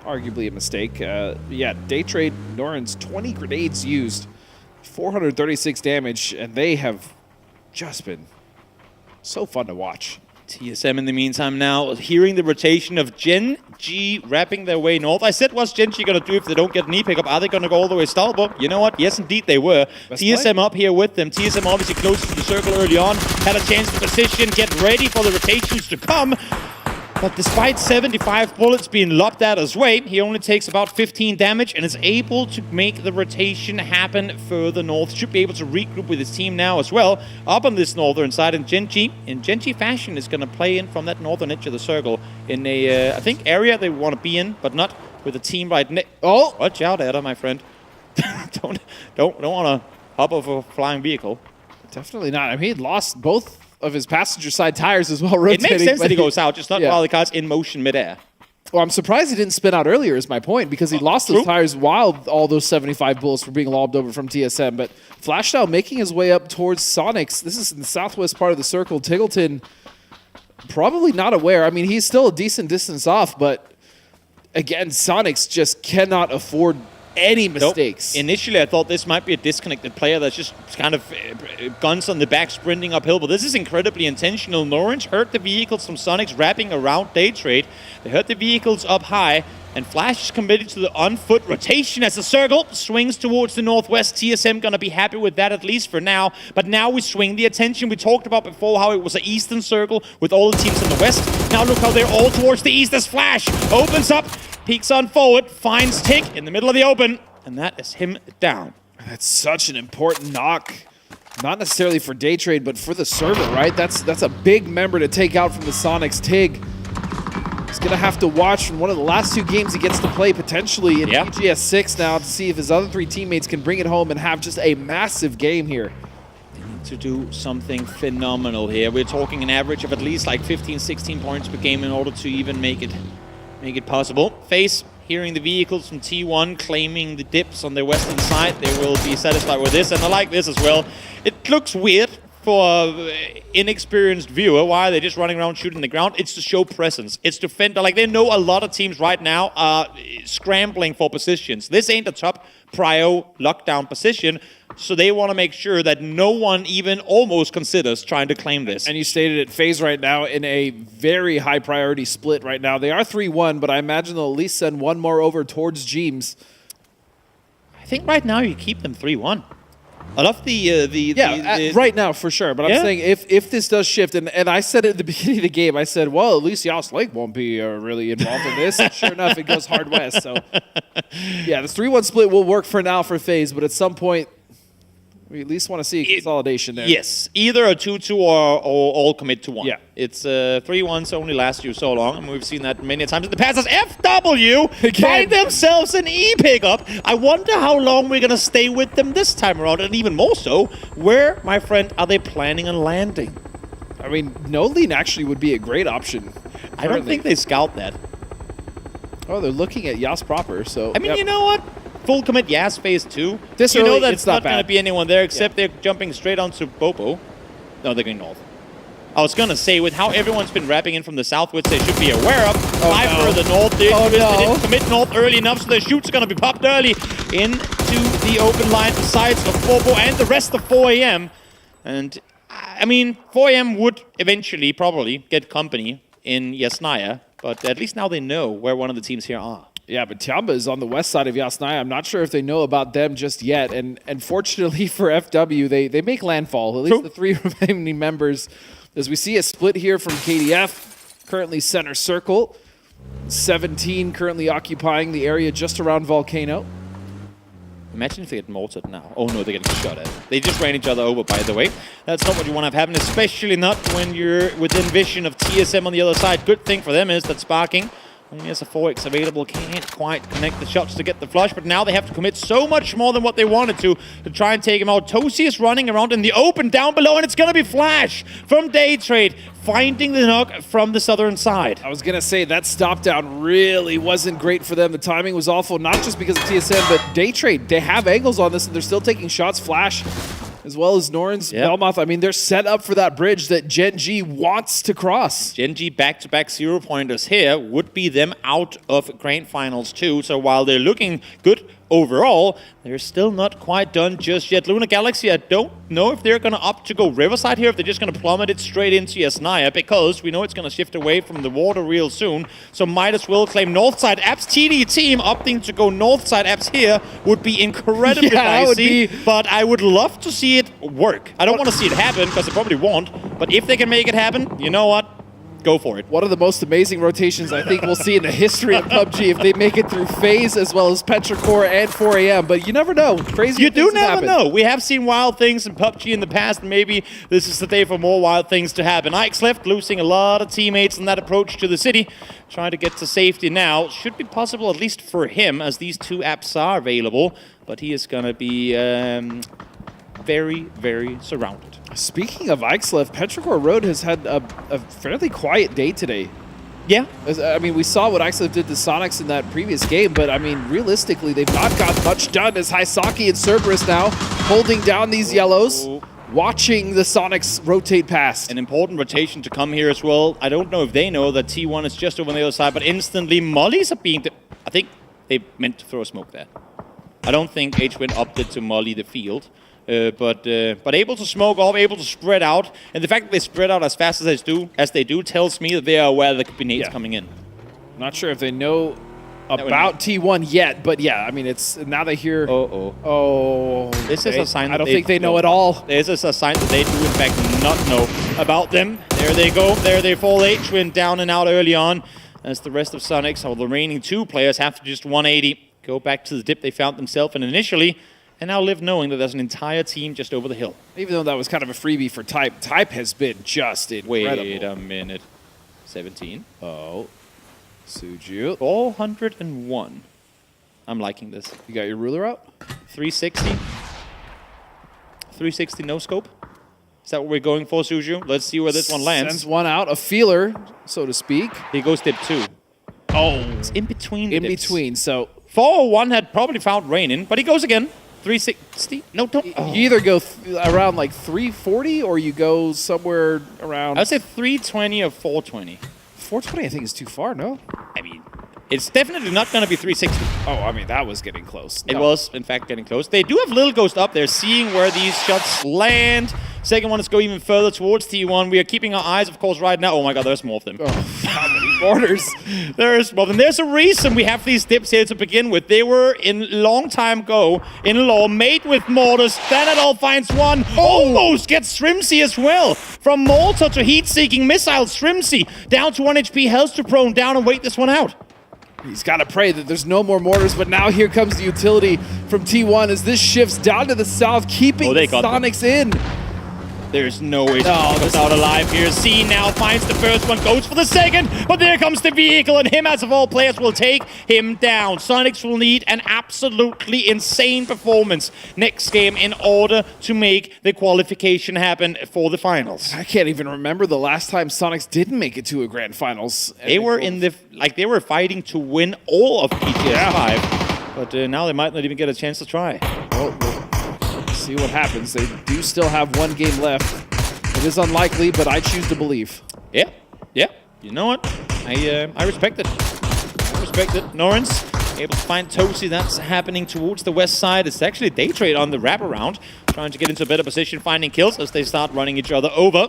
arguably a mistake. Yeah, day trade Norin's 20 grenades used, 436 damage, and they have just been so fun to watch. TSM in the meantime now hearing the rotation of Gen G wrapping their way north. I said, what's Gen G going to do if they don't get an E-pickup? Are they going to go all the way Stalbo? You know what? Yes, indeed they were. TSM up here with them. TSM obviously close to the circle early on. Had a chance to position, get ready for the rotations to come. But despite 75 bullets being lobbed at his way, he only takes about 15 damage and is able to make the rotation happen further north. Should be able to regroup with his team now as well. Up on this northern side, and Genji, in Genji fashion, is going to play in from that northern edge of the circle in a, I think, area they want to be in, but not with a team right next. Oh! Watch out, Ada, my friend. don't want to hop off a flying vehicle. Definitely not. I mean, he lost both of his passenger side tires as well rotating. It makes sense that he goes out, just not while the car's in motion midair. Well, I'm surprised he didn't spin out earlier is my point, because he lost those tires while all those 75 bullets were being lobbed over from TSM. But Flashdown making his way up towards Sonics. This is in the southwest part of the circle. Tiggleton probably not aware. I mean, he's still a decent distance off, but again, Sonics just cannot afford any mistakes. Nope. Initially, I thought this might be a disconnected player that's just kind of guns on the back sprinting uphill, but this is incredibly intentional. Norange heard the vehicles from Sonics wrapping around Daytrade. They heard the vehicles up high, and Flash is committed to the on-foot rotation as the circle swings towards the northwest. TSM gonna be happy with that, at least for now. But now we swing the attention. We talked about before how it was an eastern circle with all the teams in the west. Now look how they're all towards the east as Flash opens up, peeks on forward, finds Tick in the middle of the open, and that is him down. That's such an important knock. Not necessarily for Daytrade, but for the server, right? That's a big member to take out from the Sonics. Tig is going to have to watch from one of the last 2 games he gets to play potentially in PGS 6 now to see if his other 3 teammates can bring it home and have just a massive game here. To do something phenomenal here. We're talking an average of at least like 15, 16 points per game in order to even make it possible. FaZe hearing the vehicles from T1 claiming the dips on their western side. They will be satisfied with this, and I like this as well. It looks weird for an inexperienced viewer. Why are they just running around shooting the ground? It's to show presence. It's to fend. Like, they know a lot of teams right now are scrambling for positions. This ain't a top prio lockdown position, so they want to make sure that no one even almost considers trying to claim this. And you stated it, FaZe right now in a very high priority split right now. They are 3-1, but I imagine they'll at least send one more over towards Jeems. I think right now you keep them 3-1. I love right now for sure. But I'm saying if this does shift, and I said it at the beginning of the game, I said, well, at least Yas Lake won't be really involved in this. And sure enough, it goes hard west. So yeah, this 3-1 split will work for now for FaZe, but at some point, we at least want to see a consolidation there. Yes, either a 2-2 or all commit to 1. Yeah. It's 3-1s only last you so long, and we've seen that many times in the past. As FW find themselves an E pickup. I wonder how long we're going to stay with them this time around, and even more so, where, my friend, are they planning on landing? I mean, no lean actually would be a great option. I don't think they scout that. Oh, they're looking at Yas proper, so... I mean, you know what? Full commit Yas phase 2. This you early, know that it's not not going to be anyone there except they're jumping straight onto Bopo. No, they're going north. I was going to say, with how everyone's been wrapping in from the south, which they should be aware of, further north. They didn't commit north early enough, so their shoots are going to be popped early into the open line besides of Bopo and the rest of 4AM. And, I mean, 4AM would eventually probably get company in Yasnaya, but at least now they know where one of the teams here are. Yeah, but Tiamba is on the west side of Yasnaya. I'm not sure if they know about them just yet. And fortunately for FW, they make landfall. At least the 3 remaining members. As we see a split here from KDF, currently center circle. 17 currently occupying the area just around Volcano. Imagine if they get mortared now. Oh no, they're getting shot at. They just ran each other over, by the way. That's not what you want to have happen, especially not when you're within vision of TSM on the other side. Good thing for them is that Sparking only has a 4x available, can't quite connect the shots to get the flush, but now they have to commit so much more than what they wanted to try and take him out. Tosi is running around in the open down below, and it's going to be Flash from Daytrade, finding the knock from the southern side. I was going to say, that stop down really wasn't great for them. The timing was awful, not just because of TSM, but Daytrade, they have angles on this, and they're still taking shots. Flash, as well as Norns, Belmoth, I mean, they're set up for that bridge that Gen G wants to cross. Gen G back-to-back 0-pointers here would be them out of Grand Finals too. So while they're looking good overall, they're still not quite done just yet. Luna Galaxy, I don't know if they're going to opt to go Riverside here, if they're just going to plummet it straight into Yasnaya, because we know it's going to shift away from the water real soon. So might as well claim Northside. Apps TD team opting to go Northside Apps here would be incredibly dicey, but I would love to see it work. I don't want to see it happen, because it probably won't, but if they can make it happen, you know what? Go for it. One of the most amazing rotations I think we'll see in the history of PUBG if they make it through FaZe as well as Petrichor and 4AM. But you never know. Crazy. You do never know. We have seen wild things in PUBG in the past, and maybe this is the day for more wild things to happen. Ike's left, losing a lot of teammates in that approach to the city. Trying to get to safety now. Should be possible, at least for him, as these 2 apps are available. But he is going to be very, very surrounded. Speaking of Ike's left, Petrichor Road has had a fairly quiet day today. Yeah. I mean, we saw what Ixlift did to Sonics in that previous game, but I mean, realistically, they've not got much done as Hisaki and Cerberus now holding down these yellows, watching the Sonics rotate past. An important rotation to come here as well. I don't know if they know that T1 is just over on the other side, but instantly mollies are being... I think they meant to throw a smoke there. I don't think HWin opted to molly the field. But able to smoke off, able to spread out, and the fact that they spread out as fast as they do tells me that they are aware there could be nades coming in. Not sure if they know about T1 yet, but yeah, I mean, it's now they hear. This is a sign. I don't think they know at all. This is a sign that they do in fact not know about them. There they go. There they fall. HWin down and out early on, as the rest of Sonics, or the remaining 2 players, have to just 180 go back to the dip they found themselves in initially. And now live knowing that there's an entire team just over the hill. Even though that was kind of a freebie for Type. Type has been just incredible. Wait a minute. 17. Oh. Suju. 401. I'm liking this. You got your ruler out? 360. 360 no scope. Is that what we're going for, Suju? Let's see where this one lands. Sends one out. A feeler, so to speak. He goes dip 2. Oh. It's in between In dips. between, so... 401 had probably found rain in, but he goes again. 360. No, don't. You either go around like 340 or you go somewhere around. I would say 320 or 420. 420, I think, is too far. No, I mean, it's definitely not going to be 360. Oh, I mean, that was getting close. It was, in fact, getting close. They do have Little Ghost up there, seeing where these shots land. Second one is go even further towards T1. We are keeping our eyes, of course, right now. Oh my god, there's more of them. Oh, how many mortars? There's more of them. There's a reason we have these dips here to begin with. They were, in long time ago, in law, made with mortars. Thanadol finds one. Almost gets Shrimsy as well. From mortar to heat-seeking missile, Shrimsy down to 1 HP, Hells to prone, down and wait this one out. He's got to pray that there's no more mortars, but now here comes the utility from T1 as this shifts down to the south, keeping Sonics in. There's no way to get out alive here. C now finds the first one, goes for the second, but there comes the vehicle, and him, as of all players, will take him down. Sonics will need an absolutely insane performance next game in order to make the qualification happen for the finals. I can't even remember the last time Sonics didn't make it to a grand finals. They were in the they were fighting to win all of PGS 5, but now they might not even get a chance to try. See what happens. They do still have 1 game left. It is unlikely, but I choose to believe. Yeah. You know what? I respect it. I respect it. Norrens able to find Tosi. That's happening towards the west side. It's actually Daytrade on the wraparound, trying to get into a better position, finding kills as they start running each other over.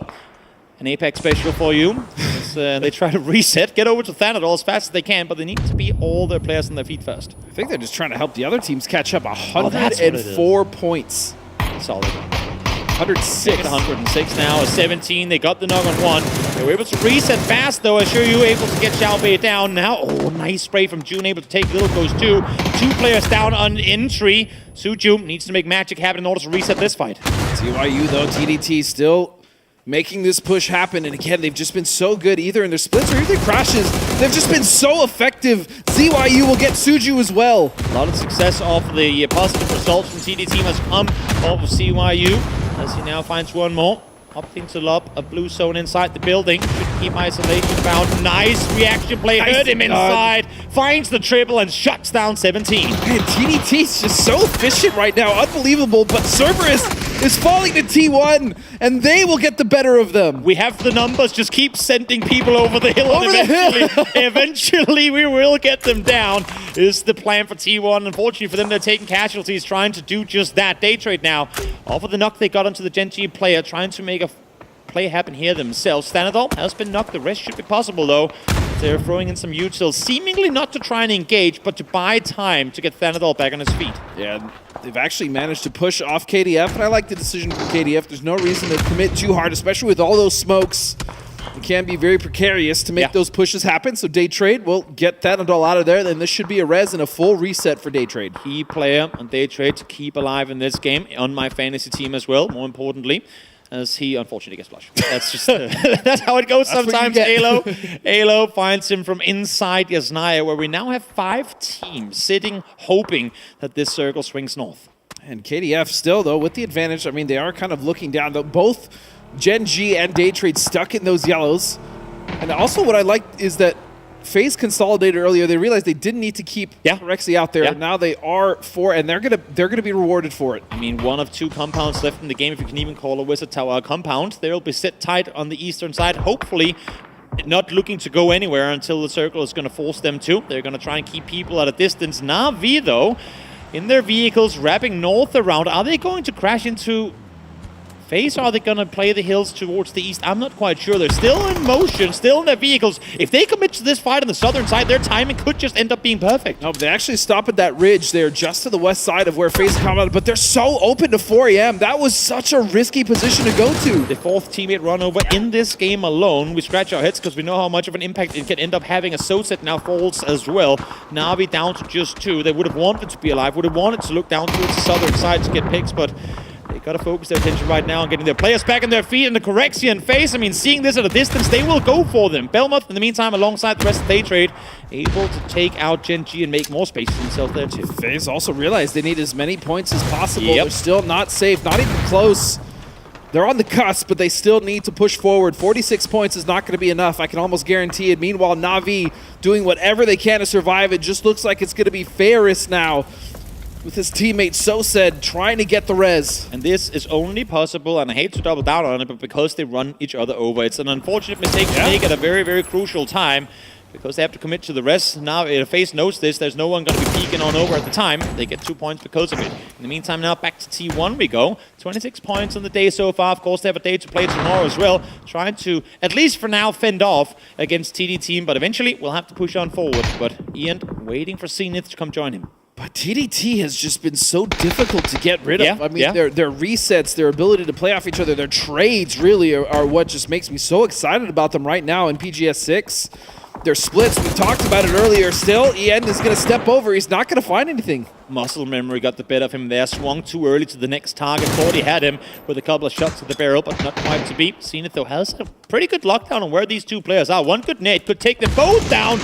An Apex special for you as they try to reset, get over to Thanadol as fast as they can, but they need to be all their players on their feet first. I think they're just trying to help the other teams catch up. 104 points. Solid. 106. 106 now, a 17. They got the knock on 1. They were able to reset fast, though. I assure you, able to get Xiaobei down now. Oh, nice spray from June, able to take Little Ghost 2. 2 players down on entry. Suju needs to make magic happen in order to reset this fight. TYU, though, TDT still making this push happen, and again, they've just been so good either in their splits or even their crashes. They've just been so effective. ZYU will get Suju as well. A lot of success off the positive results from TDT must come off of CYU as he now finds one more. Opting to lob a blue zone inside the building. Should keep isolation bound. Nice reaction play. Hurt him inside. Finds the triple and shuts down 17. Man, TDT's just so efficient right now. Unbelievable. But Cerberus is falling to T1, and they will get the better of them. We have the numbers. Just keep sending people over the hill. Over the hill. Eventually, we will get them down, is the plan for T1. Unfortunately for them, they're taking casualties, trying to do just that. Daytrade now, off of the knock they got onto the Gen G player, trying to make a play happen here themselves. Thanadol has been knocked. The rest should be possible, though. They're throwing in some utils, seemingly not to try and engage, but to buy time to get Thanadol back on his feet. Yeah, they've actually managed to push off KDF, and I like the decision from KDF. There's no reason to commit too hard, especially with all those smokes. It can be very precarious to make those pushes happen, so Daytrade will get Thanadol out of there, then this should be a res and a full reset for Daytrade. Key player on Daytrade to keep alive in this game, on my fantasy team as well, more importantly, as he unfortunately gets flushed. That's just that's how it goes sometimes. Alo finds him from inside Yasnaya, where we now have 5 teams sitting, hoping that this circle swings north. And KDF still, though, with the advantage. I mean, they are kind of looking down, though. Both Gen G and Daytrade stuck in those yellows. And also what I like is that FaZe consolidated earlier. They realized they didn't need to keep Rexy out there. Now they are 4, and they're gonna be rewarded for it. I mean, 1 of 2 compounds left in the game, if you can even call a Wizard Tower a compound. They'll be set tight on the eastern side, hopefully not looking to go anywhere until the circle is going to force them to. They're going to try and keep people at a distance. Na'Vi, though, in their vehicles, wrapping north around. Are they going to crash into FaZe, or are they going to play the hills towards the east? I'm not quite sure. They're still in motion, still in their vehicles. If they commit to this fight on the southern side, their timing could just end up being perfect. No, but they actually stop at that ridge there just to the west side of where FaZe come out, but they're so open to 4am. That was such a risky position to go to. The 4th teammate run over in this game alone. We scratch our heads because we know how much of an impact it can end up having. A Soset now falls as well. Na'Vi down to just 2. They would have wanted to be alive, would have wanted to look down towards the southern side to get picks, but they got to focus their attention right now on getting their players back on their feet. And the Correction FaZe, I mean, seeing this at a distance, they will go for them. Belmoth, in the meantime, alongside the rest of the day trade, able to take out Gen G and make more space for themselves there too. FaZe also realized they need as many points as possible. They're still not safe, not even close. They're on the cusp, but they still need to push forward. 46 points is not going to be enough. I can almost guarantee it. Meanwhile, Na'Vi doing whatever they can to survive. It just looks like it's going to be Ferris now, with his teammate Soset trying to get the res. And this is only possible, and I hate to double down on it, but because they run each other over. It's an unfortunate mistake to make at a very, very crucial time, because they have to commit to the res. Now, if FaZe knows this, there's no one going to be peeking on over at the time. They get 2 points because of it. In the meantime, now back to T1 we go. 26 points on the day so far. Of course, they have a day to play tomorrow as well. Trying to, at least for now, fend off against TD Team, but eventually we'll have to push on forward. But Ian waiting for Zenith to come join him. But TDT has just been so difficult to get rid of. I mean, their resets, their ability to play off each other, their trades really are what just makes me so excited about them right now in PGS 6. Their splits, we talked about it earlier. Still, Ian is going to step over. He's not going to find anything. Muscle memory got the better of him there. Swung too early to the next target. Thought he had him with a couple of shots at the barrel, but not quite to beat. Zenith, though, has a pretty good lockdown on where these 2 players are. One good nade could take them both down.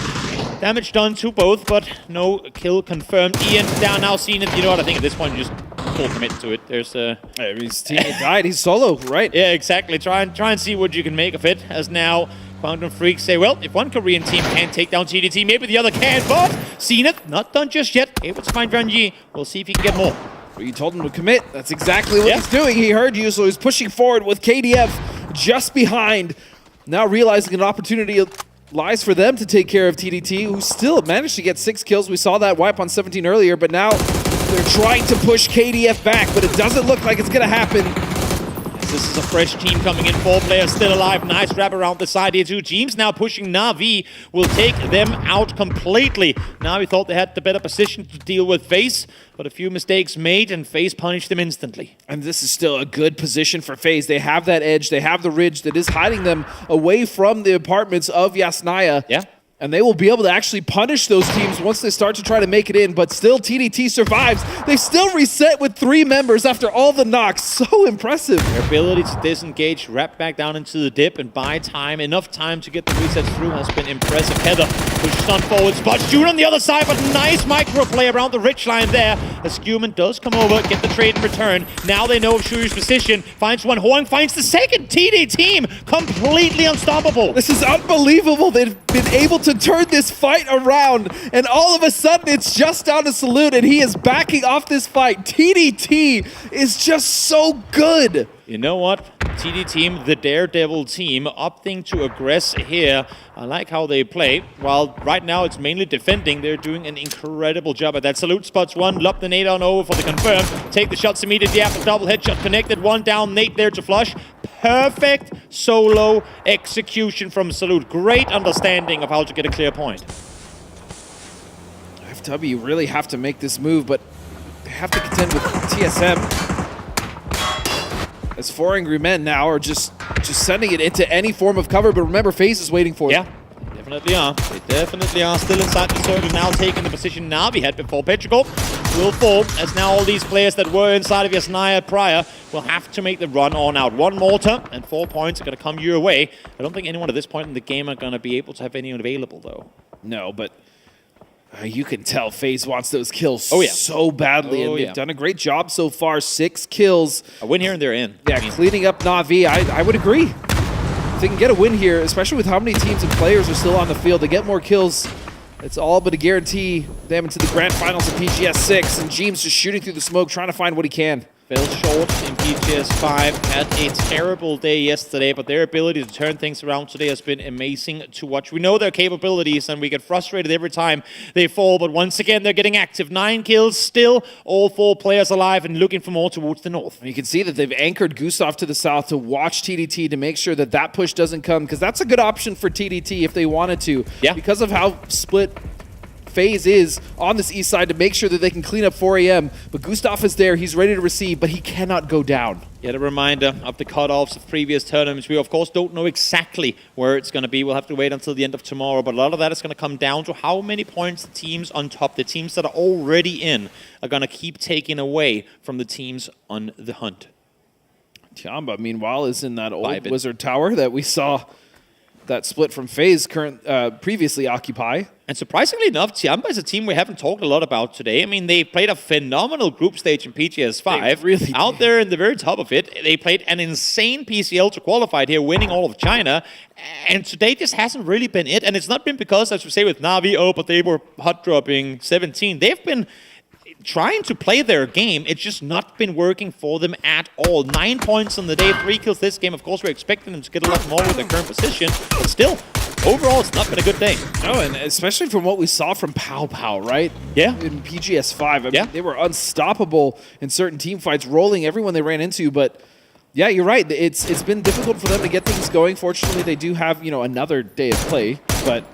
Damage done to both, but no kill confirmed. Ian down now. Zenith, you know what? I think at this point you just full commit to it. There's his teammate died. He's solo, right? Yeah, exactly. Try and see what you can make of it. As now Quantum Freaks say, well, if one Korean team can't take down TDT, maybe the other can. But Zenith, not done just yet. Able to find Ranji. We'll see if he can get more. Well, you told him to commit. That's exactly what he's doing. He heard you, so he's pushing forward with KDF just behind. Now realizing an opportunity lies for them to take care of TDT, who still managed to get 6 kills. We saw that wipe on 17 earlier, but now they're trying to push KDF back, but it doesn't look like it's going to happen. This is a fresh team coming in. 4 players still alive. Nice wrap around the side here too. Teams now pushing. Na'Vi will take them out completely. Na'Vi thought they had the better position to deal with FaZe, but a few mistakes made and FaZe punished them instantly. And this is still a good position for FaZe. They have that edge. They have the ridge that is hiding them away from the apartments of Yasnaya. Yeah. And they will be able to actually punish those teams once they start to try to make it in. But still, TDT survives. They still reset with 3 members after all the knocks. So impressive. Their ability to disengage, wrap back down into the dip, and buy time, enough time to get the resets through has been impressive. Heather pushes on forward. Spots June on the other side, but nice micro play around the ridge line there. As Scuman does come over, get the trade in return. Now they know of Shuryu's position. Finds one. Hoang finds the second. TD Team completely unstoppable. This is unbelievable. They've been able to turn this fight around, and all of a sudden it's just down to Salute, and he is backing off this fight. TDT is just so good. You know what? TD Team, the Daredevil team, opting to aggress here. I like how they play. While right now it's mainly defending, they're doing an incredible job at that. Salute spots one, lob the nade on over for the confirm. Take the shots immediately after double headshot connected. One down, Nate there to flush. Perfect solo execution from Salute. Great understanding of how to get a clear point. FW really have to make this move, but they have to contend with TSM. As 4 angry men now are just sending it into any form of cover, but remember, FaZe is waiting for it. Yeah, they definitely are. They definitely are still inside the circle, now taking the position Na'Vi had before. Petrichor will fall, as now all these players that were inside of Yasnaya prior will have to make the run on out. 1 mortar and 4 points are going to come your way. I don't think anyone at this point in the game are going to be able to have anyone available, though. No, but you can tell FaZe wants those kills so badly, and they've done a great job so far. 6 kills. A win here and they're in. Yeah, cleaning up Na'Vi, I would agree. if they can get a win here, especially with how many teams and players are still on the field, they get more kills. It's all but a guarantee them into the grand finals of PGS 6, and Jeems just shooting through the smoke, trying to find what he can. Fell short in PGS 5, had a terrible day yesterday, but their ability to turn things around today has been amazing to watch. We know their capabilities, and we get frustrated every time they fall, but once again, they're getting active. 9 kills, still all 4 players alive and looking for more towards the north. You can see that they've anchored Gustav to the south to watch TDT to make sure that that push doesn't come, because that's a good option for TDT if they wanted to. Yeah. Because of how split FaZe is on this east side to make sure that they can clean up 4 a.m. But Gustav is there. He's ready to receive, but he cannot go down. Yet a reminder of the cutoffs of previous tournaments. We, of course, don't know exactly where it's going to be. We'll have to wait until the end of tomorrow. But a lot of that is going to come down to how many points the teams on top, the teams that are already in, are going to keep taking away from the teams on the hunt. Tiamba, meanwhile, is in that old Wizard Tower that we saw that split from FaZe previously occupy. And surprisingly enough, Tiamba is a team we haven't talked a lot about today. I mean, they played a phenomenal group stage in PGS 5. Really out there in the very top of it. They played an insane PCL to qualify here, winning all of China. And today just hasn't really been it. And it's not been because, as we say with Na'Vi, but they were hot dropping 17. They've been trying to play their game. It's just not been working for them at all. 9 points on the day, 3 kills this game. Of course, we're expecting them to get a lot more with their current position, but still, overall, it's not been a good day. No, and especially from what we saw from Pow, right? Yeah. In PGS 5, I mean, they were unstoppable in certain team fights, rolling everyone they ran into, but yeah, you're right. It's been difficult for them to get things going. Fortunately, they do have, another day of play, but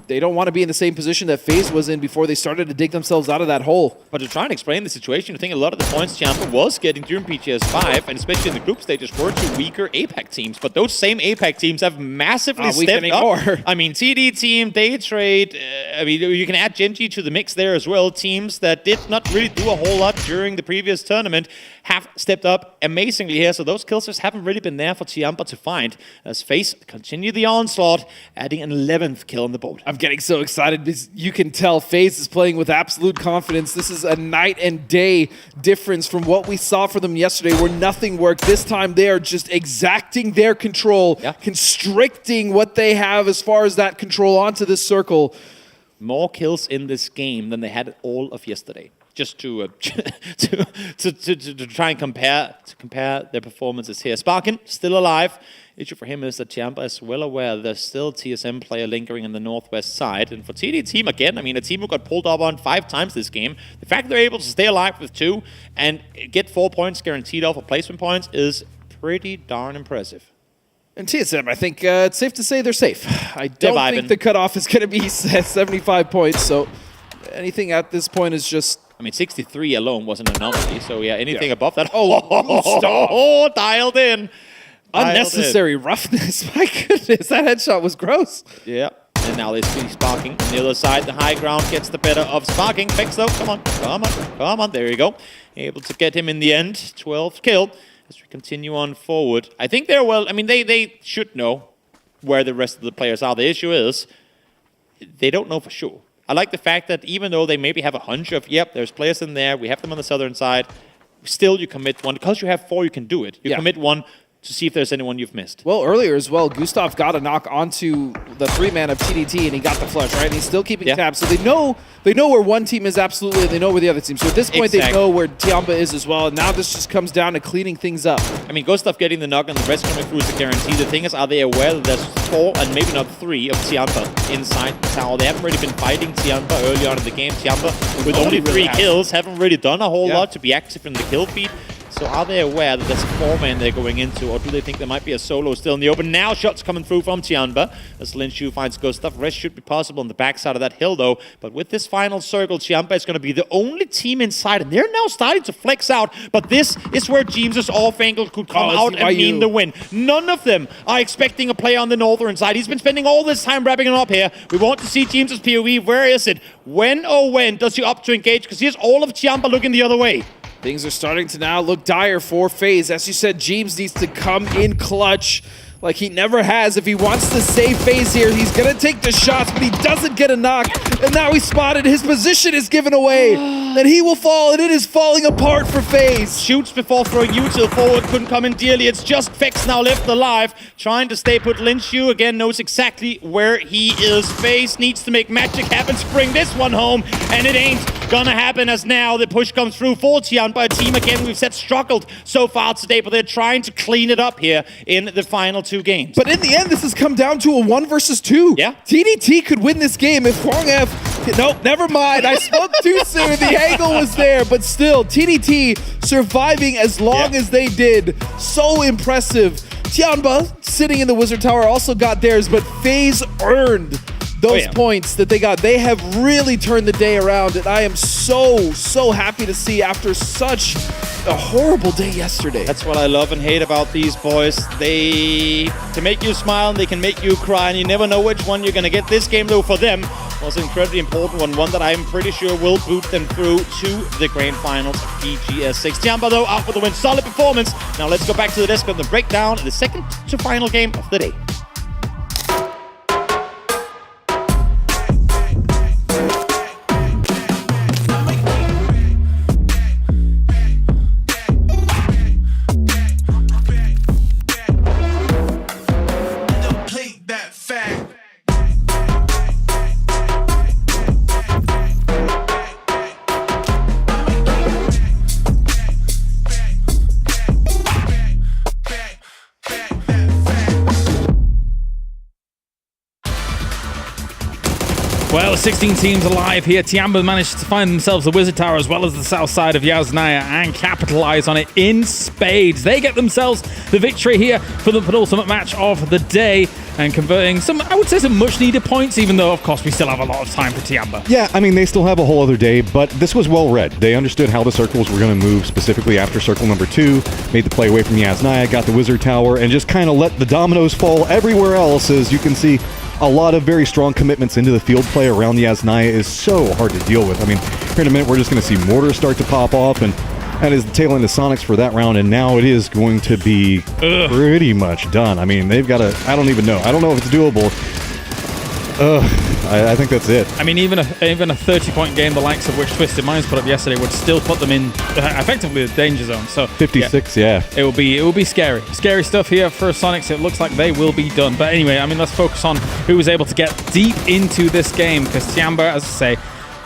they don't want to be in the same position that FaZe was in before they started to dig themselves out of that hole. But to try and explain the situation, I think a lot of the points Tiamba was getting during PGS 5, and especially in the group stages, were to weaker APAC teams. But those same APAC teams have massively stepped up. I mean, TD team, Daytrade, you can add Genji to the mix there as well. Teams that did not really do a whole lot during the previous tournament have stepped up amazingly here. So those kills just haven't really been there for Tiamba to find, as FaZe continue the onslaught, adding an 11th kill on the board. I'm getting so excited because you can tell FaZe is playing with absolute confidence. This is a night and day difference from what we saw for them yesterday, where nothing worked. This time they are just exacting their control, constricting what they have as far as that control onto this circle. More kills in this game than they had all of yesterday. Just to try and compare their performances here. Sparkin still alive. Issue for him is that Tiamba is well aware there's still a TSM player lingering in the northwest side. And for TD team, again, I mean, a team who got pulled up on 5 times this game, the fact they're able to stay alive with 2 and get 4 points guaranteed off of placement points is pretty darn impressive. And TSM, I think it's safe to say they're safe. I don't think the cutoff is going to be 75 points, so anything at this point is just... I mean, 63 alone was an anomaly, so yeah, anything above that... Dialed in. Unnecessary roughness. My goodness, that headshot was gross. Yeah. And now they see Sparking on the other side. The high ground gets the better of Sparking. Fix though. Come on. There you go. Able to get him in the end. 12th kill as we continue on forward. I think they're well... I mean, they should know where the rest of the players are. The issue is they don't know for sure. I like the fact that even though they maybe have a hunch of, yep, there's players in there, we have them on the southern side, still you commit one. Because you have 4, you can do it. You commit one to see if there's anyone you've missed. Well, earlier as well, Gustav got a knock onto the 3-man of TDT, and he got the flush, right? And he's still keeping tabs. So they know where one team is absolutely, and they know where the other team. So at this point, they know where Tiamba is as well. And now this just comes down to cleaning things up. I mean, Gustav getting the knock and the rest coming through is a guarantee. The thing is, are they aware that there's 4 and maybe not 3 of Tiamba inside the tower? They haven't really been fighting Tiamba early on in the game. Tiamba, with only 3 kills, haven't really done a whole lot to be active in the kill feed. So are they aware that there's a 4-man they're going into, or do they think there might be a solo still in the open? Now shots coming through from Tiamba as Linshu finds Gustav. Rest should be possible on the backside of that hill, though. But with this final circle, Tiamba is going to be the only team inside, and they're now starting to flex out. But this is where James' off angle could come out and mean the win. None of them are expecting a play on the northern side. He's been spending all this time wrapping it up here. We want to see James' POV. Where is it? When does he opt to engage? Because here's all of Tiamba looking the other way. Things are starting to now look dire for FaZe. As you said, James needs to come in clutch like he never has. If he wants to save FaZe here, he's going to take the shots, but he doesn't get a knock. And now he's spotted. His position is given away. then he will fall, and it is falling apart for FaZe. Shoots before throwing util forward, couldn't come in dearly. It's just Vex now left alive, trying to stay put. Linshu again knows exactly where he is. FaZe needs to make magic happen to bring this one home, and it ain't gonna happen as now the push comes through for Tian by a team again we've said struggled so far today, but they're trying to clean it up here in the final 2 games. But in the end, this has come down to a 1 versus 2. Yeah. TDT could win this game if Hwang F... Nope, never mind. I spoke too soon. The angle was there, but still, TDT surviving as long as they did. So impressive. Tianba, sitting in the Wizard Tower, also got theirs, but FaZe earned those points that they got. They have really turned the day around, and I am so happy to see after such a horrible day yesterday. That's what I love and hate about these boys. They can make you smile and they can make you cry, and you never know which one you're going to get. This game, though, for them was an incredibly important one that I'm pretty sure will boot them through to the grand finals of PGS6. Tianba, though, out with the win. Solid performance. Now let's go back to the desk and the breakdown of the second to final game of the day. Well, 16 teams alive here. Tianba managed to find themselves the Wizard Tower as well as the south side of Yasnaya and capitalize on it in spades. They get themselves the victory here for the penultimate match of the day and converting some, I would say, some much needed points, even though, of course, we still have a lot of time for Tianba. Yeah, I mean, they still have a whole other day, but this was well read. They understood how the circles were going to move specifically after circle number 2, made the play away from Yasnaya, got the Wizard Tower, and just kind of let the dominoes fall everywhere else. As you can see, a lot of very strong commitments into the field play around Yasnaya is so hard to deal with. I mean, here in a minute, we're just going to see mortars start to pop off, and that is the tail end of Sonics for that round, and now it is going to be pretty much done. I mean, they've got to, I don't even know. I don't know if it's doable. I think that's it. I mean, even a 30-point game, the likes of which Twisted Minds put up yesterday, would still put them in effectively the danger zone. So 56, yeah. It will be scary. Scary stuff here for Sonics. It looks like they will be done. But anyway, I mean, let's focus on who was able to get deep into this game, because Tianba, as I say,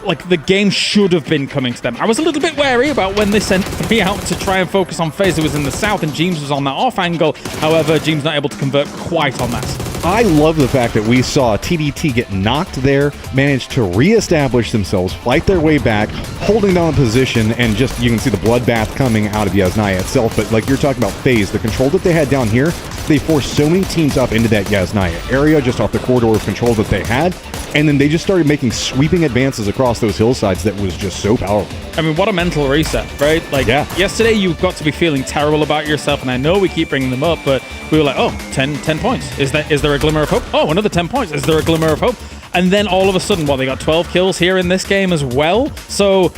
like, the game should have been coming to them. I was a little bit wary about when they sent 3 out to try and focus on FaZe, who was in the south, and Jeems was on that off angle. However, Jeems not able to convert quite on that. I love the fact that we saw TDT get knocked there, manage to reestablish themselves, fight their way back, holding down a position, and just, you can see the bloodbath coming out of Yasnaya itself. But like you're talking about FaZe, the control that they had down here, they forced so many teams up into that Yasnaya area, just off the corridor of control that they had. And then they just started making sweeping advances across those hillsides that was just so powerful. I mean, what a mental reset, right? Like, yesterday you've got to be feeling terrible about yourself, and I know we keep bringing them up, but we were like, oh, 10 points. Is there a glimmer of hope? Oh, another 10 points. Is there a glimmer of hope? And then all of a sudden, they got 12 kills here in this game as well. So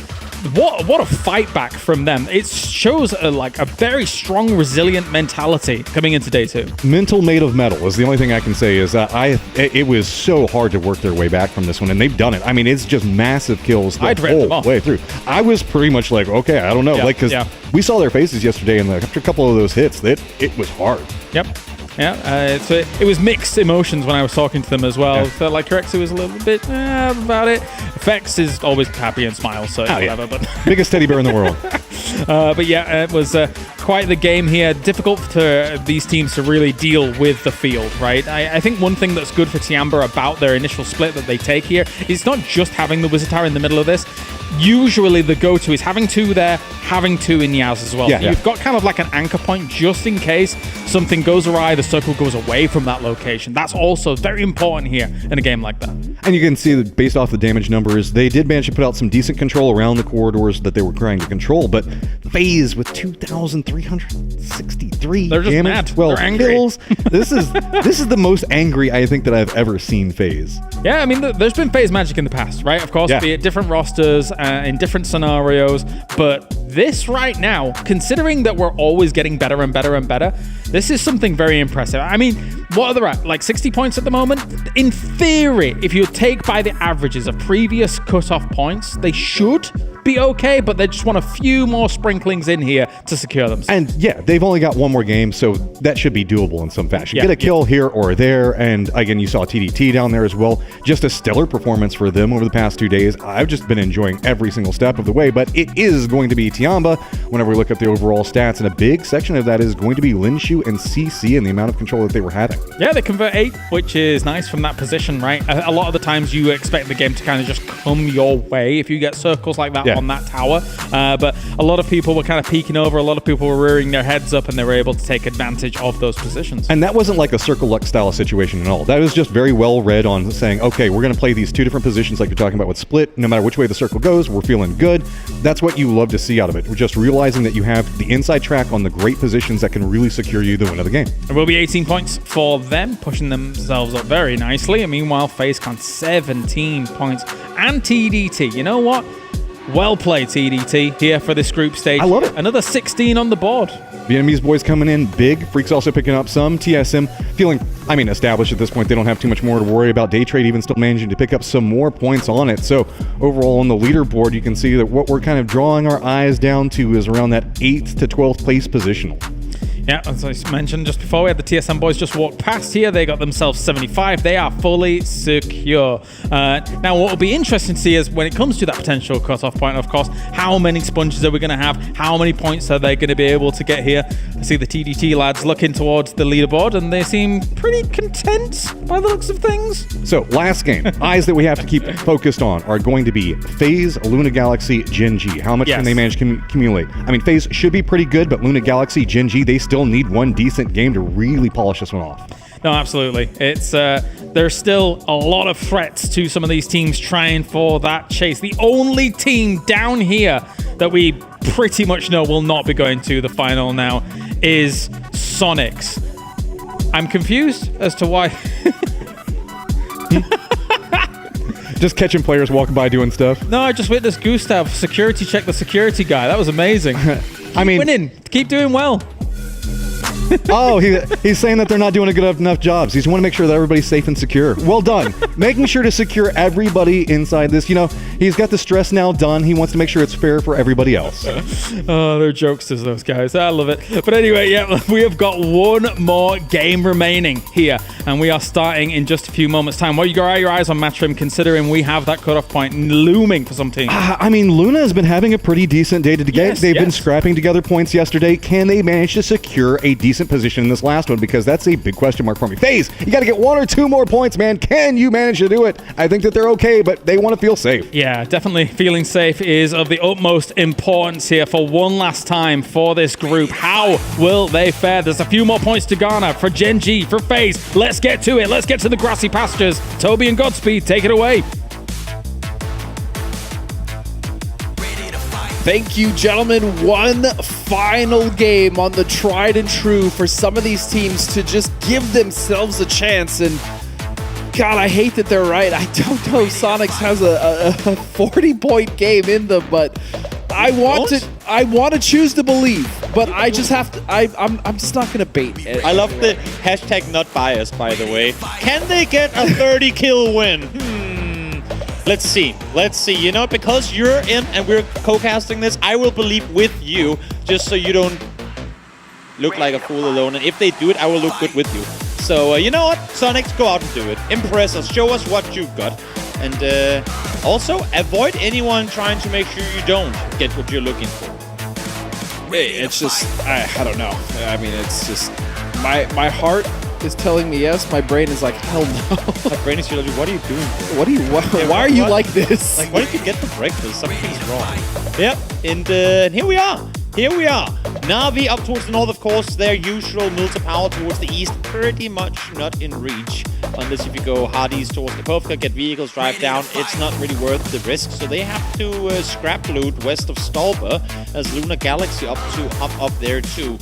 what a fight back from them. It shows a very strong, resilient mentality coming into day 2. Mental made of metal is the only thing I can say. Is that it was so hard to work their way back from this one, and they've done it. I mean, it's just massive kills the whole way through. I was pretty much like, okay, I don't know, because we saw their faces yesterday, and after a couple of those hits, it was hard. Yep. Yeah, it was mixed emotions when I was talking to them as well. Felt like Rexy was a little bit about it. Fex is always happy and smiles, so whatever. But biggest teddy bear in the world. But yeah, it was quite the game here. Difficult for these teams to really deal with the field, right? I think one thing that's good for Tianba about their initial split that they take here is not just having the Wizard Tower in the middle of this. Usually the go-to is having 2 there, having 2 in Yaz as well. You've got kind of like an anchor point just in case something goes awry, the circle goes away from that location. That's also very important here in a game like that. And you can see that based off the damage numbers, they did manage to put out some decent control around the corridors that they were trying to control, but FaZe with 2,363 They're just damage, mad. 12 kills. This is the most angry I think that I've ever seen FaZe. Yeah, I mean, there's been FaZe Magic in the past, right? Of course, be it different rosters, in different scenarios, but this right now, considering that we're always getting better and better and better, this is something very impressive. I mean, what are they at? Like 60 points at the moment? In theory, if you take by the averages of previous cutoff points, they should be okay, but they just want a few more sprinklings in here to secure them. And yeah, they've only got one more game, so that should be doable in some fashion. Yeah, Get a kill here or there, and again, you saw TDT down there as well. Just a stellar performance for them over the past 2 days. I've just been enjoying every single step of the way, but it is going to be Tiamba whenever we look at the overall stats, and a big section of that is going to be Linshu and CC and the amount of control that they were having. Yeah, they convert 8, which is nice from that position, right? A lot of the times you expect the game to kind of just come your way if you get circles like that on that tower. But a lot of people were kind of peeking over, a lot of people were rearing their heads up, and they were able to take advantage of those positions. And that wasn't like a circle luck style situation at all. That was just very well read on saying, okay, we're going to play these two different positions like you're talking about with split. No matter which way the circle goes, we're feeling good. That's what you love to see out of it. We're just realizing that you have the inside track on the great positions that can really secure you the win of the game. It will be 18 points for them, pushing themselves up very nicely. And meanwhile, FaZe Clan 17 points. And TDT, you know what? Well played, TDT, here for this group stage. I love it. Another 16 on the board. Vietnamese boys coming in big. Freaks also picking up some. TSM feeling, established at this point. They don't have too much more to worry about. Daytrade even still managing to pick up some more points on it. So overall on the leaderboard, you can see that what we're kind of drawing our eyes down to is around that 8th to 12th place positional. Yeah, as I mentioned just before, we had the TSM boys just walk past here. They got themselves 75. They are fully secure. Now, what will be interesting to see is when it comes to that potential cutoff point, of course, how many sponges are we going to have? How many points are they going to be able to get here? I see the TDT lads looking towards the leaderboard, and they seem pretty content by the looks of things. So, last game. Eyes that we have to keep focused on are going to be FaZe, Luna Galaxy, Gen G. How much can they manage to accumulate? FaZe should be pretty good, but Luna Galaxy, Gen G, they still need one decent game to really polish this one off. No, absolutely. It's there's still a lot of threats to some of these teams trying for that chase. The only team down here that we pretty much know will not be going to the final now is Sonics. I'm confused as to why. Just catching players walking by doing stuff. No, I just witnessed Gustav security check the security guy. That was amazing. Keep winning. Keep doing well. Oh, he's saying that they're not doing a good enough jobs. He's want to make sure that everybody's safe and secure. Well done. Making sure to secure everybody inside this. He's got the stress now done. He wants to make sure it's fair for everybody else. Oh, they're jokesters, those guys. I love it. But anyway, yeah, we have got one more game remaining here, and we are starting in just a few moments' time. What are your eyes on Matchroom, considering we have that cutoff point looming for some teams? Luna has been having a pretty decent day today. They've been scrapping together points yesterday. Can they manage to secure a decent position in this last one? Because that's a big question mark for me. FaZe, you got to get 1 or 2 more points, man. Can you manage to do it? I think that they're okay, but they want to feel safe. Yeah, definitely feeling safe is of the utmost importance here for one last time for this group. How will they fare? There's a few more points to garner for Gen G, for FaZe. Let's get to it. Let's get to the grassy pastures. Toby and Godspeed, take it away. Thank you, gentlemen. One final game on the tried and true for some of these teams to just give themselves a chance. And God, I hate that they're right. I don't know if Sonics has a 40-point game in them, but I want to choose to believe, but I just have to. I'm just not gonna bait it. I love the hashtag not biased, by the way. Can they get a 30 kill win? Let's see. Because you're in and we're co-casting this, I will believe with you, just so you don't look like a fool alone. And if they do it, I will look good with you. So, you know what? Sonics, go out and do it. Impress us. Show us what you've got. And also, avoid anyone trying to make sure you don't get what you're looking for. It's just, I don't know. It's just, my heart is telling me yes. My brain is like, hell no. My brain is telling me, what are you doing? Why are you like this? Like, why did you get the breakfast? Something's wrong. Yep, and here we are. Na'Vi up towards the north, of course, their usual Milta power towards the east, pretty much not in reach. Unless if you go hard east towards Kapovka, get vehicles, drive down, it's not really worth the risk. So they have to scrap loot west of Stolper, as Luna Galaxy up there too.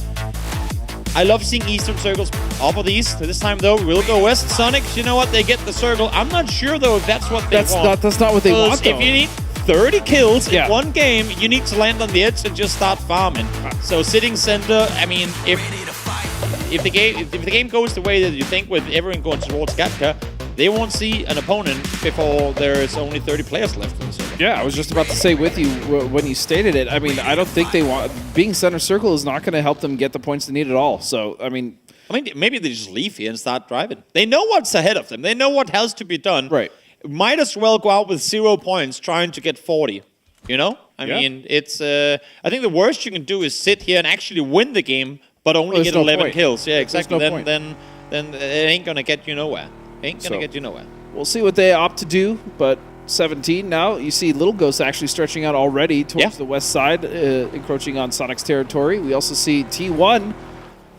I love seeing eastern circles up of the east. This time, though, we'll go west. Sonics, you know what? They get the circle. I'm not sure, though, if that's what they want. That's not what they want, though. If you need 30 kills in one game, you need to land on the edge and just start farming. So sitting center, if the game goes the way that you think, with everyone going towards Gatka, they won't see an opponent before there's only 30 players left in the circle. Yeah, I was just about to say with you when you stated it. I mean, I don't think they want being center circle is not going to help them get the points they need at all. So, I mean, maybe they just leave here and start driving. They know what's ahead of them. They know what has to be done. Right. Might as well go out with 0 points trying to get 40. You know? I mean, it's. I think the worst you can do is sit here and actually win the game, but only get 11 kills. Yeah, exactly. Then it ain't gonna get you nowhere. Get you nowhere. We'll see what they opt to do, but 17 now. You see Little Ghost actually stretching out already towards the west side, encroaching on Sonic's territory. We also see T1,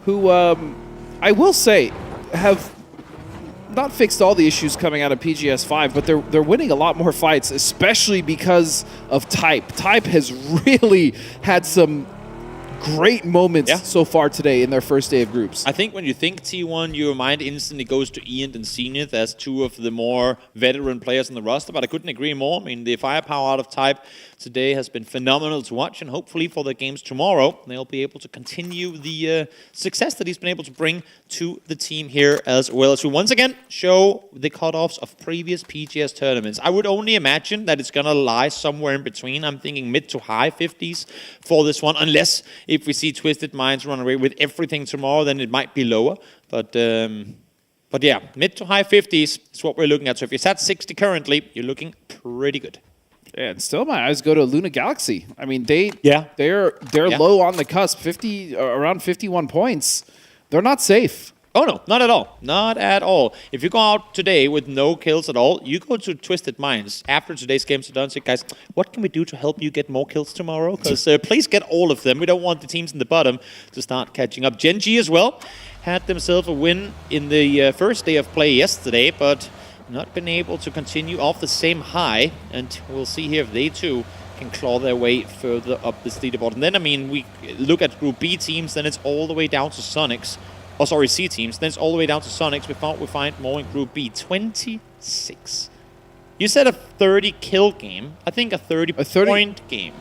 who I will say have not fixed all the issues coming out of PGS 5, but they're winning a lot more fights, especially because of Type. Type has really had some great moments so far today in their first day of groups. I think when you think T1, your mind instantly goes to Ian and Zenith as two of the more veteran players on the roster, but I couldn't agree more. I mean, the firepower out of Type today has been phenomenal to watch, and hopefully for the games tomorrow, they'll be able to continue the success that he's been able to bring to the team here, as well as to once again show the cutoffs of previous PGS tournaments. I would only imagine that it's going to lie somewhere in between. I'm thinking mid to high 50s for this one, unless if we see Twisted Minds run away with everything tomorrow, then it might be lower. But yeah, mid to high 50s is what we're looking at. So if you're at 60 currently, you're looking pretty good. Yeah, and still my eyes go to Luna Galaxy. I mean, they're low on the cusp, around 51 points. They're not safe. Oh, no, not at all. Not at all. If you go out today with no kills at all, you go to Twisted Minds after today's games are done. Say, guys, what can we do to help you get more kills tomorrow? Because please get all of them. We don't want the teams in the bottom to start catching up. Gen G as well had themselves a win in the first day of play yesterday, but not been able to continue off the same high. And we'll see here if they too can claw their way further up the leaderboard. And then, I mean, we look at Group B teams, then it's all the way down to Sonics. Oh, sorry, C teams. Then it's all the way down to Sonics. We find more in Group B. 26. You said a 30-kill game. I think a 30-point game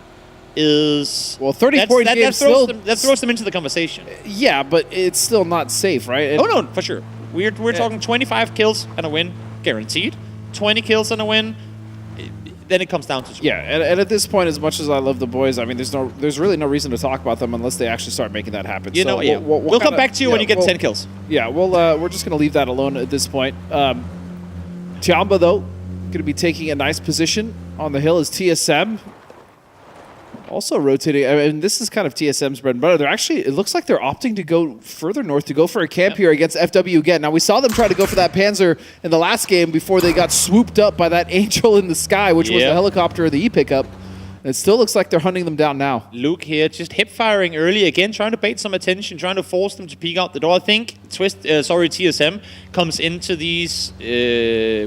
is... Well, 30-point game still... That throws them into the conversation. Yeah, but it's still not safe, right? Oh, no, for sure. We're talking 25 kills and a win, guaranteed. 20 kills and a win, then it comes down to score. Yeah, and at this point, as much as I love the boys, I mean, there's really no reason to talk about them unless they actually start making that happen. We'll come back to you when you get 10 kills. Yeah, we're just going to leave that alone at this point. Tiamba, though, going to be taking a nice position on the hill as TSM. Also rotating. I mean, this is kind of TSM's bread and butter. They're actually, it looks like they're opting to go further north to go for a camp here against FW again. Now, we saw them try to go for that Panzer in the last game before they got swooped up by that angel in the sky, which was the helicopter or the E-pickup. It still looks like they're hunting them down now. Luke here just hip firing early again, trying to bait some attention, trying to force them to peek out the door. I think TSM comes into these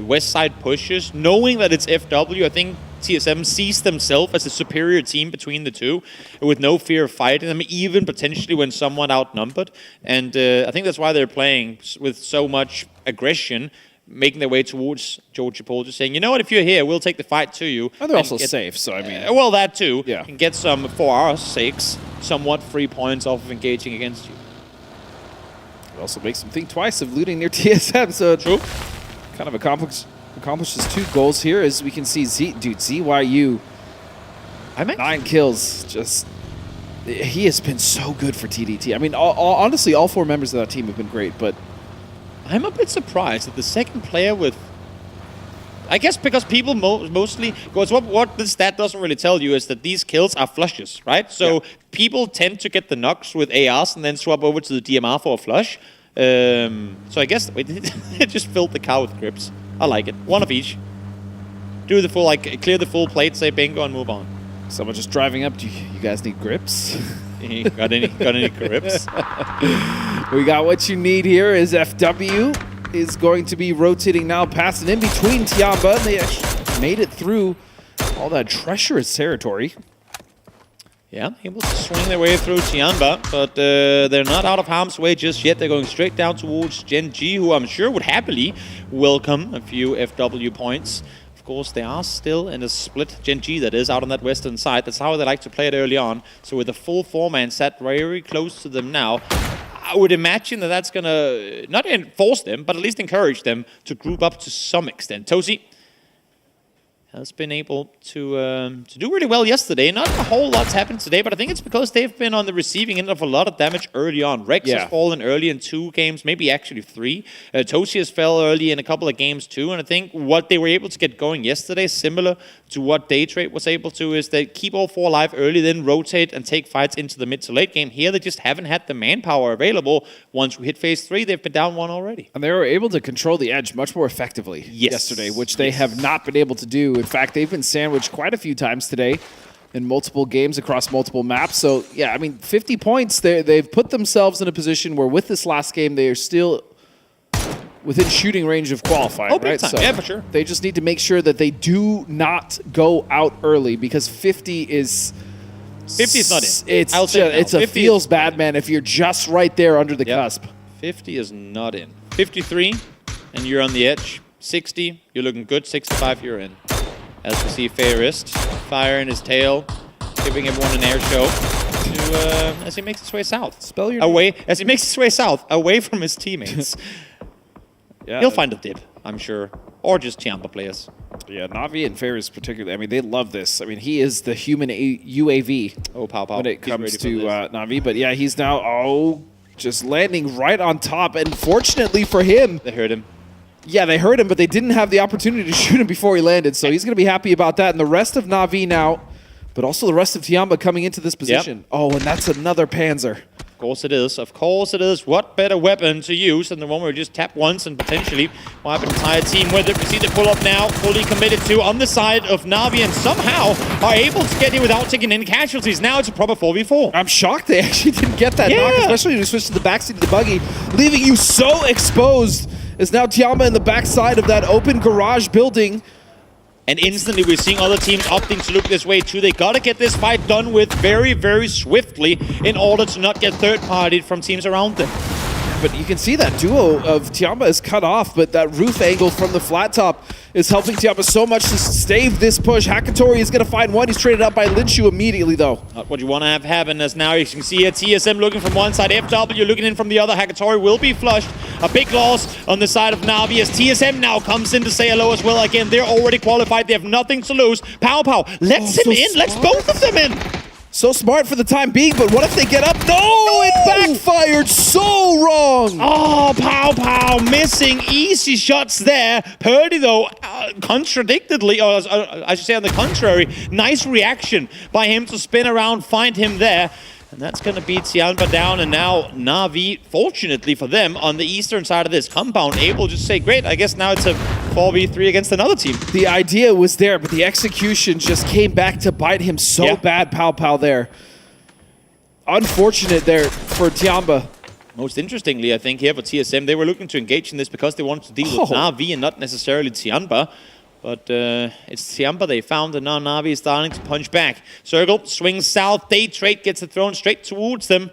west side pushes, knowing that it's FW. I think TSM sees themselves as a superior team between the two, with no fear of fighting them, even potentially when somewhat outnumbered. And I think that's why they're playing with so much aggression, making their way towards Georgia Paul, just saying, you know what, if you're here, we'll take the fight to you. And they're also safe, so I mean... well, that too. Yeah. And get some, for our sakes, somewhat free points off of engaging against you. It also makes them think twice of looting near TSM, so... True. Kind of accomplishes 2 goals here, as we can see ZYU, 9 kills. Just, he has been so good for TDT. I mean, honestly, all 4 members of that team have been great, but I'm a bit surprised that the second player with, I guess because people mostly, because what this stat doesn't really tell you is that these kills are flushes, right? So people tend to get the knocks with ARs and then swap over to the DMR for a flush. So I guess it just filled the car with grips. I like it. 1 of each. Do the full, like, clear the full plate, say bingo, and move on. Someone just driving up. Do you guys need grips? got any grips? We got what you need here. Is FW is going to be rotating now past and in between Tiamba. They actually made it through all that treacherous territory. Yeah, able to swing their way through Tiamba, but they're not out of harm's way just yet. They're going straight down towards Gen G, who I'm sure would happily welcome a few FW points. Of course, they are still in a split. Gen G, that is, out on that western side. That's how they like to play it early on. So with a full 4-man set very close to them now, I would imagine that that's going to not force them, but at least encourage them to group up to some extent. Tosi, has been able to do really well yesterday. Not a whole lot's happened today, but I think it's because they've been on the receiving end of a lot of damage early on. Rex has fallen early in 2 games, maybe actually 3. Toshi has fell early in a couple of games too, and I think what they were able to get going yesterday, similar to what Daytrade was able to, is they keep all 4 alive early, then rotate and take fights into the mid to late game. Here they just haven't had the manpower available. Once we hit phase 3, they've been down 1 already. And they were able to control the edge much more effectively yesterday, which they have not been able to do. In fact, they've been sandwiched quite a few times today in multiple games across multiple maps. So, yeah, I mean, 50 points, they've put themselves in a position where with this last game, they are still within shooting range of qualifying, right? Time. So yeah, for sure. They just need to make sure that they do not go out early because 50 is... 50 is not in. It feels bad, man, if you're just right there under the cusp. 50 is not in. 53, and you're on the edge. 60, you're looking good. 65, you're in. As we see Fairest fire in his tail, giving everyone an air show as he makes his way south. Spell your as he makes his way south, away from his teammates. He'll find a dip, I'm sure. Or just Tiamba players. Yeah, Na'Vi and Fairest particularly, I mean, they love this. I mean, he is the human UAV when it comes to Na'Vi. But yeah, he's now, just landing right on top. And fortunately for him... They heard him. Yeah, they heard him, but they didn't have the opportunity to shoot him before he landed. So he's going to be happy about that. And the rest of Na'Vi now, but also the rest of Tiamba coming into this position. Oh, and that's another Panzer. Of course it is. Of course it is. What better weapon to use than the one where you just tap once and potentially wipe an entire team with it. We see the pull-up now, fully committed to on the side of Na'Vi, and somehow are able to get in without taking any casualties. Now it's a proper 4v4. I'm shocked they actually didn't get that knock, especially when you switch to the backseat of the buggy, leaving you so exposed. Is now Tiamba in the backside of that open garage building. And instantly we're seeing other teams opting to look this way too. They gotta get this fight done with very, very swiftly in order to not get third-partied from teams around them. But you can see that duo of Tiamba is cut off, but that roof angle from the flat top is helping Tiamba so much to stave this push. Hakatori is going to find one. He's traded up by Linshu immediately, though. Not what you want to have happen, as now you can see here TSM looking from one side, FW looking in from the other. Hakatori will be flushed. A big loss on the side of Na'Vi as TSM now comes in to say hello as well. Again, they're already qualified. They have nothing to lose. Pow Pow lets him in. Let's both of them in. So smart for the time being, but what if they get up? No! It backfired so wrong! Oh, Pow Pow missing easy shots there. Purdy, though, contradictedly, or I should say on the contrary, nice reaction by him to spin around, find him there. And that's going to beat Tiamba down, and now Na'Vi, fortunately for them, on the eastern side of this compound, able to say, great, I guess now it's a 4v3 against another team. The idea was there, but the execution just came back to bite him so bad, Pow Pow there. Unfortunate there for Tiamba. Most interestingly, I think here for TSM, they were looking to engage in this because they wanted to deal with Na'Vi and not necessarily Tiamba. But it's Tiamba they found, and now Na'Vi is starting to punch back. Circle swings south. Daytrade gets it thrown straight towards them.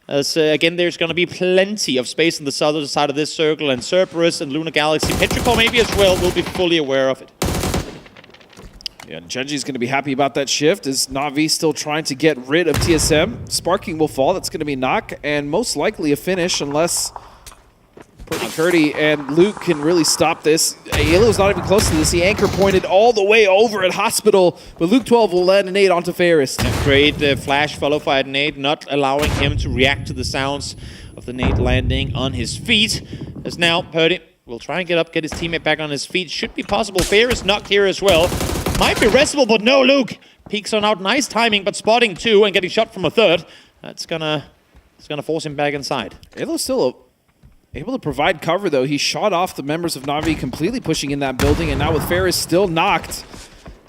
As again, there's going to be plenty of space on the southern side of this circle, and Cerberus and Lunar Galaxy, Petrichor maybe as well, will be fully aware of it. Yeah, Genji's going to be happy about that shift. Is Na'Vi still trying to get rid of TSM? Sparking will fall. That's going to be knock, and most likely a finish unless Curdy and Luke can really stop this. Ailo's not even close to this. He anchor pointed all the way over at Hospital, but Luke 12 will land a nade onto Fairest. Great flash followed by a nade, not allowing him to react to the sounds of the nade landing on his feet. As now Purdy will try and get up, get his teammate back on his feet. Should be possible. Fairest knocked here as well. Might be restable, but no, Luke peeks on out. Nice timing, but spotting two and getting shot from a third. That's gonna force him back inside. Ailo's still able to provide cover, though. He shot off the members of Na'Vi, completely pushing in that building, and now with Fairest still knocked,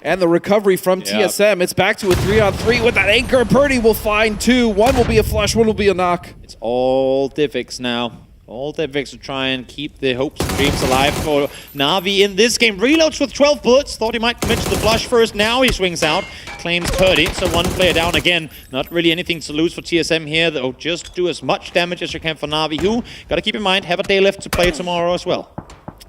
and the recovery from TSM, it's back to a 3-on-3 with that anchor. Purdy will find two. One will be a flush, one will be a knock. It's all Diffix now. All Diffix to try and keep the hopes and dreams alive for Na'Vi in this game. Reloads with 12 bullets. Thought he might commit to the flush first. Now he swings out. Claims Purdy. So one player down again. Not really anything to lose for TSM here, though. Just do as much damage as you can for Na'Vi, who, gotta keep in mind, have a day left to play tomorrow as well.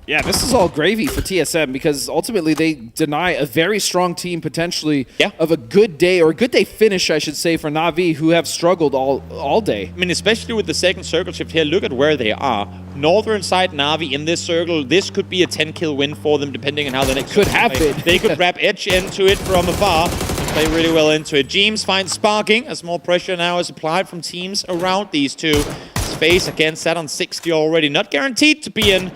Yeah, this is all gravy for TSM because ultimately they deny a very strong team potentially of a good day, or a good day finish, I should say, for Na'Vi, who have struggled all day. I mean, especially with the second circle shift here, look at where they are. Northern side Na'Vi in this circle, this could be a 10-kill win for them, depending on how the next could happen. They could wrap Edge into it from afar and play really well into it. James finds sparking as more pressure now is applied from teams around these two. Space again set on 60 already, not guaranteed to be in,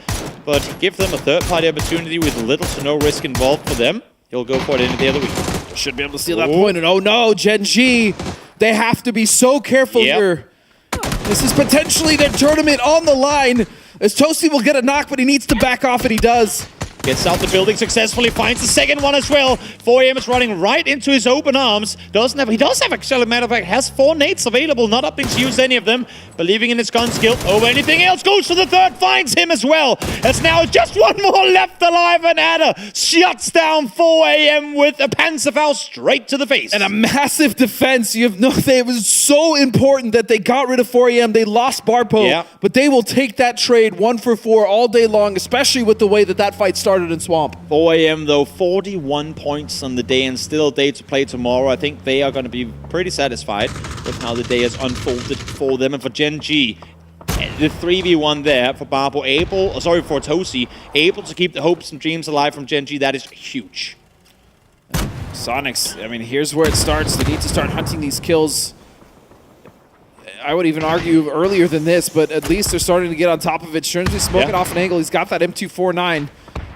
but give them a third-party opportunity with little to no risk involved for them. He'll go for it into the other week. Should be able to steal that point, and oh no, Gen G, they have to be so careful here. This is potentially their tournament on the line, as Toasty will get a knock, but he needs to back off, and he does. Gets out the building successfully, finds the second one as well. 4AM is running right into his open arms. He does have actually, matter of fact, has 4 nades available, not opting to use any of them. Believing in his gun skill over anything else, goes for the third, finds him as well. As now just one more left alive, and Adder shuts down 4AM with a Panzerfaust straight to the face. And a massive defense. You have no, it was so important that they got rid of 4AM. They lost Barpo, but they will take that trade 1 for 4 all day long, especially with the way that fight started in Swamp. 4AM though, 41 points on the day and still a day to play tomorrow. I think they are going to be pretty satisfied with how the day has unfolded for them. And for Gen G, the 3v1 there for Barbo, for Tosi, able to keep the hopes and dreams alive from Gen G. That is huge. Sonics, I mean, here's where it starts. They need to start hunting these kills. I would even argue earlier than this, but at least they're starting to get on top of it. Shernsby smoking off an angle. He's got that M249.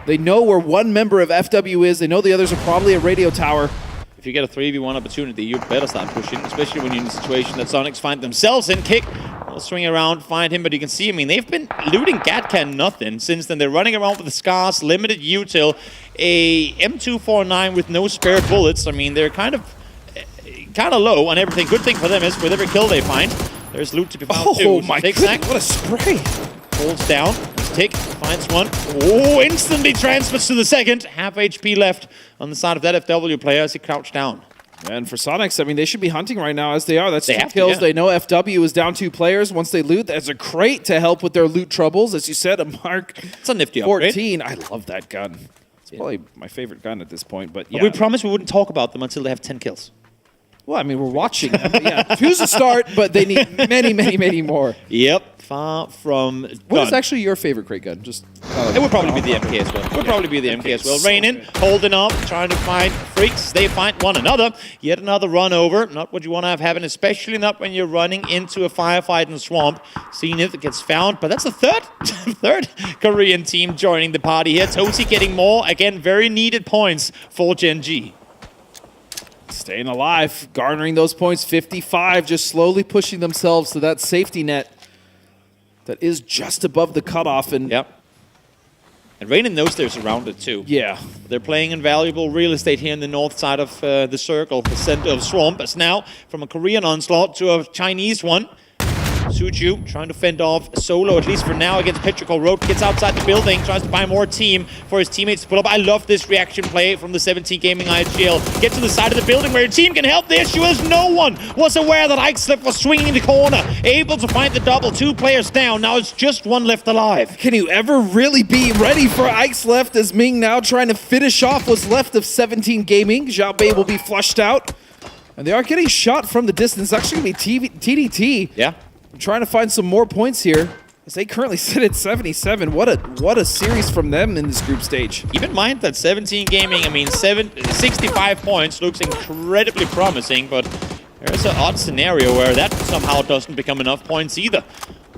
They know where one member of FW is. They know the others are probably a radio tower. If you get a 3v1 opportunity, you better start pushing, especially when you're in a situation that Sonics find themselves in. Kick, they'll swing around, find him, but you can see, I mean, they've been looting Gatcan nothing since then. They're running around with the scars, limited util, a M249 with no spare bullets. I mean, they're kind of low on everything. Good thing for them is with every kill they find, there's loot to be found too. Oh my goodness, what a spray. Holds down, Tick finds one. Oh, instantly transfers to the second. Half HP left on the side of that FW player as he crouched down. And for Sonics, I mean, they should be hunting right now as they are. That's 2 kills. They know FW is down 2 players. Once they loot, there's a crate to help with their loot troubles. As you said, a Mark it's a nifty 14. Upgrade. I love that gun. It's probably my favorite gun at this point. But yeah. We promised we wouldn't talk about them until they have 10 kills. Well, I mean, we're watching them. Yeah, 2's a start, but they need many, many, many more. Yep, far from done. What is actually your favorite crate gun? Just it would probably be the MK as well. It would probably be the MK as well. Rainin, holding up, trying to find freaks. They find one another. Yet another run over. Not what you want to have happen, especially not when you're running into a firefight in the swamp. Seeing if it gets found, but that's the third Korean team joining the party here. Tosi getting more, again, very needed points for Gen G. Staying alive, garnering those points, 55, just slowly pushing themselves to that safety net that is just above the cutoff. And and Rainin knows they're surrounded too. Yeah. They're playing invaluable real estate here in the north side of the circle, the center of Swamp. As now, from a Korean onslaught to a Chinese one. Suju trying to fend off solo, at least for now, against Petrichor. Road gets outside the building, tries to buy more team for his teammates to pull up. I love this reaction play from the 17 Gaming IGL. Get to the side of the building where your team can help. The issue is no one was aware that Ikeslip was swinging in the corner, able to find the double. 2 players down. Now it's just 1 left alive. Can you ever really be ready for Ike's left as Ming now trying to finish off what's left of 17 Gaming? Xiao Bei will be flushed out. And they are getting shot from the distance. It's actually going to be TDT. Yeah. Trying to find some more points here as they currently sit at 77. What a series from them in this group stage. Keep in mind that 17 Gaming, I mean, 65 points looks incredibly promising, but there's an odd scenario where that somehow doesn't become enough points either.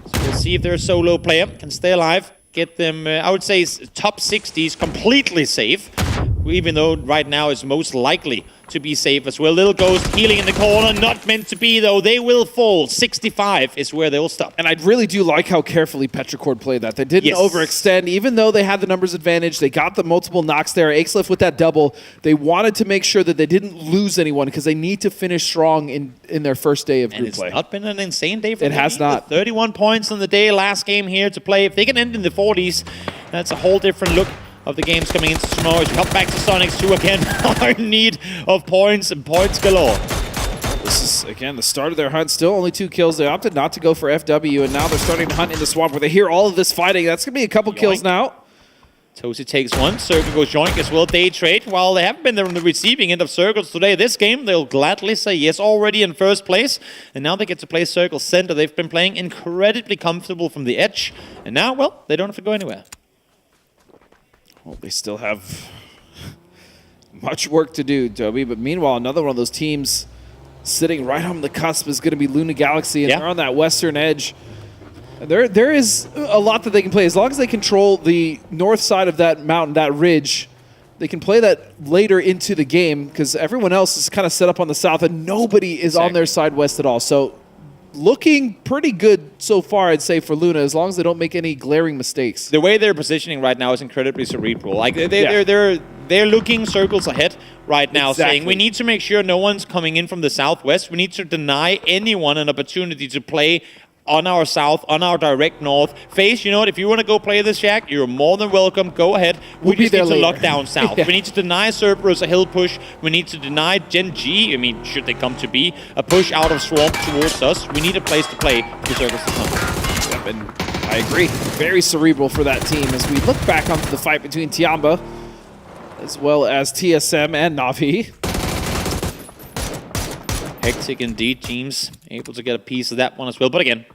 So we'll see if their solo player can stay alive, get them, I would say, top 60s completely safe, even though right now it's most likely to be safe as well. Little Ghost healing in the corner, not meant to be though. They will fall. 65 is where they will stop. And I really do like how carefully Petrichor played that. They didn't overextend, even though they had the numbers advantage. They got the multiple knocks there. Ikeslip with that double. They wanted to make sure that they didn't lose anyone because they need to finish strong in their first day of group play. It's not been an insane day for them. It has not. 31 points on the day, last game here to play. If they can end in the 40s, that's a whole different look of the games coming into tomorrow. As you come back to Sonics, who again are in need of points and points galore. This is, again, the start of their hunt. Still only 2 kills. They opted not to go for FW, and now they're starting to hunt in the swamp where they hear all of this fighting. That's going to be a couple kills now. Tosi takes one. Circle goes joink as well. Day trade. While they haven't been there on the receiving end of circles today, this game, they'll gladly say yes, already in first place. And now they get to play circle center. They've been playing incredibly comfortable from the edge. And now, well, they don't have to go anywhere. Well, they still have much work to do, Toby. But meanwhile, another one of those teams sitting right on the cusp is going to be Luna Galaxy. And they're on that western edge. There is a lot that they can play. As long as they control the north side of that mountain, that ridge, they can play that later into the game because everyone else is kind of set up on the south and nobody is on their side west at all. So looking pretty good so far, I'd say, for Luna, as long as they don't make any glaring mistakes. The way they're positioning right now is incredibly cerebral. Like they're looking circles ahead right now, saying we need to make sure no one's coming in from the southwest. We need to deny anyone an opportunity to play on our south, on our direct north. FaZe, you know what? If you want to go play this, Shack, you're more than welcome. Go ahead. We just need to lock down south. We need to deny Cerberus a hill push. We need to deny Gen G, I mean, should they come to be, a push out of Swamp towards us. We need a place to play for Circles to come. Yep, and I agree. Very cerebral for that team as we look back onto the fight between Tiamba as well as TSM and Na'Vi. Hectic indeed, teams able to get a piece of that one as well. But again,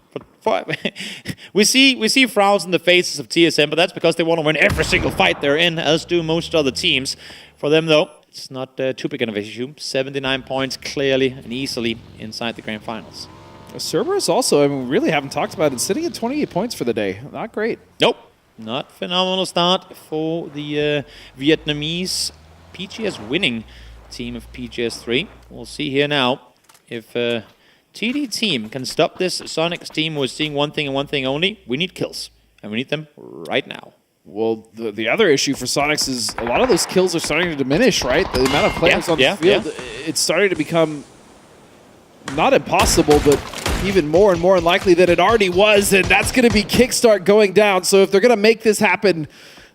we see frowns in the faces of TSM, but that's because they want to win every single fight they're in, as do most other teams. For them, though, it's not too big of an issue. 79 points clearly and easily inside the grand finals. Cerberus also, I mean, we really haven't talked about it, sitting at 28 points for the day. Not great. Nope. Not phenomenal start for the Vietnamese PGS winning team of PGS3. We'll see here now if TD team can stop this Sonics team who is seeing one thing and one thing only. We need kills, and we need them right now. Well, the other issue for Sonics is a lot of those kills are starting to diminish, right? The amount of players on the field, it's starting to become not impossible, but even more and more unlikely than it already was, and that's going to be Kickstart going down. So if they're going to make this happen,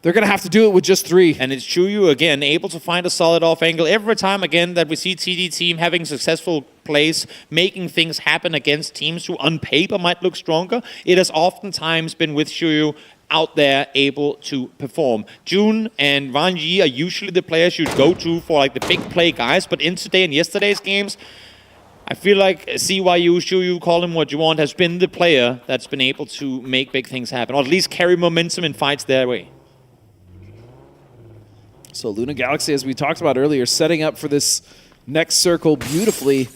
they're going to have to do it with just 3. And it's Chuyu again, able to find a solid off angle. Every time again that we see TD team having successful plays, making things happen against teams who on paper might look stronger, it has oftentimes been with Chuyu out there able to perform. June and Van Yi are usually the players you'd go to for like the big play guys, but in today and yesterday's games, I feel like CYU, Chuyu, call him what you want, has been the player that's been able to make big things happen, or at least carry momentum in fights their way. So Luna Galaxy, as we talked about earlier, setting up for this next circle beautifully.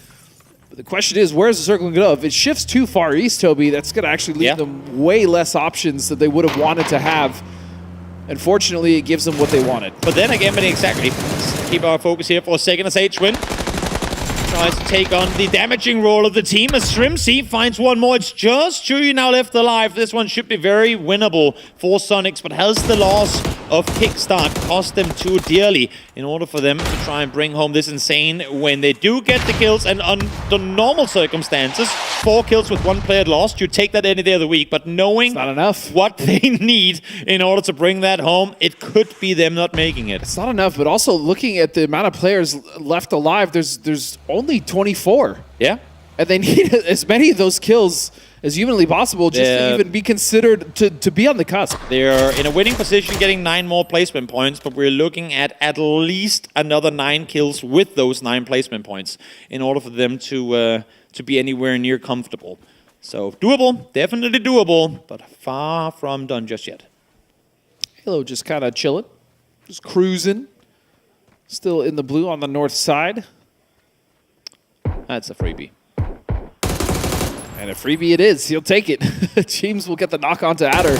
But the question is, where's the circle going to go? If it shifts too far east, Toby, that's going to actually leave them way less options that they would have wanted to have. Unfortunately, it gives them what they wanted. But then again, exactly. Let's keep our focus here for a second as H-Win tries to take on the damaging role of the team as Shrimsy finds one more. It's just Chuyu now left alive. This one should be very winnable for Sonics, but has the loss of Kickstart cost them too dearly in order for them to try and bring home this insane when they do get the kills. And under normal circumstances, 4 kills with 1 player lost, you take that any day of the week. But knowing not enough. What they need in order to bring that home, it could be them not making it. It's not enough, but also looking at the amount of players left alive, there's only 24. Yeah. And they need as many of those kills as humanly possible just to even be considered to be on the cusp. They're in a winning position, getting 9 more placement points, but we're looking at least another 9 kills with those 9 placement points in order for them to be anywhere near comfortable. So doable, definitely doable, but far from done just yet. Halo just kind of chilling, just cruising. Still in the blue on the north side. That's a freebie. And a freebie it is. He'll take it. Teams will get the knock on to Adder.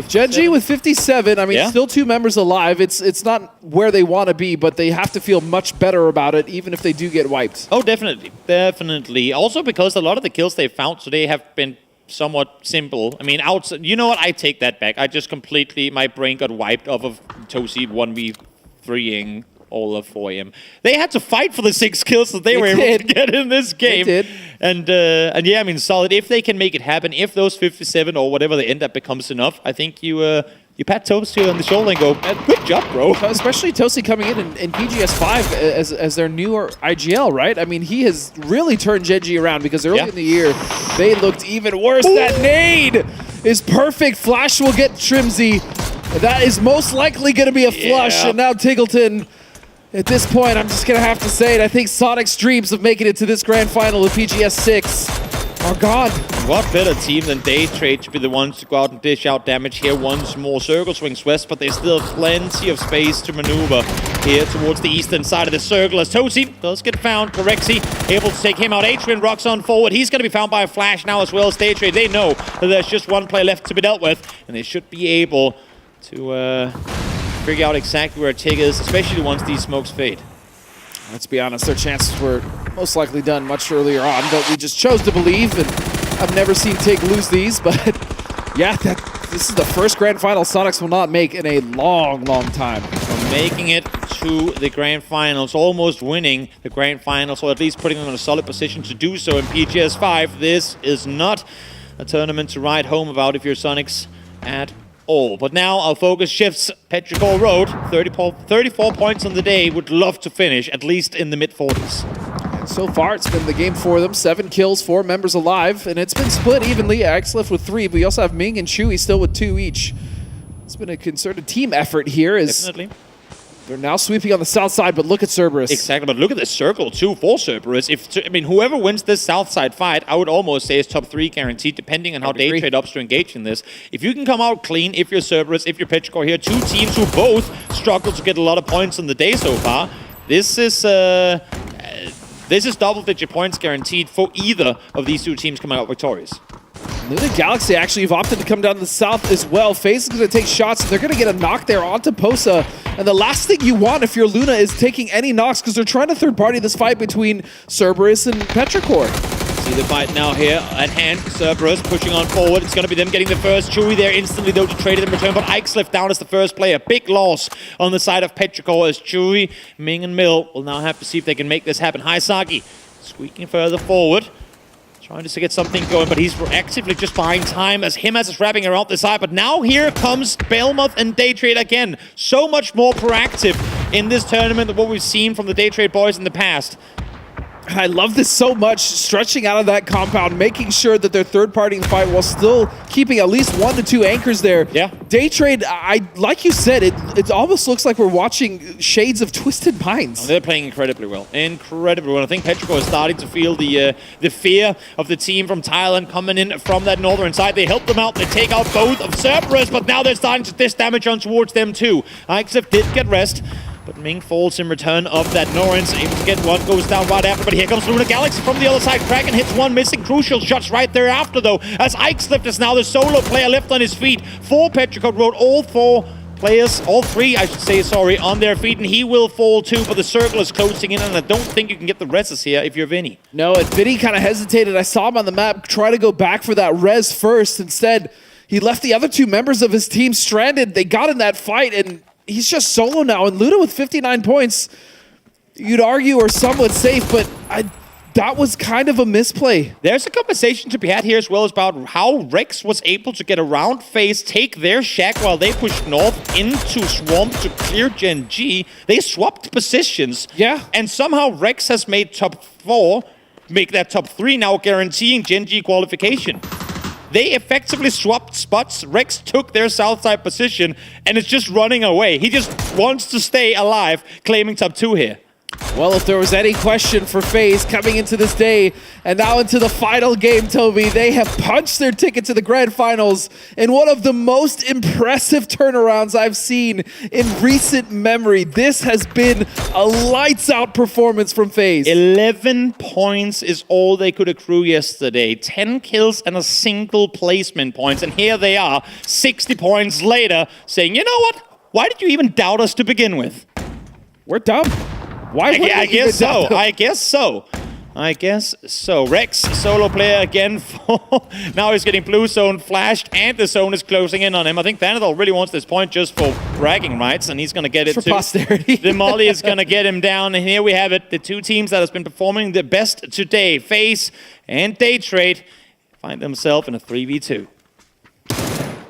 Gen G with 57. I mean, still 2 members alive. It's not where they want to be, but they have to feel much better about it, even if they do get wiped. Oh, definitely. Definitely. Also because a lot of the kills they found today have been somewhat simple. I mean, outside, you know what? I take that back. I just completely, my brain got wiped off of Tosi 1v3ing all of 4am. They had to fight for the 6 kills that they were able to get in this game. They did. And yeah, I mean, solid. If they can make it happen, if those 57 or whatever they end up becomes enough, I think you pat Tosi on the shoulder and go, good job, bro. Especially Tosi coming in PGS5 as their newer IGL, right? I mean, he has really turned Gen G around because early in the year, they looked even worse. Ooh. That nade is perfect. Flash will get Shrimsy. That is most likely going to be a flush, and now Tiggleton, at this point, I'm just going to have to say it, I think Sonic's dreams of making it to this grand final of PGS 6 are gone. What better team than Daytrade to be the ones to go out and dish out damage here once more? Circle swings west, but there's still plenty of space to maneuver here towards the eastern side of the circle as Tosi does get found. Corexi able to take him out. Adrian rocks on forward. He's going to be found by a flash now as well as Daytrade. They know that there's just one play left to be dealt with, and they should be able to figure out exactly where Tig is, especially once these smokes fade. Let's be honest, their chances were most likely done much earlier on, but we just chose to believe, and I've never seen Tig lose these, but yeah, this is the first grand final Sonics will not make in a long, long time. From making it to the grand finals, almost winning the grand finals, or at least putting them in a solid position to do so in PGS 5. This is not a tournament to write home about if you're Sonics at all. But now our focus shifts. Petrichor Road, 34 points on the day. Would love to finish at least in the mid-40s. And so far, it's been the game for them. 7 kills, 4 members alive, and it's been split evenly. Axlift with 3, but we also have Ming and Chewy still with 2 each. It's been a concerted team effort here. Definitely. They're now sweeping on the south side, but look at Cerberus. Exactly, but look at the circle too for Cerberus. Whoever wins this south side fight, I would almost say is top 3 guaranteed, depending on how Daytrade opts to engage in this. If you can come out clean, if you're Cerberus, if you're Petrichor here, 2 teams who both struggle to get a lot of points on the day so far, this is double-digit points guaranteed for either of these 2 teams coming out victorious. Luna Galaxy actually have opted to come down to the south as well. FaZe is going to take shots, and they're going to get a knock there onto Posa. And the last thing you want if you're Luna is taking any knocks, because they're trying to third-party this fight between Cerberus and Petrichor. See the fight now here at hand. Cerberus pushing on forward. It's going to be them getting the first. Chewy there instantly, though, to trade it in return. But Ixlift down as the first player. Big loss on the side of Petrichor as Chewy, Ming, and Mill will now have to see if they can make this happen. Haisagi squeaking further forward. Trying to get something going, but he's actively just buying time as Himas is wrapping around the side. But now here comes Belmoth and Daytrade again. So much more proactive in this tournament than what we've seen from the Daytrade boys in the past. I love this so much, stretching out of that compound, making sure that they're third-partying the fight while still keeping at least 1 to 2 anchors there. Yeah. Daytrade, like you said, it almost looks like we're watching shades of Twisted Minds. Oh, they're playing incredibly well. Incredibly well. I think Petrichor is starting to feel the fear of the team from Thailand coming in from that northern side. They help them out. They take out both of Cerberus, but now they're starting to dish damage on towards them too. Ixif did get rest, but Ming falls in return of that. Norrens able to get one, goes down right after, but here comes Luna Galaxy from the other side. Kraken hits one, missing crucial shots right thereafter though, as Ixlift is now the solo player left on his feet for Petrichor Road. All 3 I should say, sorry, on their feet, and he will fall too, but the circle is closing in, and I don't think you can get the reses here if you're Vinny. No, and Vinny kind of hesitated. I saw him on the map try to go back for that res first. Instead, he left the other 2 members of his team stranded. They got in that fight, and he's just solo now, and Luna with 59 points, you'd argue are somewhat safe, but that was kind of a misplay. There's a conversation to be had here as well about how Rex was able to get around FaZe, take their shack while they pushed north into Swamp to clear Gen G. They swapped positions. Yeah. And somehow Rex has made top 4, make that top 3 now, guaranteeing Gen G qualification. They effectively swapped spots. Rex took their south side position and is just running away. He just wants to stay alive, claiming top 2 here. Well, if there was any question for FaZe coming into this day and now into the final game, Toby, they have punched their ticket to the grand finals in one of the most impressive turnarounds I've seen in recent memory. This has been a lights-out performance from FaZe. 11 points is all they could accrue yesterday. 10 kills and a single placement points. And here they are, 60 points later, saying, you know what? Why did you even doubt us to begin with? We're dumb. Why? I guess so. I guess so. Rex, solo player again. Now he's getting blue zone flashed, and the zone is closing in on him. I think Vanadol really wants this point just for bragging rights, and he's going to get it for too. Posterity. The Molly is going to get him down, and here we have it. The 2 teams that has been performing the best today, FaZe and Daytrade, find themselves in a 3v2.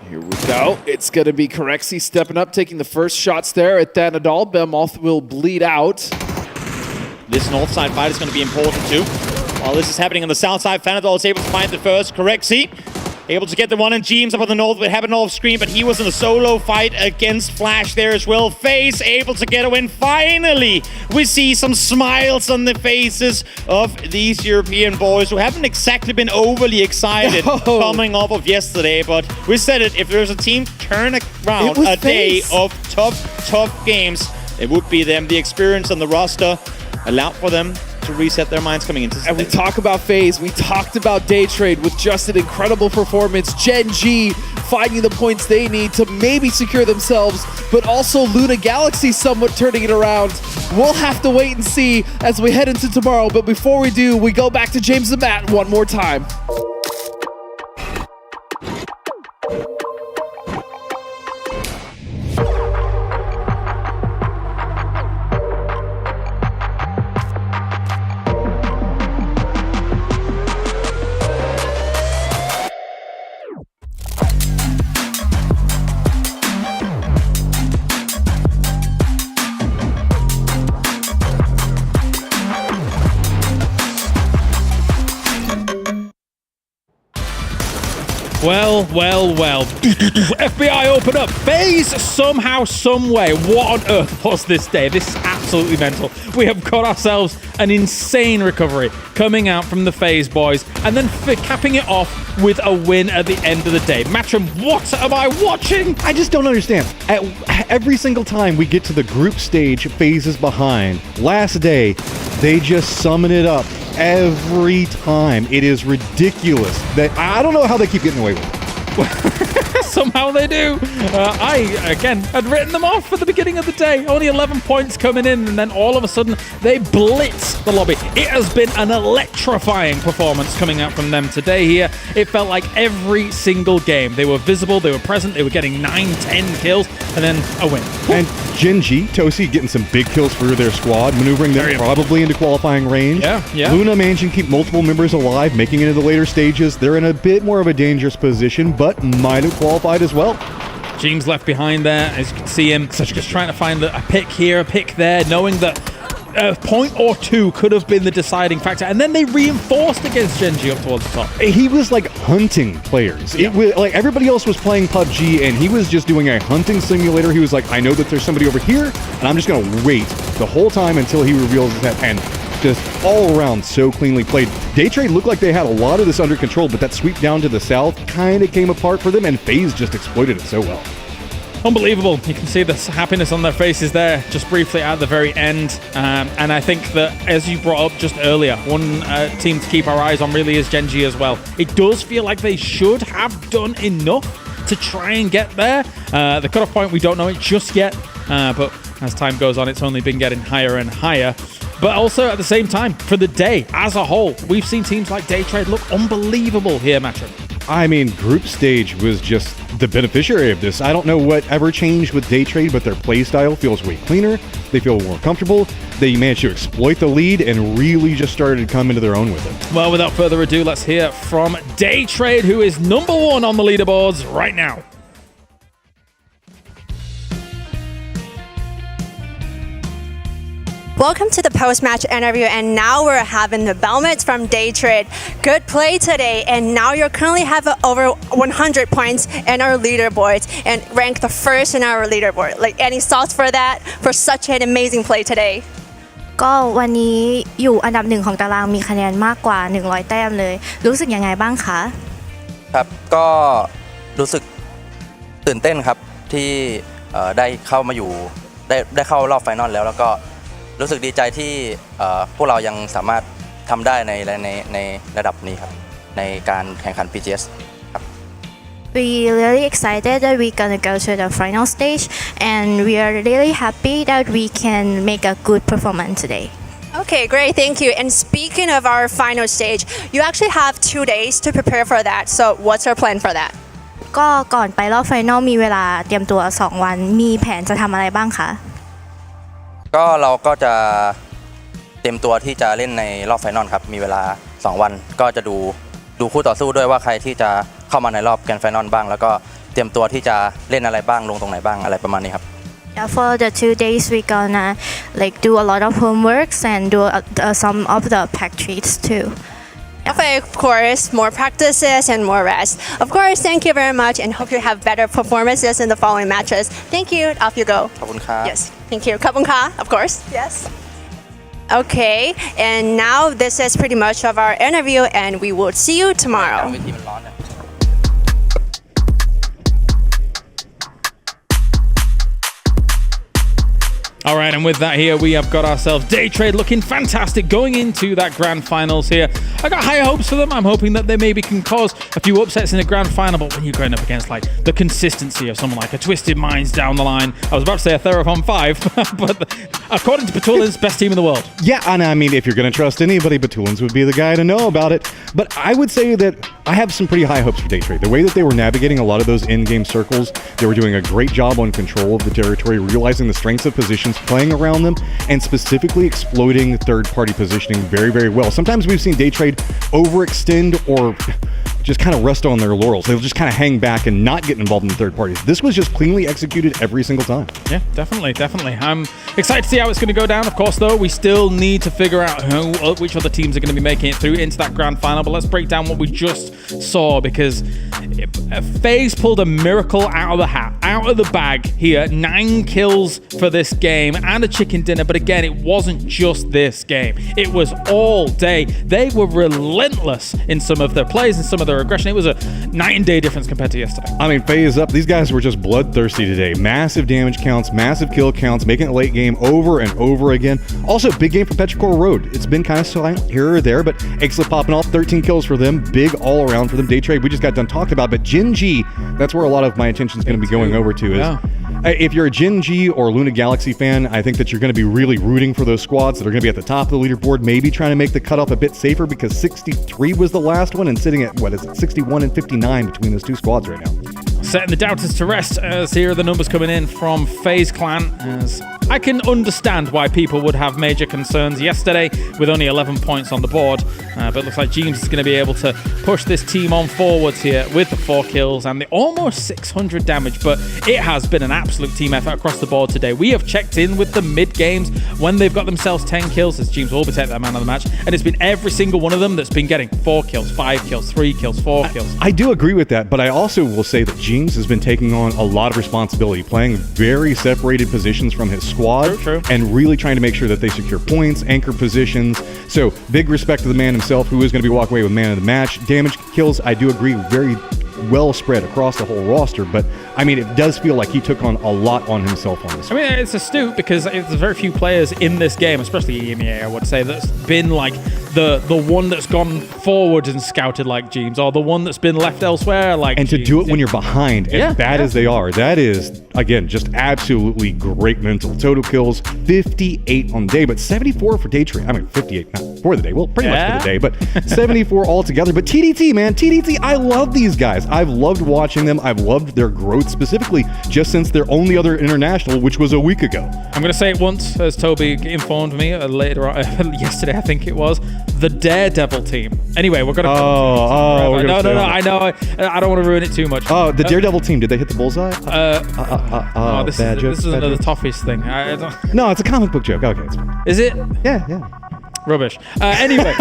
Here we go. It's going to be Corexi stepping up, taking the first shots there at Thanadol. Belmoth will bleed out. This north side fight is going to be important too. While this is happening on the south side, Thanadol is able to find the first. Corexi Able to get the one, and James up on the north, but happened off screen, but he was in a solo fight against Flash there as well. FaZe able to get a win. Finally, we see some smiles on the faces of these European boys who haven't exactly been overly excited coming off of yesterday, but we said it, if there's a team turn around a day of tough games, it would be them. The experience on the roster allowed for them to reset their minds coming into. And we talk about FaZe, we talked about Day Trade with just an incredible performance. Gen G finding the points they need to maybe secure themselves, but also Luna Galaxy somewhat turning it around. We'll have to wait and see as we head into tomorrow, but before we do, we go back to James and Matt one more time. Well. FBI open up. FaZe somehow, someway. What on earth was this day? This is absolutely mental. We have got ourselves an insane recovery coming out from the FaZe boys, and then capping it off with a win at the end of the day. Matcham, what am I watching? I just don't understand. Every single time we get to the group stage, FaZe is behind. Last day, they just summon it up. Every time. It is ridiculous that I don't know how they keep getting away with it. Somehow they do. I, again, had written them off at the beginning of the day. Only 11 points coming in, and then all of a sudden, they blitz the lobby. It has been an electrifying performance coming out from them today here. It felt like every single game. They were visible, they were present, they were getting 9-10 kills, and then a win. And Gen G, Tosi getting some big kills for their squad, maneuvering them probably into qualifying range. Yeah. Luna managing to keep multiple members alive, making it into the later stages. They're in a bit more of a dangerous position, but might have qualified as well. James left behind there, as you can see him just trying to find a pick here, a pick there, knowing that a point or two could have been the deciding factor, and then they reinforced against Gen G up towards the top. He was like hunting players. Yeah. It was like everybody else was playing PUBG, and he was just doing a hunting simulator. He was like, I know that there's somebody over here, and I'm just going to wait the whole time until he reveals his head. And just all around so cleanly played. Day Trade looked like they had a lot of this under control, but that sweep down to the south kind of came apart for them, and FaZe just exploited it so well. Unbelievable. You can see the happiness on their faces there just briefly at the very end. And I think that, as you brought up just earlier, one team to keep our eyes on really is Gen G as well. It does feel like they should have done enough to try and get there. The cutoff point, we don't know it just yet, but as time goes on, it's only been getting higher and higher. But also at the same time, for the day as a whole, we've seen teams like Day Trade look unbelievable here, Matcham. I mean, group stage was just the beneficiary of this. I don't know what ever changed with Day Trade, but their play style feels way cleaner. They feel more comfortable. They managed to exploit the lead and really just started to come into their own with it. Well, without further ado, let's hear from Day Trade, who is #1 on the leaderboards right now. Welcome to the post-match interview, and now we're having the Belmets from Day Trade. Good play today, and now you currently have over 100 points in our leaderboards and ranked the first in our leaderboard. Like, any thoughts for that, for such an amazing play today? ก็วันนี้อยู่อันดับ1ของตารางมีคะแนนมากกว่า100แต้มเลยรู้สึกยังไงบ้างคะครับก็รู้สึกตื่นเต้นครับที่ได้เข้ามาอยู่ได้เข้ารอบไฟนอลแล้วก็รู้สึกดีใจที่พวกเรายังสามารถทำได้ในระดับนี้ครับในการแข่งขัน PGS ครับ We really excited that we're gonna go to the final stage, and we are really happy that we can make a good performance today. Okay, great, thank you. And speaking of our final stage, you actually have 2 days to prepare for that. So what's our plan for that? ก็ก่อนไปรอบไฟนอลมีเวลาเตรียมตัว2 วันมีแผนจะทำอะไรบ้างคะก็เราก็จะเตรียมตัวที่จะเล่นในรอบไฟนอลครับมีเวลา2 วันก็จะดูคู่ต่อสู้ด้วยว่าใครที่จะเข้ามาในรอบแกรนด์ไฟนอลบ้างแล้วก็เตรียมตัวที่จะเล่นอะไรบ้างลงตรงไหนบ้างอะไรประมาณนี้ครับ For the 2 days we gonna like do a lot of homeworks and do some of the practice too. Of course, more practices and more rest. Of course, thank you very much and hope you have better performances in the following matches. Thank you. Off you go. ขอบคุณครับ Yes, thank you. Kapunka, of course. Yes. Okay, and now this is pretty much of our interview and we will see you tomorrow. All right, and with that here, we have got ourselves Day Trade looking fantastic going into that grand finals here. I got higher hopes for them. I'm hoping that they maybe can cause a few upsets in the grand final, but when you're going up against like the consistency of someone like a Twisted Minds down the line, I was about to say a Therapon 5, but according to Batulin's best team in the world. Yeah, and I mean, if you're going to trust anybody, Batulin's would be the guy to know about it. But I would say that I have some pretty high hopes for Day Trade. The way that they were navigating a lot of those in-game circles, they were doing a great job on control of the territory, realizing the strengths of positions, playing around them, and specifically exploiting third-party positioning very, very well. Sometimes we've seen Day Trade overextend or just kind of rest on their laurels. They'll just kind of hang back and not get involved in the third parties. This was just cleanly executed every single time. Yeah, definitely. I'm excited to see how it's going to go down. Of course, though, we still need to figure out which other teams are going to be making it through into that grand final. But let's break down what we just saw, because FaZe pulled a miracle out of the hat, out of the bag here. 9 kills for this game and a chicken dinner. But again, it wasn't just this game. It was all day. They were relentless in some of their plays and some of their aggression. It was a night and day difference compared to yesterday. I mean, FaZe up. These guys were just bloodthirsty today. Massive damage counts, massive kill counts, making it late game over and over again. Also, big game for Petrichor Road. It's been kind of silent here or there, but Ixla popping off, 13 kills for them. Big all around for them. Day Trade, we just got done talking about, but Gen G, that's where a lot of my attention is going to be going over to. If you're a Gen G or Luna Galaxy fan, I think that you're going to be really rooting for those squads that are going to be at the top of the leaderboard, maybe trying to make the cutoff a bit safer, because 63 was the last one and sitting at, 61 and 59 between those two squads right now. Setting the doubters to rest, as here are the numbers coming in from FaZe Clan. As I can understand why people would have major concerns yesterday with only 11 points on the board, but it looks like James is going to be able to push this team on forwards here with the 4 kills and the almost 600 damage, but it has been an absolute team effort across the board today. We have checked in with the mid games when they've got themselves 10 kills, as James will be taking that man of the match, and it's been every single one of them that's been getting 4 kills, 5 kills, 3 kills, 4 kills. I do agree with that, but I also will say that James has been taking on a lot of responsibility, playing very separated positions from his squad, and really trying to make sure that they secure points, anchor positions. So big respect to the man himself, who is going to be walking away with man of the match. Damage kills, I do agree, very well spread across the whole roster, but I mean, it does feel like he took on a lot on himself on this. I mean, it's astute, because there's very few players in this game, especially EMEA, I would say, that's been like the one that's gone forward and scouted like James, or the one that's been left elsewhere like And James. to do it when you're behind, as bad as they are, that is, again, just absolutely great mental. Total kills, 58 on the day, but 74 for Day Trade. I mean, 58 not for the day, well, pretty much for the day, but 74 altogether. But TDT, man, TDT, I love these guys. I've loved watching them. I've loved their growth, specifically just since their only other international, which was a week ago. I'm going to say it once, as Toby informed me later on, yesterday, I think it was, the Daredevil team. Anyway, we're going to... No, I know. I don't want to ruin it too much. Oh, the Daredevil team, did they hit the bullseye? This is another Toffees thing. No, it's a comic book joke. Okay, it's fine. Is it? Yeah. Rubbish. Anyway,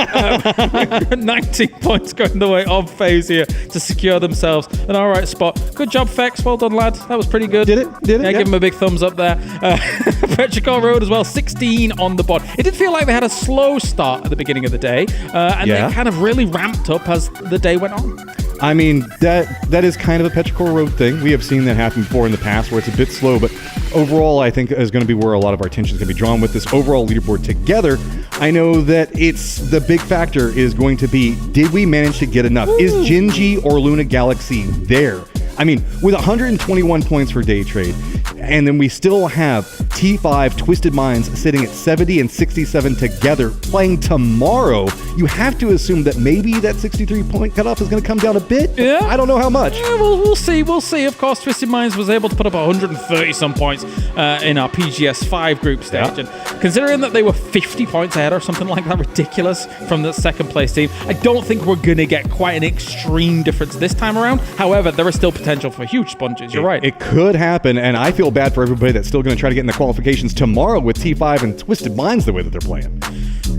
19 points going the way of FaZe here to secure themselves an all right spot. Good job, Fex. Well done, lad. That was pretty good. Did it? Yeah, give him a big thumbs up there. Petrichor Road as well, 16 on the board. It did feel like they had a slow start at the beginning of the day, and they kind of really ramped up as the day went on. I mean, that is kind of a Petrichor Road thing. We have seen that happen before in the past, where it's a bit slow, but overall, I think is going to be where a lot of our attention is going to be drawn with this overall leaderboard together. I know that it's the big factor is going to be, did we manage to get enough? Is Gen G or Luna Galaxy there? I mean, with 121 points for Day Trade, and then we still have T5, Twisted Minds sitting at 70 and 67 together playing tomorrow, you have to assume that maybe that 63-point cutoff is going to come down a bit. Yeah. I don't know how much. Yeah, we'll see. We'll see. Of course, Twisted Minds was able to put up 130-some points in our PGS 5 group stage. And considering that they were 50 points ahead or something like that, ridiculous, from the second place team, I don't think we're going to get quite an extreme difference this time around. However, there is still potential for huge sponges. You're right. It could happen, and I feel bad for everybody that's still going to try to get in the qualifications tomorrow with T5 and Twisted Minds the way that they're playing.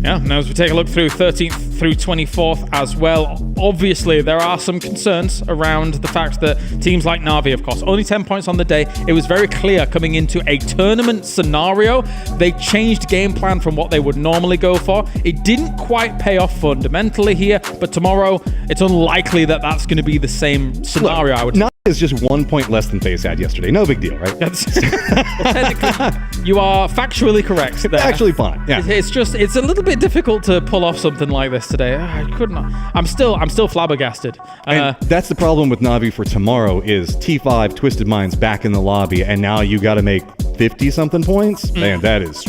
Yeah, now as we take a look through 13th through 24th as well, obviously there are some concerns around the fact that teams like Na'Vi, of course, only 10 points on the day. It was very clear coming into a tournament scenario, they changed game plan from what they would normally go for. It didn't quite pay off fundamentally here, but tomorrow it's unlikely that that's going to be the same scenario, I would say. Na'Vi is just 1 point less than FaZe had yesterday. No big deal, right? Technically, you are factually correct there. Actually fine, yeah. It's a little bit difficult to pull off something like this today. I couldn't. I'm still flabbergasted. And that's the problem with Na'Vi for tomorrow is T5, Twisted Minds back in the lobby, and now you got to make 50-something points? Man, that is...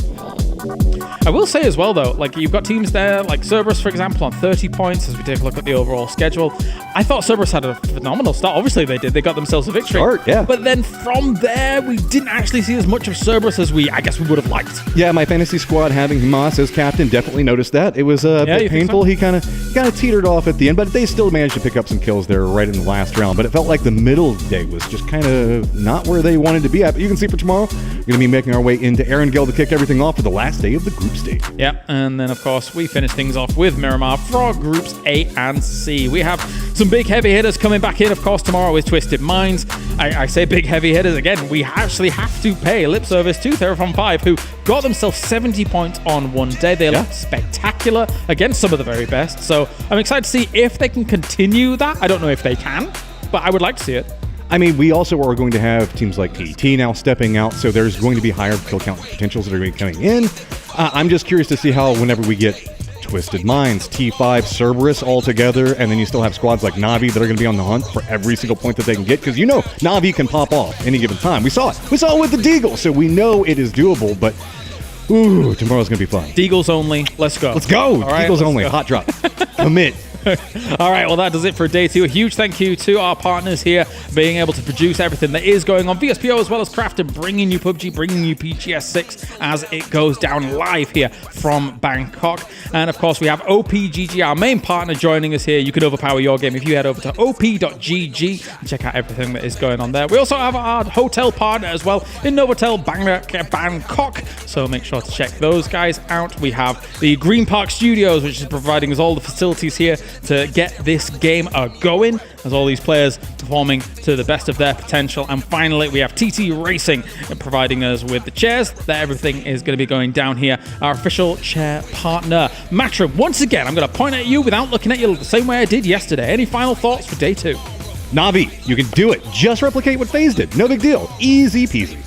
I will say as well, though, like you've got teams there, like Cerberus, for example, on 30 points as we take a look at the overall schedule. I thought Cerberus had a phenomenal start. Obviously, they did. They got themselves a victory. Yeah. But then from there, we didn't actually see as much of Cerberus as I guess we would have liked. Yeah, my fantasy squad having Hamas as captain definitely noticed that. It was a bit painful. So? He kind of teetered off at the end, but they still managed to pick up some kills there right in the last round. But it felt like the middle of the day was just kind of not where they wanted to be at. But you can see for tomorrow, we're going to be making our way into Erangel to kick everything off for the last day of the group stage. Yep, and then of course we finish things off with Miramar for groups A and C. We have some big heavy hitters coming back in, of course, tomorrow with Twisted Minds. I say big heavy hitters again. We actually have to pay lip service to Theraphon 5, who got themselves 70 points on one day. They looked spectacular against some of the very best. So I'm excited to see if they can continue that. I don't know if they can, but I would like to see it. I mean, we also are going to have teams like PET now stepping out, so there's going to be higher kill count potentials that are going to be coming in. I'm just curious to see how whenever we get Twisted Minds, T5, Cerberus all together, and then you still have squads like Na'Vi that are going to be on the hunt for every single point that they can get, because you know Na'Vi can pop off any given time. We saw it. We saw it with the Deagle, so we know it is doable, but ooh, tomorrow's going to be fun. Deagles only. Let's go. Let's go. Deagles only. Go. Hot drop. Commit. All right, well, that does it for day 2. A huge thank you to our partners here, being able to produce everything that is going on. VSPO as well as Crafted, bringing you PUBG, bringing you PGS 6 as it goes down live here from Bangkok. And of course, we have OPGG, our main partner, joining us here. You can overpower your game if you head over to op.gg and check out everything that is going on there. We also have our hotel partner as well in Novotel Bangkok, so make sure to check those guys out. We have the Green Park Studios, which is providing us all the facilities here to get this game going, as all these players performing to the best of their potential. And finally, we have TT Racing providing us with the chairs that everything is going to be going down here. Our official chair partner, Matrim. Once again, I'm going to point at you without looking at you the same way I did yesterday. Any final thoughts for day 2? Na'Vi, you can do it. Just replicate what FaZe did. No big deal. Easy peasy.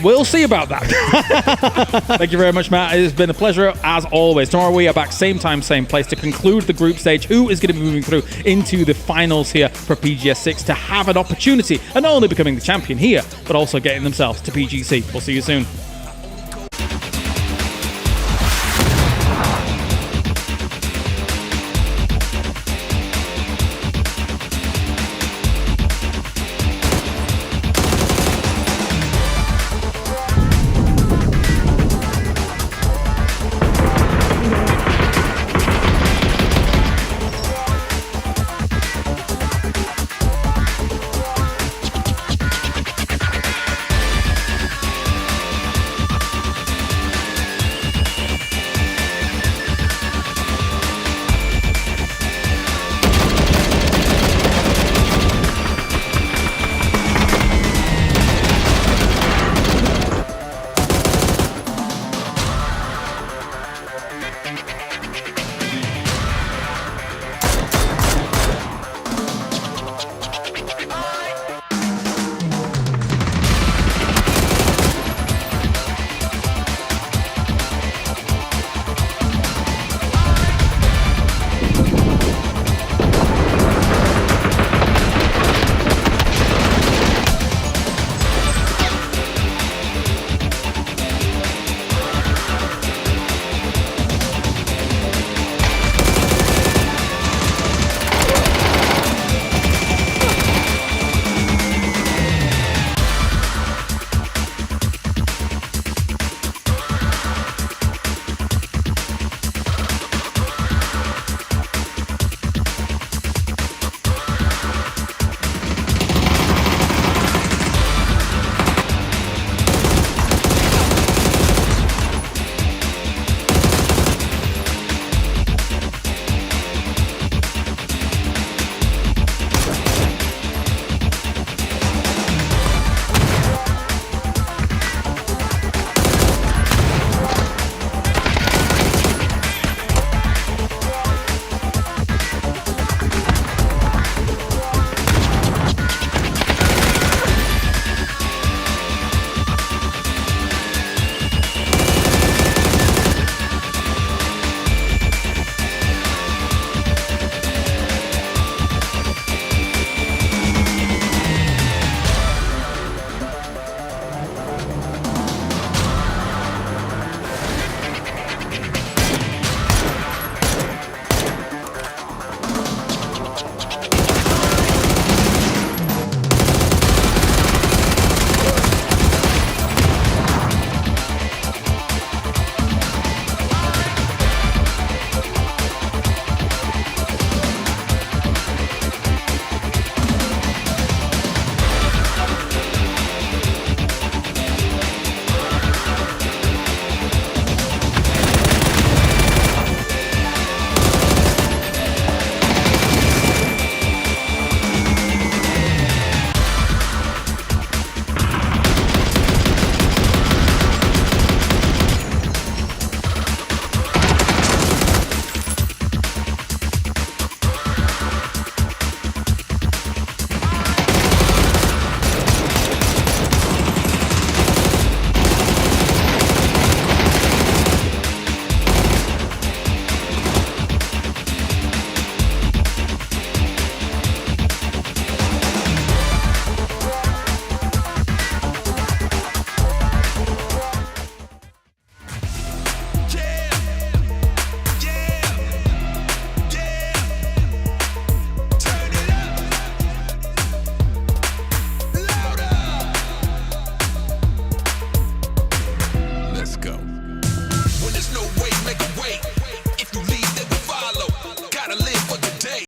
We'll see about that. Thank you very much, Matt. It has been a pleasure as always. Tomorrow we are back same time, same place to conclude the group stage. Who is going to be moving through into the finals here for PGS 6 to have an opportunity and not only becoming the champion here, but also getting themselves to PGC. We'll see you soon.